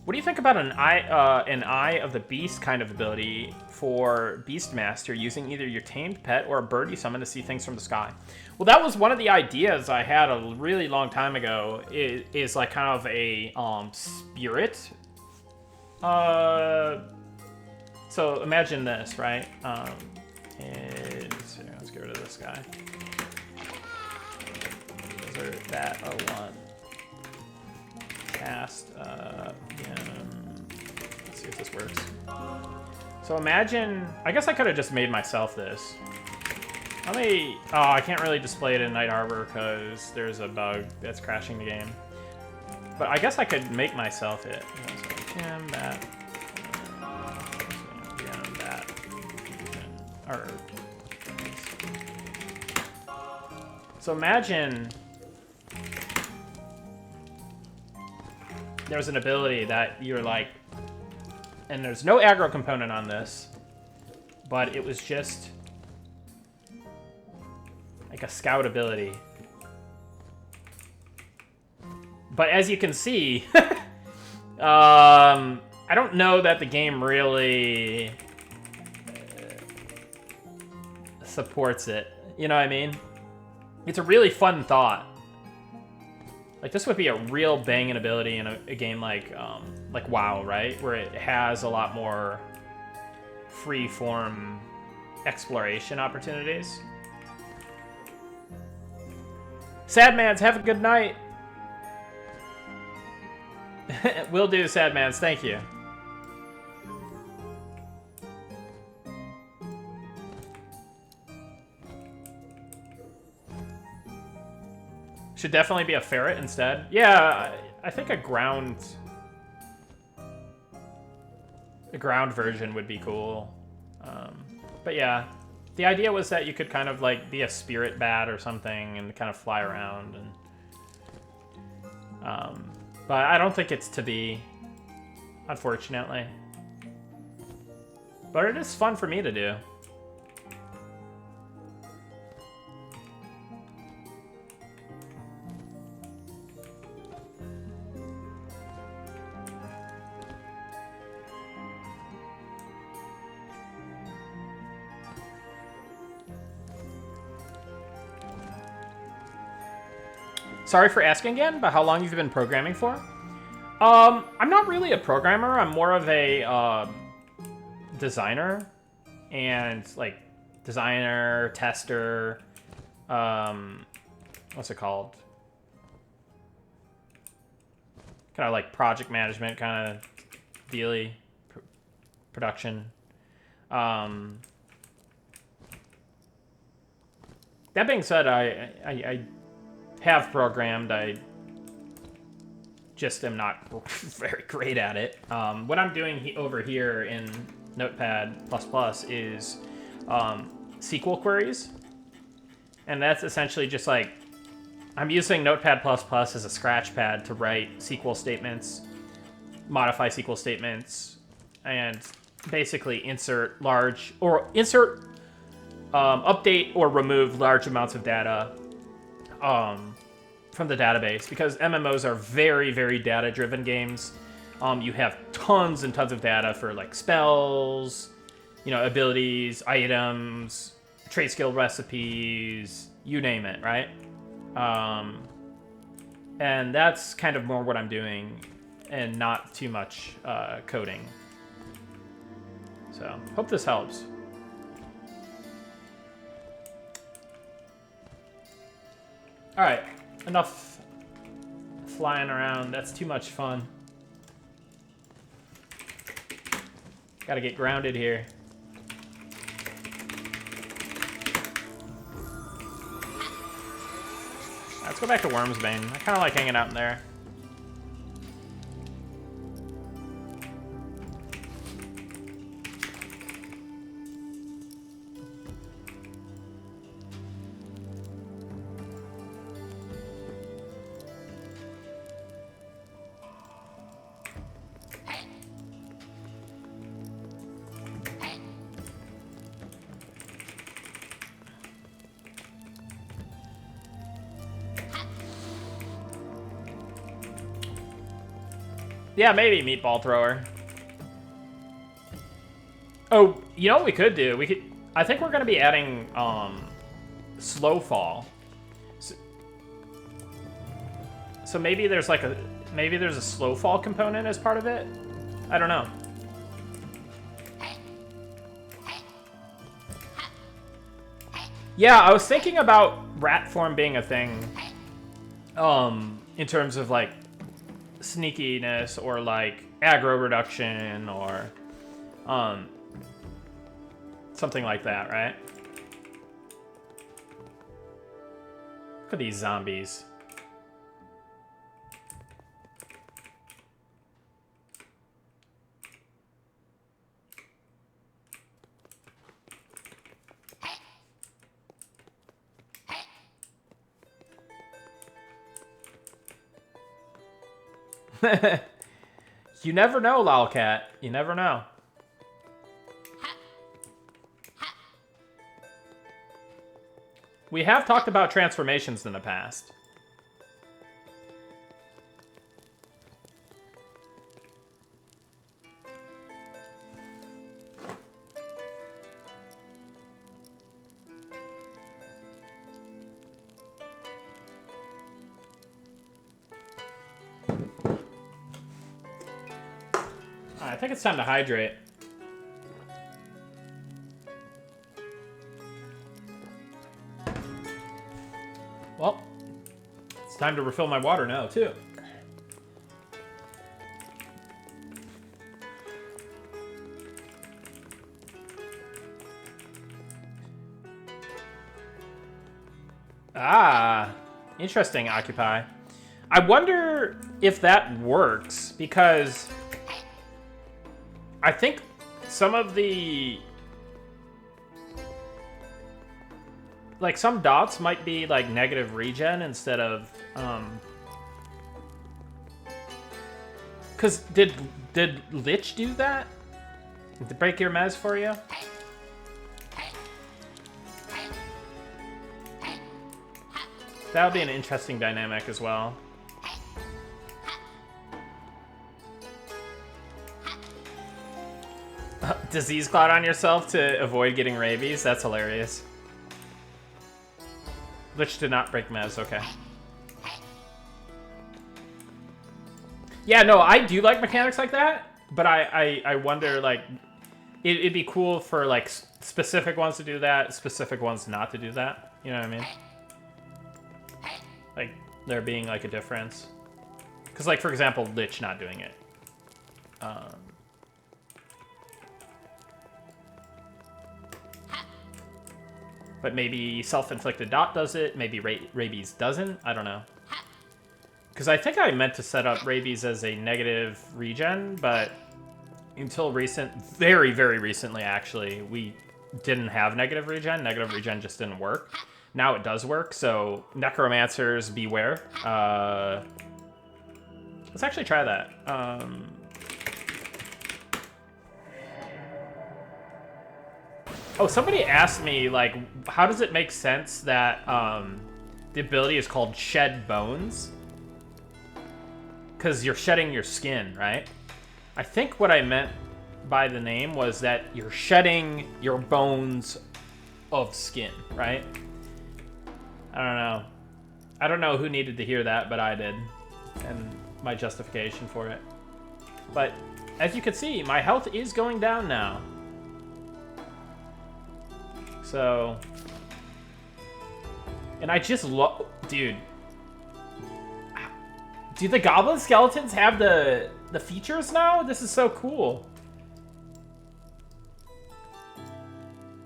What do you think about an Eye of the Beast kind of ability for Beastmaster, using either your tamed pet or a bird you summon to see things from the sky? Well, that was one of the ideas I had a really long time ago, is like kind of a spirit. So imagine this, right? Let's get rid of this guy. That one. Cast, let's see if this works. So imagine, I guess I could have just made myself this. Let me, oh, I can't really display it in Night Harbor because there's a bug that's crashing the game. But I guess I could make myself it. So gem, bat, gem, bat, or, so imagine there's an ability that you're like, and there's no aggro component on this, but it was just like a scout ability. But as you can see, I don't know that the game really supports it. You know what I mean? It's a really fun thought. Like, this would be a real banging ability in a game like WoW, right? Where it has a lot more free-form exploration opportunities. Sadmans, have a good night. Will do, Sadmans. Thank you. Should definitely be a ferret instead. Yeah, I think a ground version would be cool. But yeah, the idea was that you could kind of like be a spirit bat or something and kind of fly around. And but I don't think it's to be, unfortunately. But it is fun for me to do. Sorry for asking again, but how long you've been programming for? I'm not really a programmer. I'm more of a designer, and like designer, tester. What's it called? Kind of like project management, kind of dealy production. That being said, I have programmed. I just am not very great at it. What I'm doing over here in Notepad++ is SQL queries. And that's essentially just like, I'm using Notepad++ as a scratch pad to write SQL statements, modify SQL statements, and basically insert, update or remove large amounts of data from the database, because MMOs are very, very data-driven games. You have tons and tons of data for like spells, you know, abilities, items, trait skill recipes, you name it, right? And that's kind of more what I'm doing, and not too much coding. So, hope this helps. All right, enough flying around. That's too much fun. Gotta get grounded here. Let's go back to Wormsbane. I kind of like hanging out in there. Yeah, maybe Meatball Thrower. Oh, you know what we could do? We could. I think we're gonna be adding slow fall. So maybe there's like a slow fall component as part of it. I don't know. Yeah, I was thinking about rat form being a thing. In terms of like sneakiness or like aggro reduction or Something like that, right? Look at these zombies. You never know, Lolcat. You never know. We have talked about transformations in the past. I think it's time to hydrate. Well, it's time to refill my water now, too. Ah, interesting, Occupy. I wonder if that works, because I think some of the... like, some dots might be, like, negative regen instead of, Because did Lich do that? Did it break your mez for you? That would be an interesting dynamic as well. Disease cloud on yourself to avoid getting rabies? That's hilarious. Lich did not break mez, okay. Yeah, no, I do like mechanics like that, but I wonder, like, it'd be cool for, like, specific ones to do that, specific ones not to do that. You know what I mean? Like, there being, like, a difference. Because, like, for example, Lich not doing it. But maybe self-inflicted dot does it, maybe rabies doesn't, I don't know. Because I think I meant to set up rabies as a negative regen, but until very, very recently, actually, we didn't have negative regen. Negative regen just didn't work. Now it does work, so necromancers beware. Let's actually try that. Oh, somebody asked me, like, how does it make sense that the ability is called Shed Bones? Because you're shedding your skin, right? I think what I meant by the name was that you're shedding your bones of skin, right? I don't know. I don't know who needed to hear that, but I did. And my justification for it. But as you can see, my health is going down now. So... and I just love... dude. Do the goblin skeletons have the features now? This is so cool.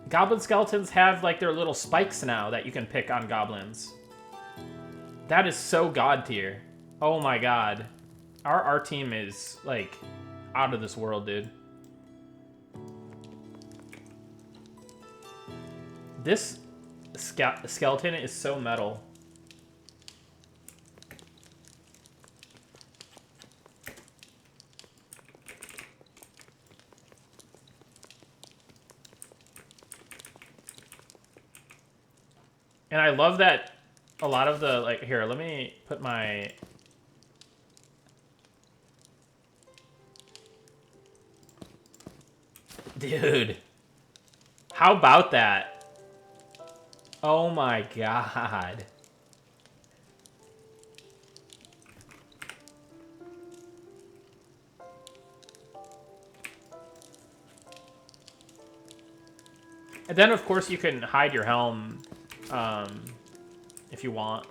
Goblin skeletons have, like, their little spikes now that you can pick on goblins. That is so god tier. Oh my god. Our team is, like, out of this world, dude. This skeleton is so metal. And I love that a lot of the, like, here, let me put my... dude. How about that? Oh my god. And then, of course, you can hide your helm if you want.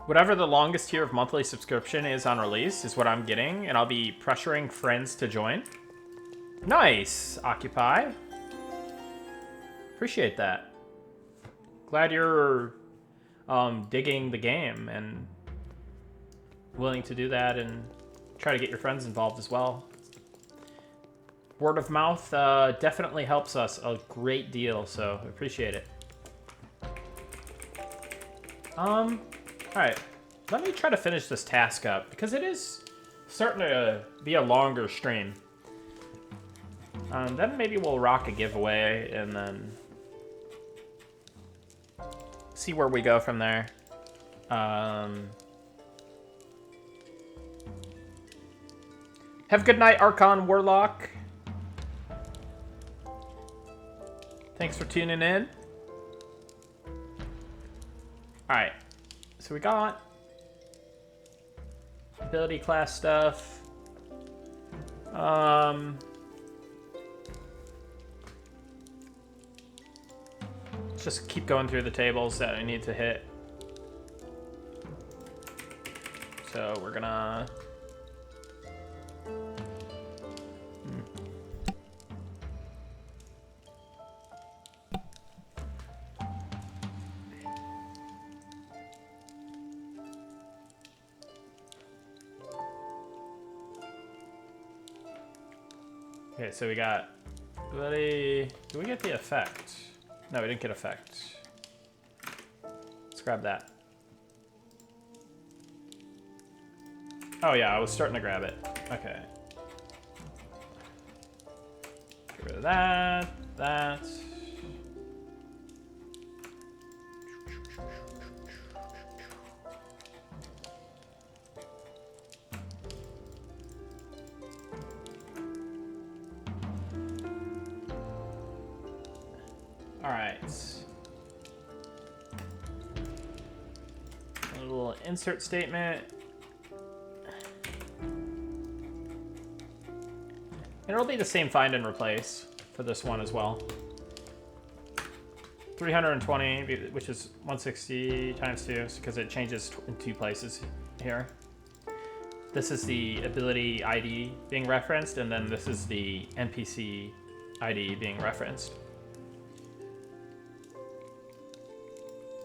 Whatever the longest tier of monthly subscription is on release is what I'm getting, and I'll be pressuring friends to join. Nice, Occupy. Appreciate that. Glad you're digging the game and willing to do that and try to get your friends involved as well. Word of mouth definitely helps us a great deal, so I appreciate it. Alright, let me try to finish this task up, because it is starting to be a longer stream. Then maybe we'll rock a giveaway, and then see where we go from there. Have a good night, Archon Warlock. Thanks for tuning in. Alright, so we got ability class stuff. Let's just keep going through the tables that I need to hit. So we're gonna... Okay, so we got ability. Do we get the effect? No, we didn't get effect. Let's grab that. Oh yeah, I was starting to grab it. Okay. Get rid of that. That. Alright. A little insert statement. And it'll be the same find and replace for this one as well. 320, which is 160 times 2, because it changes in 2 places here. This is the ability ID being referenced, and then this is the NPC ID being referenced.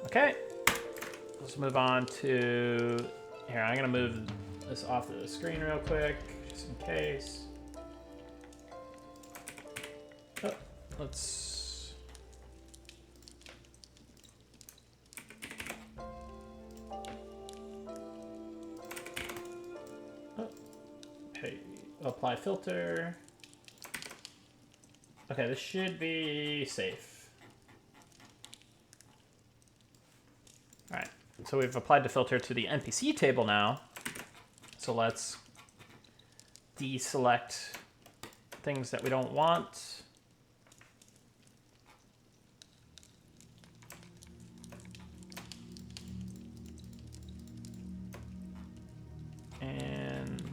Okay, let's move on to, here, I'm gonna move this off the screen real quick, just in case. Oh, let's, oh, hey, apply filter. Okay, this should be safe. Alright, so we've applied the filter to the NPC table now. So let's deselect things that we don't want. And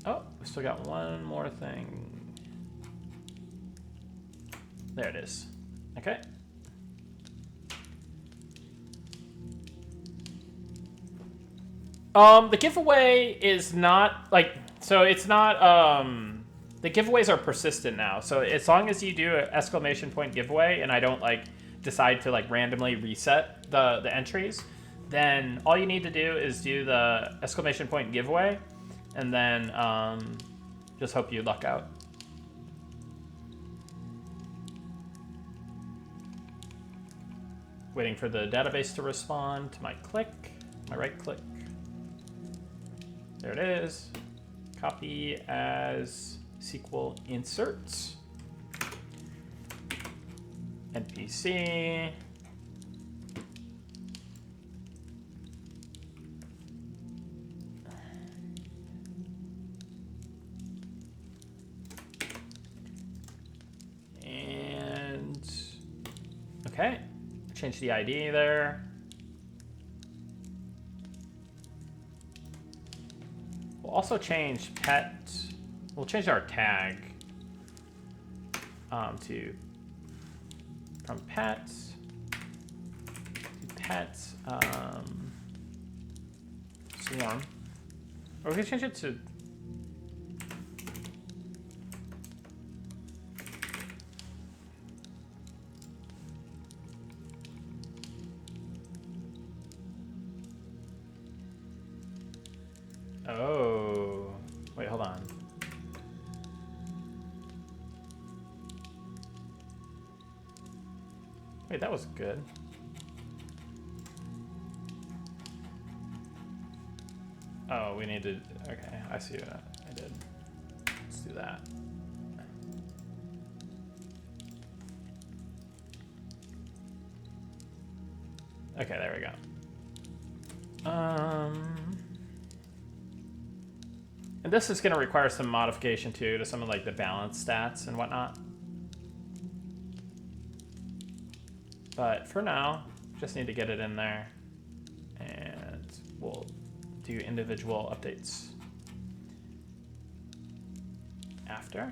oh, we still got one more thing. There it is. Okay. The giveaway is not like, so it's not, the giveaways are persistent now. So as long as you do an exclamation point giveaway and I don't like decide to like randomly reset the entries, then all you need to do is do the exclamation point giveaway and then just hope you luck out. Waiting for the database to respond to my click, my right click. There it is. Copy as SQL inserts. NPC. And okay. Change the ID there. We'll also change pet. We'll change our tag. to from pets to pets swarm. Or we can change it to oh, wait, hold on. Wait, that was good. Oh, we need to, okay, I see what I did. Let's do that. Okay, there we go. And this is gonna require some modification too to some of like the balance stats and whatnot. But for now, just need to get it in there and we'll do individual updates after.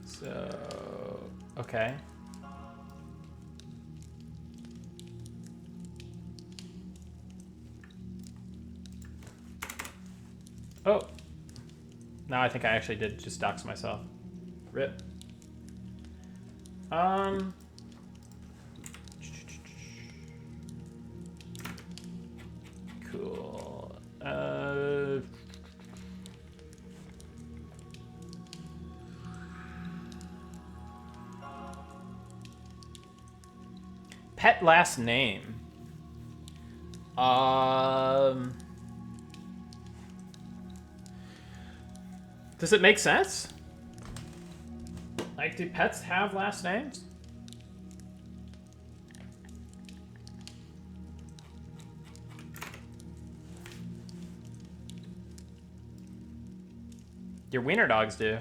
So, okay. Oh, now I think I actually did just dox myself. Rip. Cool. Pet last name. Does it make sense? Like, do pets have last names? Your wiener dogs do.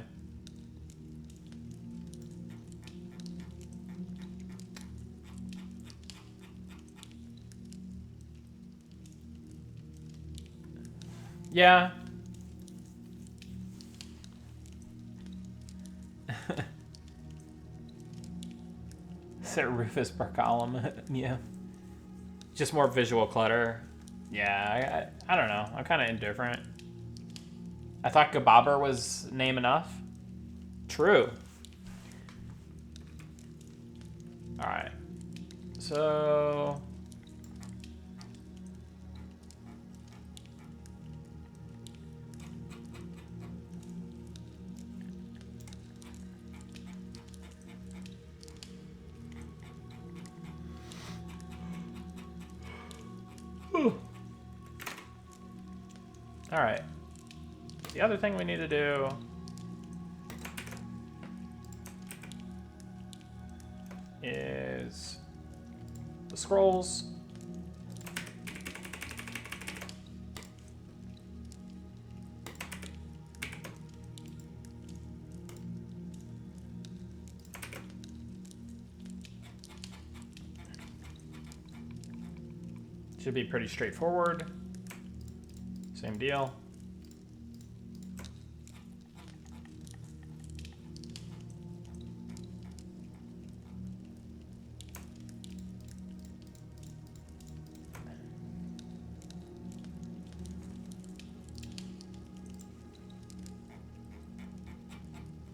Yeah. Said Rufus Barcolum. Yeah. Just more visual clutter. Yeah, I don't know. I'm kind of indifferent. I thought Gabobber was name enough. True. Alright. So... Alright. The other thing we need to do is the scrolls. Should be pretty straightforward. Same deal.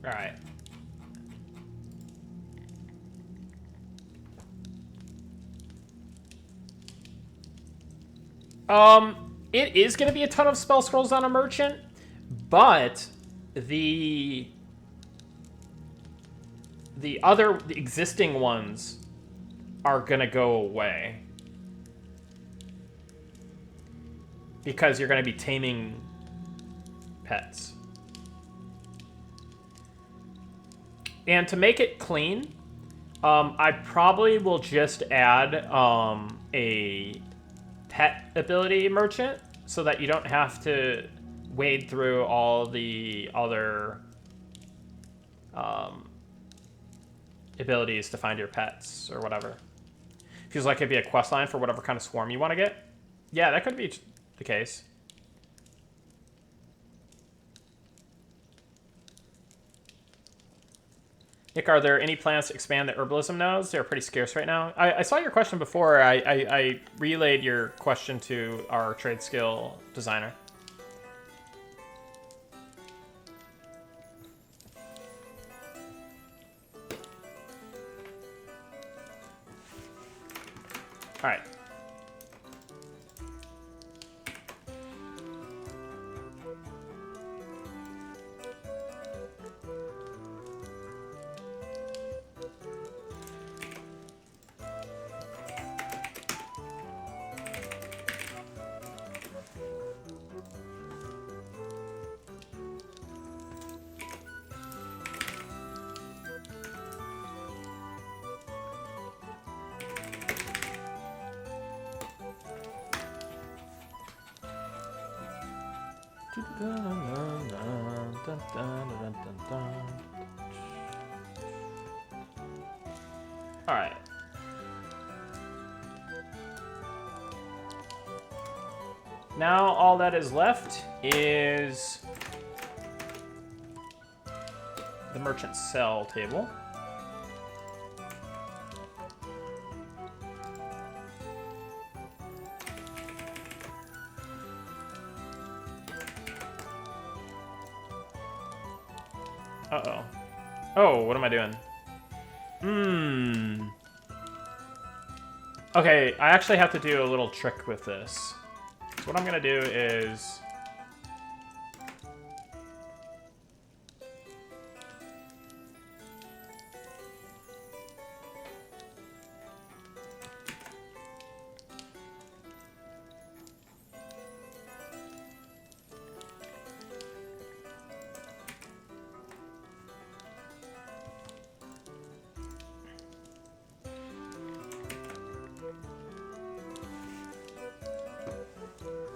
All right. It is going to be a ton of spell scrolls on a merchant, but the other existing ones are going to go away because you're going to be taming pets. And to make it clean, I probably will just add a pet ability merchant so that you don't have to wade through all the other abilities to find your pets or whatever. Feels like it'd be a quest line for whatever kind of swarm you want to get. Yeah, that could be the case. Nick, are there any plans to expand the herbalism nodes? They're pretty scarce right now. I saw your question before. I relayed your question to our trade skill designer. All right. All right. Now all that is left is the merchant sell table. Uh-oh. Oh, what am I doing? Okay, I actually have to do a little trick with this. So what I'm gonna do is...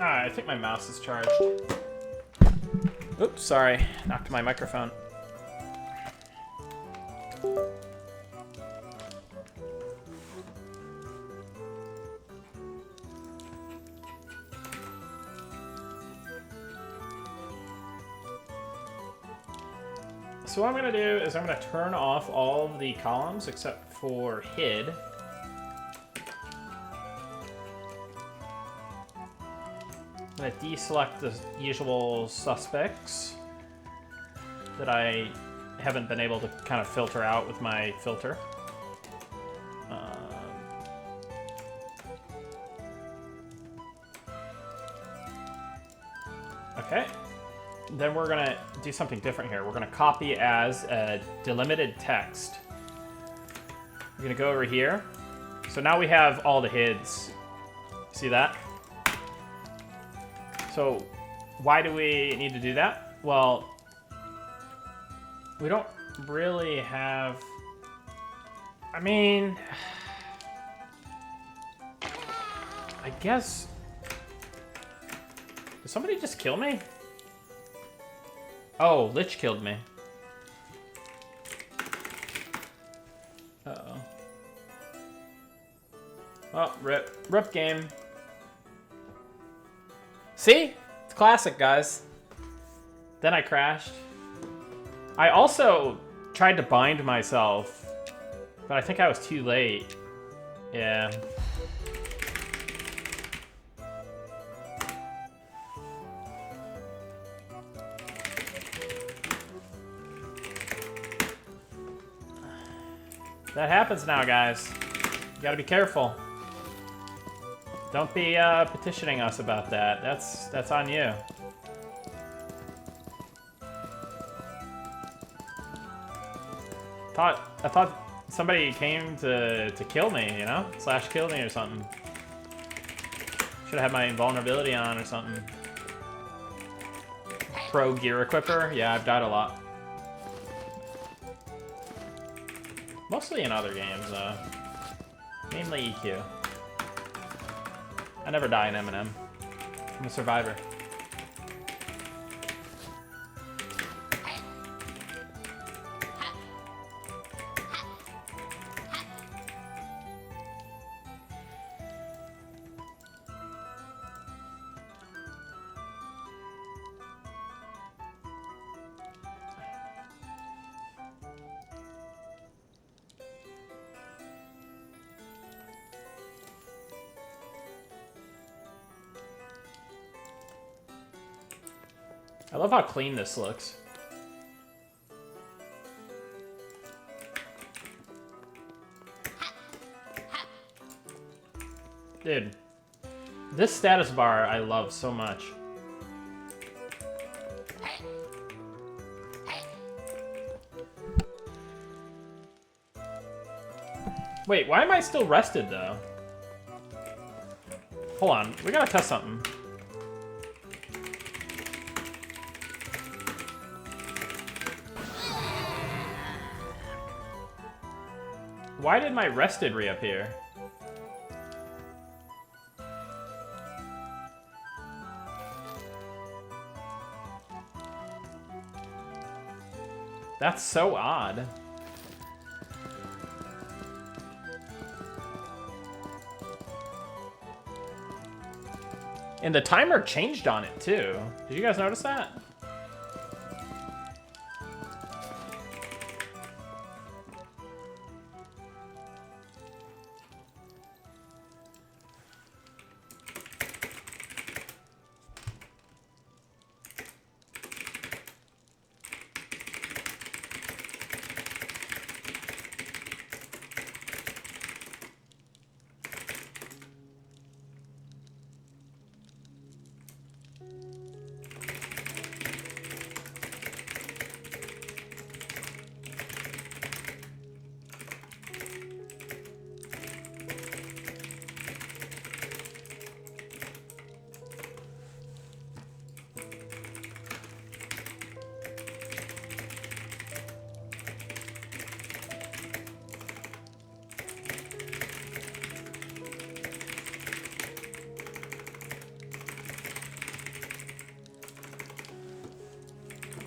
I think my mouse is charged. Oops, sorry. Knocked my microphone. So what I'm going to do is I'm going to turn off all of the columns except for hid. I'm going to deselect the usual suspects that I haven't been able to kind of filter out with my filter. Okay. Then we're going to do something different here. We're going to copy as a delimited text. We're going to go over here. So now we have all the hids. See that? So why do we need to do that? Well, we don't really have... I mean... I guess... Did somebody just kill me? Oh, Lich killed me. Uh-oh. Oh, rip. Rip game. See? It's classic, guys. Then I crashed. I also tried to bind myself, but I think I was too late. Yeah. That happens now, guys. You gotta be careful. Don't be petitioning us about that. That's on you. I thought somebody came to kill me, you know? Slash kill me or something. Should have had my invulnerability on or something. Pro gear equipper? Yeah, I've died a lot. Mostly in other games, though. Mainly EQ. I never die in M&M. I'm a survivor. I love how clean this looks. Dude, this status bar I love so much. Wait, why am I still rested though? Hold on, we gotta test something. Why did my rested reappear? That's so odd. And the timer changed on it too. Did you guys notice that?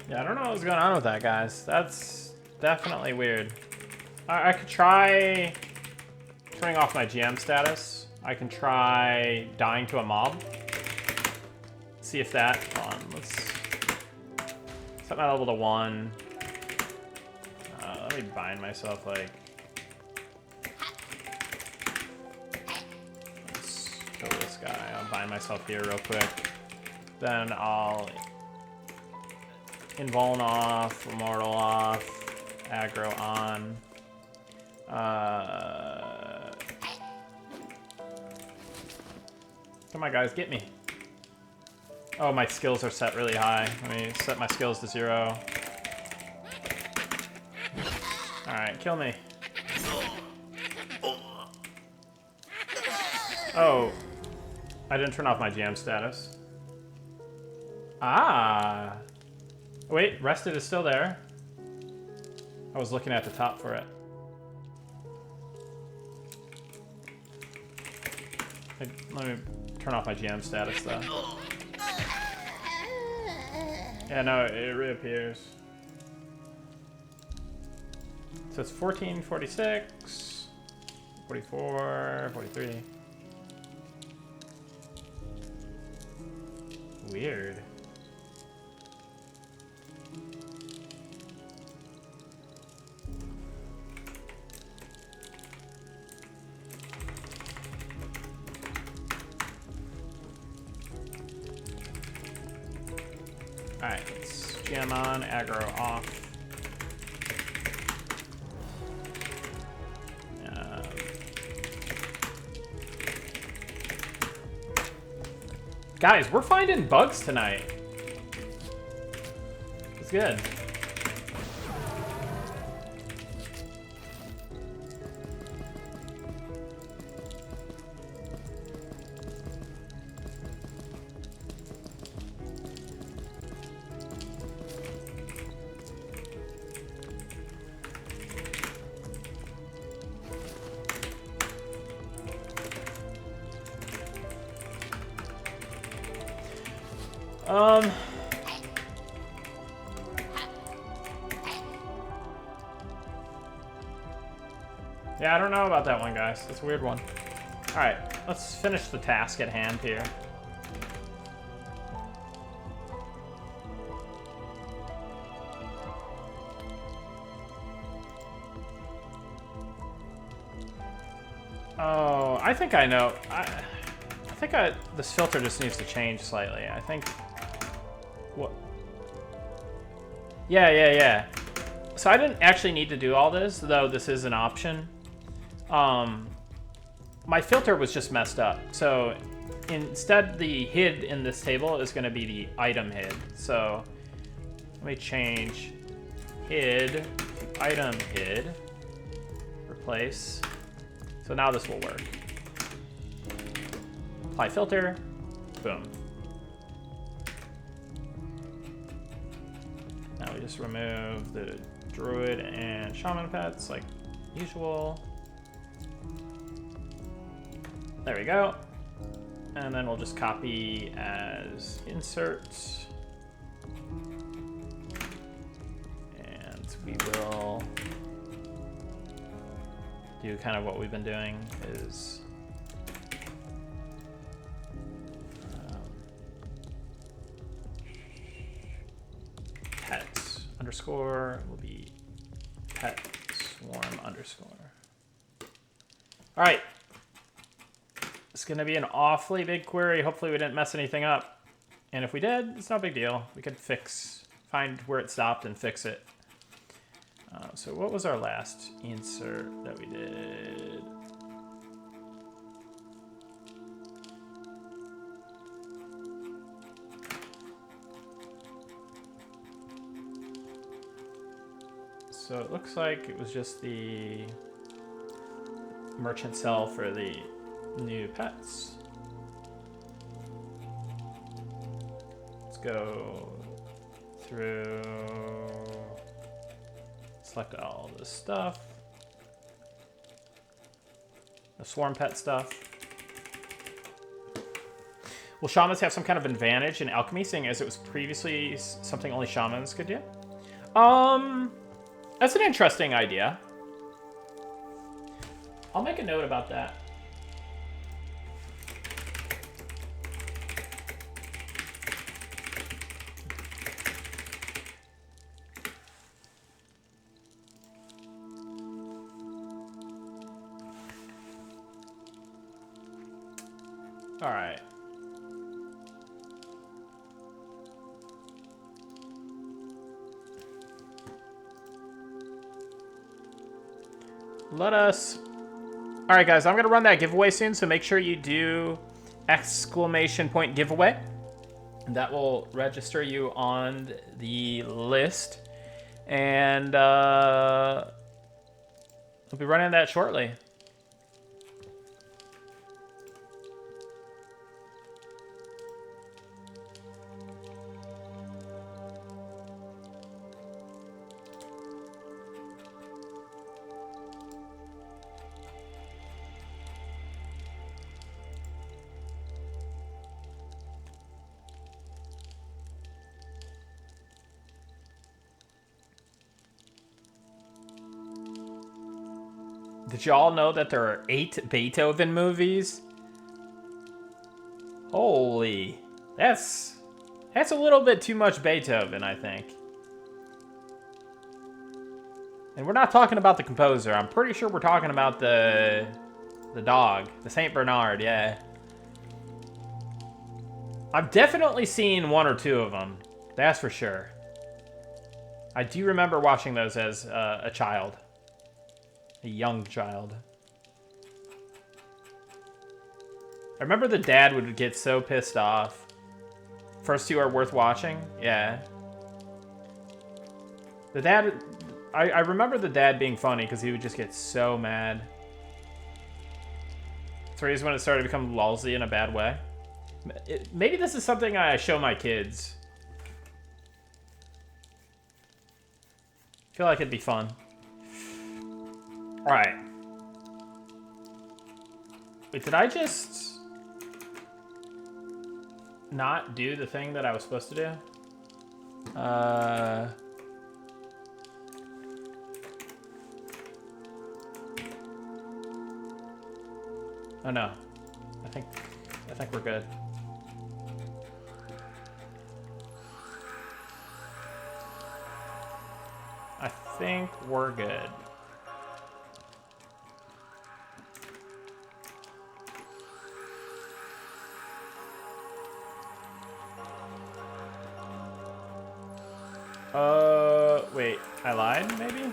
Yeah, I don't know what's going on with that, guys. That's definitely weird. I could try turning off my GM status. I can try dying to a mob. See if that... Hold on, let's set my level to 1. Let me bind myself, like... Let's kill this guy. I'll bind myself here real quick. Then I'll... Invuln off, Immortal off, aggro on. Come on, guys, get me. Oh, my skills are set really high. Let me set my skills to 0. Alright, kill me. Oh, I didn't turn off my GM status. Ah. Wait, rested is still there. I was looking at the top for it. Let me turn off my GM status though. Yeah, no, it reappears. So it's 14, 46, 44, 43. Weird. Alright, let's GM on, aggro off. Guys, we're finding bugs tonight. It's good. Yeah, I don't know about that one, guys. That's a weird one. Alright, let's finish the task at hand here. Oh, I think I know. I think this filter just needs to change slightly. I think... What? Yeah. So I didn't actually need to do all this, though this is an option. My filter was just messed up. So instead, the hid in this table is going to be the item hid. So let me change hid to item hid. Replace. So now this will work. Apply filter. Boom. Now we just remove the druid and shaman pets like usual. There we go. And then we'll just copy as inserts. And we will do kind of what we've been doing is pets underscore will be pet swarm underscore. All right. It's going to be an awfully big query. Hopefully we didn't mess anything up. And if we did, it's no big deal. We could find where it stopped and fix it. So what was our last insert that we did? So it looks like it was just the merchant sell for the new pets. Let's go through, select all this stuff. The swarm pet stuff. Will shamans have some kind of advantage in alchemy, seeing as it was previously something only shamans could do? That's an interesting idea. I'll make a note about that. All right. Let us... All right, guys, I'm going to run that giveaway soon, so make sure you do !giveaway. And that will register you on the list. And we'll be running that shortly. Did y'all know that there are 8 Beethoven movies? Holy, that's a little bit too much Beethoven, I think. And we're not talking about the composer. I'm pretty sure we're talking about the dog, the Saint Bernard, yeah. I've definitely seen 1 or 2 of them, that's for sure. I do remember watching those as a child. A young child. I remember the dad would get so pissed off. First 2 are worth watching? Yeah. The dad... I remember the dad being funny because he would just get so mad. 3 is when it started to become lousy in a bad way. Maybe this is something I show my kids. I feel like it'd be fun. Alright. Wait, did I just not do the thing that I was supposed to do? Oh no. I think we're good. I think we're good. wait, I lied, maybe?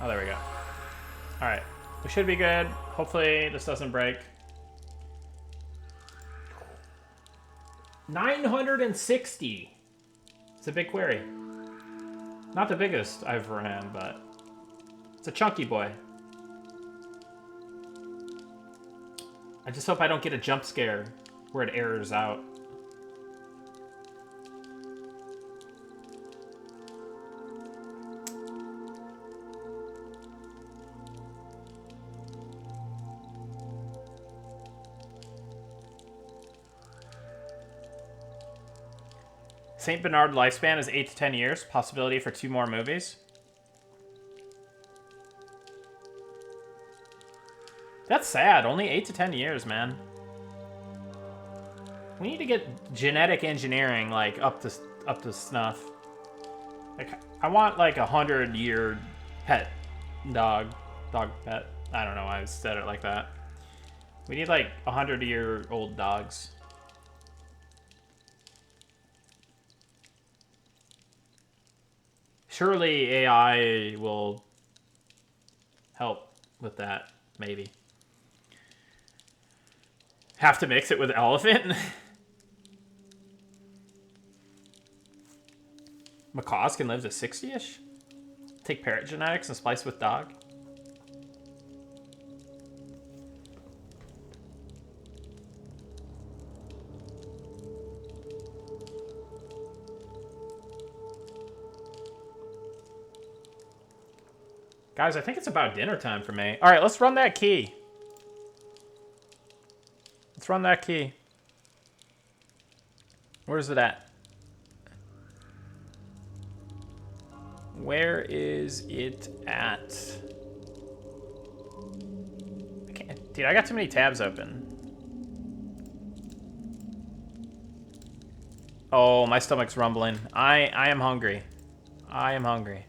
Oh, there we go. Alright, we should be good. Hopefully this doesn't break. 960! It's a big query. Not the biggest I've ran, but it's a chunky boy. I just hope I don't get a jump scare where it errors out. St. Bernard lifespan is 8 to 10 years. Possibility for 2 more movies. That's sad. Only 8 to 10 years, man. We need to get genetic engineering like up to snuff. Like I want like 100-year pet dog pet. I don't know why I said it like that. We need like 100-year-old dogs. Surely AI will help with that, maybe. Have to mix it with elephant? Macaws can live to 60-ish? Take parrot genetics and splice with dog? Guys, I think it's about dinner time for me. All right, let's run that key. Let's run that key. Where's it at? Where is it at? I can't, dude, I got too many tabs open. Oh, my stomach's rumbling. I am hungry. I am hungry.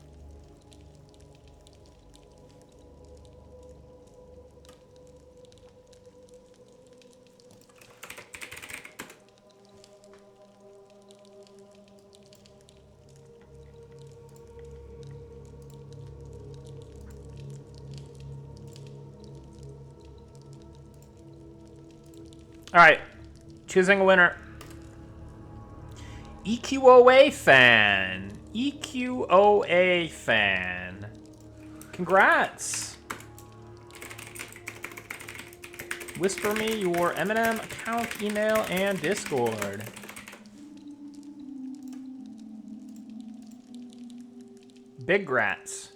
All right, choosing a winner. EQOA fan. EQOA fan. Congrats. Whisper me your M&M account, email, and Discord. Big grats.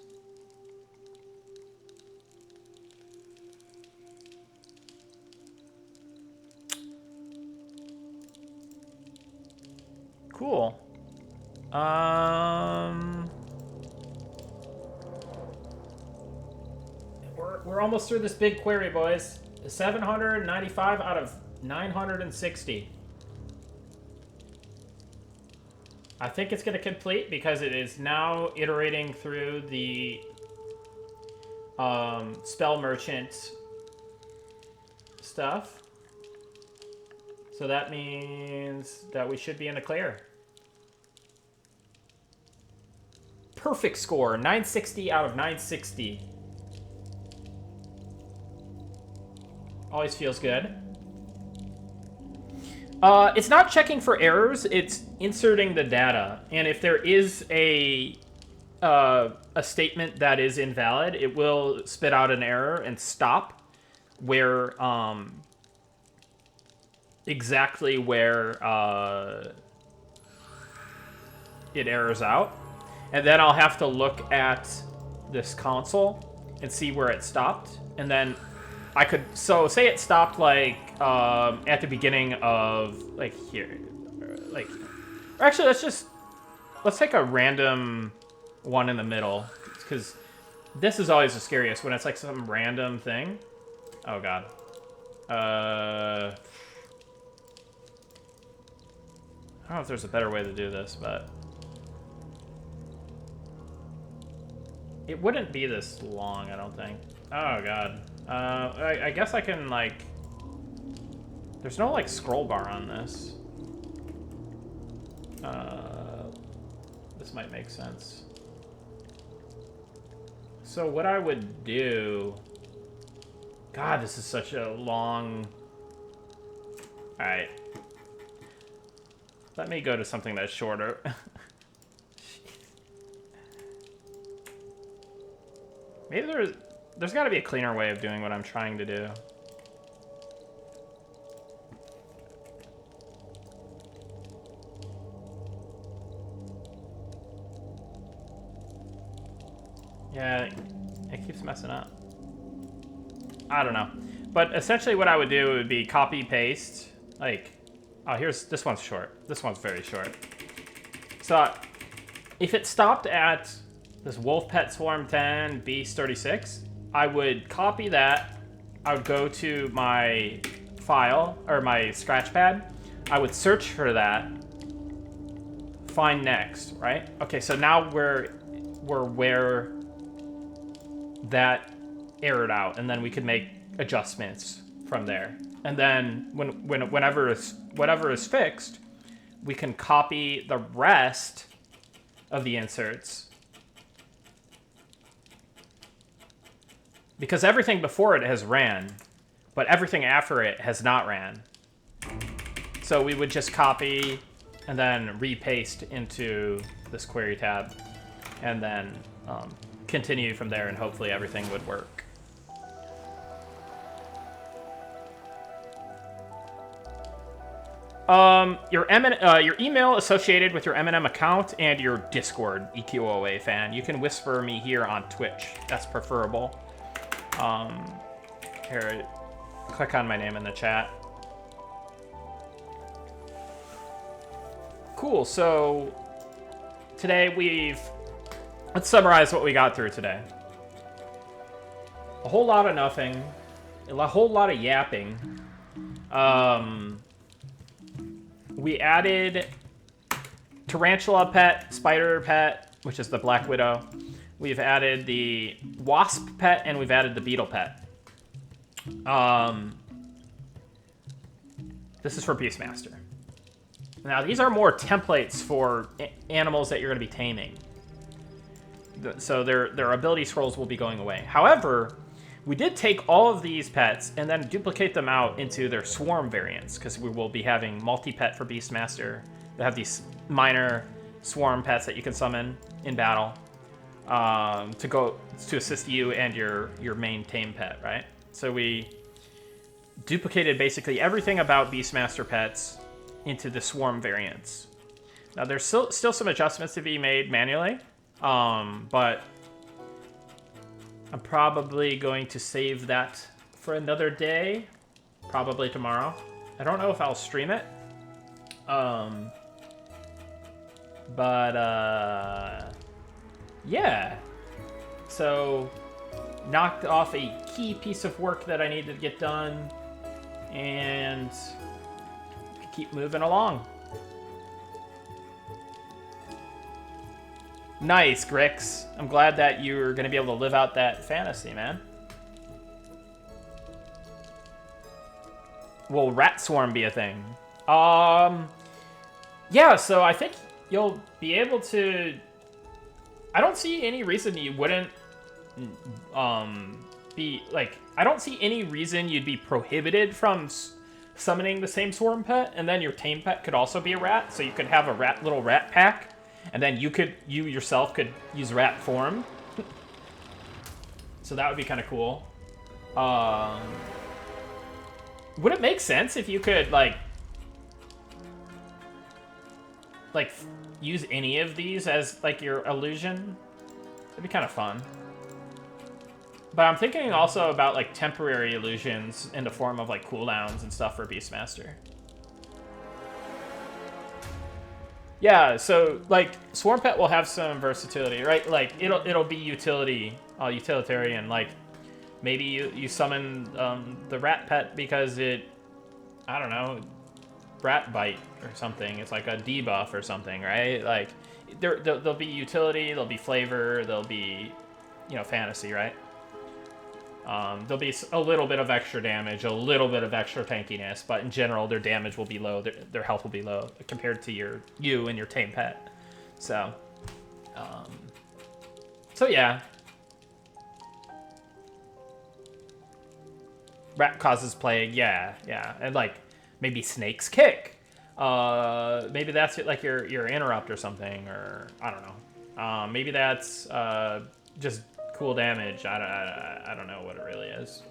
Cool. We're almost through this big query, boys. 795 out of 960. I think it's going to complete because it is now iterating through the spell merchant stuff. So that means that we should be in the clear. Perfect score, 960 out of 960. Always feels good. It's not checking for errors, it's inserting the data. And if there is a statement that is invalid, it will spit out an error and stop where, exactly where it errors out. And then I'll have to look at this console and see where it stopped. And then I could, so say it stopped like at the beginning of like here, like, or actually let's take a random one in the middle, because this is always the scariest when it's like some random thing. Oh God. I don't know if there's a better way to do this, but it wouldn't be this long, I don't think. Oh God. I guess I can like, there's no like scroll bar on this. This might make sense. So what I would do... God, this is such a long... Alright. Let me go to something that's shorter. Maybe there's got to be a cleaner way of doing what I'm trying to do. Yeah, it keeps messing up. I don't know. But essentially what I would do would be copy paste. Like, oh, this one's short. This one's very short. So if it stopped at this wolf pet swarm 10 beast 36, I would copy that. I would go to my file or my scratch pad. I would search for that. Find next, right? Okay, so now we're where that errored out, and then we could make adjustments from there. And then whatever is fixed, we can copy the rest of the inserts, because everything before it has ran, but everything after it has not ran. So we would just copy and then repaste into this query tab, and then continue from there, and hopefully everything would work. Your email associated with your M&M account and your Discord EQOA fan. You can whisper me here on Twitch. That's preferable. Here, click on my name in the chat. Cool, so today let's summarize what we got through today. A whole lot of nothing. A whole lot of yapping. We added tarantula pet, spider pet, which is the Black Widow. We've added the wasp pet, and we've added the beetle pet. This is for Beastmaster. Now, these are more templates for animals that you're going to be taming. So their ability scrolls will be going away. However, we did take all of these pets and then duplicate them out into their swarm variants, because we will be having multi-pet for Beastmaster. They have these minor swarm pets that you can summon in battle to assist you and your main tame pet, right? So we duplicated basically everything about Beastmaster pets into the swarm variants. Now there's still some adjustments to be made manually, but I'm probably going to save that for another day, probably tomorrow. I don't know if I'll stream it, yeah. So knocked off a key piece of work that I needed to get done, and keep moving along. Nice, Grix. I'm glad that you're going to be able to live out that fantasy, man. Will Rat Swarm be a thing? Yeah, so I think you'll be able to... I don't see any reason you wouldn't be... Like, I don't see any reason you'd be prohibited from summoning the same swarm pet, and then your tame pet could also be a rat, so you could have a little rat pack. And then you yourself could use rat form. So that would be kind of cool. Would it make sense if you could, like use any of these as, like, your illusion? That'd be kind of fun. But I'm thinking also about, like, temporary illusions in the form of, like, cooldowns and stuff for Beastmaster. Yeah, so, like, Swarm Pet will have some versatility, right? Like, it'll be utilitarian. Like, maybe you summon the Rat Pet because it, I don't know, Rat Bite or something. It's like a debuff or something, right? Like, there'll be utility, there'll be flavor, there'll be, fantasy, right? There'll be a little bit of extra damage, a little bit of extra tankiness, but in general, their damage will be low. Their health will be low compared to you and your tame pet. So, yeah. Rat causes plague, yeah, and like maybe snakes kick. Maybe that's like your interrupt or something, or I don't know. Maybe that's just cool damage. I don't know what it really is.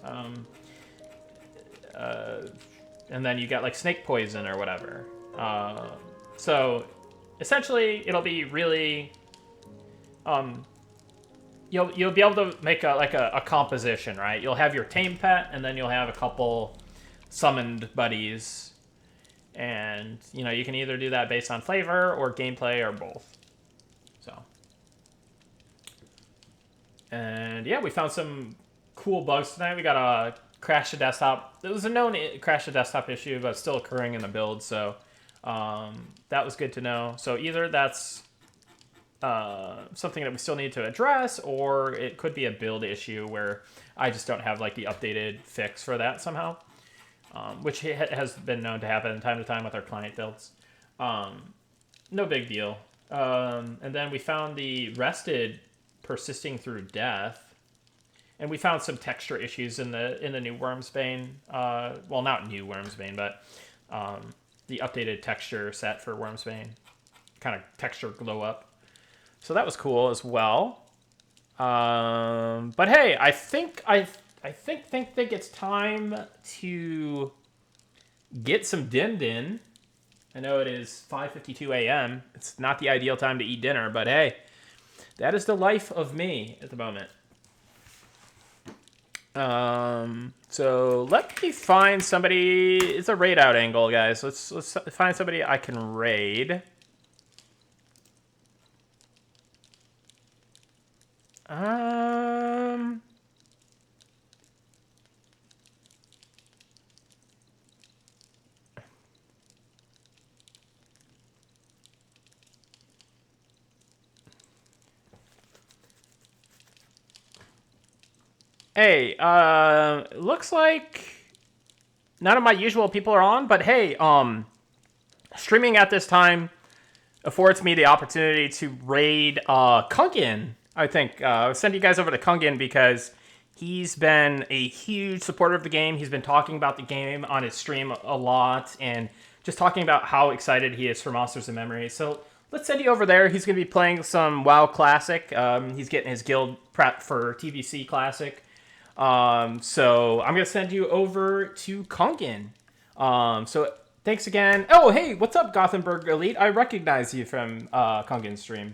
And then you got like snake poison or whatever. So essentially, it'll be really. You'll be able to make a composition, right? You'll have your tame pet, and then you'll have a couple summoned buddies, and you can either do that based on flavor or gameplay or both. So, and yeah, we found some cool bugs tonight. We got a crash to desktop. It was a known crash to desktop issue, but still occurring in the build, so that was good to know. So either that's something that we still need to address, or it could be a build issue where I just don't have like the updated fix for that somehow, which has been known to happen time to time with our client builds. No big deal. And then we found the rested persisting through death, and we found some texture issues in the new Wormsbane. Well, not new Wormsbane, but the updated texture set for Wormsbane, kind of texture glow up. So that was cool as well. But hey, I think it's time to get some din. I know it is 5:52 a.m. It's not the ideal time to eat dinner, but hey, that is the life of me at the moment. So let me find somebody. It's a raid out angle, guys. Let's find somebody I can raid. Hey, looks like none of my usual people are on, but hey, streaming at this time affords me the opportunity to raid Kunkin. I think I'll send you guys over to Kunkin because he's been a huge supporter of the game. He's been talking about the game on his stream a lot and just talking about how excited he is for Monsters and Memories. So let's send you over there. He's going to be playing some WoW Classic. He's getting his guild prep for TBC Classic. So I'm going to send you over to Kunkin. So thanks again. Oh, hey, what's up, Gothenburg Elite? I recognize you from Kungin's stream.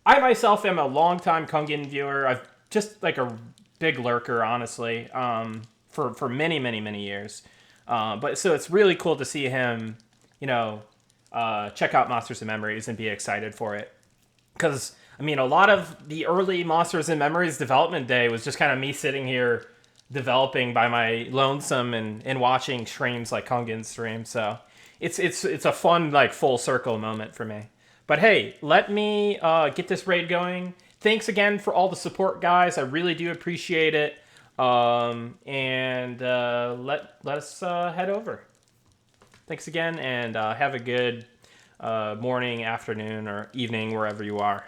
I myself am a longtime Kungan viewer. I've just like a big lurker, honestly, for many, many, many years. But so it's really cool to see him, check out Monsters and Memories and be excited for it. Because, I mean, a lot of the early Monsters and Memories development day was just kind of me sitting here developing by my lonesome and watching streams like Kungan's stream. So it's a fun, like, full circle moment for me. But hey, let me get this raid going. Thanks again for all the support, guys. I really do appreciate it. And let us head over. Thanks again, and have a good morning, afternoon, or evening, wherever you are.